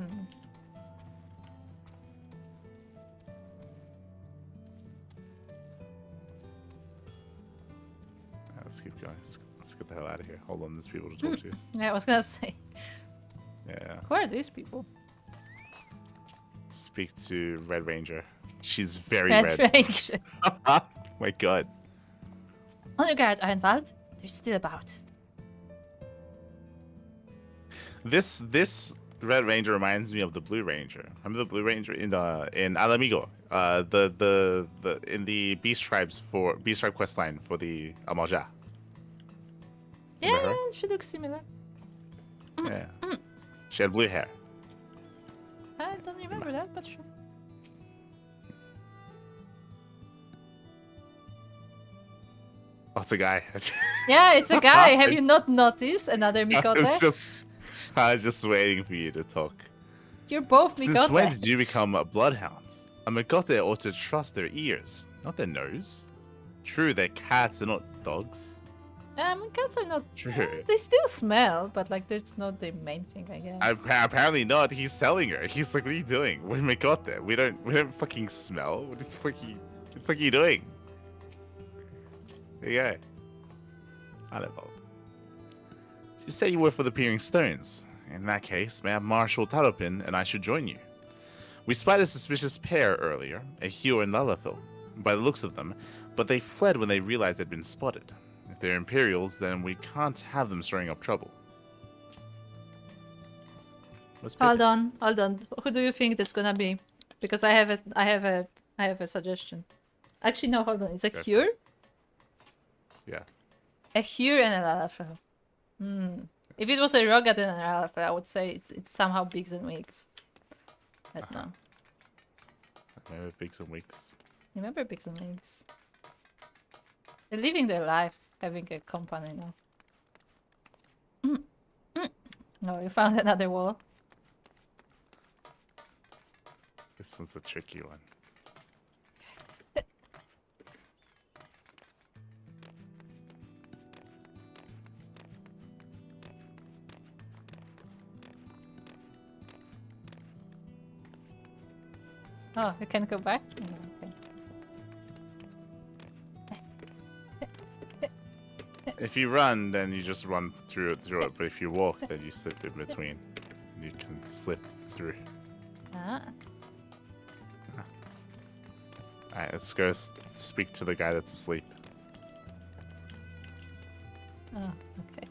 [SPEAKER 1] Let's keep going. Let's get the hell out of here. Hold on, there's people to talk to.
[SPEAKER 12] Yeah, I was gonna say.
[SPEAKER 1] Yeah.
[SPEAKER 12] Who are these people?
[SPEAKER 1] Speak to Red Ranger. She's very
[SPEAKER 12] Red
[SPEAKER 1] red.
[SPEAKER 12] Ranger.
[SPEAKER 1] My god.
[SPEAKER 12] On your guard, Ironwald. They're still about.
[SPEAKER 1] This Red Ranger reminds me of the Blue Ranger. Remember the Blue Ranger in Alamigo? In the Beast Tribe questline for the Amalja.
[SPEAKER 12] Yeah, she looks similar.
[SPEAKER 1] Yeah. She had blue hair.
[SPEAKER 2] I don't remember that, but sure.
[SPEAKER 1] Oh, it's a guy.
[SPEAKER 2] Yeah, it's a guy. Have you not noticed another Mikote?
[SPEAKER 1] I was just waiting for you to talk.
[SPEAKER 2] You're both Mikote.
[SPEAKER 1] Since when did you become a bloodhound? A Mikote ought to trust their ears, not their nose. True, they're cats, they're not dogs.
[SPEAKER 2] Cats are not
[SPEAKER 1] True.
[SPEAKER 2] They still smell, but like that's not the main thing, I guess.
[SPEAKER 1] Apparently not. He's telling her. He's like, "What are you doing? We're Mikote. We don't fucking smell. What the fuck are you doing?" There you go. I don't know. You say you work for the Peering Stones. In that case, may I have Marshal Taropin and I should join you. We spied a suspicious pair earlier, a Hugh and Lalafil, by the looks of them, but they fled when they realized they'd been spotted. If they're Imperials, then we can't have them stirring up trouble.
[SPEAKER 2] Hold on. Who do you think that's gonna be? Because I have a suggestion. Actually, no, hold on. It's a Hur?
[SPEAKER 1] Yeah.
[SPEAKER 2] A Hur and a Lalafell. If it was a Rogat and a Lalafell, I would say it's somehow Bigs and Wigs. But no.
[SPEAKER 1] Maybe Bigs and Wigs.
[SPEAKER 2] Remember Bigs and Wigs? They're living their life, having a company now. No, you found another wall.
[SPEAKER 1] This one's a tricky one.
[SPEAKER 2] Oh, you can go back? Okay.
[SPEAKER 1] If you run, then you just run through it. But if you walk, then you slip in between. You can slip through. Alright, let's go speak to the guy that's asleep.
[SPEAKER 2] Oh, okay.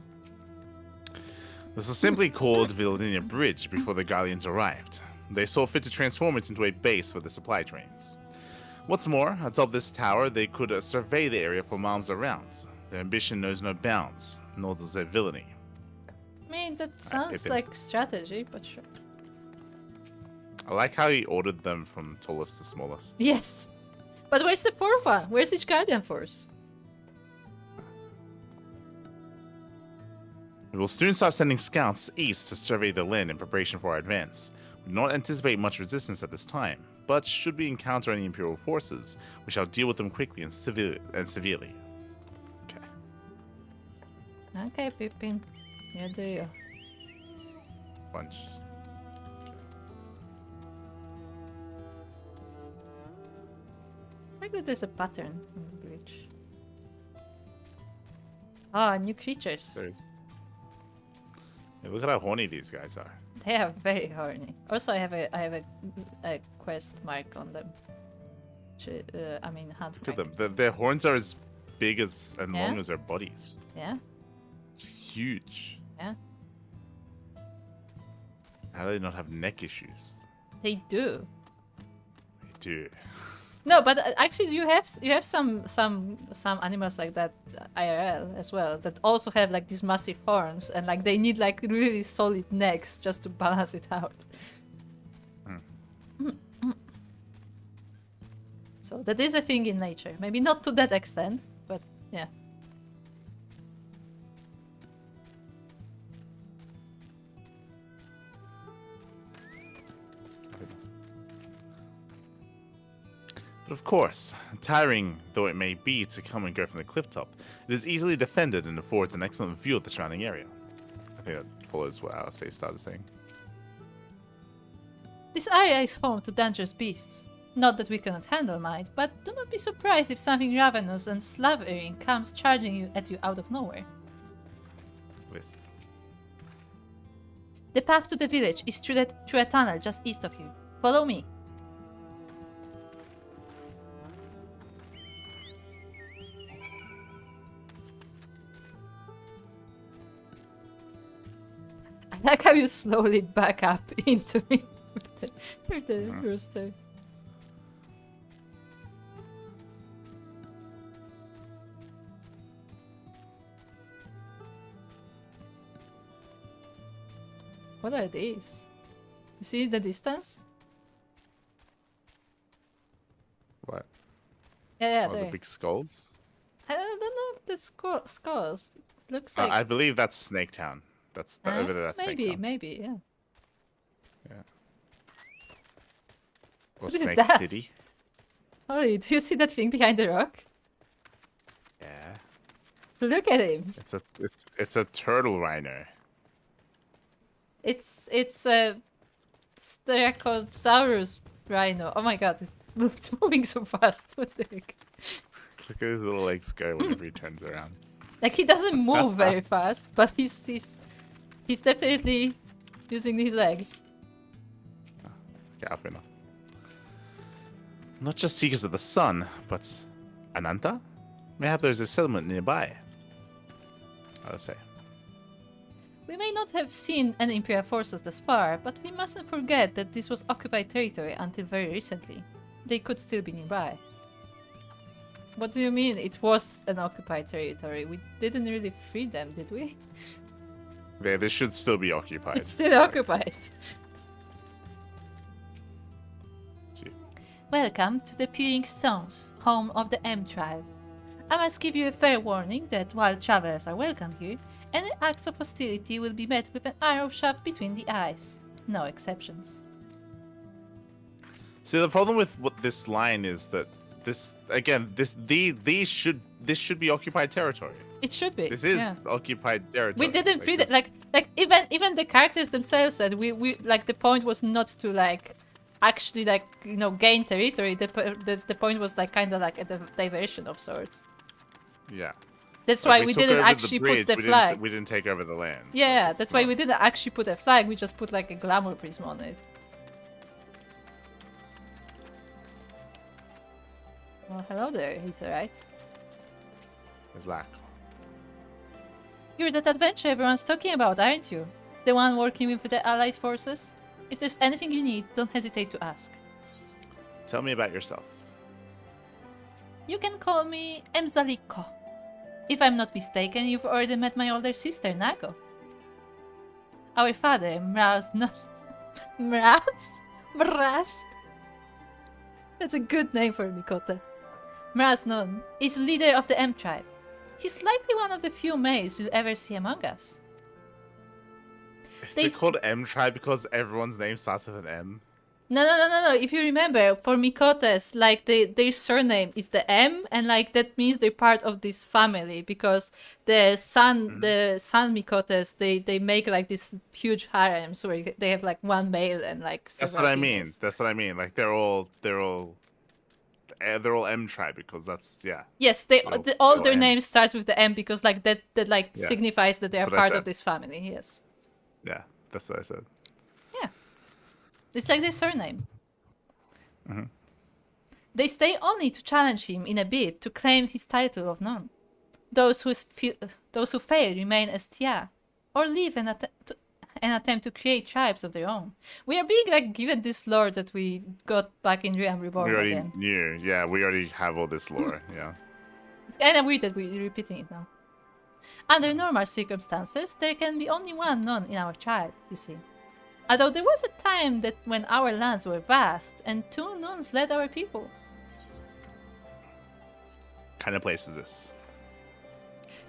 [SPEAKER 1] This was simply called Villinia Bridge before the Guardians arrived. They saw fit to transform it into a base for the supply trains. What's more, atop this tower, they could survey the area for miles around. Their ambition knows no bounds, nor does their villainy.
[SPEAKER 2] I mean, that sounds like strategy, but sure.
[SPEAKER 1] I like how he ordered them from tallest to smallest.
[SPEAKER 2] Yes. But where's the fourth one? Where's each Guardian Force?
[SPEAKER 1] We will soon start sending scouts east to survey the land in preparation for our advance. We do not anticipate much resistance at this time, but should we encounter any Imperial forces, we shall deal with them quickly and severely. Okay.
[SPEAKER 2] Okay, Pippin. You do you.
[SPEAKER 1] Bunch.
[SPEAKER 2] I like that there's a pattern on the bridge. Ah, new creatures.
[SPEAKER 1] Yeah, look at how horny these guys are.
[SPEAKER 2] They are very horny. Also, I have a quest mark on them. I mean, hand
[SPEAKER 1] Look
[SPEAKER 2] mark.
[SPEAKER 1] at them. Their horns are as big as and
[SPEAKER 2] Yeah.
[SPEAKER 1] long as their bodies.
[SPEAKER 2] Yeah.
[SPEAKER 1] It's huge.
[SPEAKER 2] Yeah.
[SPEAKER 1] How do they not have neck issues?
[SPEAKER 2] They do.
[SPEAKER 1] They do.
[SPEAKER 2] No, but actually, you have some animals like that IRL as well that also have like these massive horns and like they need like really solid necks just to balance it out. So that is a thing in nature. Maybe not to that extent, but yeah.
[SPEAKER 1] But of course, tiring though it may be to come and go from the cliff top, it is easily defended and affords an excellent view of the surrounding area. I think that follows what Alice started saying.
[SPEAKER 2] This area is home to dangerous beasts. Not that we cannot handle might, but do not be surprised if something ravenous and slavering comes charging at you out of nowhere.
[SPEAKER 1] This.
[SPEAKER 2] The path to the village is through a tunnel just east of here. Follow me. I like how you slowly back up into me with the rooster.
[SPEAKER 12] What are these? You see in the distance?
[SPEAKER 1] What?
[SPEAKER 12] Yeah,
[SPEAKER 1] Oh, the
[SPEAKER 12] there.
[SPEAKER 1] big skulls?
[SPEAKER 12] I don't know if that's skulls. Looks like...
[SPEAKER 1] I believe that's Snake Town. That's over there. That's Snake Town.
[SPEAKER 12] Maybe, yeah.
[SPEAKER 1] Yeah. Or
[SPEAKER 12] What is
[SPEAKER 1] Snake
[SPEAKER 12] that?
[SPEAKER 1] City.
[SPEAKER 12] Oh, do you see that thing behind the rock?
[SPEAKER 1] Yeah.
[SPEAKER 12] Look at him.
[SPEAKER 1] It's a turtle rhino.
[SPEAKER 12] It's a Stegosaurus rhino. Oh my god, it's moving so fast. What the heck?
[SPEAKER 1] Look at his little legs go whenever he turns around.
[SPEAKER 12] Like he doesn't move very fast, but he's definitely using his legs.
[SPEAKER 1] Yeah, I know. Not just Seekers of the Sun, but Ananta? Mayhap there's a settlement nearby. I'll say.
[SPEAKER 12] We may not have seen any Imperial forces thus far, but we mustn't forget that this was occupied territory until very recently. They could still be nearby. What do you mean it was an occupied territory? We didn't really free them, did we?
[SPEAKER 1] Yeah, this should still be occupied.
[SPEAKER 12] It's still occupied. Welcome to the Peering Stones, home of the M tribe. I must give you a fair warning that while travelers are welcome here, any acts of hostility will be met with an arrow shoved between the eyes. No exceptions.
[SPEAKER 1] See, the problem with what this line is that these should be occupied territory.
[SPEAKER 12] It should be.
[SPEAKER 1] This is occupied territory.
[SPEAKER 12] We didn't free it. Like even the characters themselves said we like the point was not to like actually like gain territory. The point was like kind of like a diversion of sorts.
[SPEAKER 1] Yeah.
[SPEAKER 12] That's why we didn't actually put the flag.
[SPEAKER 1] We didn't take over the land.
[SPEAKER 12] Yeah, that's why we didn't actually put a flag. We just put like a glamour prism on it. Well, hello there, he's alright.
[SPEAKER 1] Where's Lack?
[SPEAKER 12] You're that adventurer everyone's talking about, aren't you? The one working with the Allied forces? If there's anything you need, don't hesitate to ask.
[SPEAKER 1] Tell me about yourself.
[SPEAKER 12] You can call me Mielikka. If I'm not mistaken, you've already met my older sister, Nago. Our father, Mraz? That's a good name for Mikote. Mraznon is leader of the M tribe. He's likely one of the few males you'll ever see among us.
[SPEAKER 1] Is it called M tribe because everyone's name starts with an M?
[SPEAKER 12] No. If you remember, for Mikotes, like their surname is the M, and like that means they're part of this family because the son Mikotes, they make like this huge harems where they have like one male and like.
[SPEAKER 1] That's what I mean. That's what I mean. Like they're all M tribe because that's
[SPEAKER 12] Yes, all their names starts with the M because like that signifies that they are part of this family. Yes.
[SPEAKER 1] Yeah, that's what I said.
[SPEAKER 12] Yeah, it's like their surname.
[SPEAKER 1] Mm-hmm.
[SPEAKER 12] They stay only to challenge him in a bid to claim his title of none. Those who fail remain as Tia, or leave and attempt to create tribes of their own. We are being like given this lore that we got back in Realm Reborn.
[SPEAKER 1] We already
[SPEAKER 12] again.
[SPEAKER 1] knew. Yeah, we already have all this lore. Yeah.
[SPEAKER 12] It's kind of weird that we're repeating it now. Under normal circumstances, there can be only one nun in our tribe, you see. Although there was a time that when our lands were vast, and 2 nuns led our people.
[SPEAKER 1] What kind of place is this?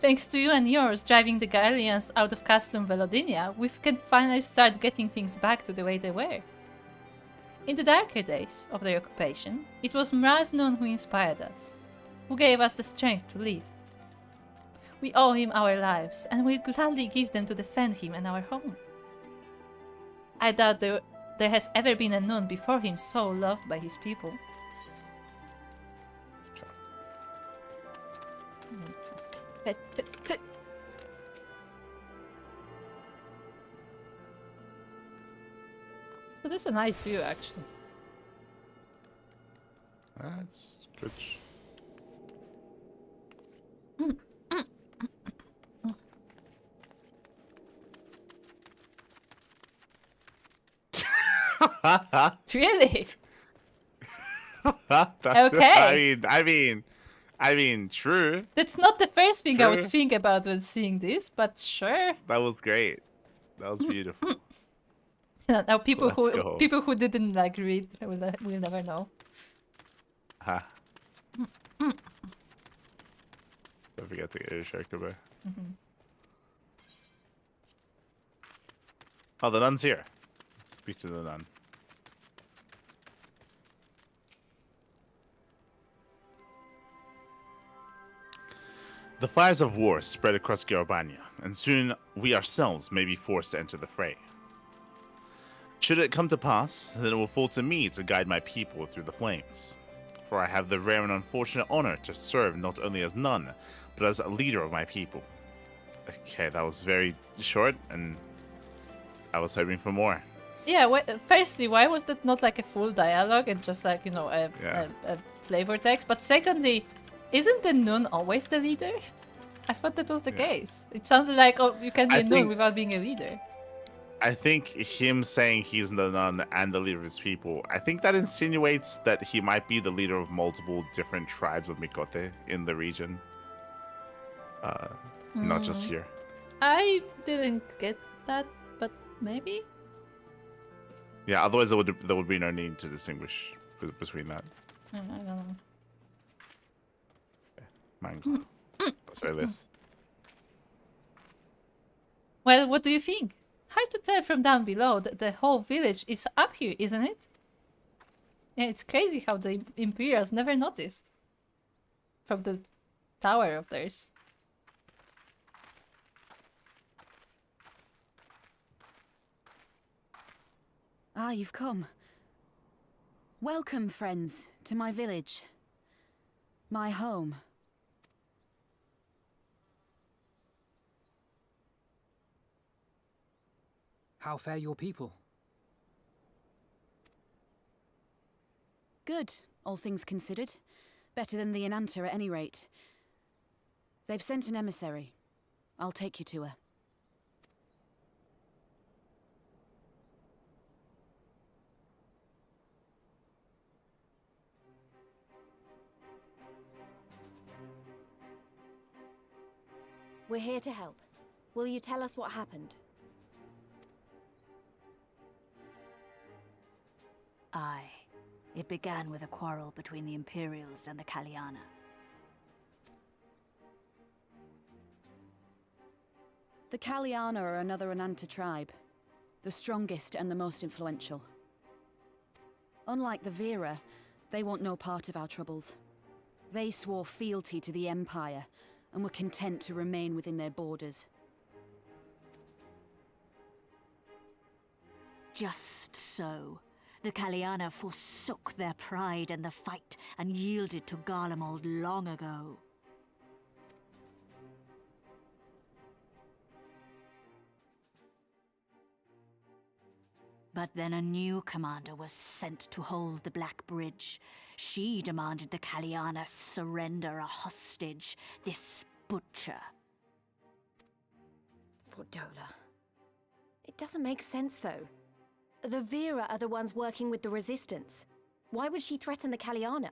[SPEAKER 12] Thanks to you and yours driving the Garleans out of Castlum Velodinia, we can finally start getting things back to the way they were. In the darker days of their occupation, it was Mraz Nun who inspired us, who gave us the strength to live. We owe him our lives, and we'll gladly give them to defend him and our home. I doubt there has ever been a nun before him so loved by his people. So that's a nice view, actually.
[SPEAKER 1] That's good.
[SPEAKER 12] Really? Okay.
[SPEAKER 1] I mean, true.
[SPEAKER 12] That's not the first thing I would think about when seeing this, but sure.
[SPEAKER 1] That was great. That was beautiful.
[SPEAKER 2] Now people
[SPEAKER 1] Let's go.
[SPEAKER 2] who didn't like read will never know.
[SPEAKER 1] Ha. Don't forget to get your Shakuba. Oh, the nun's here. Speak to the nun. The fires of war spread across Garabania, and soon we ourselves may be forced to enter the fray. Should it come to pass, then it will fall to me to guide my people through the flames. For I have the rare and unfortunate honor to serve not only as nun, but as a leader of my people. Okay, that was very short, and I was hoping for more.
[SPEAKER 2] Yeah, firstly, why was that not like a full dialogue and just like, you know, a flavor text? But secondly, isn't the nun always the leader? I thought that was the case. It sounded like, oh, you can be a nun without being a leader.
[SPEAKER 1] I think him saying he's the nun and the leader of his people, I think that insinuates that he might be the leader of multiple different tribes of Mikote in the region. Not just here.
[SPEAKER 2] I didn't get that, but maybe?
[SPEAKER 1] Yeah, otherwise there would be no need to distinguish between that.
[SPEAKER 2] I don't know.
[SPEAKER 1] Mango. Let's try this.
[SPEAKER 2] Well, what do you think? Hard to tell from down below. The whole village is up here, isn't it? Yeah, it's crazy how the Imperials never noticed. From the tower of theirs.
[SPEAKER 16] Ah, you've come. Welcome, friends, to my village. My home.
[SPEAKER 11] How fare your people?
[SPEAKER 16] Good, all things considered. Better than the Inanta at any rate. They've sent an emissary. I'll take you to her.
[SPEAKER 3] We're here to help. Will you tell us what happened?
[SPEAKER 16] Aye. It began with a quarrel between the Imperials and the Kaliana. The Kaliana are another Ananta tribe. The strongest and the most influential. Unlike the Vera, they want no part of our troubles. They swore fealty to the Empire, and were content to remain within their borders.
[SPEAKER 18] Just so. The Kaliana forsook their pride in the fight and yielded to Garlemald long ago. But then a new commander was sent to hold the Black Bridge. She demanded the Kaliana surrender a hostage, this butcher.
[SPEAKER 3] Fordola. It doesn't make sense, though. The Vera are the ones working with the Resistance. Why would she threaten the Kaliana?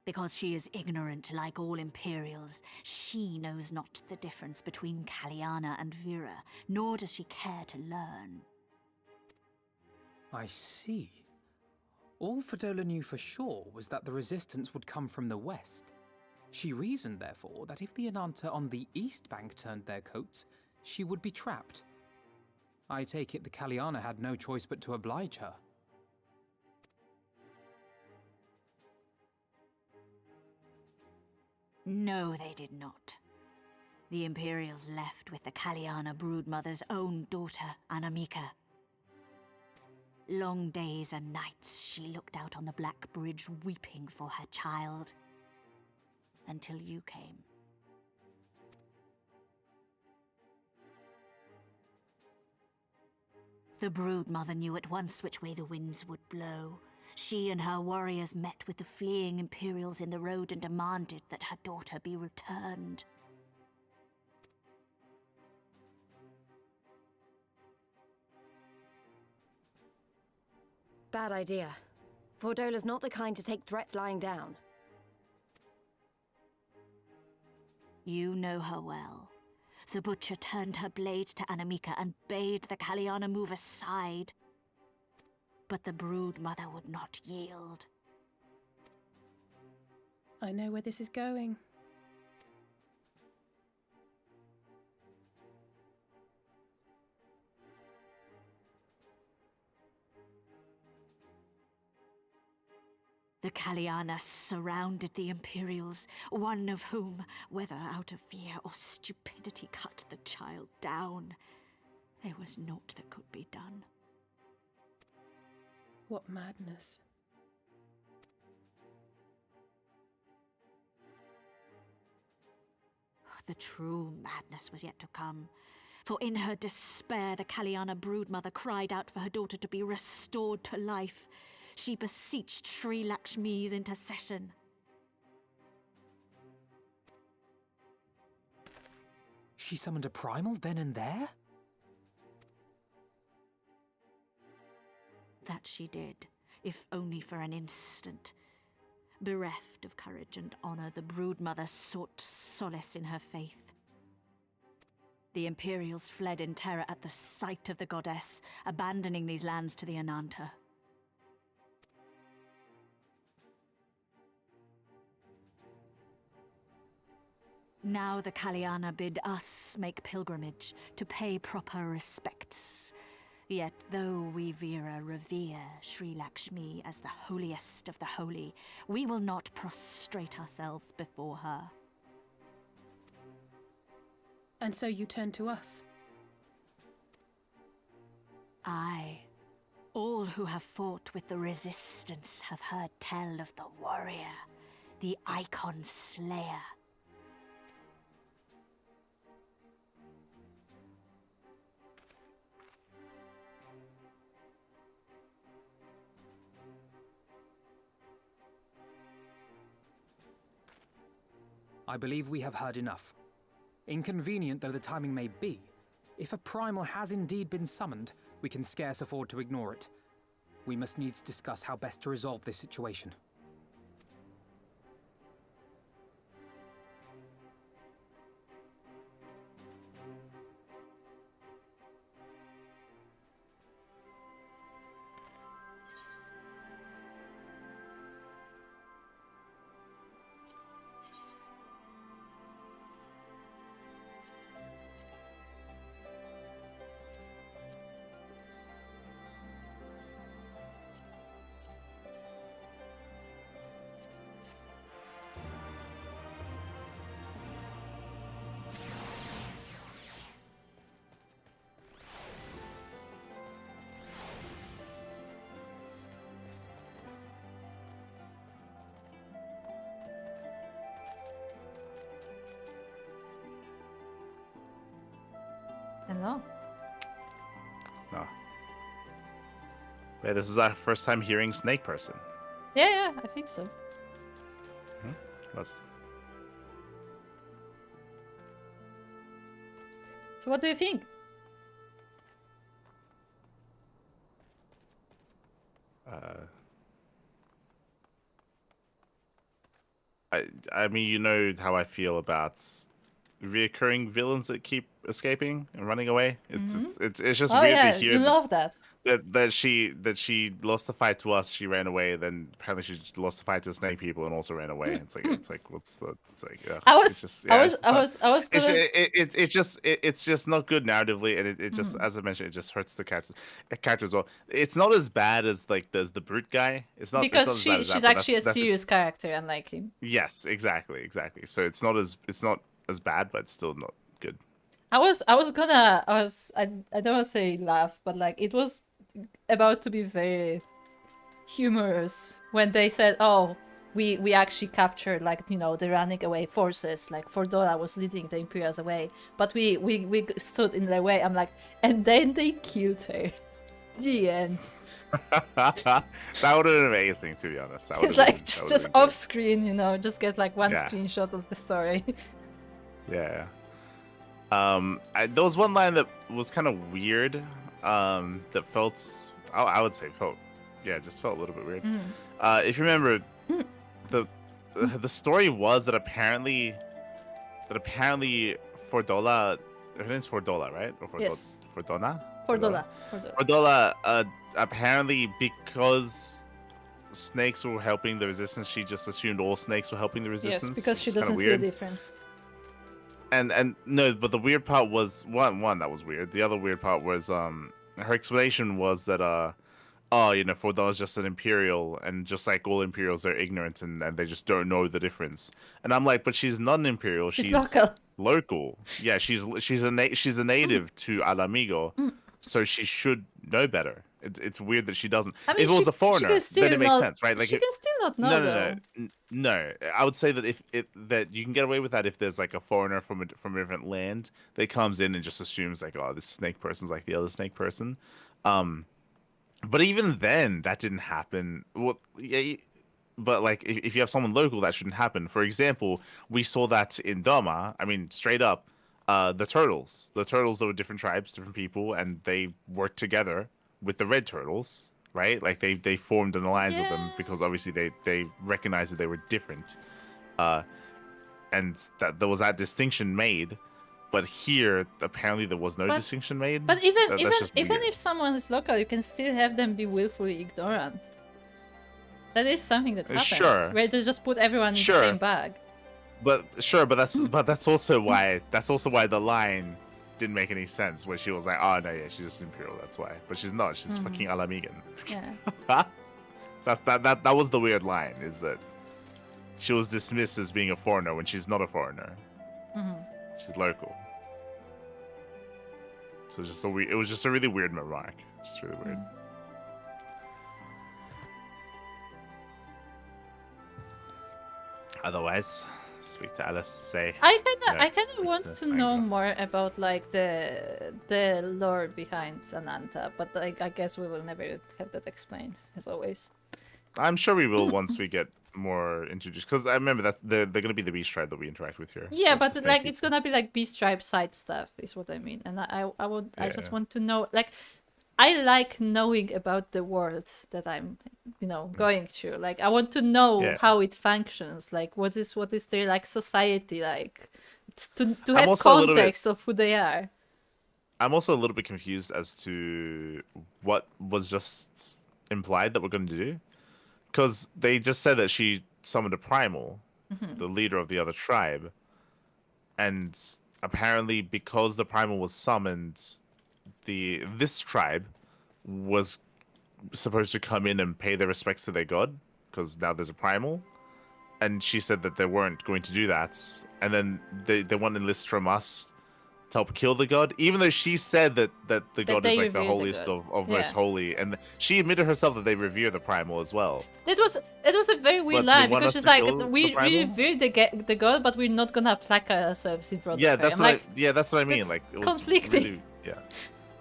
[SPEAKER 18] Because she is ignorant like all Imperials. She knows not the difference between Kaliana and Vera, nor does she care to learn.
[SPEAKER 11] I see. All Fordola knew for sure was that the resistance would come from the west. She reasoned, therefore, that if the Inanta on the east bank turned their coats, she would be trapped. I take it the Kaliana had no choice but to oblige her.
[SPEAKER 18] No, they did not. The Imperials left with the Kaliana broodmother's own daughter, Anamika. Long days and nights she looked out on the Black Bridge weeping for her child. Until you came. The broodmother knew at once which way the winds would blow. She and her warriors met with the fleeing Imperials in the road and demanded that her daughter be returned.
[SPEAKER 3] Bad idea. Fordola's not the kind to take threats lying down.
[SPEAKER 18] You know her well. The butcher turned her blade to Anamika and bade the Kaliana move aside. But the brood mother would not yield.
[SPEAKER 7] I know where this is going.
[SPEAKER 18] The Kaliana surrounded the Imperials, one of whom, whether out of fear or stupidity, cut the child down. There was naught that could be done.
[SPEAKER 7] What madness.
[SPEAKER 18] The true madness was yet to come. For in her despair, the Kaliana broodmother cried out for her daughter to be restored to life. She beseeched Sri Lakshmi's intercession.
[SPEAKER 11] She summoned a primal then and there?
[SPEAKER 18] That she did, if only for an instant. Bereft of courage and honor, the broodmother sought solace in her faith. The Imperials fled in terror at the sight of the goddess, abandoning these lands to the Ananta. Now the Kaliana bid us make pilgrimage to pay proper respects. Yet though we Veera revere Sri Lakshmi as the holiest of the holy, we will not prostrate ourselves before her.
[SPEAKER 7] And so you turn to us?
[SPEAKER 18] Aye. All who have fought with the resistance have heard tell of the warrior, the Icon Slayer.
[SPEAKER 11] I believe we have heard enough. Inconvenient though the timing may be, if a primal has indeed been summoned, we can scarce afford to ignore it. We must needs discuss how best to resolve this situation.
[SPEAKER 12] Hello.
[SPEAKER 1] No. Yeah, this is our first time hearing Snake Person.
[SPEAKER 12] Yeah, I think so.
[SPEAKER 1] Let's...
[SPEAKER 12] So what do you think?
[SPEAKER 1] I mean, you know how I feel about reoccurring villains that keep escaping and running away. It's just weird to hear.
[SPEAKER 12] You love that.
[SPEAKER 1] That she lost the fight to us. She ran away. Then apparently she lost the fight to snake people and also ran away. It's like what's the? It's like ugh,
[SPEAKER 12] I was
[SPEAKER 1] gonna.
[SPEAKER 12] gonna...
[SPEAKER 1] It's just not good narratively, and it just as I mentioned, it just hurts the characters as well. It's not as bad as like the brute guy. It's not
[SPEAKER 12] because
[SPEAKER 1] it's not
[SPEAKER 12] she's actually a serious character, unlike him.
[SPEAKER 1] Yes, exactly. So it's not as bad, but it's still not good.
[SPEAKER 12] I don't want to say laugh, but like it was about to be very humorous when they said, "Oh, we actually captured like the running away forces. Like Fordora was leading the Imperials away, but we stood in their way." I'm like, and then they killed her. The end.
[SPEAKER 1] That would have been amazing, to be honest.
[SPEAKER 12] It's like just off screen, just get like one screenshot of the story.
[SPEAKER 1] Yeah. There was one line that was kind of weird. That felt, I would say just felt a little bit weird. If you remember, the story was that apparently Fordola her name's Fordola, right? Or
[SPEAKER 2] Yes.
[SPEAKER 1] Fordona?
[SPEAKER 2] Fordola.
[SPEAKER 1] Fordola, apparently because snakes were helping the resistance, she just assumed all snakes were helping the resistance.
[SPEAKER 2] Yes, because she
[SPEAKER 1] which is kinda
[SPEAKER 2] doesn't see a
[SPEAKER 1] weird.
[SPEAKER 2] difference.
[SPEAKER 1] And no, but the weird part was one that was weird. The other weird part was her explanation was that oh, you know, Fordola's just an Imperial, and just like all Imperials, they're ignorant and they just don't know the difference. And I'm like, but she's not an Imperial. She's local. Yeah, she's a native to Alamigo, so she should know better. It's weird that she doesn't.
[SPEAKER 2] I mean,
[SPEAKER 1] if it was a foreigner, then it makes sense, right?
[SPEAKER 2] Like she can still not know.
[SPEAKER 1] No. I would say that if that you can get away with that if there's like a foreigner from a different land that comes in and just assumes like, oh, this snake person's like the other snake person. But even then, that didn't happen. Well, yeah, but like if you have someone local, that shouldn't happen. For example, we saw that in Doma. I mean, straight up, the turtles. The turtles, there were different tribes, different people, and they worked together with the red turtles, right? Like they formed an alliance with them because obviously they recognized that they were different, and that there was that distinction made. But here, apparently, there was no distinction made.
[SPEAKER 2] But even if someone is local, you can still have them be willfully ignorant. That is something that happens.
[SPEAKER 1] Sure.
[SPEAKER 2] Where they just put everyone in the same bag.
[SPEAKER 1] But that's also why the line didn't make any sense. Where she was like, oh no, yeah, she's just Imperial, that's why. But she's not. She's fucking Alamigan.
[SPEAKER 2] Yeah.
[SPEAKER 1] that was the weird line, is that she was dismissed as being a foreigner when she's not a foreigner. She's local. So it was just a really weird remark. Just really weird. Otherwise, speak to Alice. Say.
[SPEAKER 2] I kind of want to know more about like the lore behind Ananta, but like I guess we will never have that explained, as always.
[SPEAKER 1] I'm sure we will once we get more introduced, because I remember that they're going to be the beast tribe that we interact with here.
[SPEAKER 2] Yeah, but like it's gonna be like beast tribe side stuff is what I mean, and I just want to know, like, I like knowing about the world that I'm, going through. Like I want to know how it functions. Like what is their like society like, to have context of who they are.
[SPEAKER 1] I'm also a little bit confused as to what was just implied that we're going to do. Because they just said that she summoned a primal, the leader of the other tribe. And apparently because the primal was summoned, this tribe was supposed to come in and pay their respects to their god, because now there's a primal. And she said that they weren't going to do that. And then they want to enlist from us to help kill the god, even though she said that the god is like the holiest of most holy, and she admitted herself that they revere the primal as well.
[SPEAKER 2] It was a very weird line, because she's like, we revere the god, but we're not gonna placate ourselves in front of her.
[SPEAKER 1] That's what I mean. Like it was
[SPEAKER 2] conflicting.
[SPEAKER 1] Really,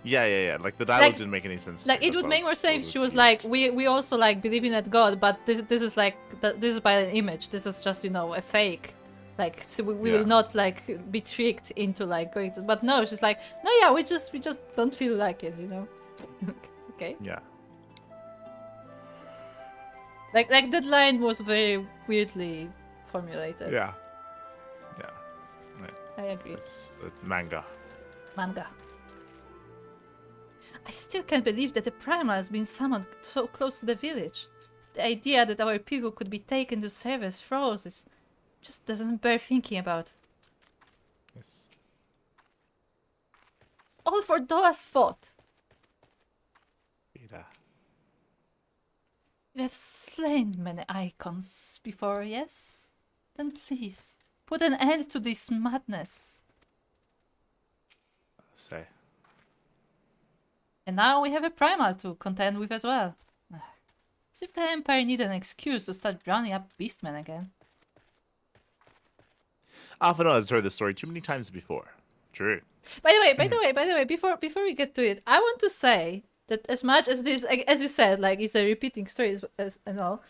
[SPEAKER 1] yeah. Like the dialogue didn't make any sense.
[SPEAKER 2] Like it would make more sense. She was like, we also like believe in that god, but this is like this is by an image. This is just a fake. Like, so we will not like be tricked into like going to, but no, she's like, no, yeah, we just don't feel like it, Okay.
[SPEAKER 1] Yeah.
[SPEAKER 2] Like that line was very weirdly formulated.
[SPEAKER 1] Yeah. Right.
[SPEAKER 2] I agree.
[SPEAKER 1] It's manga.
[SPEAKER 2] I still can't believe that the primal has been summoned so close to the village. The idea that our people could be taken to serve as thralls just doesn't bear thinking about.
[SPEAKER 1] Yes.
[SPEAKER 2] It's all for Dola's fault. You have slain many icons before, yes? Then please, put an end to this madness.
[SPEAKER 1] Say.
[SPEAKER 2] And now we have a primal to contend with as well. As if the Empire needed an excuse to start rounding up beastmen again.
[SPEAKER 1] Afano has heard this story too many times before. True.
[SPEAKER 2] By the way, before we get to it, I want to say that as much as this, as you said, like it's a repeating story and all,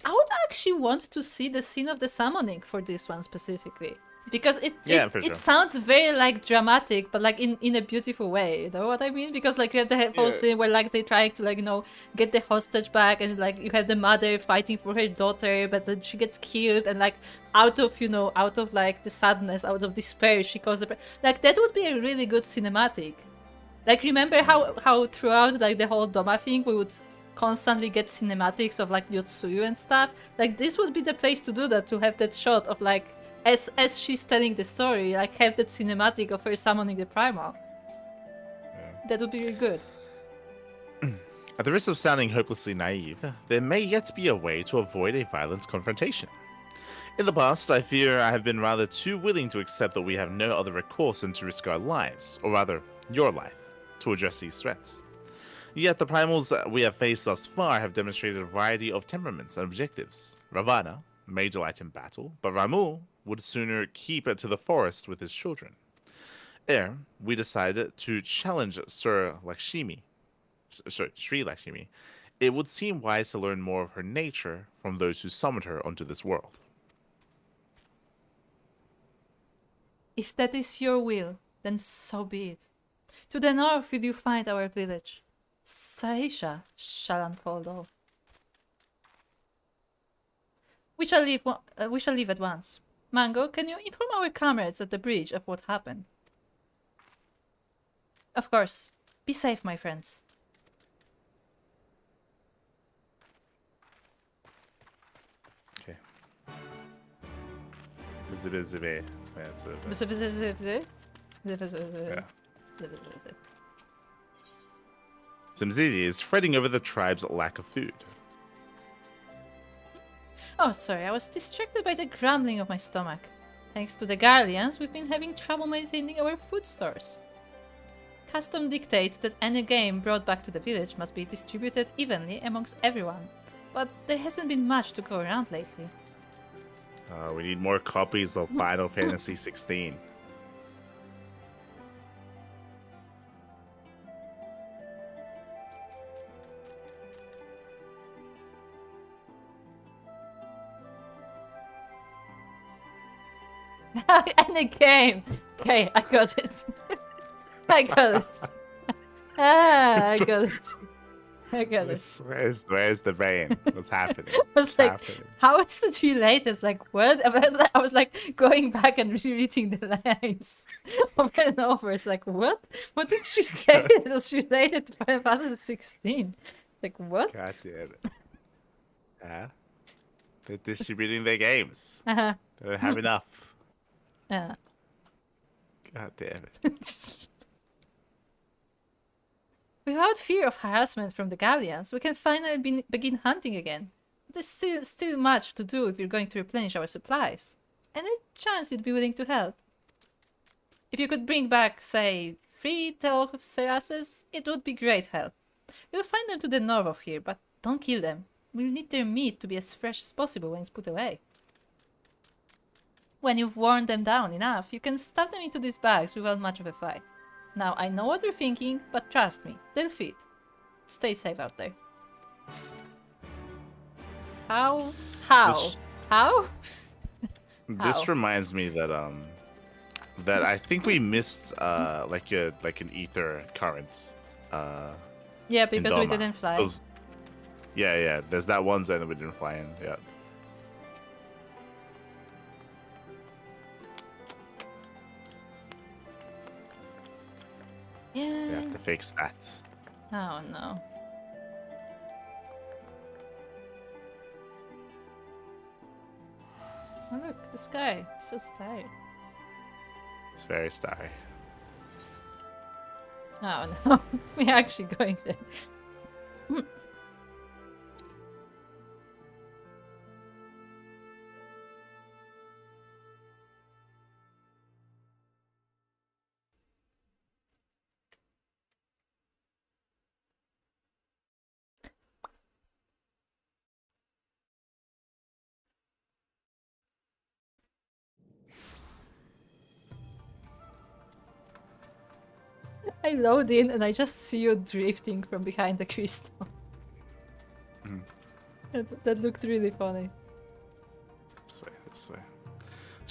[SPEAKER 2] I would actually want to see the scene of the summoning for this one specifically. Because it
[SPEAKER 1] for sure.
[SPEAKER 2] sounds very like dramatic, but like in a beautiful way. You know what I mean? Because like you have the whole scene where like they try to like, you know, get the hostage back, and like you have the mother fighting for her daughter, but then she gets killed, and like out of, you know, out of like the sadness, out of despair, she calls the like that would be a really good cinematic. Like remember how throughout like the whole Doma thing we would constantly get cinematics of like Yotsuyu and stuff. Like this would be the place to do that, to have that shot of like as she's telling the story, like have that cinematic of her summoning the primal. That would be really good.
[SPEAKER 1] At the risk of sounding hopelessly naive, there may yet be a way to avoid a violent confrontation. In the past, I fear I have been rather too willing to accept that we have no other recourse than to risk our lives, or rather, your life, to address these threats. Yet the primals we have faced thus far have demonstrated a variety of temperaments and objectives. Ravana may delight in battle, but Ramu would sooner keep it to the forest with his children. Ere, we decided to challenge Sri Lakshmi. It would seem wise to learn more of her nature from those who summoned her onto this world.
[SPEAKER 2] If that is your will, then so be it. To the north will you find our village. Sarisha shall unfold all. We shall leave at once. Mango, can you inform our comrades at the bridge of what happened? Of course. Be safe, my friends.
[SPEAKER 1] Okay. Zimzizi is fretting over the tribe's lack of food.
[SPEAKER 2] Oh, sorry, I was distracted by the grumbling of my stomach. Thanks to the Guardians, we've been having trouble maintaining our food stores. Custom dictates that any game brought back to the village must be distributed evenly amongst everyone, but there hasn't been much to go around lately.
[SPEAKER 1] We need more copies of Final Fantasy XVI.
[SPEAKER 2] And a game! Okay, I got it. I got it. I got it. I got it.
[SPEAKER 1] Where's the brain? What's happening?
[SPEAKER 2] I was like, how is it related? I was like, what? I was like going back and rereading the lines over and over. It's like, what? What did she say? It was related to Final Fantasy 16. Like, what?
[SPEAKER 1] God damn it. They're distributing their games.
[SPEAKER 2] Uh-huh.
[SPEAKER 1] They don't have enough.
[SPEAKER 2] Yeah.
[SPEAKER 1] God damn it.
[SPEAKER 2] Without fear of harassment from the Galleons, we can finally begin hunting again. There's still much to do if you're going to replenish our supplies. Any chance you'd be willing to help? If you could bring back, say, 3 Telocerases, it would be great help. You'll find them to the north of here, but don't kill them. We'll need their meat to be as fresh as possible when it's put away. When you've worn them down enough, you can stuff them into these bags without much of a fight. Now, I know what you're thinking, but trust me, they'll fit. Stay safe out there. How?
[SPEAKER 1] This reminds me that that I think we missed like an ether current.
[SPEAKER 2] Yeah, because we didn't fly.
[SPEAKER 1] Yeah. There's that one zone that we didn't fly in. Yeah.
[SPEAKER 2] Yeah.
[SPEAKER 1] We have to fix that.
[SPEAKER 2] Oh no. Oh look, the sky. It's so starry.
[SPEAKER 1] It's very starry.
[SPEAKER 2] Oh no. We're actually going there. I load in and I just see you drifting from behind the crystal. That looked really funny.
[SPEAKER 1] This way.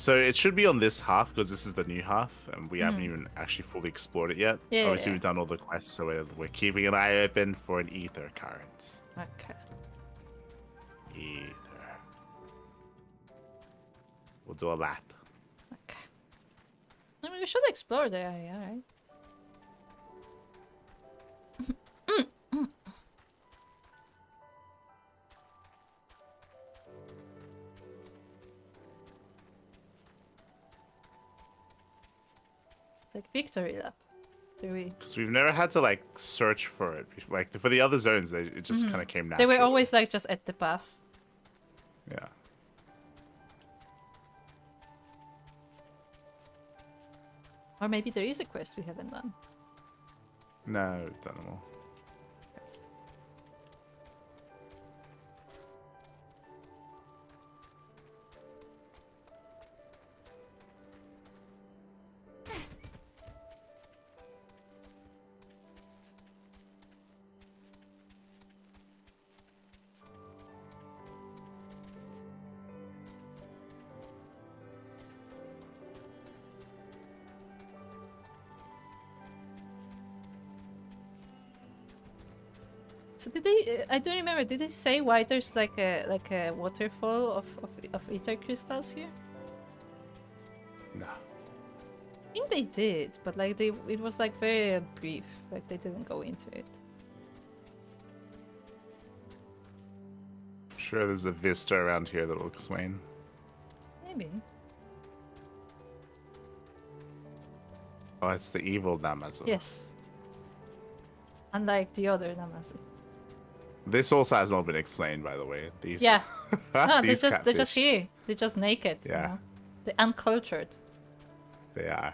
[SPEAKER 1] So it should be on this half because this is the new half, and we haven't even actually fully explored it yet.
[SPEAKER 2] Yeah,
[SPEAKER 1] Obviously,
[SPEAKER 2] yeah.
[SPEAKER 1] we've done all the quests, so we're keeping an eye open for an ether current.
[SPEAKER 2] Okay.
[SPEAKER 1] Ether. We'll do a lap.
[SPEAKER 2] Okay. I mean, we should explore the area, right? Like victory lap. Do we?
[SPEAKER 1] Because we've never had to like search for it. Like for the other zones, it just kind of came
[SPEAKER 2] They
[SPEAKER 1] naturally.
[SPEAKER 2] were always like just at the path.
[SPEAKER 1] Yeah.
[SPEAKER 2] Or maybe there is a quest we haven't done.
[SPEAKER 1] No, we've done them all.
[SPEAKER 2] So did they? I don't remember. Did they say why there's like a waterfall of ether crystals here?
[SPEAKER 1] No.
[SPEAKER 2] I think they did, but like it was like very brief. Like they didn't go into it.
[SPEAKER 1] Sure, there's a vista around here that'll explain.
[SPEAKER 2] Maybe.
[SPEAKER 1] Oh, it's the evil Namazu.
[SPEAKER 2] Yes. Unlike the other Namazu.
[SPEAKER 1] This also has not been explained, by the way. These.
[SPEAKER 2] Yeah. No,
[SPEAKER 1] these
[SPEAKER 2] they're just
[SPEAKER 1] catfish.
[SPEAKER 2] here. They're just naked.
[SPEAKER 1] Yeah.
[SPEAKER 2] You know? They're uncultured.
[SPEAKER 1] They are.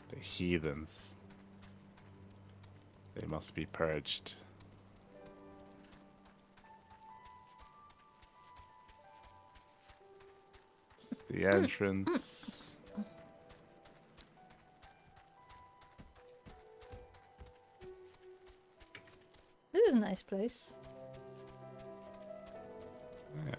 [SPEAKER 1] The heathens. They must be purged. The entrance.
[SPEAKER 2] This is a nice place.
[SPEAKER 1] Yeah.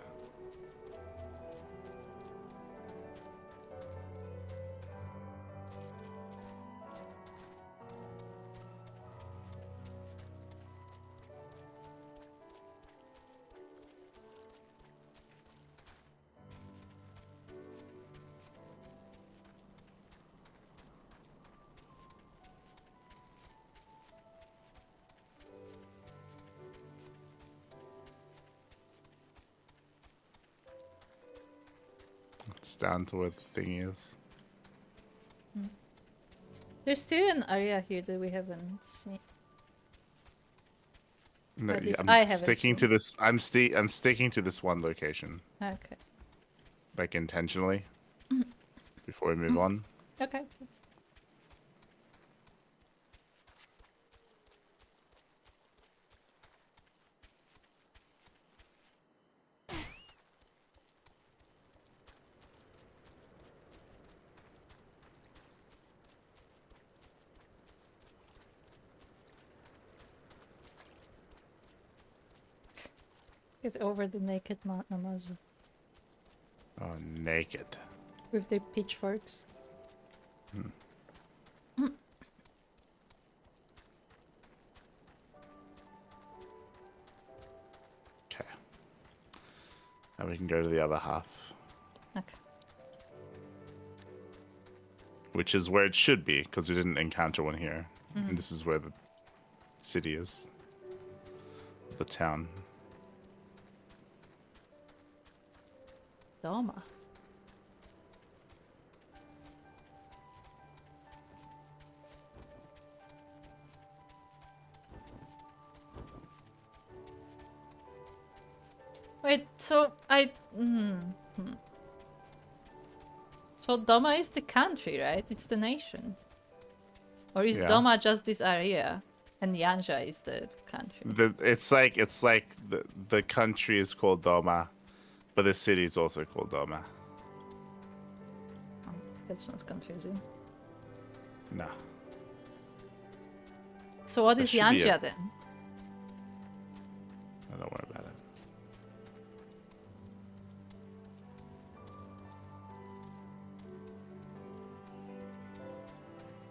[SPEAKER 1] It's down to where the thing is.
[SPEAKER 2] There's still an area here that we haven't seen.
[SPEAKER 1] No,
[SPEAKER 2] Or at least
[SPEAKER 1] I'm
[SPEAKER 2] I haven't
[SPEAKER 1] sticking
[SPEAKER 2] seen.
[SPEAKER 1] to this. I'm sticking to this one location,
[SPEAKER 2] Okay.
[SPEAKER 1] like intentionally. Before we move on.
[SPEAKER 2] Okay. Get over the naked Namazu
[SPEAKER 1] Oh, naked.
[SPEAKER 2] with their pitchforks.
[SPEAKER 1] Okay. Now we can go to the other half.
[SPEAKER 2] Okay.
[SPEAKER 1] Which is where it should be, because we didn't encounter one here.
[SPEAKER 2] Mhm.
[SPEAKER 1] And this is where the city is. The town.
[SPEAKER 2] Doma. Wait, so So Doma is the country, right? It's the nation. Or is
[SPEAKER 1] Yeah.
[SPEAKER 2] Doma just this area and Yanja is the country?
[SPEAKER 1] It's like the country is called Doma, but the city is also called Doma.
[SPEAKER 2] Oh, that's not confusing.
[SPEAKER 1] No.
[SPEAKER 2] So what
[SPEAKER 1] There
[SPEAKER 2] is
[SPEAKER 1] should be
[SPEAKER 2] Yanja
[SPEAKER 1] a-
[SPEAKER 2] then?
[SPEAKER 1] I don't worry about it.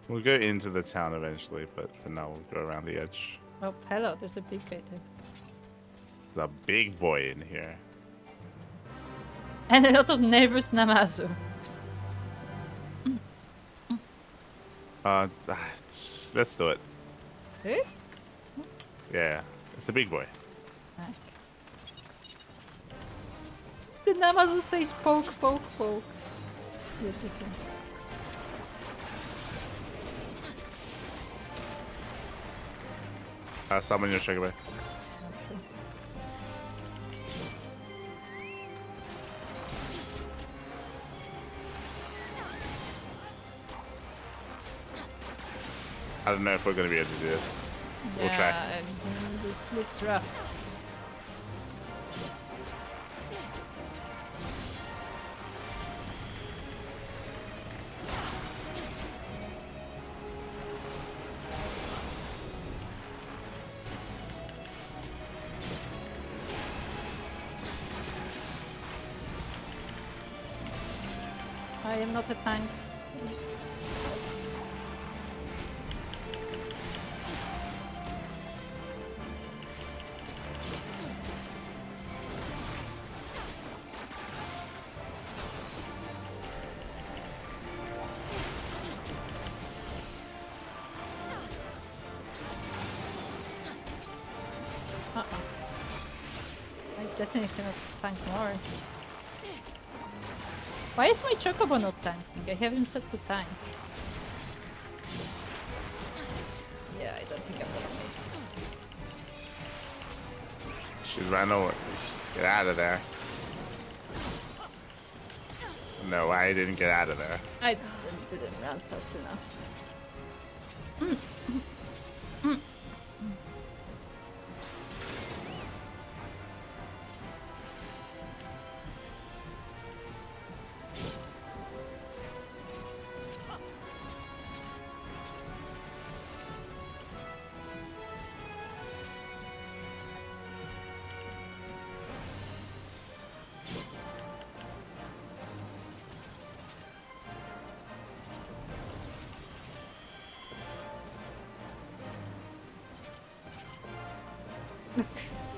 [SPEAKER 1] We'll go into the town eventually, but for now we'll go around the edge.
[SPEAKER 2] Oh, hello, there's a big gate there.
[SPEAKER 1] There's a big boy in here.
[SPEAKER 2] And a lot of neighbors Namazu.
[SPEAKER 1] Let's do it.
[SPEAKER 2] Do it?
[SPEAKER 1] Yeah, it's a big boy.
[SPEAKER 2] The Namazu says poke, poke, poke. Beautiful.
[SPEAKER 1] Summon your Shaggy. I don't know if we're gonna be able to do this. We'll try.
[SPEAKER 2] This looks rough. I am not a tank. I definitely cannot tank more. Why is my Chocobo not tanking? I have him set to tank. Yeah, I don't think I'm gonna make it.
[SPEAKER 1] She ran away. Get out of there. No, I didn't get out of there.
[SPEAKER 2] I didn't run fast enough.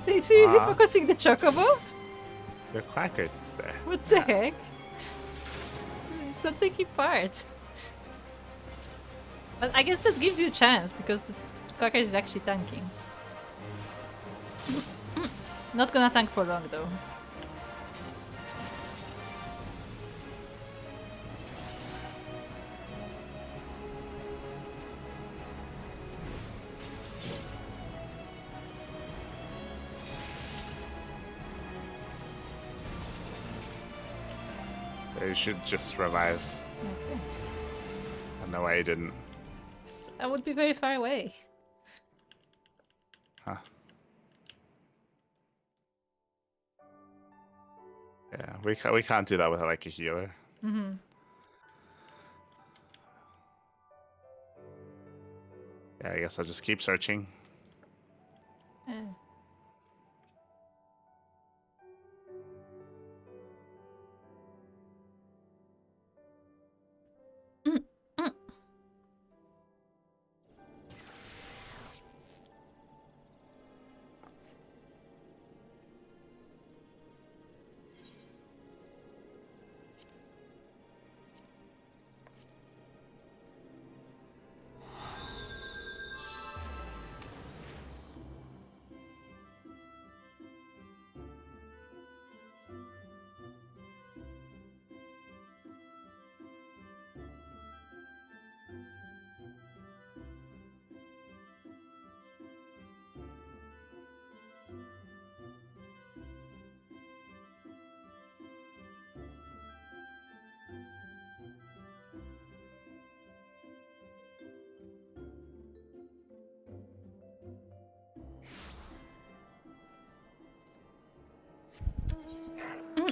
[SPEAKER 2] Is he really focusing the Chocobo?
[SPEAKER 1] The Quackers is there.
[SPEAKER 2] What the heck? It's not taking part. But I guess that gives you a chance because the Quackers is actually tanking. Not gonna tank for long though.
[SPEAKER 1] They should just revive.
[SPEAKER 2] Okay.
[SPEAKER 1] I know why he didn't.
[SPEAKER 2] I would be very far away.
[SPEAKER 1] Huh. Yeah, we can't do that with like a healer.
[SPEAKER 2] Mm-hmm.
[SPEAKER 1] Yeah, I guess I'll just keep searching.
[SPEAKER 2] Yeah.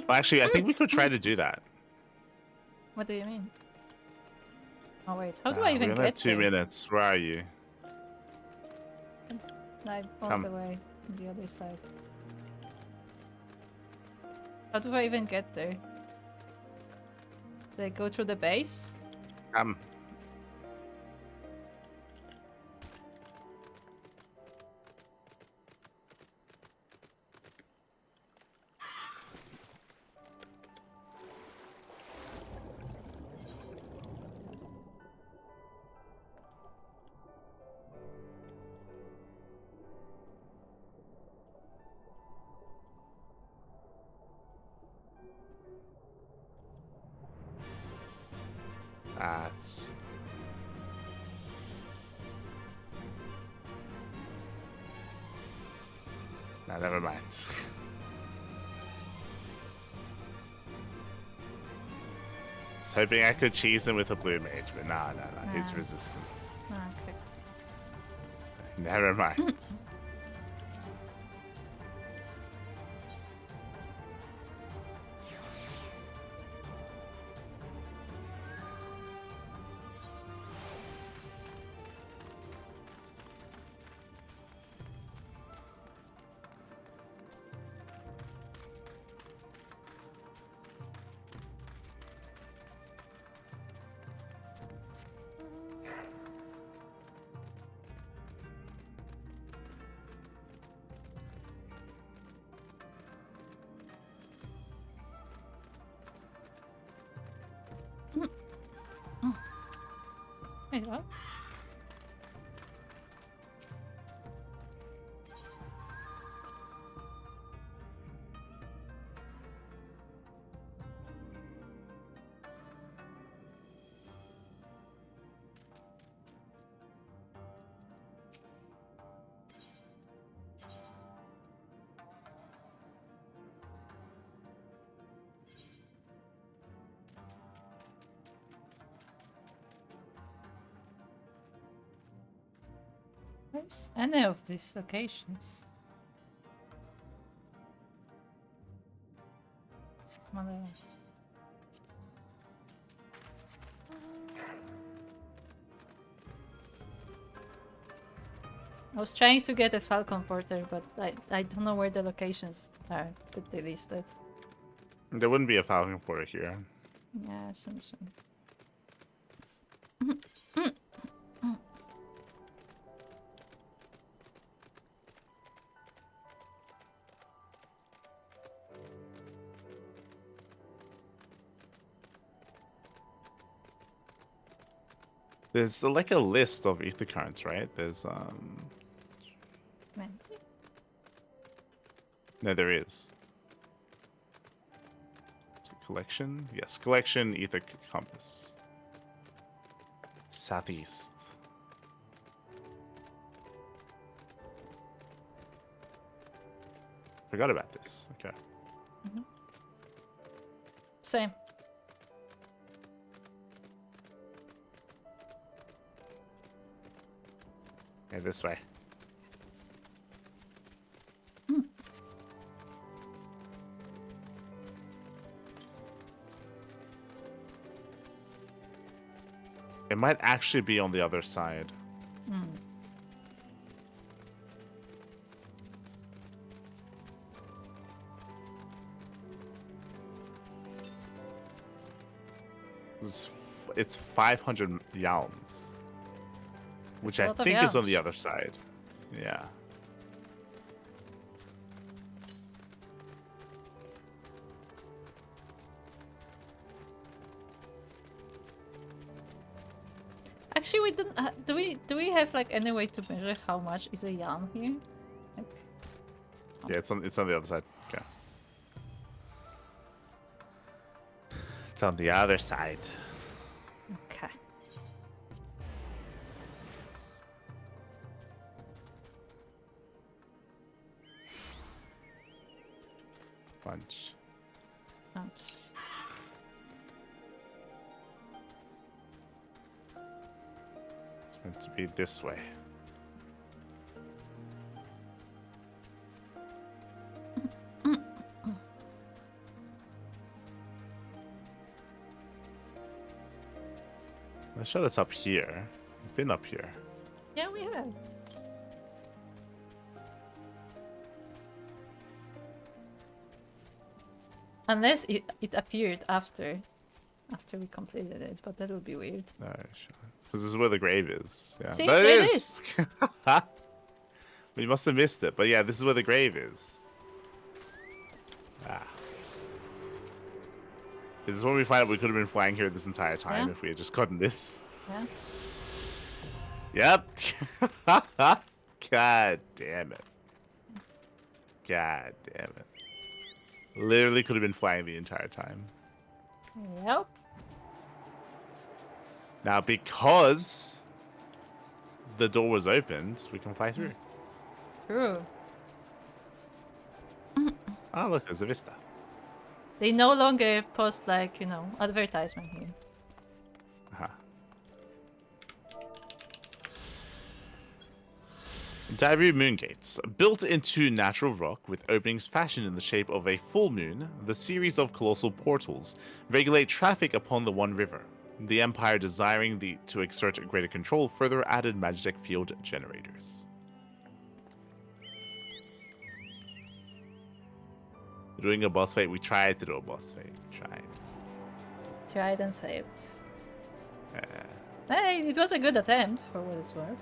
[SPEAKER 1] Well, actually, I think we could try to do that.
[SPEAKER 2] What do you mean? Oh wait, how do I even
[SPEAKER 1] we only
[SPEAKER 2] get
[SPEAKER 1] have 2
[SPEAKER 2] there?
[SPEAKER 1] minutes. Where are you?
[SPEAKER 2] I'm all
[SPEAKER 1] Come.
[SPEAKER 2] the way on the other side. How do I even get there? Do I go through the base?
[SPEAKER 1] It's... Nah, never mind. I was hoping I could cheese him with a blue mage, but no, he's resistant.
[SPEAKER 12] Okay.
[SPEAKER 1] Never mind.
[SPEAKER 12] Wait, what? Where's any of these locations? Mother. I was trying to get a Falcon Porter, but I don't know where the locations are that they listed.
[SPEAKER 1] There wouldn't be a Falcon Porter here.
[SPEAKER 12] Yeah, some.
[SPEAKER 1] There's like a list of ether currents, right? There's No, there is. Is it collection? Yes, collection ether compass. Southeast. Forgot about this. Okay.
[SPEAKER 12] Same.
[SPEAKER 1] Okay, this way. It might actually be on the other side. It's 500 yalms, which I think is on the other side. Yeah.
[SPEAKER 12] Actually, we don't. Do we have like any way to measure how much is a yarn here? Like,
[SPEAKER 1] yeah, it's on the other side. Okay. It's on the other side.
[SPEAKER 12] Okay.
[SPEAKER 1] Bunch.
[SPEAKER 12] Oops.
[SPEAKER 1] It's meant to be this way. I'm sure it's up here. We've been up here.
[SPEAKER 12] Yeah, we have. Unless it appeared after we completed it, but that would be weird.
[SPEAKER 1] No, sure. Because this is where the grave is. Yeah.
[SPEAKER 12] See,
[SPEAKER 1] but
[SPEAKER 12] there
[SPEAKER 1] it is. We must have missed it, but yeah, this is where the grave is. Ah. This is when we find out we could have been flying here this entire time if we had just gotten this.
[SPEAKER 12] Yeah.
[SPEAKER 1] Yep. God damn it. God damn it. Literally could have been flying the entire time.
[SPEAKER 12] Yep.
[SPEAKER 1] Now, because the door was opened, we can fly through.
[SPEAKER 2] True.
[SPEAKER 1] Oh, look, there's a vista.
[SPEAKER 2] They no longer post, like, you know, advertisement here.
[SPEAKER 1] Dairu moon gates. Built into natural rock with openings fashioned in the shape of a full moon, the series of colossal portals regulate traffic upon the One River. The Empire, desiring to exert greater control, further added magic field generators. Doing a boss fight. We tried to do a boss fight. We tried.
[SPEAKER 2] Tried and failed. Hey, it was a good attempt for what it's worth.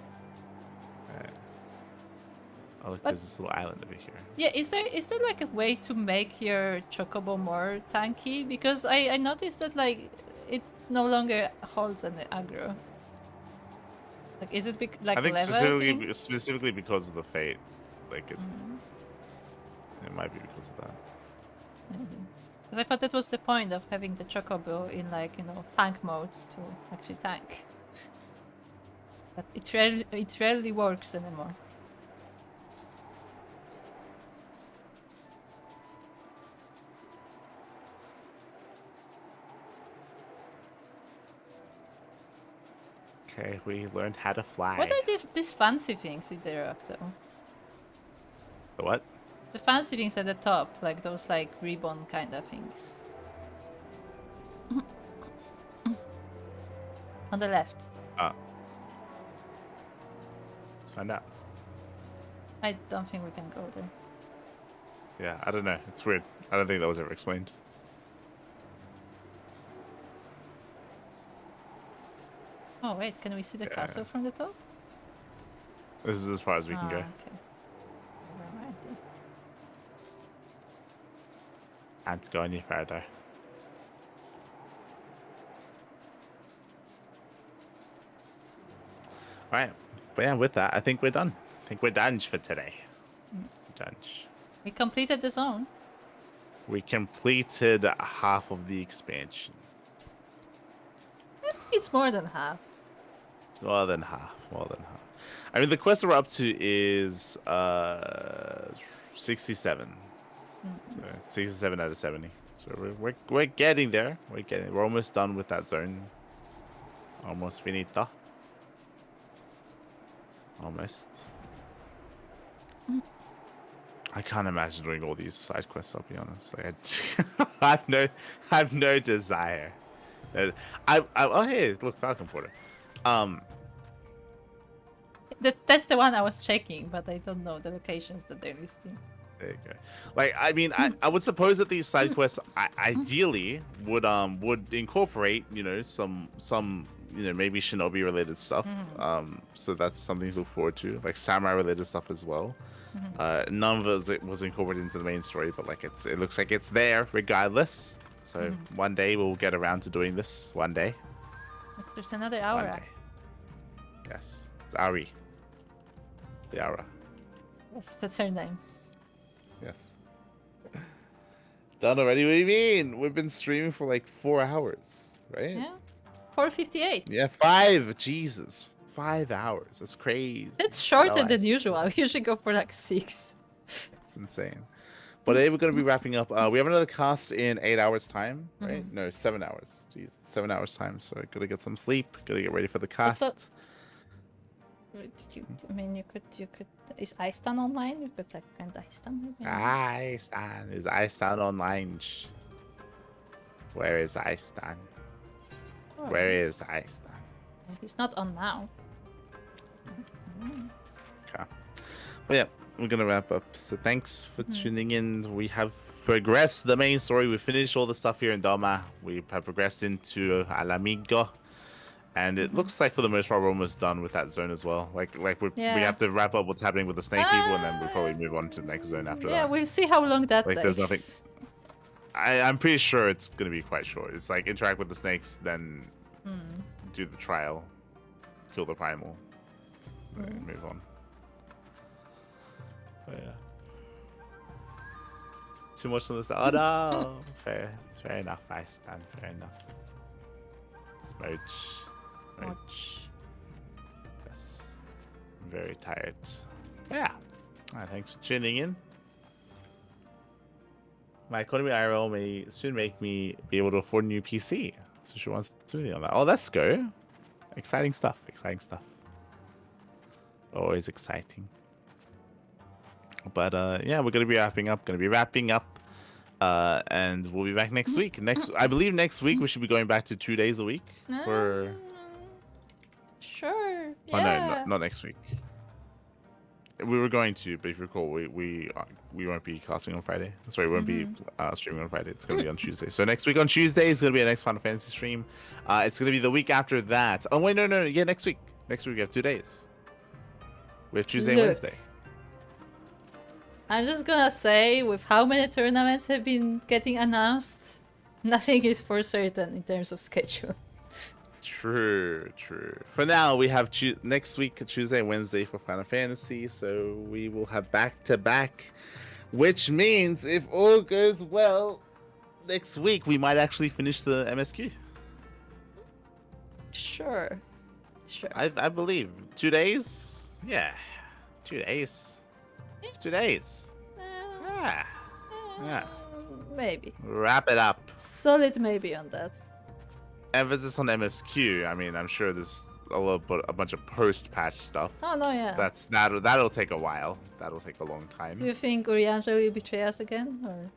[SPEAKER 1] Oh, look, there's this little island over here.
[SPEAKER 2] Yeah, is there like a way to make your chocobo more tanky? Because I noticed that like it no longer holds an aggro. Like, is it like
[SPEAKER 1] I think
[SPEAKER 2] level
[SPEAKER 1] specifically because of the fate. Like it might be because of that.
[SPEAKER 2] Because I thought that was the point of having the chocobo in, like, you know, tank mode to actually tank. But it rarely works anymore.
[SPEAKER 1] Okay, we learned how to fly.
[SPEAKER 2] What are these fancy things in the rock, though?
[SPEAKER 1] The what?
[SPEAKER 2] The fancy things at the top, like those like ribbon kind of things. On the left.
[SPEAKER 1] Let's find out.
[SPEAKER 2] I don't think we can go there.
[SPEAKER 1] Yeah, I don't know. It's weird. I don't think that was ever explained.
[SPEAKER 2] Oh wait, can we see the castle from the top?
[SPEAKER 1] This is as far as we can go.
[SPEAKER 2] Okay. Never mind then.
[SPEAKER 1] Can't go any further. Alright. But yeah, with that, I think we're done. I think we're done for today. Done.
[SPEAKER 2] We completed the zone.
[SPEAKER 1] We completed half of the expansion.
[SPEAKER 2] It's more than half.
[SPEAKER 1] It's more than half. More than half. I mean, the quest we're up to is 67. So 67 out of 70. So we're getting there. We're almost done with that zone. Almost finito. Almost. I can't imagine doing all these side quests. I'll be honest. Like, I have no desire. Oh hey, look, Falcon Porter.
[SPEAKER 2] That's the one I was checking, but I don't know the locations that they're listing.
[SPEAKER 1] There you go. Like, I mean, I would suppose that these side quests ideally would incorporate, you know, some you know, maybe shinobi related stuff. So that's something to look forward to, like samurai related stuff as well. None of it was incorporated into the main story, but like it looks like it's there regardless. So one day we'll get around to doing this. One day.
[SPEAKER 2] Look, there's another aura.
[SPEAKER 1] Yes, it's Ari. The aura.
[SPEAKER 2] Yes, that's her name.
[SPEAKER 1] Yes. Done already? What do you mean? We've been streaming for like 4 hours, right?
[SPEAKER 2] Yeah. 4:58.
[SPEAKER 1] Yeah, 5. Jesus. 5 hours. That's crazy.
[SPEAKER 2] That's shorter than usual. I usually go for like 6.
[SPEAKER 1] It's insane. But today we're going to be wrapping up. We have another cast in 8 hours time, right? No, 7 hours. Jeez, 7 hours time. So gotta get some sleep. Gotta get ready for the cast.
[SPEAKER 2] Also, I mean, you could. Is Aistan online? You could like find Aistan. Maybe.
[SPEAKER 1] Aistan. Is Aistan online? Where is Aistan?
[SPEAKER 2] Oh,
[SPEAKER 1] Where is Aistan?
[SPEAKER 2] He's not on now.
[SPEAKER 1] Okay. But yeah, we're gonna wrap up. So thanks for tuning in. We have progressed the main story. We finished all the stuff here in Doma. We have progressed into Alamigo. And it looks like for the most part we're almost done with that zone as well. Like we have to wrap up what's happening with the snake people, and then we'll probably move on to the next zone after that.
[SPEAKER 2] Yeah, we'll see how long that takes.
[SPEAKER 1] There's nothing. I'm pretty sure it's gonna be quite short. It's like interact with the snakes, then do the trial, kill the primal, and move on. But yeah. Too much on this. Oh no! Fair enough, I stand. Fair enough. Smooch. Right.
[SPEAKER 2] much.
[SPEAKER 1] Yes. I'm very tired. Yeah. Thanks for tuning in. My economy IRL may soon make me be able to afford a new PC. So she wants to do on that. Oh, let's go. Exciting stuff. Exciting stuff. Always exciting. But yeah, we're gonna be wrapping up. And we'll be back next week. I believe next week we should be going back to 2 days a week for.
[SPEAKER 2] Sure.
[SPEAKER 1] Oh
[SPEAKER 2] Yeah.
[SPEAKER 1] no, not next week. We were going to, but if you recall, we won't be casting on Friday. Sorry, we won't be streaming on Friday. It's gonna be on Tuesday. So next week on Tuesday is gonna be a next Final Fantasy stream. It's gonna be the week after that. Oh wait, no. Yeah, next week. Next week we have 2 days. We have Tuesday and Wednesday.
[SPEAKER 2] I'm just gonna say, with how many tournaments have been getting announced, nothing is for certain in terms of schedule.
[SPEAKER 1] True. For now, we have next week, Tuesday and Wednesday for Final Fantasy, so we will have back-to-back, which means if all goes well, next week we might actually finish the MSQ.
[SPEAKER 2] Sure.
[SPEAKER 1] I believe 2 days. Yeah, 2 days. It's 2 days. Yeah.
[SPEAKER 2] Maybe.
[SPEAKER 1] Wrap it up.
[SPEAKER 2] Solid maybe on that.
[SPEAKER 1] Emphasis on MSQ. I mean, I'm sure there's a bunch of post-patch stuff.
[SPEAKER 2] Oh no, yeah.
[SPEAKER 1] That'll take a while. That'll take a long time.
[SPEAKER 2] Do you think Urianger will betray us again, or?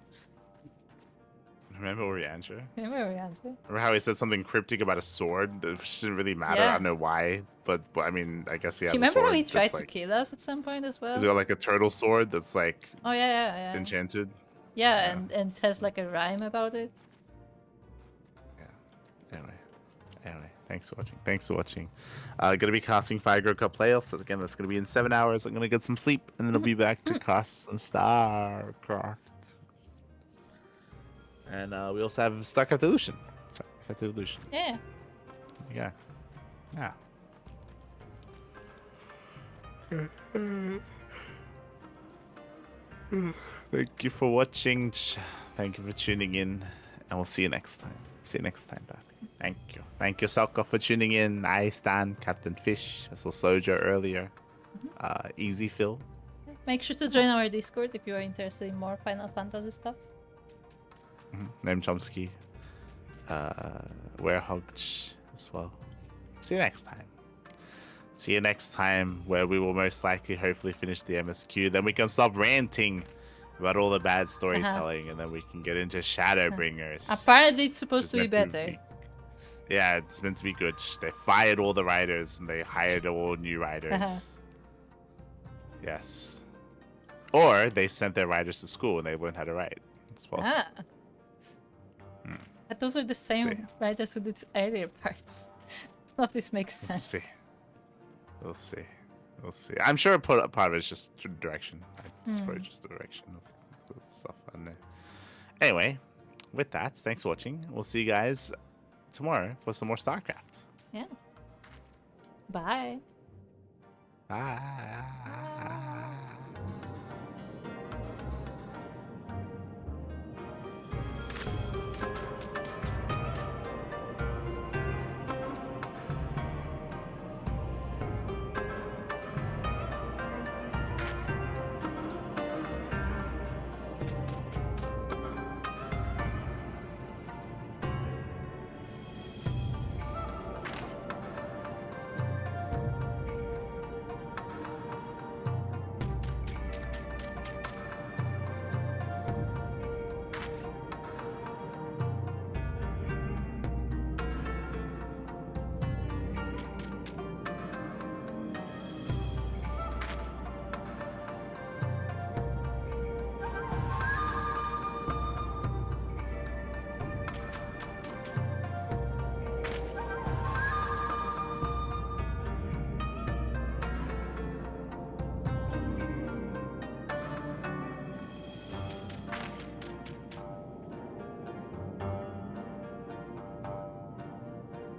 [SPEAKER 1] Remember Urianger?
[SPEAKER 2] Remember
[SPEAKER 1] how he said something cryptic about a sword, which didn't really matter.
[SPEAKER 2] Yeah.
[SPEAKER 1] I don't know why, but I mean, I guess he has.
[SPEAKER 2] Do you
[SPEAKER 1] a
[SPEAKER 2] remember
[SPEAKER 1] sword
[SPEAKER 2] how he tried
[SPEAKER 1] that's
[SPEAKER 2] to kill us at some point as well?
[SPEAKER 1] He's got like a turtle sword that's like.
[SPEAKER 2] Oh yeah.
[SPEAKER 1] Enchanted.
[SPEAKER 2] Yeah, and it has like a rhyme about it.
[SPEAKER 1] Anyway, thanks for watching. Gonna be casting Fire Girl Cup playoffs. Again, that's gonna be in 7 hours. I'm gonna get some sleep, and then I'll be back to cast some StarCraft. And we also have StarCraft Evolution.
[SPEAKER 2] Yeah.
[SPEAKER 1] Thank you for watching. Thank you for tuning in, and we'll see you next time. Back. Thank you. Thank you, Salka, for tuning in. I stand Captain Fish. I saw Soja earlier. Easy Phil.
[SPEAKER 2] Make sure to join our Discord if you are interested in more Final Fantasy stuff.
[SPEAKER 1] Name Chomsky. Werehogch as well. See you next time. Where we will most likely hopefully finish the MSQ. Then we can stop ranting about all the bad storytelling, and then we can get into Shadowbringers.
[SPEAKER 2] Apparently it's supposed to be better.
[SPEAKER 1] Yeah, it's meant to be good. They fired all the writers and they hired all new writers. Yes. Or they sent their writers to school and they learned how to write. It's possible.
[SPEAKER 2] But those are the same writers who did earlier parts. None of this makes sense.
[SPEAKER 1] We'll see. I'm sure part of it is just direction. It's probably just the direction of stuff. I don't know. Anyway, with that, thanks for watching. We'll see you guys tomorrow for some more StarCraft.
[SPEAKER 2] Yeah. Bye.
[SPEAKER 1] Bye.